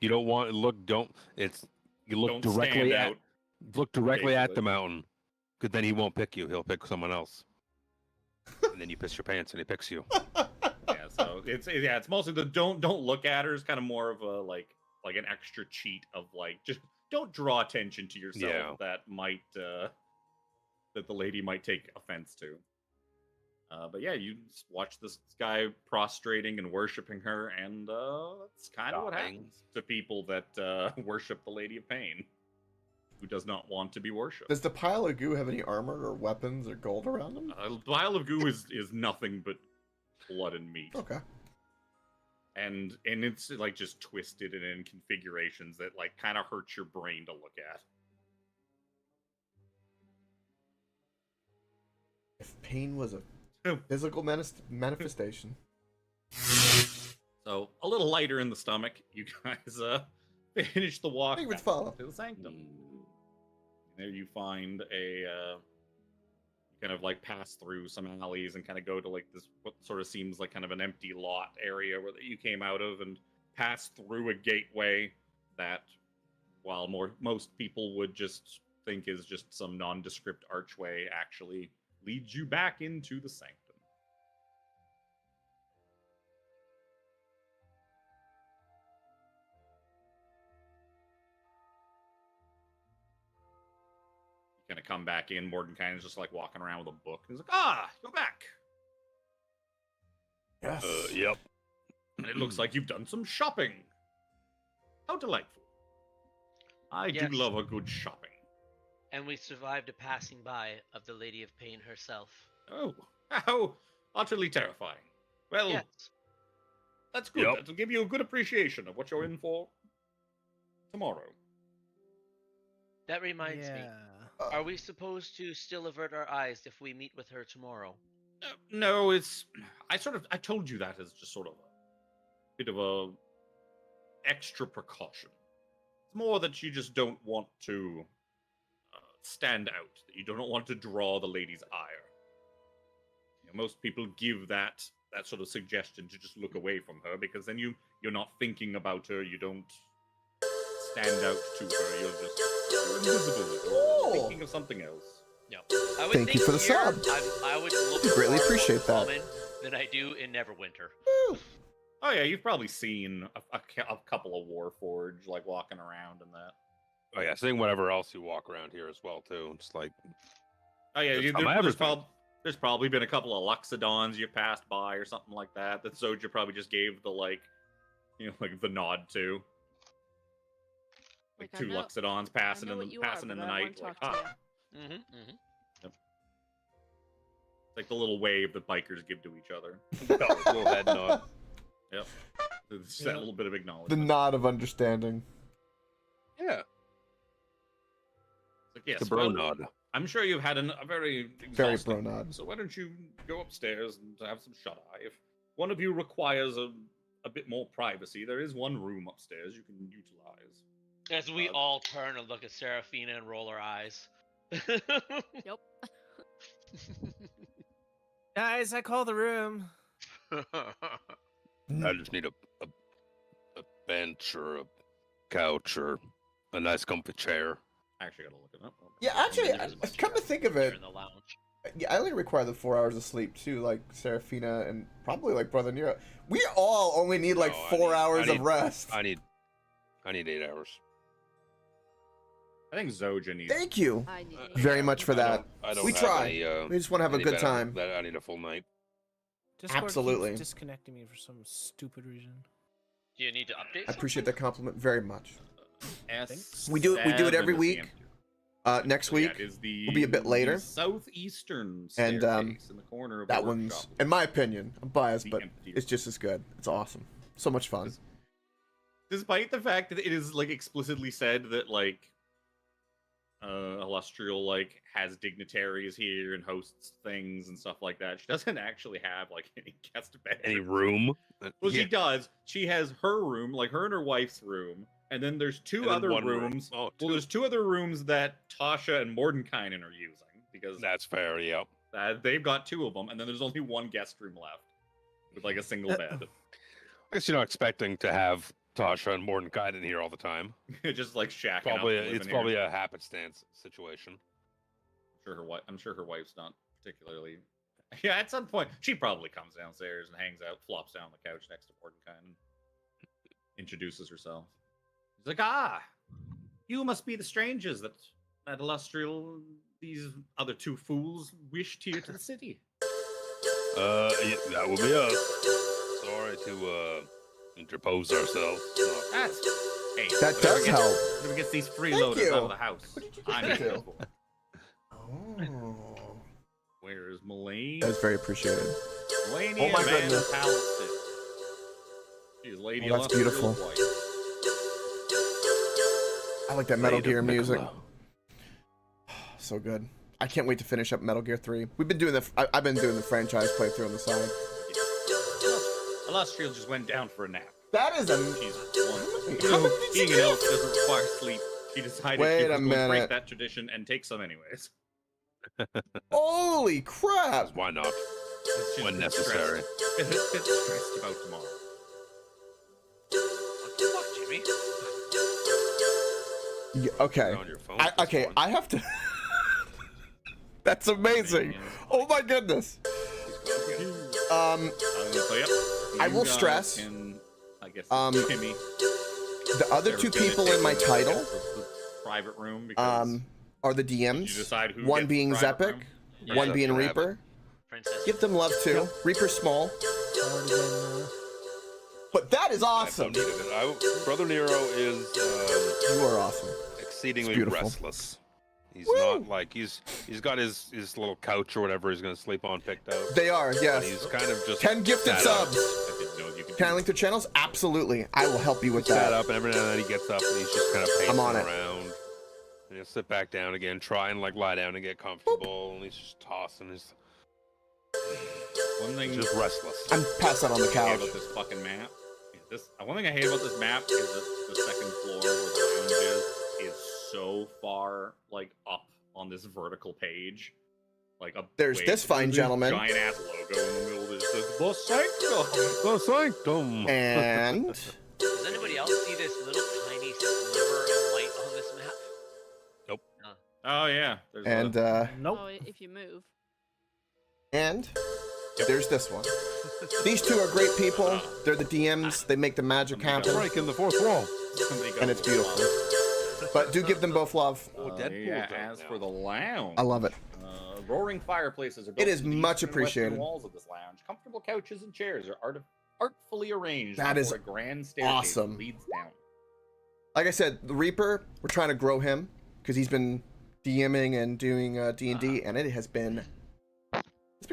You don't want look. Don't. It's you look Don't directly stand at out. look directly at Basically. the mountain, because then he won't pick you. He'll pick someone else, and then you piss your pants and he picks you. Yeah, so it's mostly the don't look at her is kind of more of a like an extra cheat of like just don't draw attention to yourself Yeah. that might that the lady might take offense to. But yeah, you just watch this guy prostrating and worshiping her, and that's kind of what Stopping. happens to people that worship the Lady of Pain, who does not want to be worshipped. Does the pile of goo have any armor or weapons or gold around them? A pile of goo is nothing but blood and meat. Okay. And it's like just twisted and in configurations that like kind of hurt your brain to look at. If pain was a physical manifestation. So a little lighter in the stomach, you guys finish the walk Hey, back let's follow. to the sanctum. There you find a kind of like pass through some alleys and kind of go to like this what sort of seems like kind of an empty lot area where you came out of, and pass through a gateway that, while most people would just think is just some nondescript archway, actually leads you back into the sanctum. You kind of come back in. Mordenkainen is just like walking around with a book. He's like, you're back. Yes. Yep. And it looks like you've done some shopping. How delightful. I Yes. do love a good shopping. And we survived a passing by of the Lady of Pain herself. Oh, how utterly terrifying. Well, Yes. that's good. Yep. That'll give you a good appreciation of what you're in for tomorrow. That reminds me. Uh, Are we supposed to still avert our eyes if we meet with her tomorrow? No, it's... I told you that as just sort of a bit of a extra precaution. It's more that you just don't want to stand out. That you don't want to draw the lady's ire. You know, most people give that sort of suggestion to just look away from her, because then you're not thinking about her. You don't stand out to her. You're invisible. You're thinking of something else. No. I would Thank you think for the here, sub. I would look Greatly far more appreciate that. common than I do in Neverwinter. Oh yeah, you've probably seen a couple of Warforged like walking around and that. Oh yeah, seeing whatever else you walk around here as well too. It's like Oh yeah, There's some everything. there's probably been a couple of Luxodons you passed by or something like that. That Zoja probably just gave the like the nod to. Like Like, I two know- Luxodons passing know in what the you are, passing in but the I wanna night. Like, talk to Mm-hmm, mm-hmm. It's like the little wave that bikers give to each other. little head nod. Yep. It's Yeah. that little bit of the acknowledgement. nod of understanding. Yeah, Like, yes, the bro well, nod. I'm sure you've had a very Very exhausting bro day, nod. so why don't you go upstairs and have some shut eye? If one of you requires a bit more privacy, there is one room upstairs you can utilize. As we Uh, all turn and look at Seraphina and roll our eyes. Yep. Guys, I call the room. I just need a bench or a couch or a nice comfy chair. I actually gotta look it up. Yeah, actually, There's a come to think of here it, in the lounge. yeah, I only require the 4 hours of sleep too, like Seraphina and probably like Brother Nero. We all only need like No, I 4 need- hours I of need- rest. I need 8 hours. I think Zoja needs. Thank you I need it. very much for I that. don't- I don't We have try. Any, We just want to have a any good benefit time. That I need a full night. Discord Absolutely. keeps disconnecting me for some stupid reason. Do you need to update? I appreciate something? that compliment very much. S7 We do it every is the week. empty. Next So, yeah, week, it is the, will be a bit later. the southeastern And, staircase in the corner of that the one's, workshop. in my opinion, I'm biased, The but empty it's just as good. It's awesome. So much fun. Despite the fact that it is like explicitly said that like Illustrial like has dignitaries here and hosts things and stuff like that, she doesn't actually have like any guest bedrooms. Any room? Well, Yeah. she does. She has her room, like her and her wife's room, and then there's two And then other one room. rooms. Oh, Well, two. there's two other rooms that Tasha and Mordenkainen are using because That's fair. Yep. they've got two of them, and then there's only one guest room left with like a single bed. I guess you're not expecting to have Tasha and Mordecai here all the time. Just like shacking Probably, up. it's probably a happenstance situation. I'm sure her wife's not particularly. Yeah, at some point she probably comes downstairs and hangs out, flops down on the couch next to Mordecai, and introduces herself. She's like, "Ah, you must be the strangers that illustrial these other two fools wished here to the city." Yeah, that will be us. Sorry to interpose ourselves. That's hey, That does help. Whoever gets these Thank freeloaders you. out of the house, What did you I'm get here to? for. Oh. Where is Mulaney? That's very appreciated. Mulaney Oh my and Van goodness. Pallister. She is Lady Oh, that's Illustrious beautiful. White. I like that Metal Lady Gear music. Piccolo. So good. I can't wait to finish up Metal Gear 3. We've been doing I've been doing the franchise playthrough on the side. Illustrious just went down for a nap. That is a. She's one. How many did she Being an do? elf doesn't require sleep. She decided Wait she a was going to break minute. that tradition and take some anyways. Holy crap! Why not? She's When a bit necessary. Stressed, a bit stressed about tomorrow. What the fuck, Jimmy? Yeah, okay. On your phone at this Okay, point. I have to. That's amazing. Oh my goodness. So yep. I you will guys stress, Can, I guess the Timmy. other two people in my title, The private room. Because are the did you DMs. decide who One gets being the private Zepic, room? Yeah, one being can have it. Reaper. Princess. Give them love too. Reaper's small, Already been, but that is I awesome. don't need it. Brother Nero is You are awesome. exceedingly beautiful. restless. He's Woo! not like he's got his little couch or whatever he's gonna sleep on picked out. They are, But yes. he's kind of just 10 gifted sat up. subs. I didn't know you could Can I do link their channels? Absolutely. I will help you with Sat that. up, and every now and then he gets up and he's just kind of pacing I'm on it. around. And he'll sit back down again, try and like lie down and get comfortable, and he's just tossing. He's One thing just restless. I'm passed out on the I hate couch. about this fucking map is this. One thing I hate about this map is that the second floor where the lounge is so far like up on this vertical page. Like a There's this fine gentleman. giant ass logo in the middle that says "The Sanctum." The sanctum. And Does anybody else see this little tiny sliver of light on this map? Oh yeah, there's and nope. Oh, if you move. and there's this one. These two are great people. They're the DMs. They make the magic happen, Breaking the fourth wall. somebody got and it's beautiful. But do give them both love. Oh, Deadpool's yeah, out as now. for the lounge, I love it. roaring fireplaces are built It is into the much eastern and western appreciated. walls of this lounge. Comfortable couches and chairs are artfully arranged. That is before a grand staircase awesome. leads down. Like I said, the Reaper, we're trying to grow him because he's been DMing and doing D&D, and it has been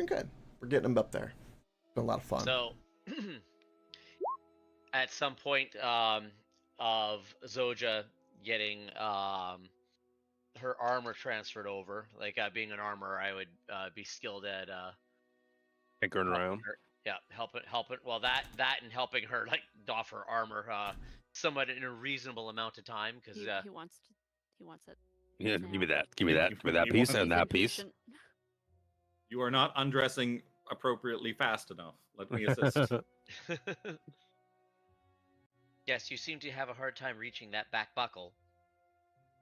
good. We're getting him up there. It's been a lot of fun. So, at some point of Zoja getting her armor transferred over, like being an armorer, I would be skilled at Tinkering around. helping. Well, that and helping her like doff her armor somewhat in a reasonable amount of time because He wants it. Yeah, now. give me that. Give me that. Give me that You piece want- and that piece. Impatient. You are not undressing appropriately fast enough. Let me assist. yes, you seem to have a hard time reaching that back buckle.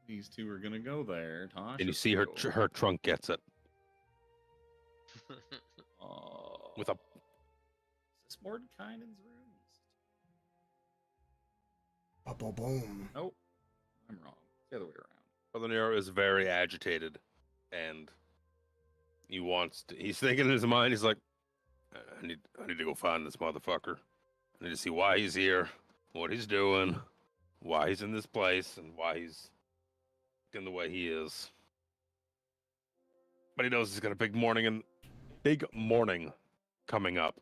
These two are gonna go there. Tasha, And you see her her trunk gets it with a. Is this Mordekainen's room? Boom. Nope, I'm wrong. It's the other way around. Brother Nero is very agitated, and he wants to. He's thinking in his mind. He's like, I need to go find this motherfucker. I need to see why he's here, what he's doing, why he's in this place, and why he's in the way he is. But he knows he's got a big morning coming up.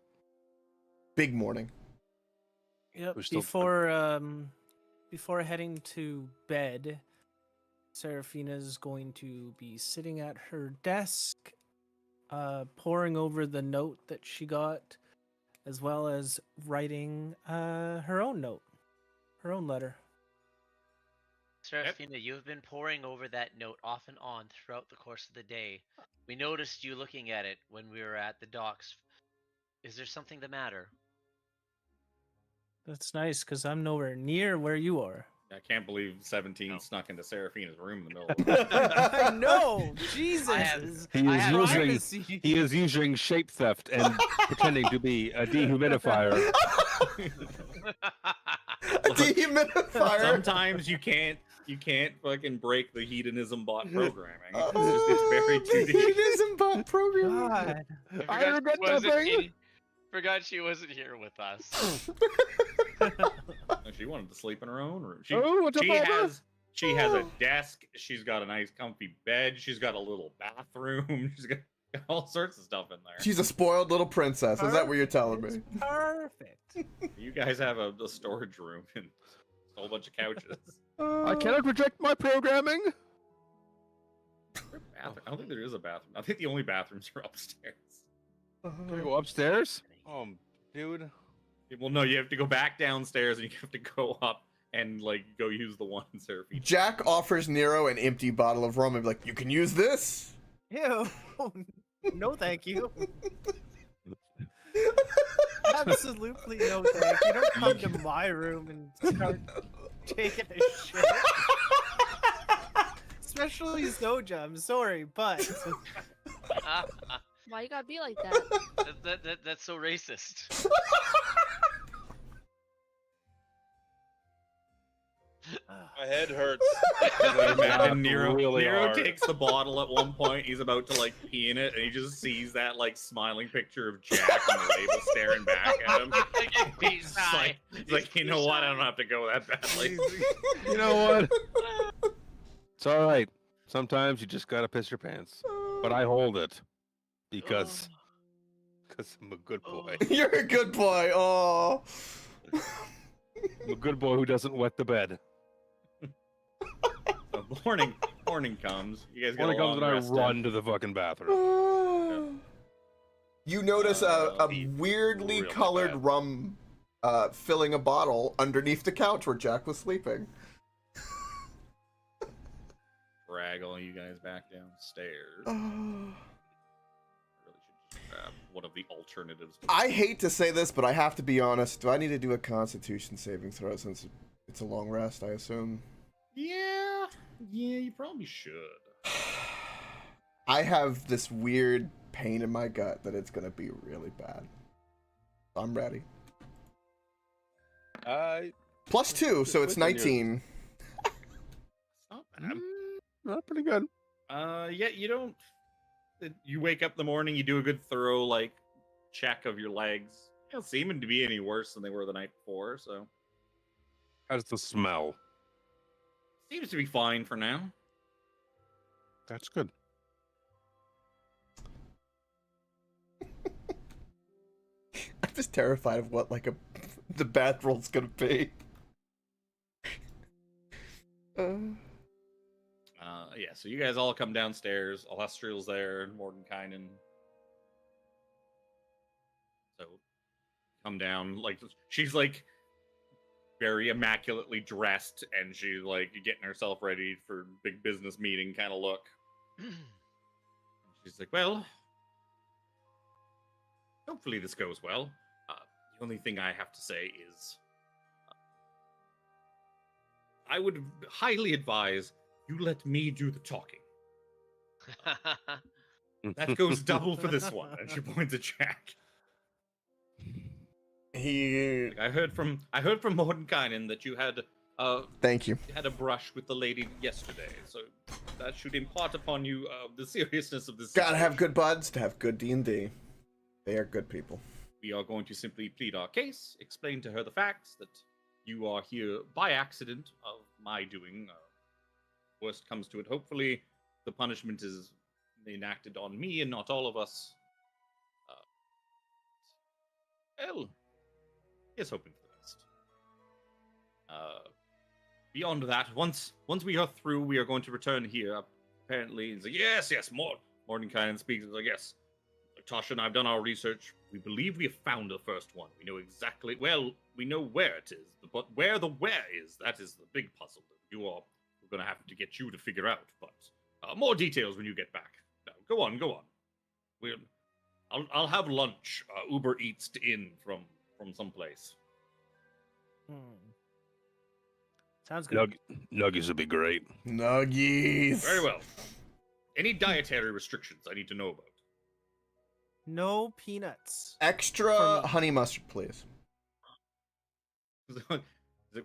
Big morning. Yep. We're still- Before heading to bed, Seraphina's going to be sitting at her desk, poring over the note that she got, as well as writing her own note, her own letter. Serafina, you have been poring over that note off and on throughout the course of the day. We noticed you looking at it when we were at the docks. Is there something the matter? That's nice because I'm nowhere near where you are. I can't believe 17 No. snuck into Seraphina's room in the middle of the night. I know, Jesus. I have- He I is have using privacy. he is using shape theft and pretending to be a dehumidifier. Dehumidifier. Sometimes you can't fucking break the hedonism bot programming. It's Oh, very the 2D. hedonism bot program. God. I regret nothing. Forgot she wasn't here with us. She wanted to sleep in her own room. Oh, what's up, Barbara? She has a desk. She's got a nice comfy bed. She's got a little bathroom. She's got all sorts of stuff in there. She's a spoiled little princess. Is that what you're telling me? It's perfect. You guys have a storage room and a whole bunch of couches. I cannot reject my programming. I don't think there is a bathroom. I think the only bathrooms are upstairs. Can we go upstairs? Dude. Well, no, you have to go back downstairs and you have to go up and like go use the one in Seraphina. Jack offers Nero an empty bottle of rum and be like, you can use this. Ew. No, thank you. Absolutely no, thank you. Don't come to my room and start taking a shit. Especially Soja. I'm sorry, but Why you gotta be like that? That's so racist. My head hurts. Imagine Nero. Really Nero hard. takes the bottle at one point. He's about to like pee in it, and he just sees that like smiling picture of Jack on the label staring back at him. He's like, you know what? I don't have to go that badly. You know what? It's all right. Sometimes you just gotta piss your pants. But I hold it because I'm a good boy. You're a good boy. Oh. I'm a good boy who doesn't wet the bed. So morning comes. You guys get When it a comes long and I rest in. run to the fucking bathroom. You notice a Be weirdly really colored bad. rum filling a bottle underneath the couch where Jack was sleeping. Drag all you guys back downstairs. I really should just grab one of the alternatives. I hate to say this, but I have to be honest. Do I need to do a Constitution saving throw since it's a long rest, I assume? Yeah, you probably should. I have this weird pain in my gut that it's going to be really bad. I'm ready. +2, so it's 19. It's not bad. Not pretty good. Yeah, you don't. You wake up in the morning, you do a good thorough like check of your legs. They don't seem to be any worse than they were the night before, so How's the smell? seems to be fine for now. That's good. I'm just terrified of what like the bathroll's gonna be. Yeah, so you guys all come downstairs. Alestriel's there, and Mordenkainen. So come down. Like she's like very immaculately dressed, and she's like getting herself ready for big business meeting kind of look. She's like, well, hopefully this goes well. The only thing I have to say is I would highly advise you let me do the talking. That goes double for this one. And she points at Jack. He. I heard from Mordenkainen that you had Thank you. a brush with the lady yesterday, so that should impart upon you the seriousness of this. Gotta have situation. good buds to have good D&D. They are good people. We are going to simply plead our case, explain to her the facts that you are here by accident of my doing. Worst comes to it, hopefully the punishment is enacted on me and not all of us. Well, here's hoping for the best. Beyond that, once we are through, we are going to return here. Apparently, he's like, yes, Mordenkainen speaks. He's like, yes, Tasha and I have done our research. We believe we have found the first one. We know exactly, well, we know where it is, but where the where is, that is the big puzzle that we're going to have to get you to figure out. But more details when you get back. Now, go on. I'll have lunch. Uber Eats in from someplace. Sounds good. Nuggies would be great. Nuggies. Very well. Any dietary restrictions I need to know about? No peanuts. Extra For me. honey mustard, please.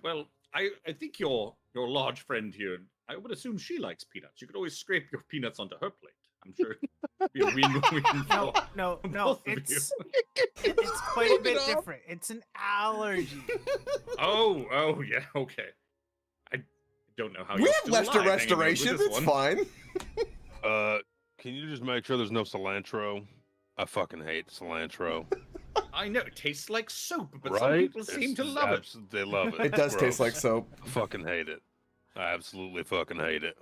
Well, I think your large friend here, I would assume she likes peanuts. You could always scrape your peanuts onto her plate. I'm sure it'd be a win-win No, for no, no. both of you. It's quite a Look it bit up. different. It's an allergy. Oh, yeah, okay. I don't know how We you're have still Lester alive hanging out with restoration. this It's one. fine. Can you just make sure there's no cilantro? I fucking hate cilantro. I know, it tastes like soap, but some Right? people seem to love it. They love it. It does taste like Gross. soap. I fucking hate it. I absolutely fucking hate it.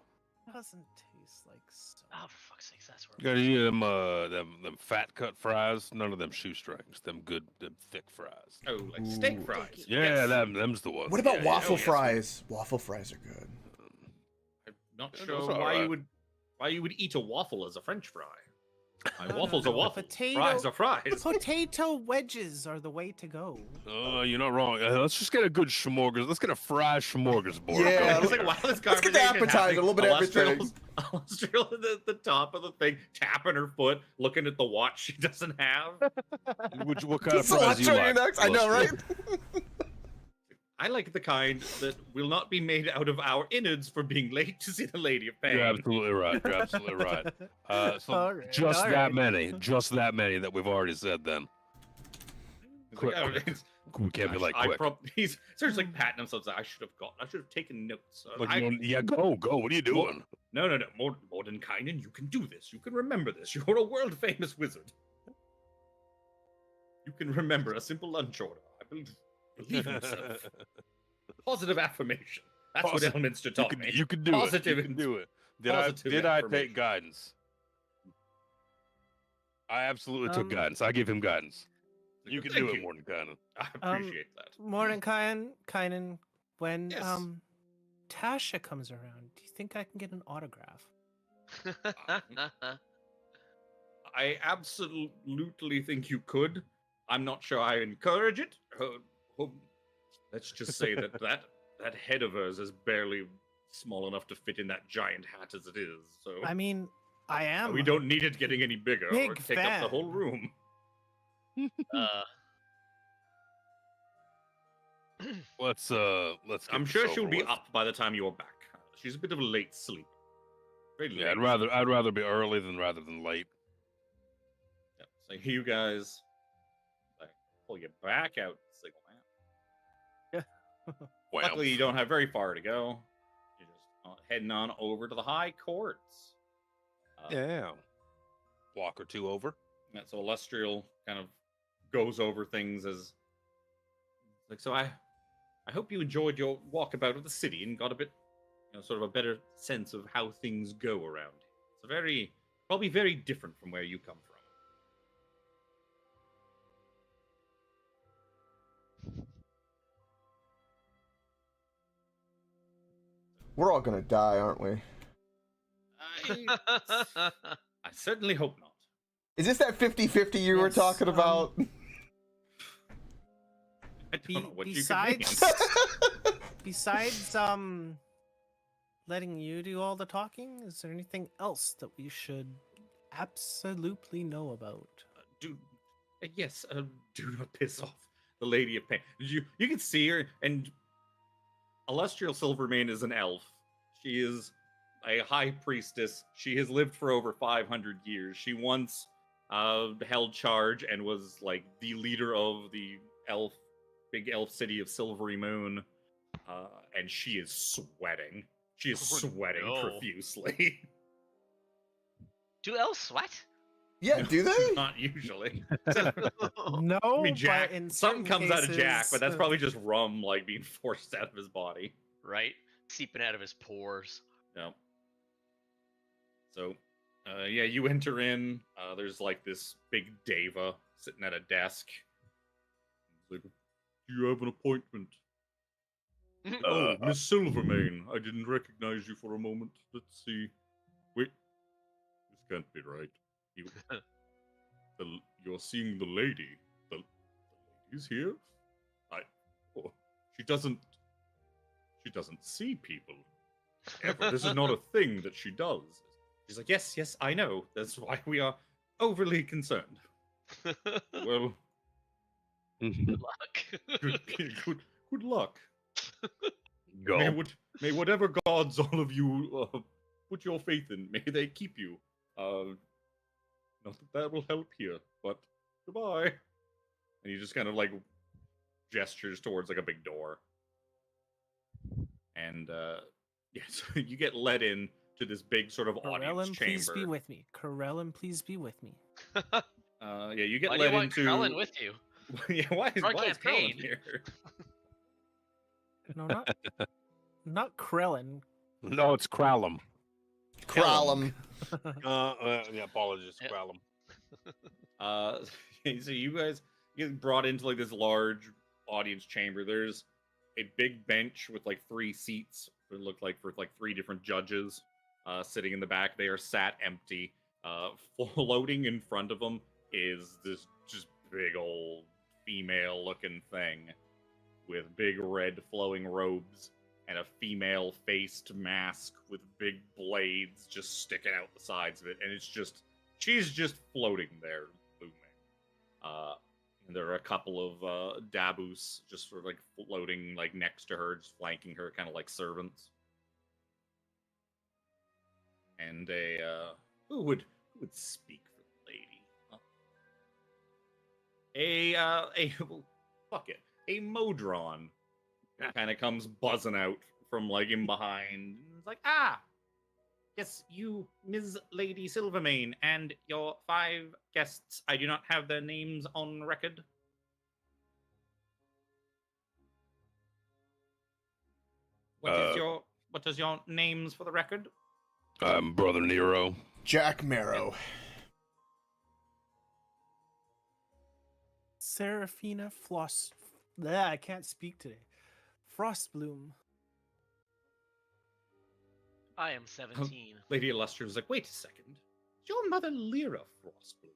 Doesn't taste like soap. Oh, for fuck's sake, that's where. You gotta eat them fat cut fries. None of them shoestrings. Them thick fries. Oh, like steak Ooh. fries. Yeah, yes. them's the ones. What about Yeah, waffle yes. fries? Waffle fries are good. I'm not Yeah, sure those why are alright. you would eat a waffle as a French fry. No, Waffles no, are no. waffles. Potato- Fries are fries. Potato wedges are the way to go. Oh, you're not wrong. Let's just get a good smorgasbord. Let's get a fried smorgasbord. Yeah, going It's like, here. wow, this Let's get the conversation is appetizer, happening. a little bit of everything. Illustrial at the top of the thing, tapping her foot, looking at the watch she doesn't have. What kind of Just fries do you cilantro in your like? nuts. I know, right? I like the kind that will not be made out of our innards for being late to see the Lady of Pain. You're absolutely right. You're absolutely right. So Alright, just that alright. many. Just that many that we've already said then. It's Quick, like, oh, quick. it's- We can't be like quick. He's seriously like patting himself. I should have taken notes. Like, yeah, go. What are you doing? No. Mordenkainen, you can do this. You can remember this. You're a world famous wizard. You can remember a simple lunch order. I believe in yourself. Positive affirmation. That's what Elminster taught me. You can do Positive it. You can do it. positive Did I affirmation. take guidance? I absolutely took Um, guidance. I gave him guidance. You can Thank do it, you. Mordenkainen. I appreciate that. Mordenkainen, when Yes. Tasha comes around, do you think I can get an autograph? I absolutely think you could. I'm not sure I encourage it. Let's just say that head of hers is barely small enough to fit in that giant hat as it is. So I mean, I am. we don't need it getting any bigger or big take up the fan. whole room. Let's get I'm this sure over she'll be with. up by the time you're back. She's a bit of a late sleep. Very late. Yeah, I'd rather be early rather than late. Yep. So you guys like pull you back out, single man. Wow. Luckily, you don't have very far to go. You're just heading on over to the High Courts. Yeah. Block or two over. So Illustrial kind of goes over things as like, so I hope you enjoyed your walkabout of the city and got a bit, sort of a better sense of how things go around. It's probably very different from where you come from. We're all gonna die, aren't we? I certainly hope not. Is this that 50-50 you were Yes, talking about? I don't know what besides- you could mean. Besides letting you do all the talking, is there anything else that we should absolutely know about? Yes, do not piss off the Lady of Pain. You can see her, and Illustrial Silvermane is an elf. She is a high priestess. She has lived for over 500 years. She once held charge and was like the leader of the big elf city of Silvery Moon. And she is sweating. She is sweating profusely. Do elves sweat? Yeah, do they? Not usually. No, I mean, but Jack. in Something certain comes out of Jack, cases, but that's probably just rum, like being forced out of his body. Right? Seeping out of his pores. Yeah. So, yeah, you enter in. There's like this big Deva sitting at a desk. He's like, "Do you have an appointment?" Oh, Miss Silvermane. I didn't recognize you for a moment. Let's see. Wait. This can't be right. You're seeing the lady. The lady's here? Oh, she doesn't see people ever. This is not a thing that she does. She's like, yes, I know. That's why we are overly concerned. Well, Good luck. good luck. Go. May whatever gods all of you put your faith in, may they keep you. Not that will help here, but goodbye. And he just kind of like gestures towards like a big door. And yes, you get led in to this big sort of audience Corellin, chamber. please be with me. Corellin, please be with me. Yeah, you get Why do led you want into. Krellin with you? Yeah, why is Our Krellin campaign. here? No, not Krellin. No, it's Krallum. Krallum. Yeah, apologies, Yep. Krallum. So you guys get brought into like this large audience chamber. There's a big bench with like 3 seats. It looked like for like 3 different judges sitting in the back. They are sat empty. Floating in front of them is this just big old female-looking thing with big red flowing robes and a female-faced mask with big blades just sticking out the sides of it, and she's just floating there, booming. And there are a couple of Dabus just sort of like floating like next to her, just flanking her, kind of like servants. And who would speak for the lady? Fuck it, a Modron kind of comes buzzing out from like in behind. It's like, yes, you, Ms. Lady Silvermane, and your 5 guests. I do not have their names on record. What is your names for the record? Brother Nero. Jack Marrow. Seraphina Floss. Bleh, I can't speak today. Frostbloom. I am 17. Lady Illustrious was like, wait a second. Is your mother Lyra Frostbloom?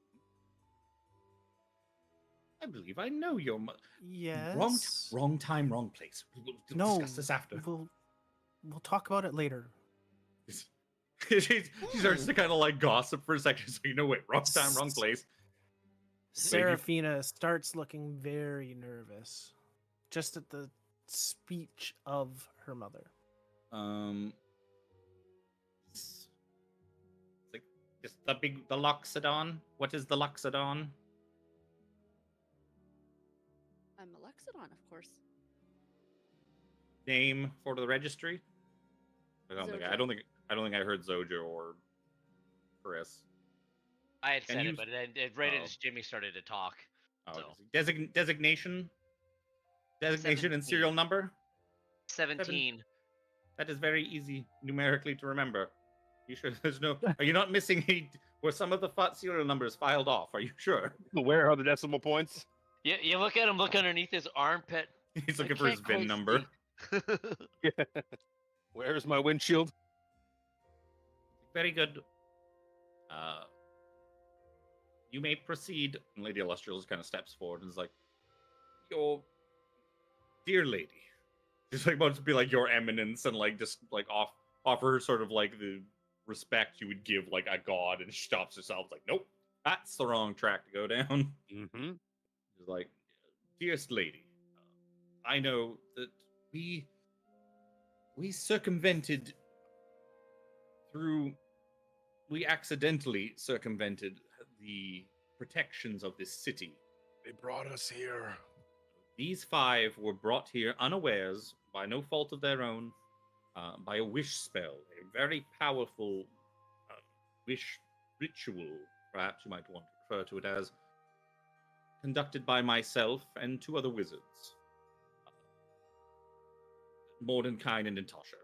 I believe I know your mother. Yes. Wrong time, wrong place. We'll discuss this after. We'll talk about it later. She starts to kind of like gossip for a second. So wait, wrong time, wrong place. Seraphina starts looking very nervous, just at the speech of her mother. It's like just the Loxodon. What is the Loxodon? I'm Alexidon, of course. Name for the registry? I don't think I heard Zojo or Chris. I had Can said you- it, but it right Oh. as Jimmy started to talk. Oh, So. designation and serial 17. number. 17. That is very easy numerically to remember. You sure there's no? Are you not missing any? Were some of the serial numbers filed off? Are you sure? Where are the decimal points? You look at him, look underneath his armpit. He's I looking for his can't VIN quite number. see. Where's my windshield? Very good. You may proceed. And Lady Illustrious kind of steps forward and is like, "Your dear lady." She's like about to be like, "Your Eminence," and like just like offer her sort of like the respect you would give like a god, and she stops herself. Like, nope, that's the wrong track to go down. Mm-hmm. She's like, "Dearest lady, I know that we accidentally circumvented the protections of this city. They brought us here. These 5 were brought here unawares, by no fault of their own, by a wish spell, a very powerful wish ritual, perhaps you might want to refer to it as, conducted by myself and 2 other wizards. Mordenkainen and Natasha,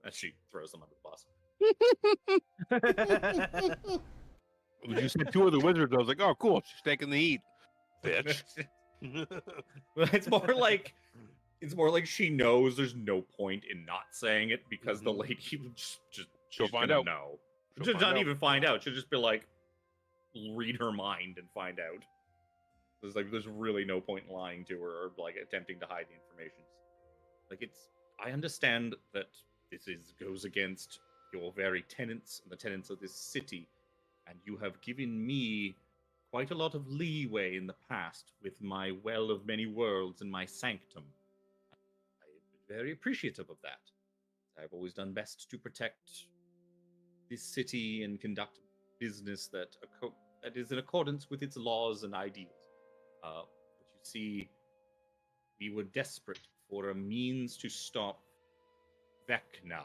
as she throws them under the bus. When you said 2 of the wizards, I was like, oh, cool. She's taking the heat. Bitch. Well, it's more like she knows there's no point in not saying it because the lady would she'll find gonna out. know. She'll She'll find not out. even find out. She'll just be like, read her mind and find out. There's really no point in lying to her or like attempting to hide the information. like I understand that goes against your very tenets and the tenets of this city, and you have given me quite a lot of leeway in the past with my well of many worlds and my sanctum. I am very appreciative of that. I've always done best to protect this city and conduct business that is in accordance with its laws and ideals. But you see, we were desperate for a means to stop Vecna.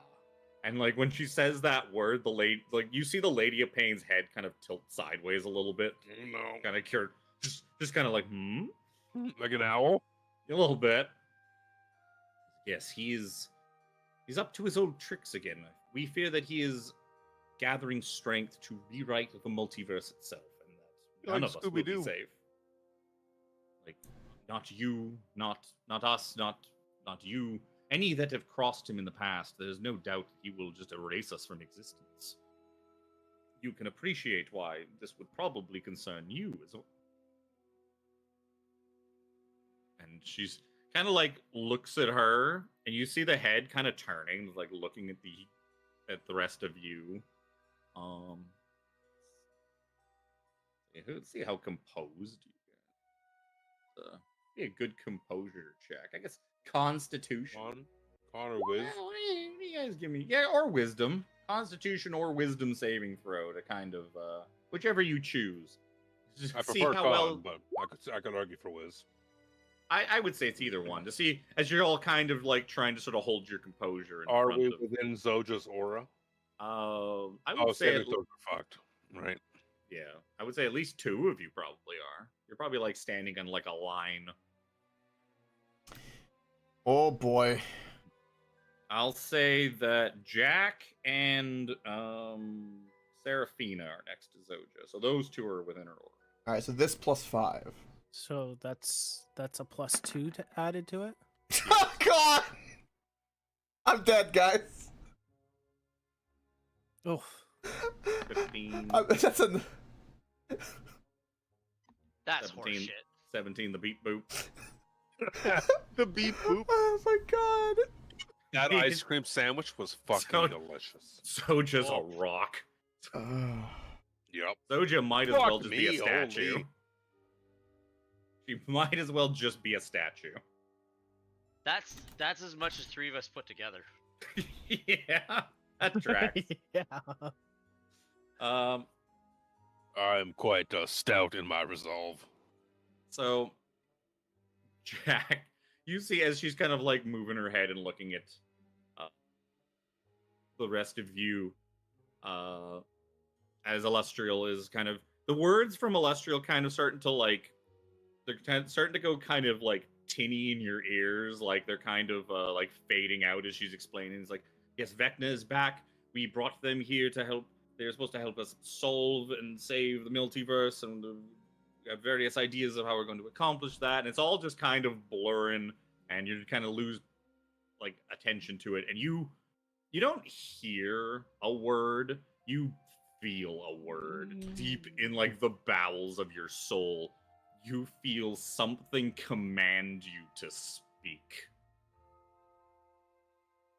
And like when she says that word, the lady, like you see the Lady of Pain's head kind of tilt sideways a little bit, No. kind of cured, just kind of like Like an owl? a little bit. Yes, he's up to his old tricks again. We fear that he is gathering strength to rewrite the multiverse itself, and that none Like of us will be Scooby-Doo. safe. Like, not you, not us, not you. Any that have crossed him in the past, there's no doubt that he will just erase us from existence. You can appreciate why this would probably concern you as well. And she's kind of like looks at her, and you see the head kind of turning, like looking at the rest of you. Let's see how composed you get. Be a good composure check, I guess. Constitution. Con or whiz? Well, what do you guys give me? Yeah, or wisdom. Constitution or wisdom saving throw to kind of whichever you choose. Just I see prefer how con, well. but I could argue for whiz. I would say it's either one to see as you're all kind of like trying to sort of hold your composure. Are we within Zoja's aura? I would say Those are fucked, right? yeah, I would say at least two of you probably are. You're probably like standing on like a line. Oh boy. I'll say that Jack and Serafina are next to Zoja, so those two are within her order. All right, so this +5. So that's a +2 added to it. Oh God! I'm dead, guys. Oh, 15, That's a. That's 17, horseshit. 17, the beep boop. The beep boop. Oh my God! That ice cream sandwich was fucking So- delicious. Zoja's Oh. a rock. Yep. Zoja might as Fuck well just be a me statue. only. She might as well just be a statue. That's as much as three of us put together. Yeah, that tracks. yeah. I'm quite stout in my resolve. So, Jack, you see as she's kind of like moving her head and looking at the rest of you, as Illustrial is kind of the words from Illustrial kind of starting to like they're starting to go kind of like tinny in your ears, like they're kind of like fading out as she's explaining. It's like, yes, Vecna is back. We brought them here to help. They're supposed to help us solve and save the multiverse, and we have various ideas of how we're going to accomplish that. And it's all just kind of blurring, and you kind of lose like attention to it. And you don't hear a word. You feel a word deep in like the bowels of your soul. You feel something command you to speak.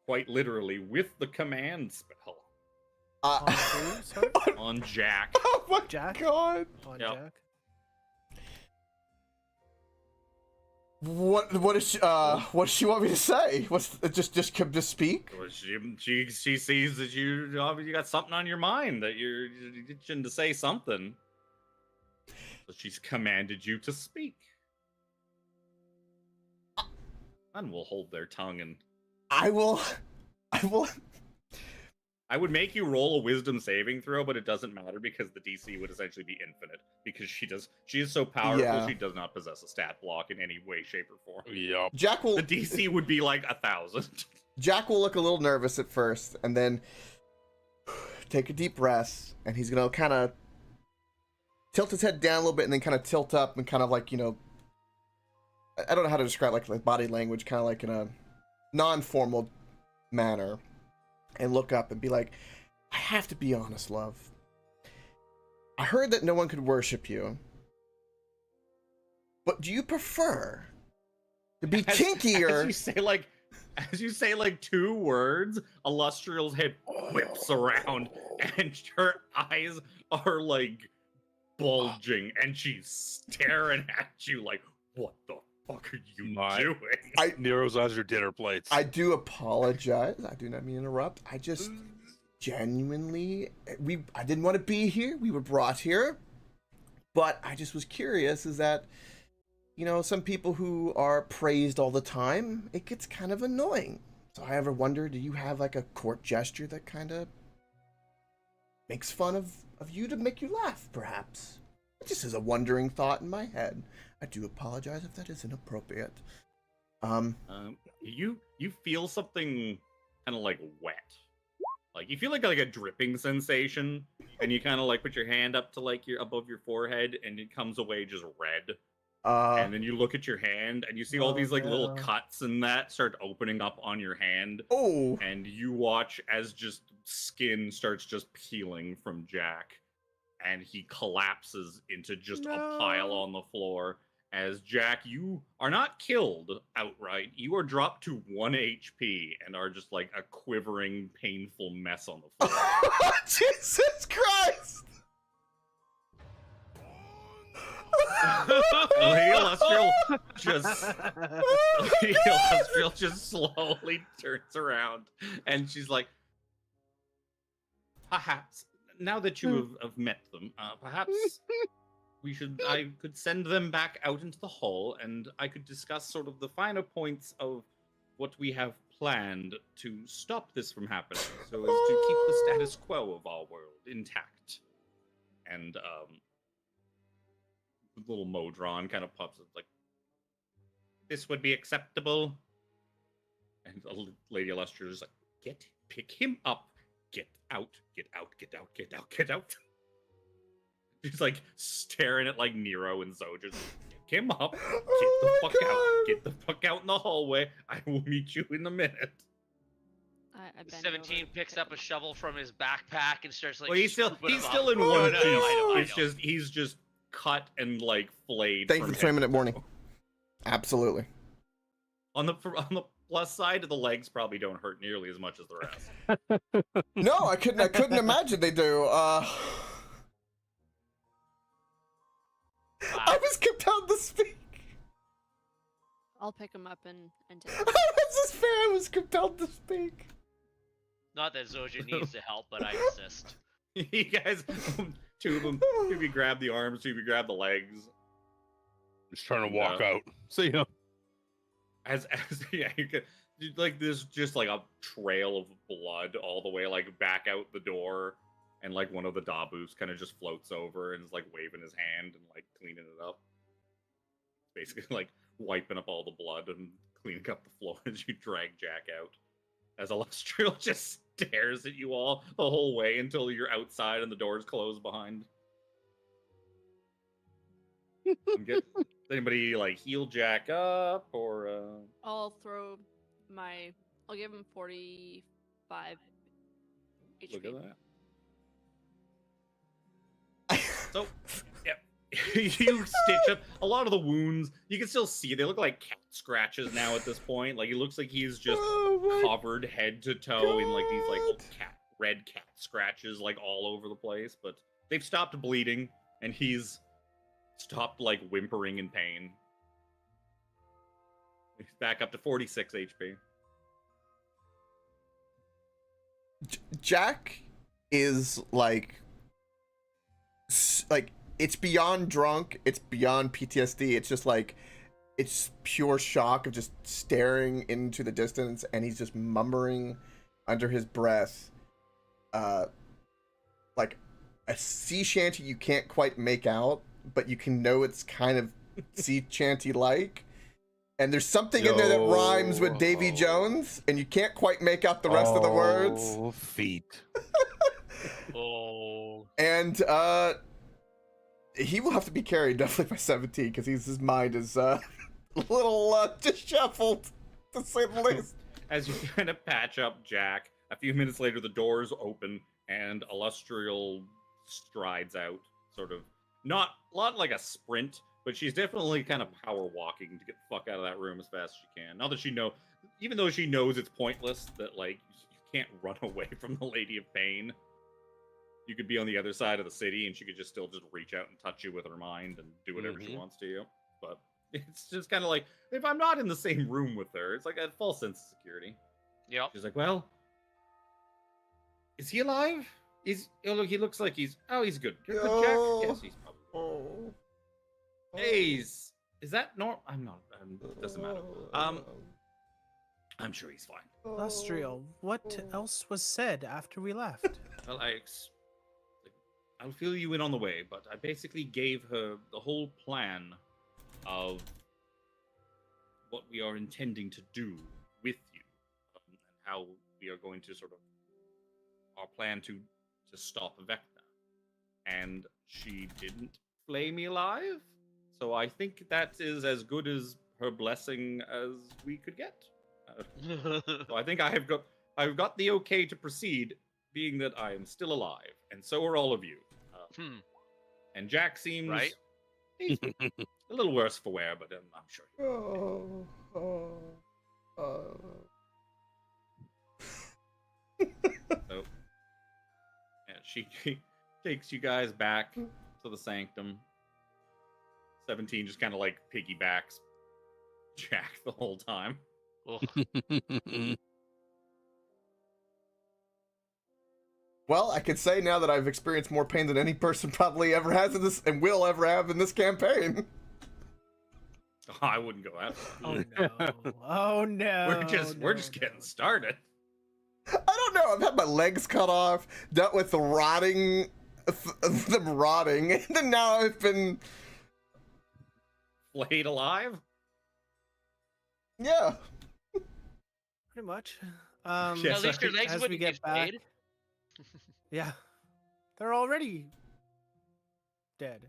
Quite literally, with the command spell. On who, sorry? On Jack. Oh my Jack? God! On Yep. Jack. What does she want me to say? What's just speak? Well, she sees that you obviously got something on your mind, that you're itching to say something. So she's commanded you to speak. And will hold their tongue, and I will. I would make you roll a wisdom saving throw, but it doesn't matter because the DC would essentially be infinite. Because she is so powerful, Yeah. she does not possess a stat block in any way, shape, or form. Yep. Jack will. The DC would be like 1,000. Jack will look a little nervous at first, and then take a deep breath, and he's gonna kind of tilt his head down a little bit, and then kind of tilt up, and kind of like, you know, I don't know how to describe like body language, kind of like in a non-formal manner, and look up and be like, I have to be honest, love. I heard that no one could worship you, but do you prefer to be As kinkier? you say, like, as you say like 2 words, Illustrial's head whips around, and her eyes are like bulging, and she's staring at you like, "What the fuck are you doing?" Nero's eyes are dinner plates. I do apologize. I do not mean to interrupt. I just genuinely, I didn't want to be here. We were brought here, but I just was curious. Is that, you know, some people who are praised all the time, it gets kind of annoying. So I ever wonder, do you have like a court gesture that kind of makes fun of you to make you laugh, perhaps? It just is a wondering thought in my head. I do apologize if that is inappropriate. You feel something kind of like wet. Like you feel like a dripping sensation, and you kind of like put your hand up to like your above your forehead, and it comes away just red. And then you look at your hand, and you see all these like little cuts and that start opening up on your hand. Oh! And you watch as just skin starts just peeling from Jack, and he collapses into just a pile on the floor. As Jack, you are not killed outright. You are dropped to 1 HP and are just like a quivering, painful mess on the floor. Jesus Christ! Lady Illustrial just slowly turns around, and she's like, "Perhaps now that you have met them, perhaps I could send them back out into the hall, and I could discuss sort of the finer points of what we have planned to stop this from happening, so as to keep the status quo of our world intact." And the little Modron kind of pops up like, "This would be acceptable." And Lady Illustrial is like, pick him up, get out, get out, get out, get out, get out. She's like staring at like Nero and Zoja. Pick him up, get the fuck out, get the fuck out in the hallway. I will meet you in a minute. I bend 17 over, picks pick up a shovel from his backpack and starts like. Well, he's still scooping him in up. one I piece. know. It's he's just cut and like flayed. Thank you for 3-minute warning. Absolutely. On the plus side, the legs probably don't hurt nearly as much as the rest. No, I couldn't imagine they do. I was compelled to speak. I'll pick him up and take How him. is this fair? I was compelled to speak. Not that Zoja needs the help, but I insist. You guys, 2 of them, 2 of you grab the arms, 2 of you grab the legs. Just trying to walk out. See ya. As yeah, you could like there's just like a trail of blood all the way like back out the door, and like one of the Dabus kind of just floats over and is like waving his hand and like cleaning it up. Basically like wiping up all the blood and cleaning up the floor as you drag Jack out. As Illustrial just stares at you all the whole way until you're outside and the doors close behind. Does anybody like heal Jack up or I'll give him 45 HP. look at that. So, yeah, you stitch up a lot of the wounds. You can still see they look like cat scratches now at this point. Like it looks like he's just covered head to toe in like these like little red cat scratches like all over the place. But they've stopped bleeding, and he's stopped like whimpering in pain. He's back up to 46 HP. Jack is like it's beyond drunk, it's beyond PTSD. It's just like it's pure shock of just staring into the distance, and he's just mumbling under his breath like a sea shanty you can't quite make out, but you can know it's kind of sea shanty like. And there's something in there that rhymes with Davy Jones, and you can't quite make out the rest of the words. Oh, feet. Oh. And he will have to be carried definitely by 17 because his mind is a little disheveled, to say the least. As you kind of patch up Jack, a few minutes later the doors open and Illustrial strides out, sort of not like a sprint, but she's definitely kind of power walking to get the fuck out of that room as fast as she can. Now that even though she knows it's pointless, that like you can't run away from the Lady of Pain. You could be on the other side of the city, and she could still reach out and touch you with her mind and do whatever she wants to you. But it's just kind of like, if I'm not in the same room with her, it's like a false sense of security. Yep. She's like, well, is he alive? He looks like he's good. Good Jack? Yes, he's probably. Hey, is that normal? I'm not. Doesn't matter. I'm sure he's fine. Lustriel, what else was said after we left? Well, I'll fill you in on the way, but I basically gave her the whole plan of what we are intending to do with you, and how we are going to our plan to stop Vecna. And she didn't flay me alive, so I think that is as good as her blessing as we could get. So I think I've got the okay to proceed, being that I am still alive, and so are all of you. And Jack seems he's a little worse for wear, but I'm sure. So, yeah, she takes you guys back to the sanctum. 17 just kind of like piggybacks Jack the whole time. Well, I could say now that I've experienced more pain than any person probably ever has in this and will ever have in this campaign. Oh, I wouldn't go that far. Oh no! Oh no! We're just getting started. I don't know. I've had my legs cut off, dealt with the rotting, them rotting, and then now I've been Flayed alive? Pretty much. Yes, At least your legs as wouldn't we get get back, flayed. yeah, they're already dead.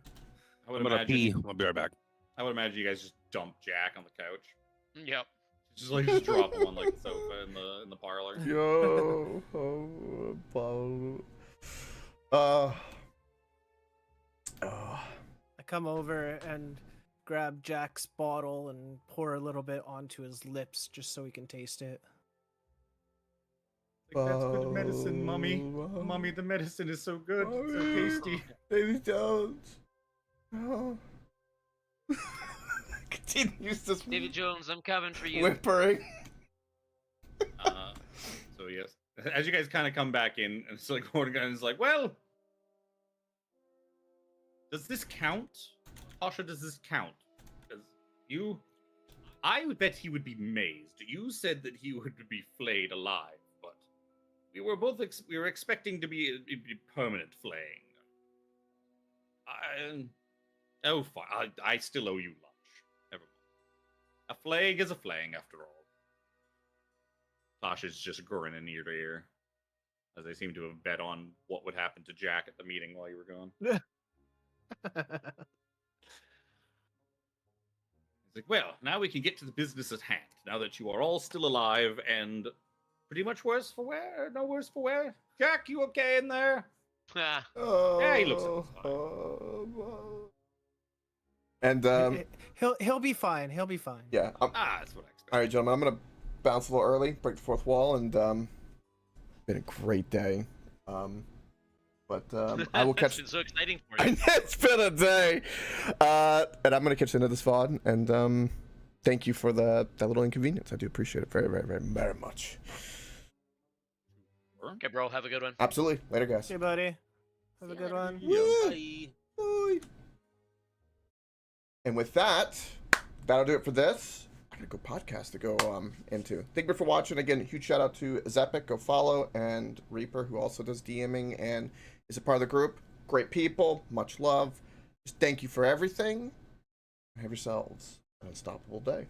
I would I'm gonna imagine. pee. I'll be right back. I would imagine you guys just dump Jack on the couch. Yep. Just drop him on like the sofa in the parlor. Yo. I come over and grab Jack's bottle and pour a little bit onto his lips just so he can taste it. Like, that's good medicine, Mummy. Mummy, the medicine is so good. It's so tasty. Baby, don't. Oh. Continues this David Jones, I'm coming for you. whimpering. So yes, as you guys kind of come back in, and it's like Morden's like, well, does this count? Tasha, does this count? Because I would bet he would be mazed. You said that he would be flayed alive, but we were both we were expecting to be permanent flaying. Oh, fine. I still owe you lunch. Never mind. A flaying is a flaying, after all. Tasha's just grinning ear to ear, as they seem to have bet on what would happen to Jack at the meeting while you were gone. He's like, well, now we can get to the business at hand. Now that you are all still alive and pretty much worse for wear. No worse for wear. Jack, you okay in there? Yeah, he looks fine. And He'll be fine. He'll be fine. yeah. That's what I expected. All right, gentlemen. I'm gonna bounce a little early, break the fourth wall, and been a great day. But I will catch. It's been so exciting for you. It's been a day, and I'm gonna catch the end of this VOD. And thank you for that little inconvenience. I do appreciate it very, very, very, very much. Okay, bro. Have a good one. Absolutely. Later, guys. Okay, buddy. Have a See good you one. Bye. Bye. And with that, that'll do it for this. I got a good podcast to go into. Thank you for watching. Again, huge shout out to Zepic. Go follow, and Reaper, who also does DMing and is a part of the group. Great people. Much love. Just thank you for everything. Have yourselves an unstoppable day.